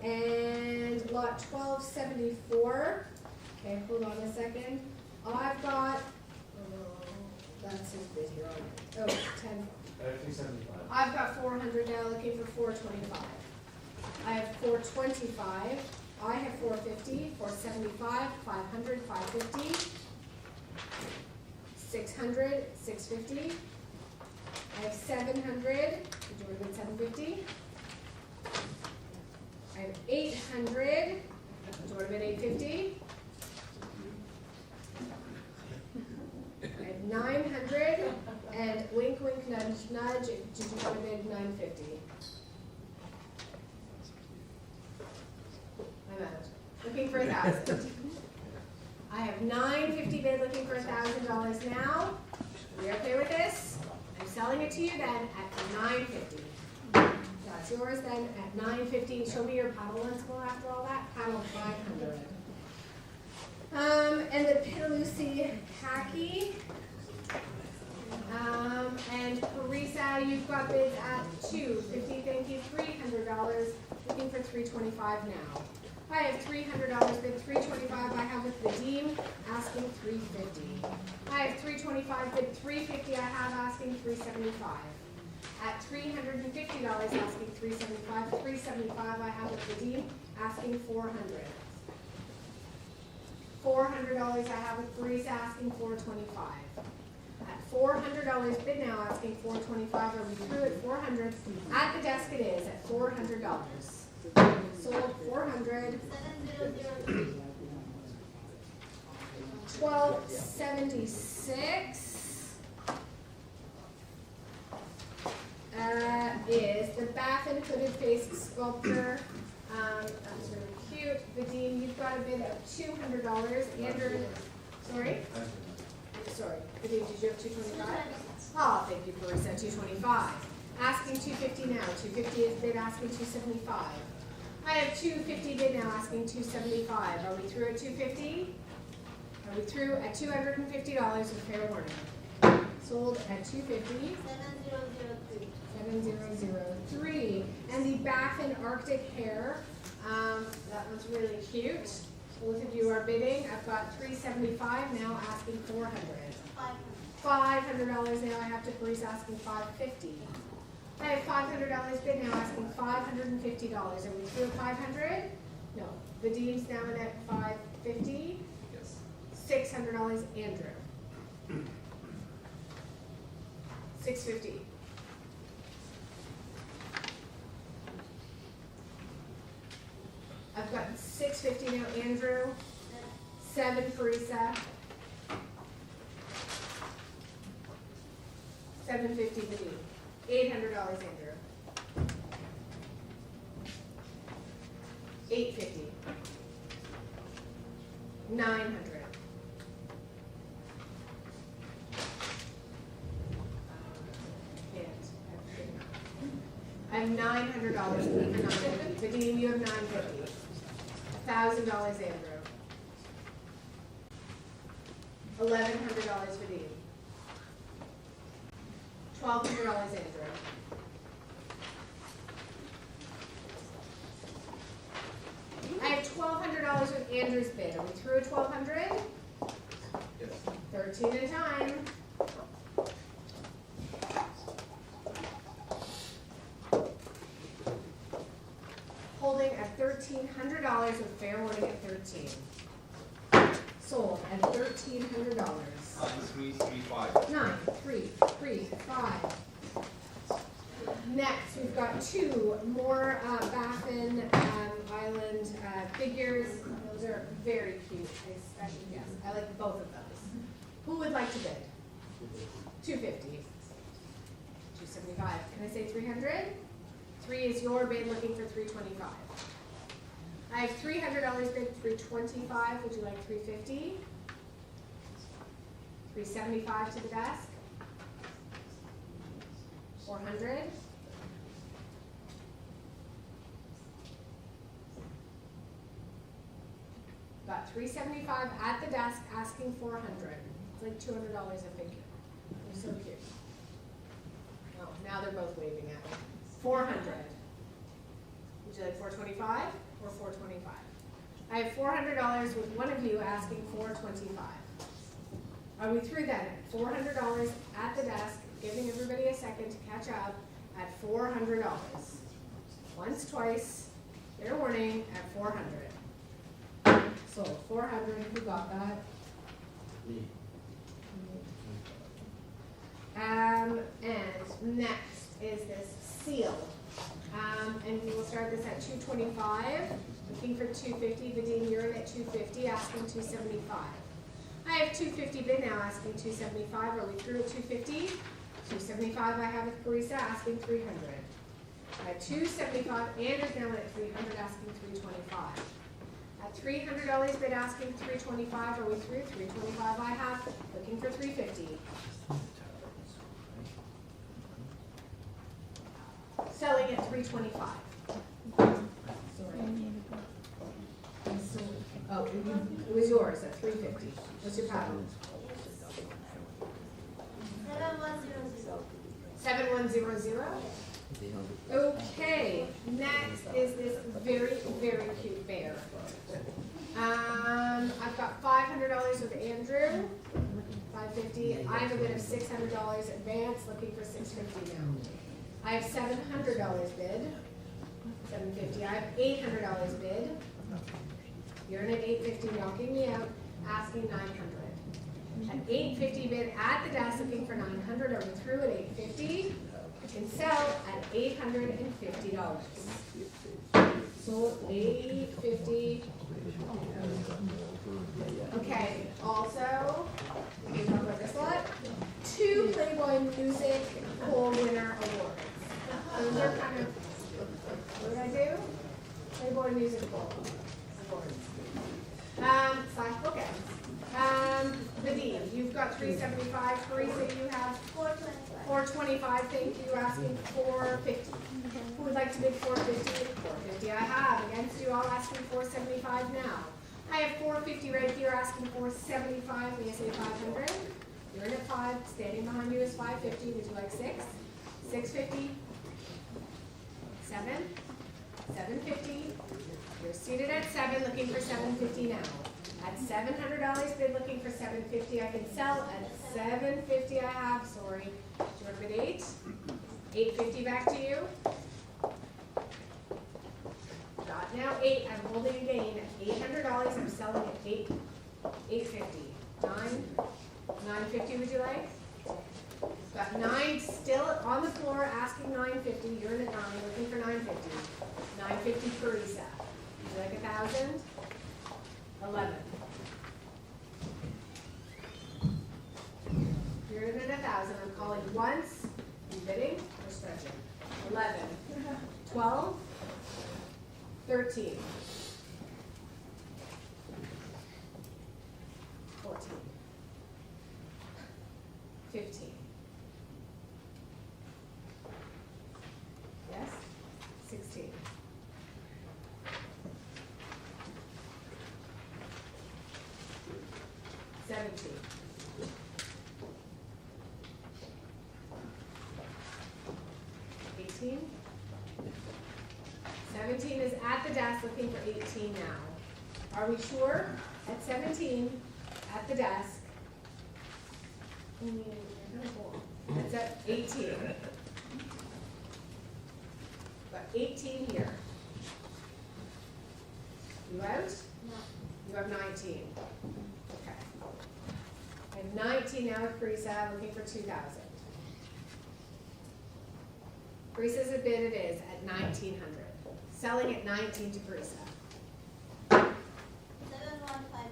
And lot 1274. Okay, hold on a second. I've got, that's his bid here already. Oh, 10. 275. I've got 400 now, looking for 425. I have 425. I have 450, 475, 500, 550, 600, 650. I have 700. Did you want to bid 750? I have 800. Did you want to bid 850? I have 900. And wink, wink, nudge, nudge. Did you want to bid 950? I'm out. Looking for 1,000. I have 950 bid, looking for $1,000 now. Are we okay with this? I'm selling it to you then at 950. That's yours then at 950. Show me your paddle once more after all that. Paddle 500. And the Pitalusi khaki. And Carissa, you've got bids at $250. Thank you. $300. Looking for $325 now. I have $300 bid, $325. I have with Vadim asking $350. I have $325 bid, $350. I have asking $375. At $350 asking $375. $375 I have with Vadim asking $400. $400 I have with Carissa asking $425. At $400 bid now asking $425. Are we through at $400? At the desk it is at $400. Sold 400. 1276. is the baffin hooded face sculpture. That's really cute. Vadim, you've got a bid of $200. Andrew, sorry? Sorry, Vadim, did you have 225? Oh, thank you, Carissa, 225. Asking 250 now, 250 is bid, asking 275. I have 250 bid now, asking 275. Are we through at 250? Are we through at $250 with fair warning? Sold at 250. 7003. 7003. And the Baffin Arctic Hare, that one's really cute. Both of you are bidding. I've got 375 now, asking 400. 500. $500 now, I have to Bruce asking 550. I have $500 bid now, asking $550. Are we through at 500? No. Vadim's now in at 550. Yes. $600, Andrew. 650. I've got 650 now, Andrew. 7, Carissa. 750, Vadim. $800, Andrew. 850. 900. I have $900 for 950. Vadim, you have $950. $1,000, Andrew. $1,100, Vadim. $1,200, Andrew. I have $1,200 with Andrew's bid. Are we through at 1,200? Yes. 13 at a time. Holding at $1,300 with fair warning at 13. Sold at $1,300. 9335. 9335. Next, we've got 2 more Baffin Island figures. Those are very cute, especially, yes, I like both of those. Who would like to bid? 250. 275. Can I say 300? 3 is your bid, looking for 325. I have $300 bid, 325. Would you like 350? 375 to the desk. 400. Got 375 at the desk, asking 400. It's like $200 a figure. They're so cute. Oh, now they're both waving at me. 400. Would you like 425 or 425? I have $400 with one of you asking 425. Are we through then? $400 at the desk, giving everybody a second to catch up at $400. Once, twice, fair warning at 400. Sold 400. Who got that? And next is this seal. And we will start this at 225, looking for 250. Vadim, you're in at 250, asking 275. I have 250 bid now, asking 275. Are we through at 250? 275 I have with Carissa, asking 300. I have 275, Andrew's now at 300, asking 325. At $300 bid, asking 325. Are we through? 325 I have, looking for 350. Selling at 325. Sorry. Oh, it was yours at 350. What's your pattern? 7100. 7100. Okay, next is this very, very cute bear. I've got $500 with Andrew. 550. I have a bid of $600 advance, looking for 650 now. I have $700 bid. 750. I have $800 bid. You're in at 850, knocking me out, asking 900. At 850 bid at the desk, looking for 900. Are we through at 850? You can sell at $850. Sold 850. Okay, also, we can talk about this lot. 2 Playboy Music Poll Winner Awards. Those are kind of, what did I do? Playboy music bowl. Slash bookends. Nadine, you've got 375. Teresa, you have 425. 425. Thank you. Asking 450. Who would like to bid 450? 450 I have. Against you, all asking 475 now. I have 450 right here, asking 475. May I say 500? You're in at 5. Standing behind you is 550. Would you like 6? 650. 7. 750. You're seated at 7, looking for 750 now. At $700 bid, looking for 750. I can sell at 750. I have. Sorry. Short bid 8. 850 back to you. Got now 8. I'm holding again at $800. I'm selling at 850. 950. Would you like? Got 9 still on the floor, asking 950. You're in at 9, looking for 950. 950 Teresa. Would you like 1,000? 11. You're in at 1,000. I'm calling once. You bidding or stretching? 11. 12. 13. 14. 15. Yes? 16. 17. 18. 17 is at the desk, looking for 18 now. Are we sure? At 17, at the desk. It's at 18. Got 18 here. You out? No. You have 19. Okay. I have 19 now with Teresa, looking for 2,000. Teresa's a bid it is at 1,900. Selling at 19 to Teresa. 7155.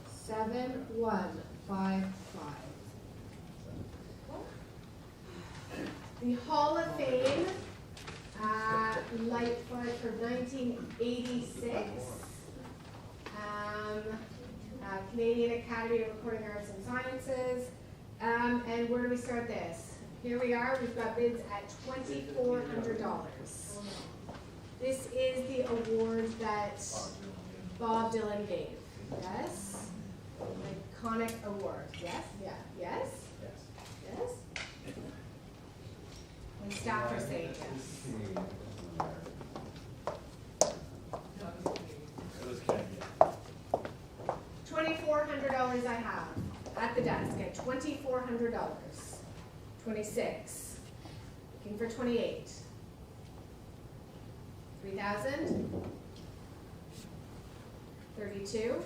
7155. The Hall of Fame, Lightfoot from 1986. Canadian Academy of Recording Arts and Sciences. And where do we start this? Here we are, we've got bids at $2,400. This is the award that Bob Dylan gave, yes? An iconic award, yes, yeah, yes? Yes? And staff are saying yes. $2,400 I have at the desk at $2,400. 26. Looking for 28. 3,000. 32.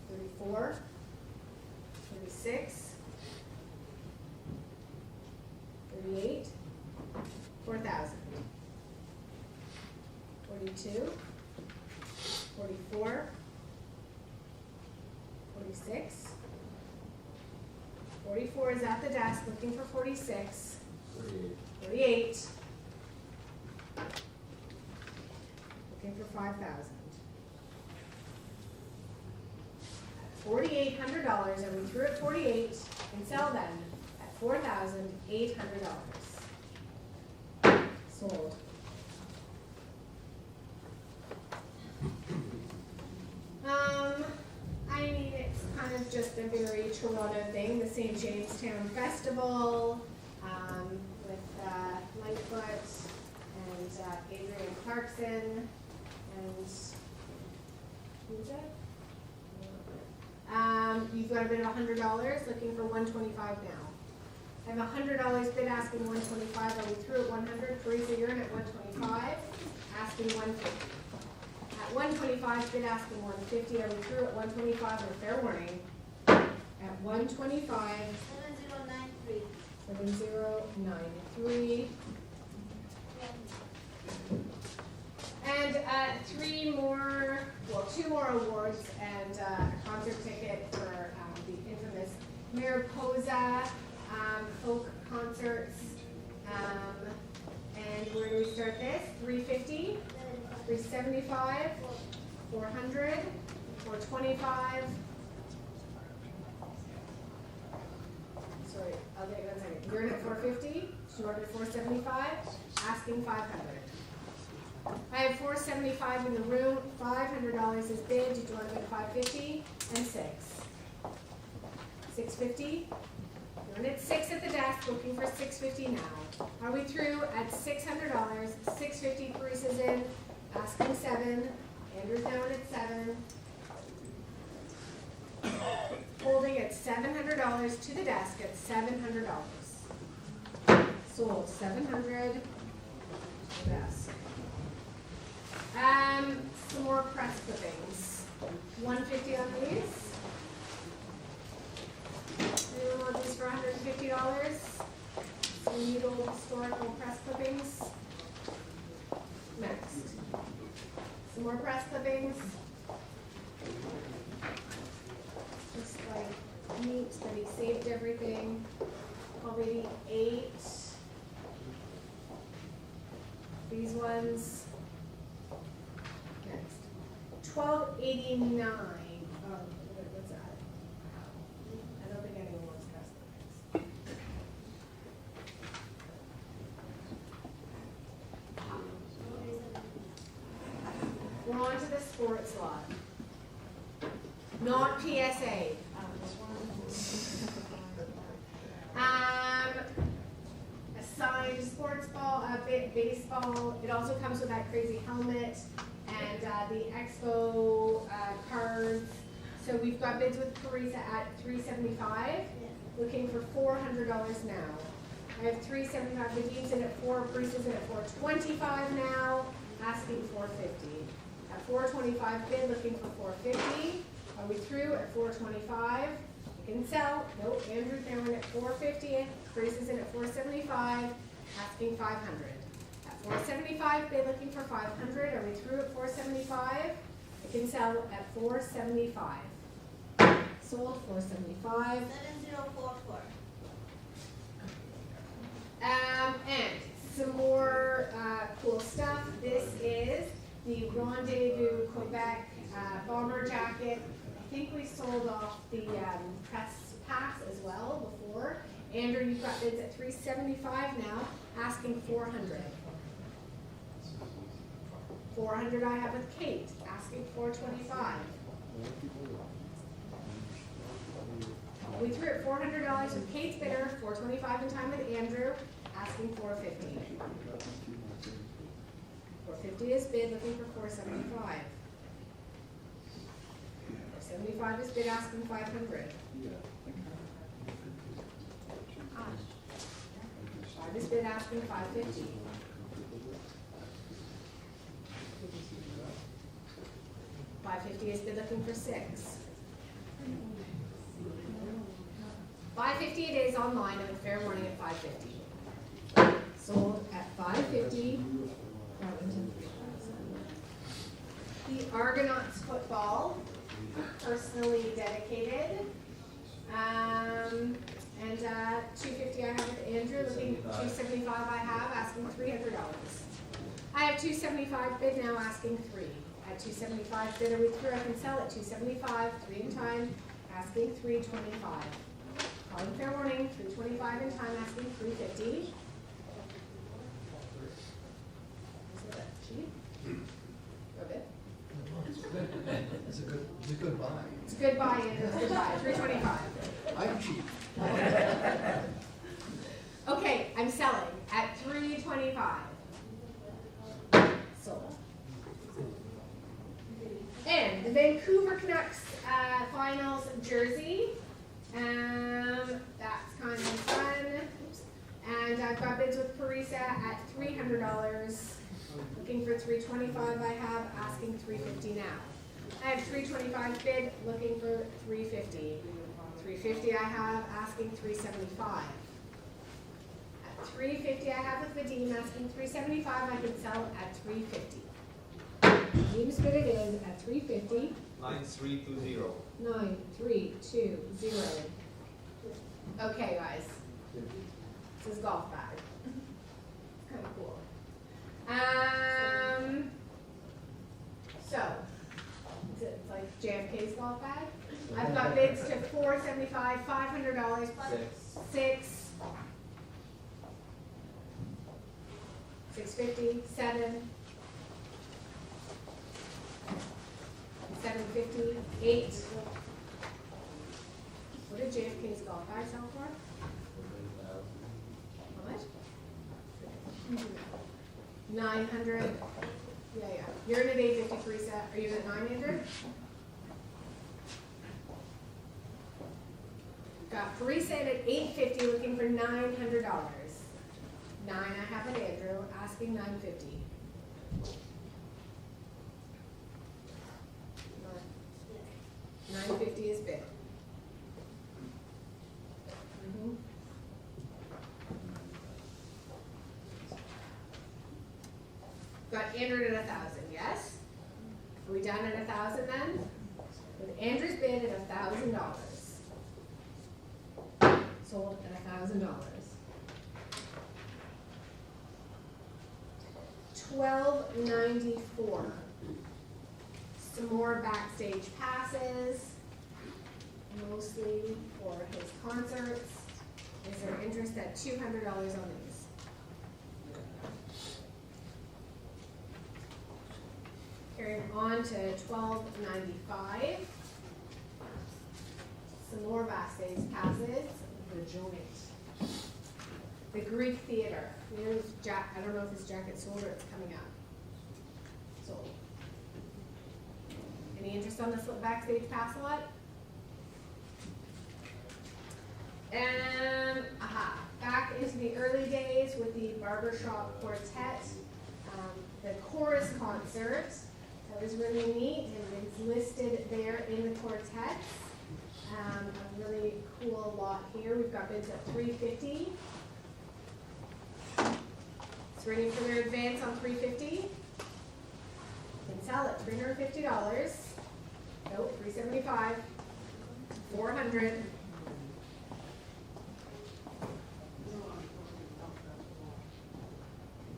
34. 36. 38. 4,000. 42. 44. 46. 44 is at the desk, looking for 46. 38. Looking for 5,000. $4,800, and we threw at 48 and sell them at $4,800. Sold. I mean, it's kind of just a very Toronto thing, the St. Jamestown Festival, with Lightfoot and Adrian Clarkson, and who's it? You've got a bid of $100, looking for $125 now. I have $100 bid asking $125, and we threw at $100. Teresa, you're in at $125, asking $150. At $125, bid asking $150, and we threw at $125 with fair warning. At $125, 7093. 7093. And two more awards and a concert ticket for the infamous Mariposa folk concerts. And where do we start this? 350, 375, 400, 425. Sorry, I'll get you 1 second. You're in at 450, she ordered 475, asking 500. I have 475 in the room, $500 is bid, did you want to go to 550? And 6. 650. You're in at 6 at the desk, looking for 650 now. Are we through at $600? 650, Teresa's in, asking 7. Andrew's now in at 7. Holding at $700 to the desk at $700. Sold 700 to the desk. Some more press clippings. 150 on these. Anyone want these for $150? Some neat old historical press clippings. Next. Some more press clippings. Just like neat that he saved everything. Probably 8. These ones. Next. $12.89. Oh, what's that? I don't think anyone wants press clippings. We're on to the sports lot. Not PSA. A signed sports ball, a baseball. It also comes with that crazy helmet and the Expo cards. So we've got bids with Teresa at $375. Looking for $400 now. I have $375. The team's in at 4. Teresa's in at $425 now. Asking $450. At $425 bid, looking for $450. Are we through at $425? You can sell. Nope. Andrew's now in at $450. Teresa's in at $475. Asking $500. At $475 bid, looking for $500. Are we through at $475? I can sell at $475. Sold $475. 7044. And some more cool stuff. This is the Rendezvous Quebec bomber jacket. I think we sold off the press pass as well before. Andrew, you've got bids at $375 now, asking $400. $400 I have with Kate, asking $425. We threw at $400 with Kate's bidder, $425 in time with Andrew, asking $450. $450 is bid, looking for $475. $475 is bid, asking $500. 5 is bid, asking $550. $550 is bid, looking for 6. $550 it is online and fair warning at $550. Sold at $550. The Argonauts football, personally dedicated. And $250 I have with Andrew, looking $275 I have, asking $300. I have $275 bid now, asking $3. At $275 bid, are we through? I can sell at $275, 3 in time, asking $325. Calling fair warning, $325 in time, asking $350. Is that cheap? Go bid. It's a good buy. It's a good buy, Andrew, it's a good buy, $325. I'm cheap. Okay, I'm selling at $325. Sold. And the Vancouver Canucks finals jersey. That's kind of fun. Oops. And I've got bids with Teresa at $300. Looking for $325 I have, asking $350 now. I have $325 bid, looking for $350. $350 I have, asking $375. At $350 I have with Vadim, asking $375. I can sell at $350. Vadim's bid it is at $350. 9320. 9320. Okay, guys. It's his golf bag. Kind of cool. So, is it like JFK's golf bag? I've got bids to $475, $500, Six. $650, $750, $750, $8. What did JFK's golf bag sell for? How much? 900. Yeah. You're in at 853 set. Are you at 900? Got free set at 850, looking for $900. 9 I have at Andrew, asking 950. 950 is bid. Got Andrew at 1,000, yes? Are we done at 1,000 then? With Andrew's bid at $1,000. Sold at $1,000. $1,294. Some more backstage passes, mostly for his concerts. Is there interest at $200 on these? Carrying on to $1,295. Some more backstage passes. The joint. The Greek Theater. Here's Jack. I don't know if this jacket sold or it's coming up. Sold. Any interest on this backstage pass lot? And back into the early days with the barbershop quartet, the chorus concert. That was really neat, and it's listed there in the quartets. A really cool lot here. We've got bids at $350. It's ready for their advance on $350. Can sell at $350. Nope, $375. $400.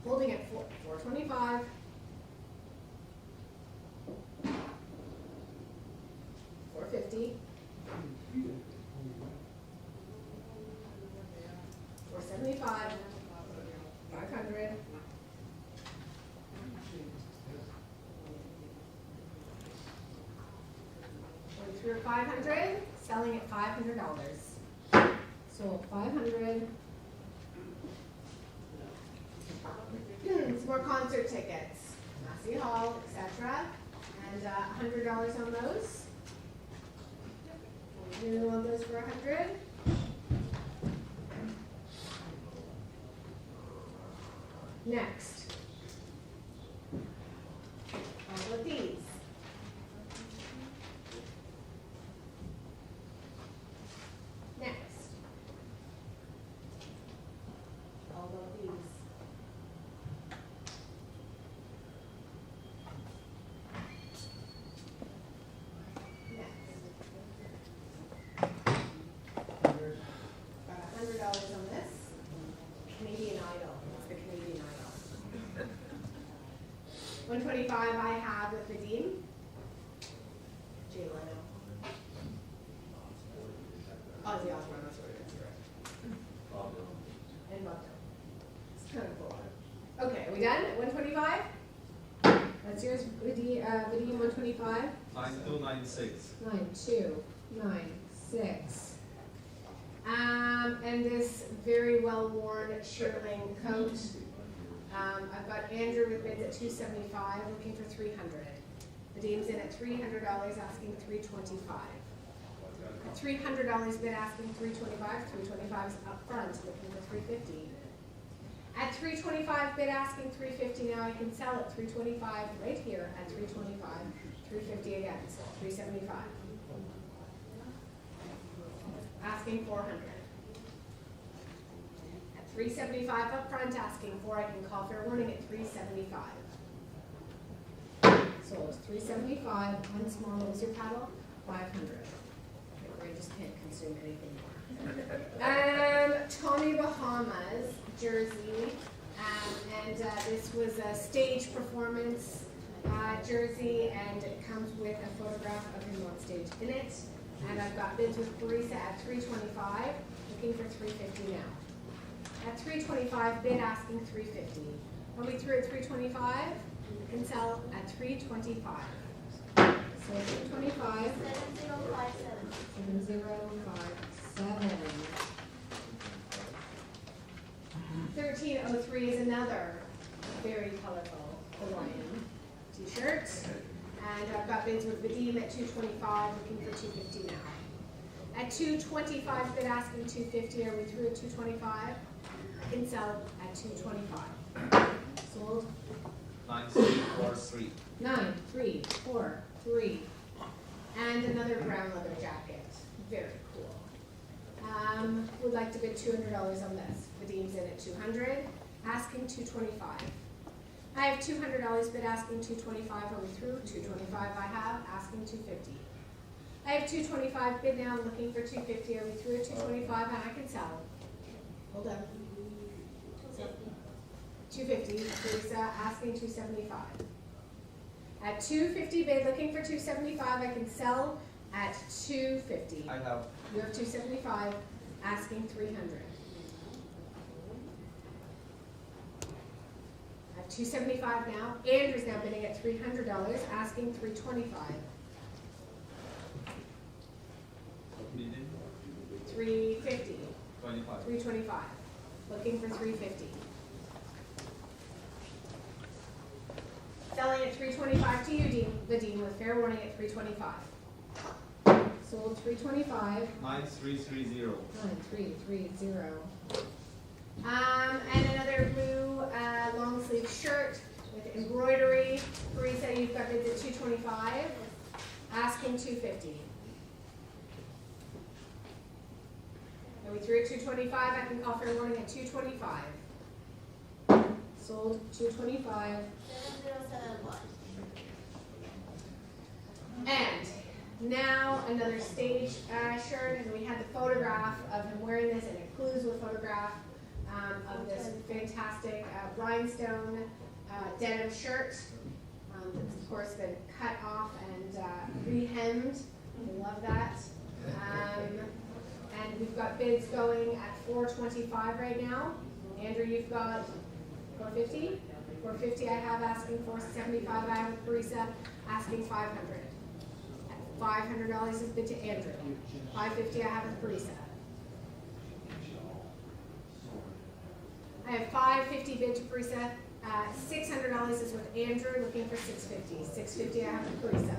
Holding at $425. $450. $475. $500. Through $500, selling at $500. Sold $500. Some more concert tickets, Massey Hall, etc. And $100 on those. You want those for $100? Next, all of these. Next, all of these. Got $100 on this. Canadian Idol. It's the Canadian Idol. 125 I have with Vadim. Jay Leno. Ozzy Osbourne, that's what it is, you're right. And Bob Dylan. It's kind of cool. Okay, are we done at 125? That's yours, Vadim, 125? 9296. 9296. And this very well worn shearling coat. I've got Andrew with bids at $275, looking for $300. Vadim's in at $300, asking $325. At $300 bid, asking $325. $325 is up front, looking for $350. At $325 bid, asking $350. Now I can sell at $325 right here at $325. $350 again, so $375. Asking $400. At $375 up front, asking $400. I can call fair warning at $375. Sold $375. One small laser paddle, $500. I just can't consume anything more. Tommy Bahamas jersey, and this was a stage performance jersey, and it comes with a photograph of him on stage in it. And I've got bids with Barisa at $325, looking for $350 now. At $325, bid asking $350. When we threw at $325, we can sell at $325. So $325. 7057. 7057. 1303 is another very colorful Hawaiian t-shirt. And I've got bids with Vadim at $225, looking for $250 now. At $225, bid asking $250. Are we through at $225? I can sell at $225. Sold. 9343. 9343. And another brown leather jacket. Very cool. Would like to bid $200 on this. Vadim's in at $200, asking $225. I have $200 bid asking $225. Are we through? $225 I have, asking $250. I have $225 bid now, I'm looking for $250. Are we through at $225? And I can sell. Hold on. 250. Teresa asking $275. At $250 bid, looking for $275. I can sell at $250. I have. You have $275, asking $300. At $275 now. Andrew's now bidding at $300, asking $325. Bidding. $350. 25. $325. Looking for $350. Selling at $325 to you, Vadim, with fair warning at $325. Sold $325. 9330. 9330. And another blue long sleeve shirt with embroidery. Teresa, you've got bids at $225. Asking $250. Are we through at $225? I can call fair warning at $225. Sold $225. 7071. And now another stage shirt, and we had the photograph of him wearing this, and it includes a photograph of this fantastic rhinestone denim shirt that's of course been cut off and re-hemmed. We love that. And we've got bids going at $425 right now. Andrew, you've got $450. $450 I have, asking $475 I have with Barisa, asking $500. $500 is bid to Andrew. $550 I have with Barisa. I have $550 bid to Barisa. $600 is with Andrew, looking for $650. $650 I have with Barisa.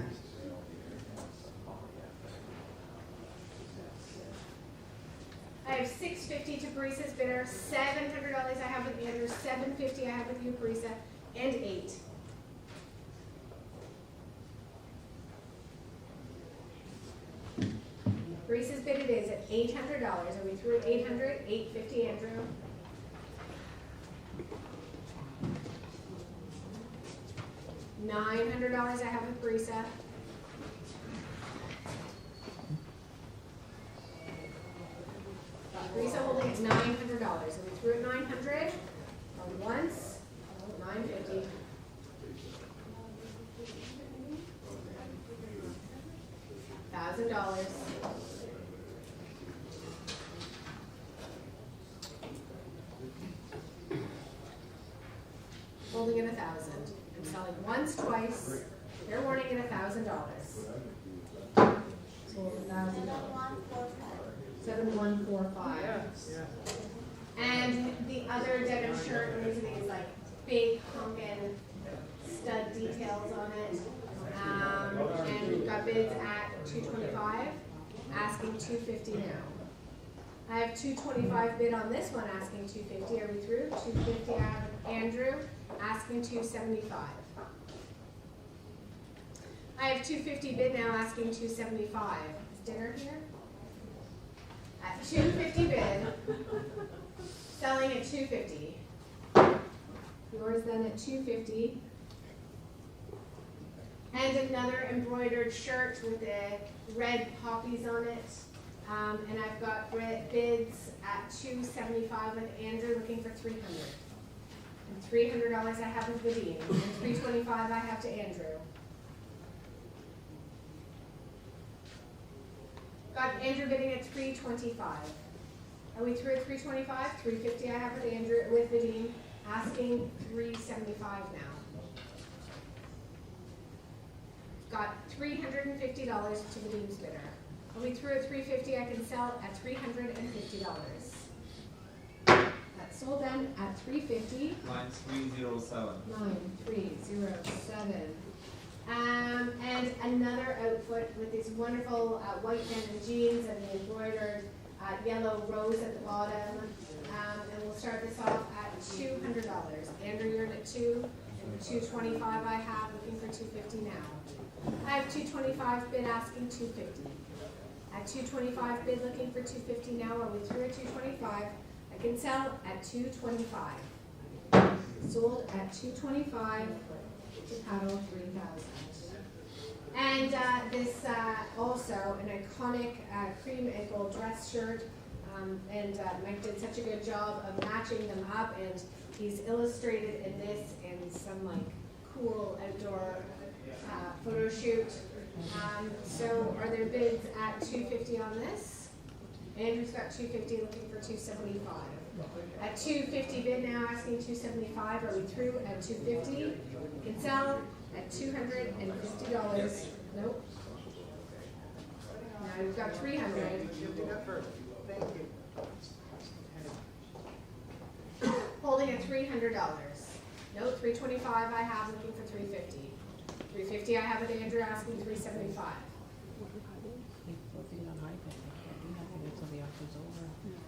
I have $650 to Barisa's bidder. $700 I have with Andrew. $750 I have with you, Barisa, and $8. Barisa's bid it is at $800. Are we through at $800? $850, Andrew. $900 I have with Barisa. Barisa holding at $900. Are we through at $900? Once, $950. $1,000. Holding at $1,000. I'm selling once, twice. Fair warning at $1,000. Sold $1,000. 7145. And the other denim shirt, we're using these like big honkin' stud details on it. And we've got bids at $225, asking $250 now. I have $225 bid on this one, asking $250. Are we through? $250 I have Andrew, asking $275. I have $250 bid now, asking $275. Is dinner here? At $250 bid, selling at $250. Yours then at $250. And another embroidered shirt with the red poppies on it. And I've got bids at $275 with Andrew, looking for $300. And $300 I have with Dean, and $325 I have to Andrew. Got Andrew bidding at $325. Are we through at $325? $350 I have with Andrew, with Dean, asking $375 now. Got $350 to the Dean's bidder. Are we through at $350? I can sell at $350. That's sold then at $350. Line 307. 9307. And another outfit with these wonderful white denim jeans and the embroidered yellow rose at the bottom. And we'll start this off at $200. Andrew, you're in at $2, and $225 I have, looking for $250 now. I have $225 bid asking $250. At $225 bid looking for $250 now. Are we through at $225? I can sell at $225. Sold at $225 to paddle 3,000. And this also an iconic cream and gold dress shirt. And Mike did such a good job of matching them up, and he's illustrated in this in some like cool outdoor photo shoot. So are there bids at $250 on this? Andrew's got $250, looking for $275. At $250 bid now, asking $275. Are we through at $250? You can sell at $250. Nope. Now we've got $300. Holding at $300. No, $325 I have, looking for $350. $350 I have with Andrew, asking $375.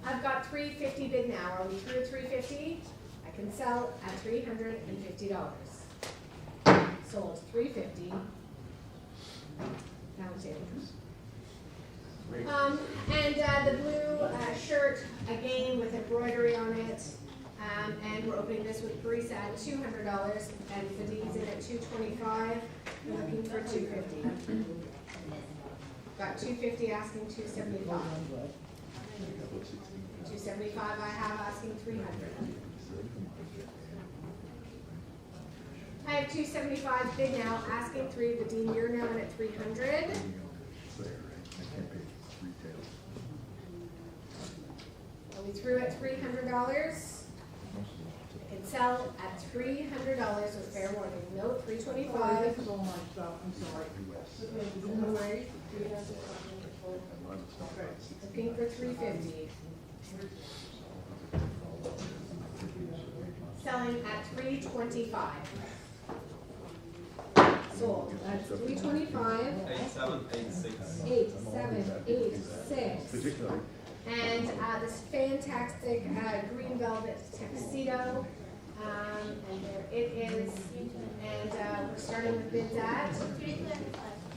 I've got $350 bid now. Are we through at $350? I can sell at $350. Sold $350. Counting. And the blue shirt, again with embroidery on it. And we're opening this with Barisa at $200 and Fadi's in at $225. We're looking for $250. Got $250 asking $275. $275 I have, asking $300. I have $275 bid now, asking $300. The Dean, you're now in at $300. Are we through at $300? I can sell at $300 with fair warning. No, $325. Looking for $350. Selling at $325. Sold at $325. 8786. 8786. And this fantastic green velvet tuxedo. And there it is. And we're starting with bids at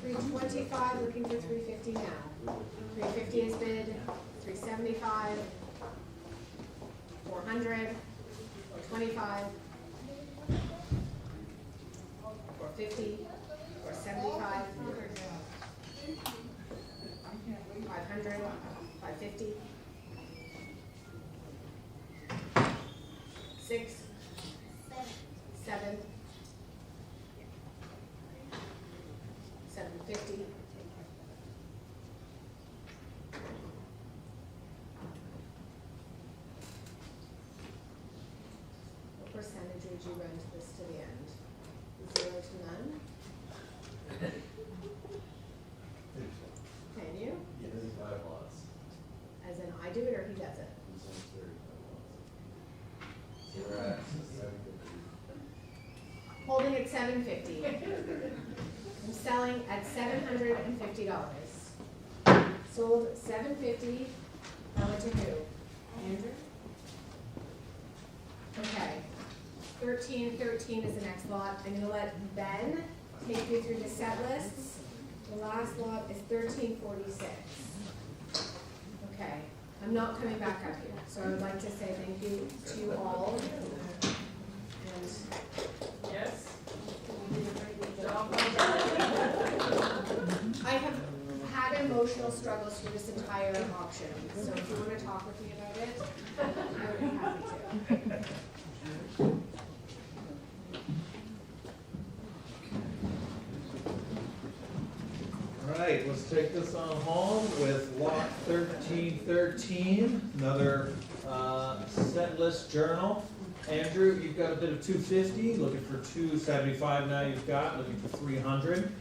$325, looking for $350 now. $350 is bid, $375, $400, $425, $450, $475, $500, $550, $6, $7, $750. What percentage would you run to this to the end? 0 to none? Can you? As in I do it or he does it? Holding at $750. I'm selling at $750. Sold $750. Now to who? Andrew? Okay. 1313 is the next lot. I'm gonna let Ben take you through the set lists. The last lot is 1346. Okay. I'm not coming back up here, so I would like to say thank you to you all. And yes, you did a pretty good job. emotional struggles through this entire auction, so if you wanna talk with me about it, I would be happy to. All right, let's take this on home with lot 1313, another set list journal. Andrew, you've got a bid of 250, looking for 275 now you've got, looking for 300.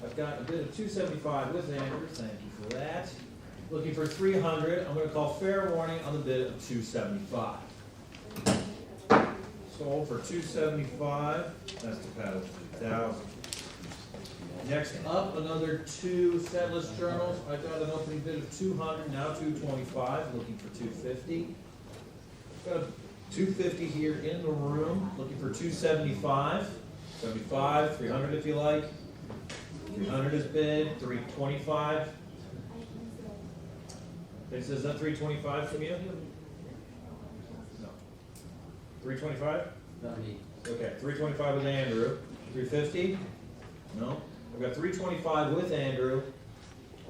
I've got a bid of 275 with Andrew, thank you for that. Looking for 300, I'm gonna call fair warning on the bid of 275. Sold for 275, that's the paddle 3,000. Next up, another two set list journals. I got an opening bid of 200, now 225, looking for 250. Got a 250 here in the room, looking for 275. 75, 300 if you like. 300 is bid, 325. It says that 325 from you? No. 325? Not me. Okay, 325 with Andrew. 350? No. I've got 325 with Andrew.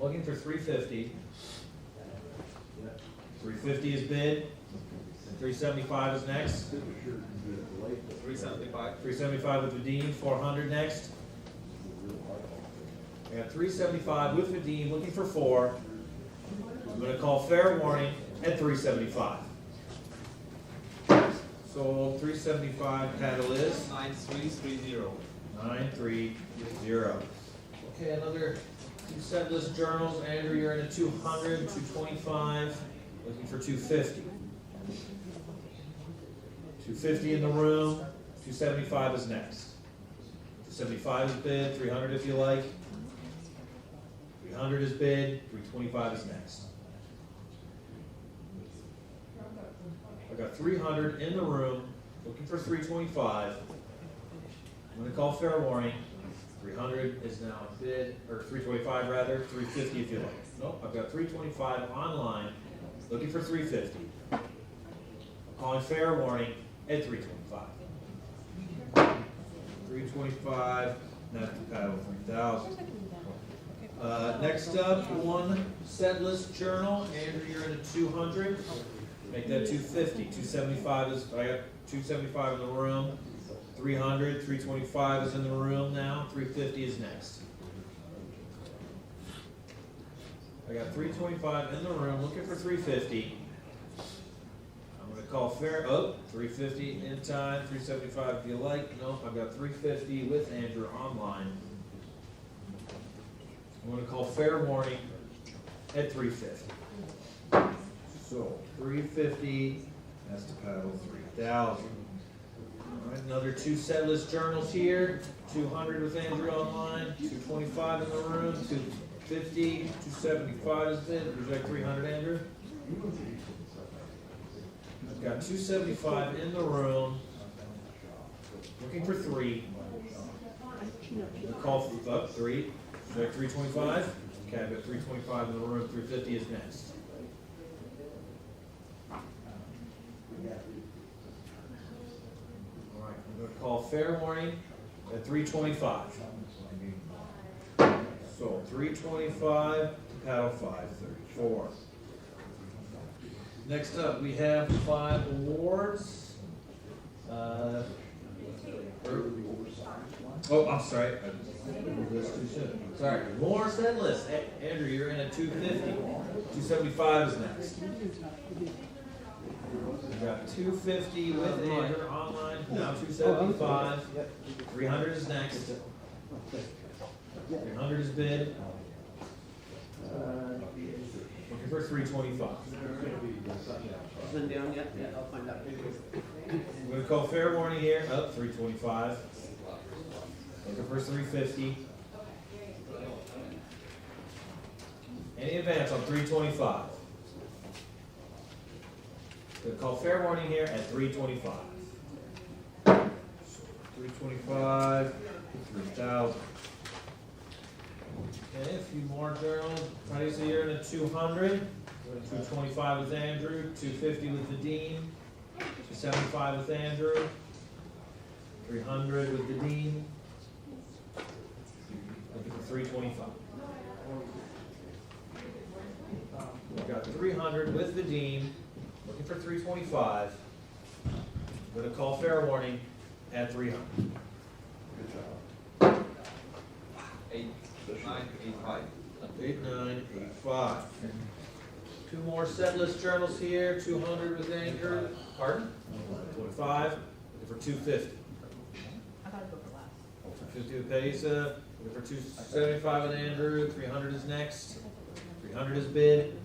Looking for 350. 350 is bid. And 375 is next. 375. 375 with Vadim. 400 next. I got 375 with Vadim. Looking for 4. I'm going to call fair warning at 375. Sold 375. Paddle is 9330. 930. Okay, another two set list journals. Andrew, you're in a 200, 225, looking for 250. 250 in the room, 275 is next. 275 is bid, 300 if you like. 300 is bid, 325 is next. I've got 300 in the room, looking for 325. I'm gonna call fair warning. 300 is now bid, or 325 rather, 350 if you like. Nope, I've got 325 online, looking for 350. I'm calling fair warning at 325. 325, that's the paddle 3000. Next up, one set list journal. Andrew, you're in a 200. Make that 250. 275 is, I got 275 in the room. 300, 325 is in the room now, 350 is next. I got 325 in the room, looking for 350. I'm gonna call fair, 350 in time, 375 if you like. Nope, I've got 350 with Andrew online. I'm gonna call fair warning at 350. So, 350, that's the paddle 3000. All right, another two set list journals here. 200 with Andrew online, 225 in the room, 250, 275 is bid. Would you like 300, Andrew? I've got 275 in the room, looking for 3. We'll call up 3. Would you like 325? Okay, I've got 325 in the room, 350 is next. I'm going to call fair warning at 325. So 325 to paddle 534. Next up, we have 5 awards. Oh, I'm sorry. I moved this too soon. Sorry. More set list. Andrew, you're in at 250. 275 is next. We've got 250 with Andrew online, now 275. 300 is next. 300 is bid. Looking for 325. Been down yet? Yeah, I'll find out. I'm going to call fair warning here, up 325. Looking for 350. Any advance on 325? We'll call fair warning here at 325. 325, 3,000. Okay, a few more journals. Try to see you're in a 200. 225 with Andrew, 250 with the Dean, 275 with Andrew, 300 with the Dean, looking for 325. 200 with the dean, looking for 325. I'm gonna call fair warning at 300. Good job. 8985. 8985. Two more set list journals here, 200 with Andrew, pardon? 25, looking for 250. 250 with Pesa, looking for 275 with Andrew, 300 is next. 300 is bid.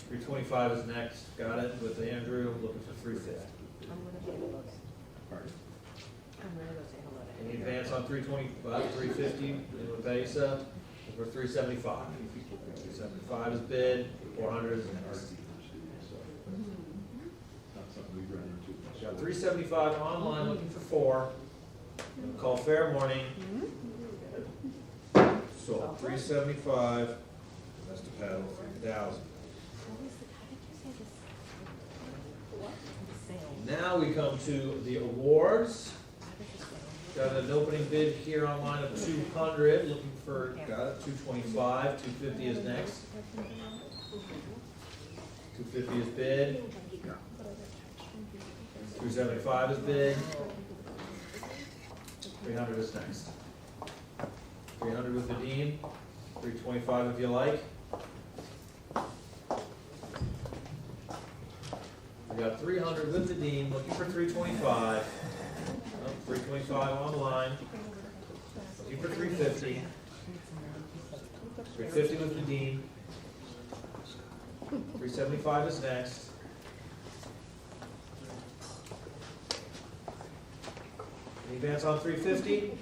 325 is next, got it, with Andrew, looking for 350. Any advance on 325, 350, in with Pesa, for 375. 375 is bid, 400 is next. Got 375 online, looking for 4. Call fair warning. So 375, that's to paddle 3,000. Now we come to the awards. Got an opening bid here online of 200, looking for, got it, 225, 250 is next. 250 is bid. 275 is bid. 300 is next. 300 with the dean, 325 if you like. We got 300 with the dean, looking for 325. 325 online, looking for 350. 350 with the dean. 375 is next. Any advance on 350?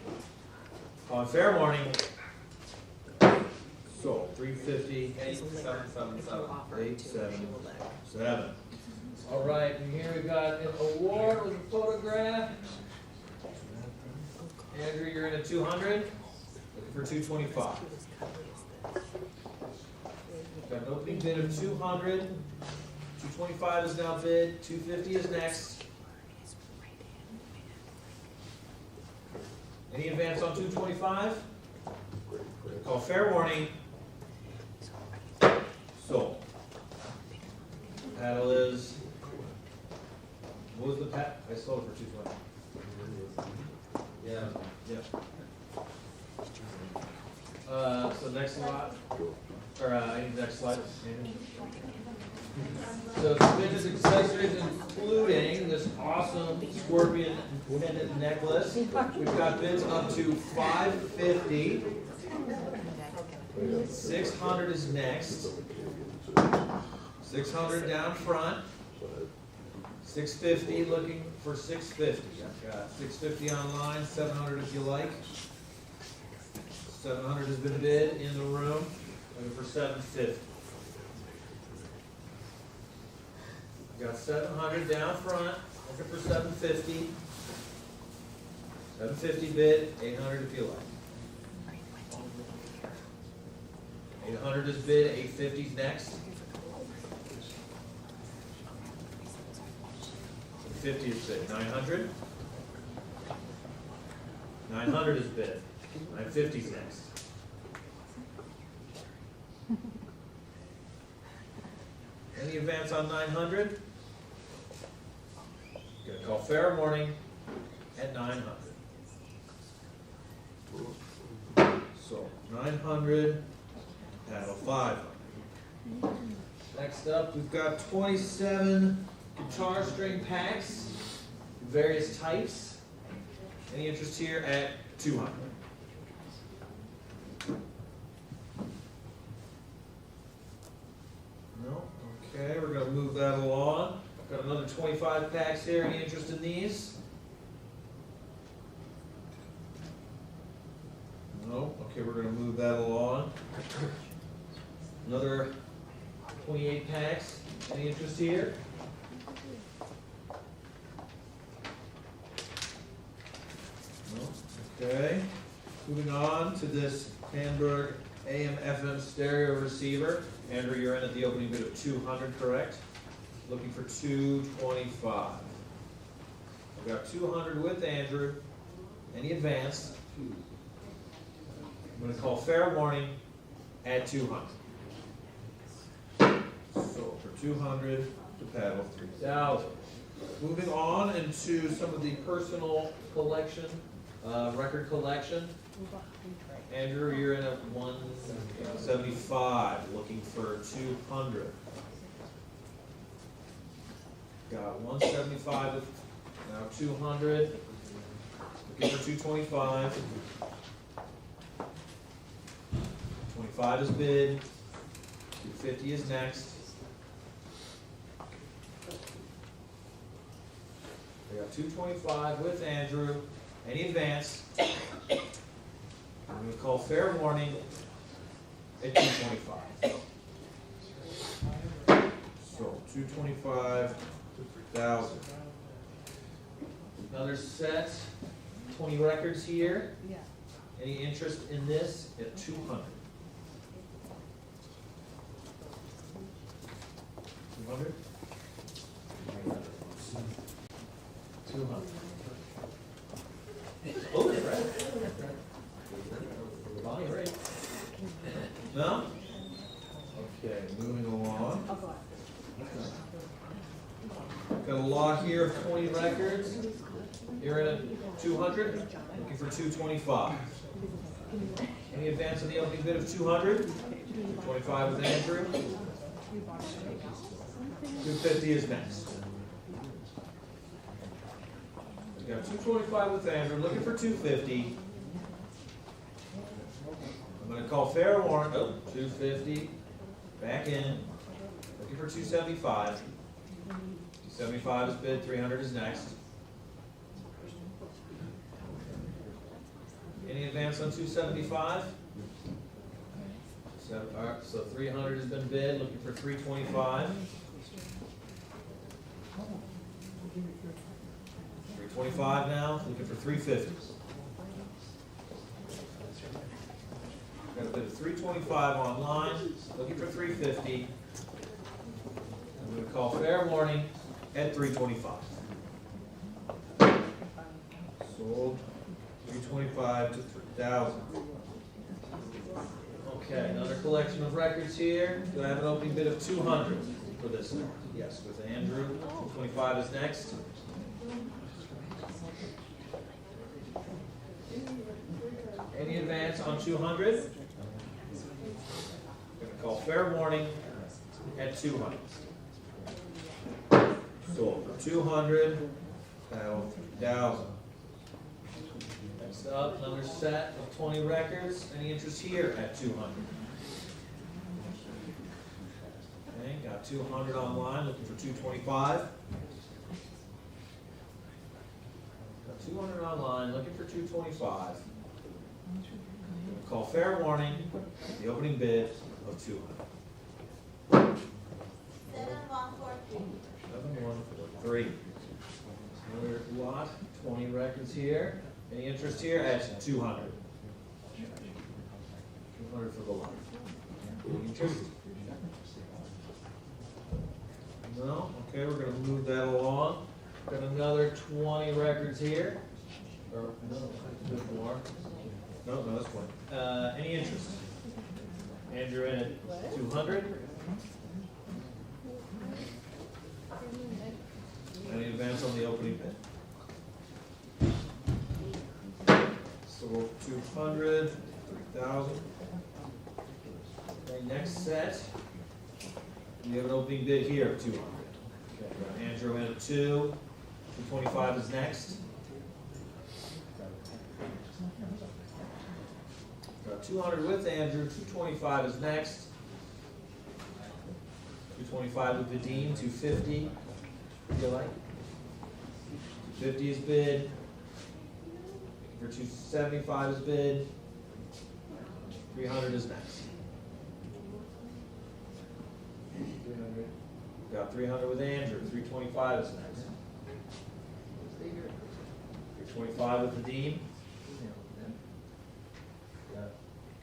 On fair warning. So 350, 8777. 877. All right, and here we got an award with a photograph. Andrew, you're in at 200, looking for 225. Got an opening bid of 200. 225 is now bid. 250 is next. Any advance on 225? Call fair warning. Sold. Paddle is, what was the pat? I sold it for 220. Yeah. Yep. So next lot, or next slide. So vintage accessories including this awesome scorpion pendant necklace. We've got bids up to 550. 600 is next. 600 down front. 650, looking for 650. I've got 650 online, 700 if you like. 700 has been bid in the room, looking for 750. I've got 700 down front, looking for 750. 750 bid, 800 if you like. 800 is bid, 850 is next. 50 is bid, 900. 900 is bid, 950 is next. Any advance on 900? Gonna call fair warning at 900. So 900, paddle 500. Next up, we've got 27 guitar string packs, various types. Any interest here at 200? No? Okay, we're gonna move that along. Got another 25 packs here. Any interest in these? No? Okay, we're gonna move that along. Another 28 packs. Any interest here? No? Okay. Moving on to this Hamburg AM/FM stereo receiver. Andrew, you're in at the opening bid of 200, correct? Looking for 225. I've got 200 with Andrew. Any advance? I'm going to call fair warning at 200. Sold for 200 to paddle 3,000. Moving on into some of the personal collection, record collection. Andrew, you're in at 175, looking for 200. Got 175 with now 200. Looking for 225. 25 is bid. 250 is next. We got 225 with Andrew. Any advance? I'm going to call fair warning at 225. So 225 to 3,000. Another set, 20 records here. Any interest in this at 200? 200? 200. Oh, that's right. Bonnie, right? No? Okay, moving along. Got a lot here of 20 records. You're in at 200, looking for 225. Any advance on the opening bid of 200? 225 with Andrew. 250 is next. We got 225 with Andrew, looking for 250. I'm going to call fair warrant. Oh, 250. Back in. Looking for 275. 275 is bid. 300 is next. Any advance on 275? So 300 has been bid. Looking for 325. 325 now. Looking for 350. Got a bid of 325 online, looking for 350. I'm going to call fair warning at 325. Sold 325 to 3,000. Okay, another collection of records here. Do I have an opening bid of 200 for this one? Yes, with Andrew. 225 is next. Any advance on 200? Going to call fair warning at 200. Sold for 200, now 3,000. Next up, another set of 20 records. Any interest here at 200? Okay, got 200 online, looking for 225. Got 200 online, looking for 225. Call fair warning, the opening bid of 200. 7143. Another lot, 20 records here. Any interest here at 200? 200 for the lot. Any interest? No? Okay, we're going to move that along. Got another 20 records here. Or, no, a bit more. No, that's one. Any interest? Andrew in at 200. Any advance on the opening bid? So 200, 3,000. Okay, next set. We have an opening bid here of 200. Okay, got Andrew in at 2. 225 is next. Got 200 with Andrew, 225 is next. 225 with Vadim, 250. What do you like? 250 is bid. For 275 is bid. 300 is next. 300. Got 300 with Andrew, 325 is next. 325 with Vadim.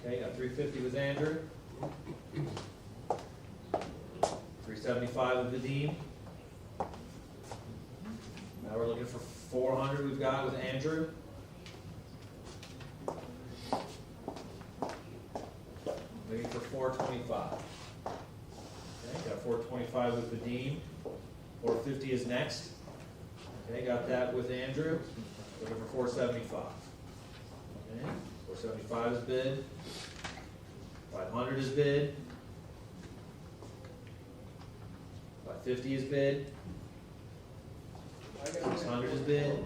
Okay, got 350 with Andrew. 375 with Vadim. Now we're looking for 400 we've got with Andrew. Looking for 425. Okay. Okay, got 425 with Vadim. 450 is next. Okay, got that with Andrew. Looking for 475. Okay, 475 is bid. 500 is bid. 550 is bid. 600 is bid.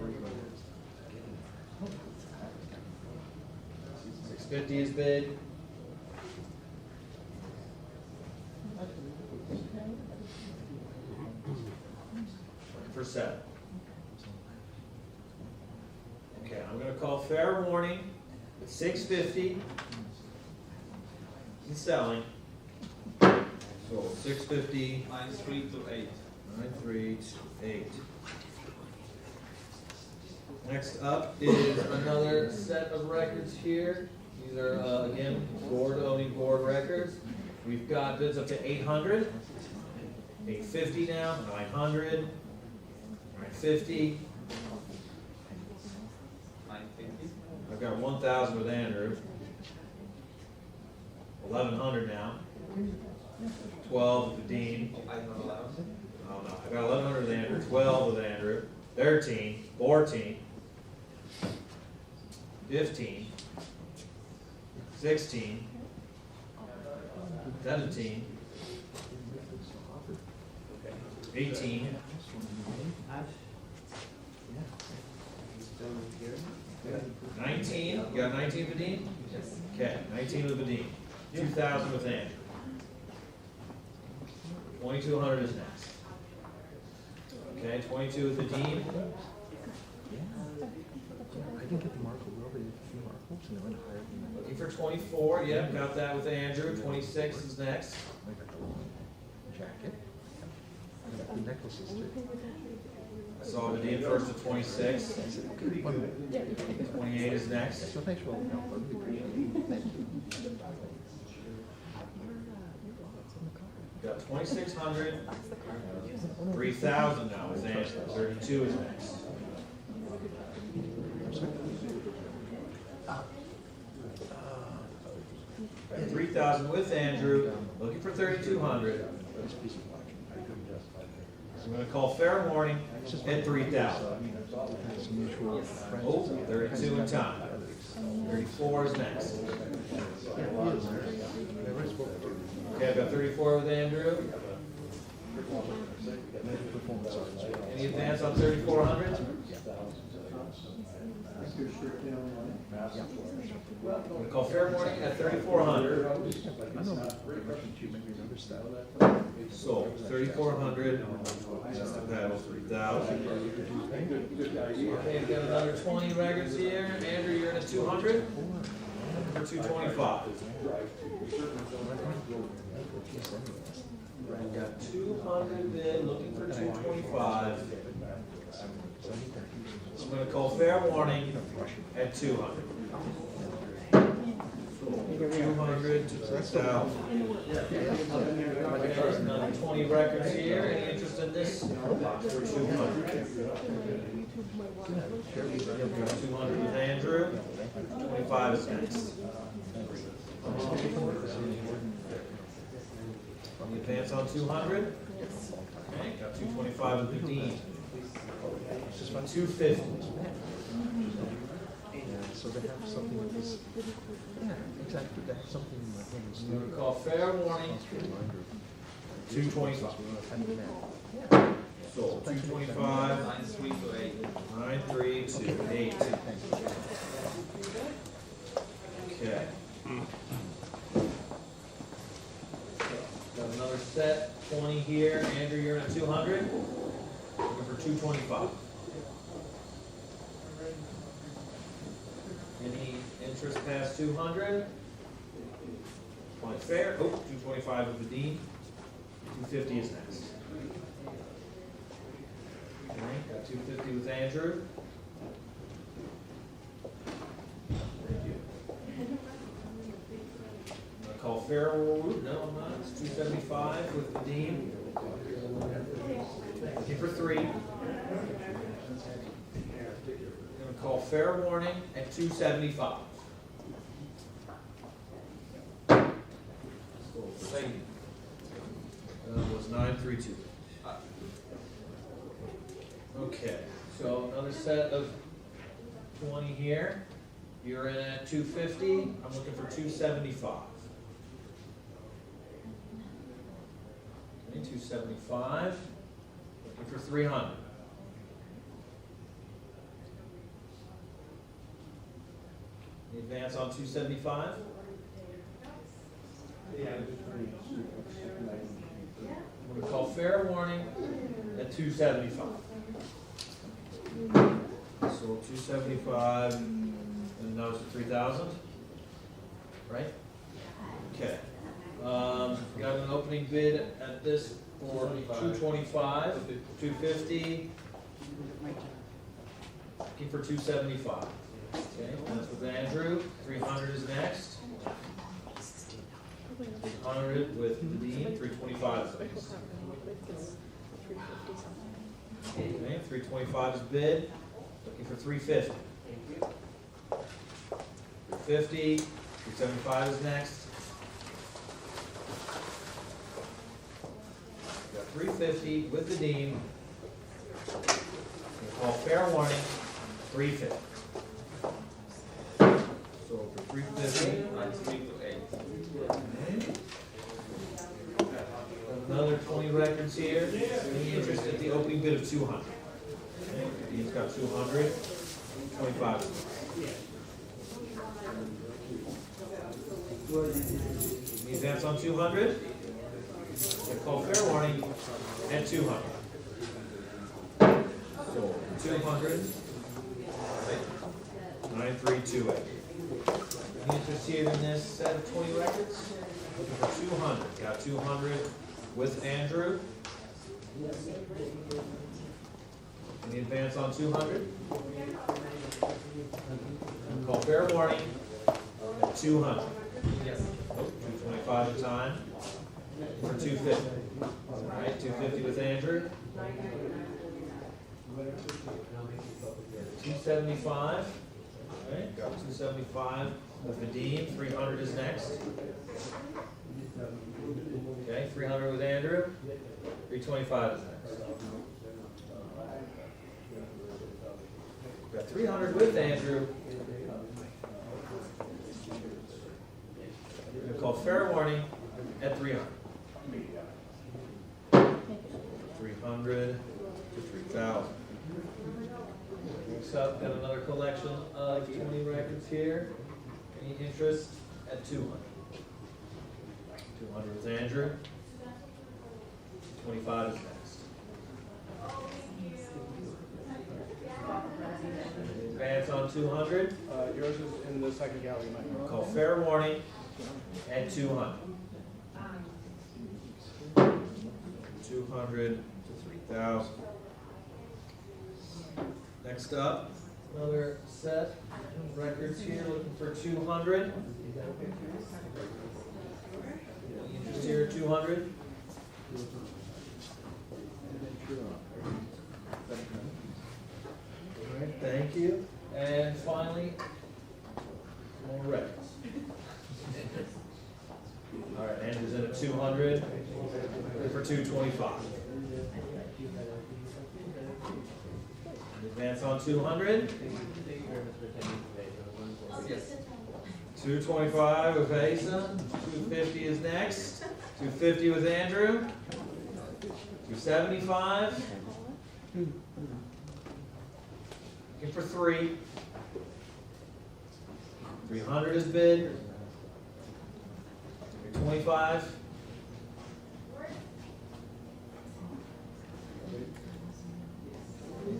650 is bid. 7. Okay, I'm gonna call fair warning at 650. He's selling. So 650. 9328. 9328. Next up is another set of records here. These are, again, owning board records. We've got bids up to 800, 850 now, 900, 950. 950. I've got 1,000 with Andrew. 1,100 now. 12 with the Dean. Oh, I don't allow. Oh no, I got 1,100 with Andrew, 12 with Andrew, 13, 14, 15, 16, 17, 18, 19, you got 19 with Vadim? Okay, 19 with Vadim, 2,000 with Andrew. 2,200 is next. Okay, 22 with Vadim. I didn't get the marker, we already did a few markers, and I went higher than that. Looking for 24, yep, got that with Andrew. 26 is next. I got the long jacket. I got the necklaces too. I saw Vadim first at 26. 28 is next. So thanks for all the help, I really appreciate it. Thank you. Got 2,600. 3,000 now with Andrew. 32 is next. Got 3,000 with Andrew. Looking for 3,200. I'm going to call fair warning at 3,000. Oh, 32 in time. 34 is next. Okay, I've got 34 with Andrew. Any advance on 3,400? I'm going to call fair warning at 3,400. Sold, 3,400. Just a paddle, 3,000. Okay, we've got another 20 records here. Andrew, you're in at 200. For 225. Got 200 bid, looking for 225. I'm going to call fair warning at 200. 200 to 3,000. Okay, another 20 records here. Any interest in this? For 200. 200 with Andrew. 25 is next. Advance on 200. Okay, got 225 with the Dean. 250. So they have something like this. Yeah, exactly, they have something in my hands. I'm going to call fair warning. 225. Sold. 225. 9328. 9328. Okay. Got another set, 20 here. Andrew, you're at 200. Looking for 225. Any interest past 200? Quite fair. Oh, 225 with the Dean. 250 is next. Okay, got 250 with Andrew. Thank you. I'm gonna call fair. No, I'm not. It's 275 with the Dean. Looking for 3. Call fair warning at 275. was 932. Okay, so another set of 20 here. You're in at 250. I'm looking for 275. Okay, 275. Looking for 300. The advance on 275. I'm going to call fair warning at 275. So 275, and now it's 3,000, right? Okay. Got an opening bid at this for 225, 250. Looking for 275. Okay, that's with Andrew. 300 is next. 300 with Dean. 325 is next. Okay, 325 is bid. Looking for 350. 350. 375 is next. Got 350 with the Dean. Call fair warning. 350. So for 350. 3 to 8. Another 20 records here. Any interest at the opening bid of 200? He's got 200. 25. The advance on 200. Call fair warning at 200. So 200. 9328. Any interest here in this set of 20 records? Looking for 200. Got 200 with Andrew. Any advance on 200? Call fair warning at 200. Yes. 225 a time for 250. All right, 250 with Andrew. 275. Okay, got 275 with Vadim. 300 is next. Okay, 300 with Andrew. 325 is next. Got 300 with Andrew. We're going to call fair warning at 300. 300 to 3,000. Next up, got another collection of 20 records here. Any interest at 200? 200 with Andrew. 25 is next. Advance on 200. Yours is in the second gallery, Mike. Call fair warning at 200. 200 to 3,000. Next up, another set of records here, looking for 200. Interest here at 200. All right, thank you. And finally, more records. All right, Andrew's in at 200 for 225. Advance on 200. 225 with Asa. 250 is next. 250 with Andrew. 275. Looking for 3. 300 is bid. 325.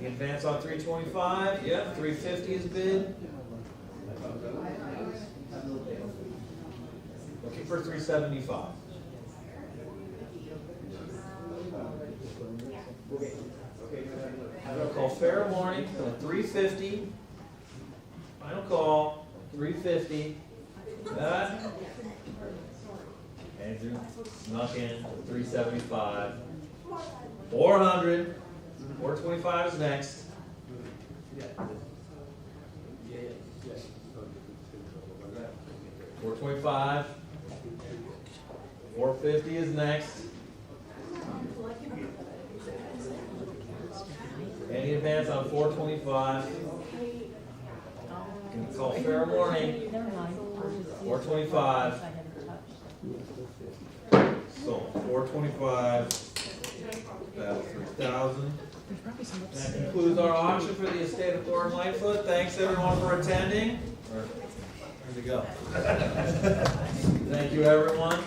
The advance on 325. Yep, 350 is bid. Looking for 375. I'm going to call fair warning at 350. Final call, 350. That. Andrew snuck in 375. 400. 425 is next. 425. 450 is next. advance on 425. Can call fair warning. 425. Sold. 425. Battle 3,000. That concludes our auction for the estate of Thor and Lightfoot. Thanks everyone for attending. Where'd it go? Thank you everyone.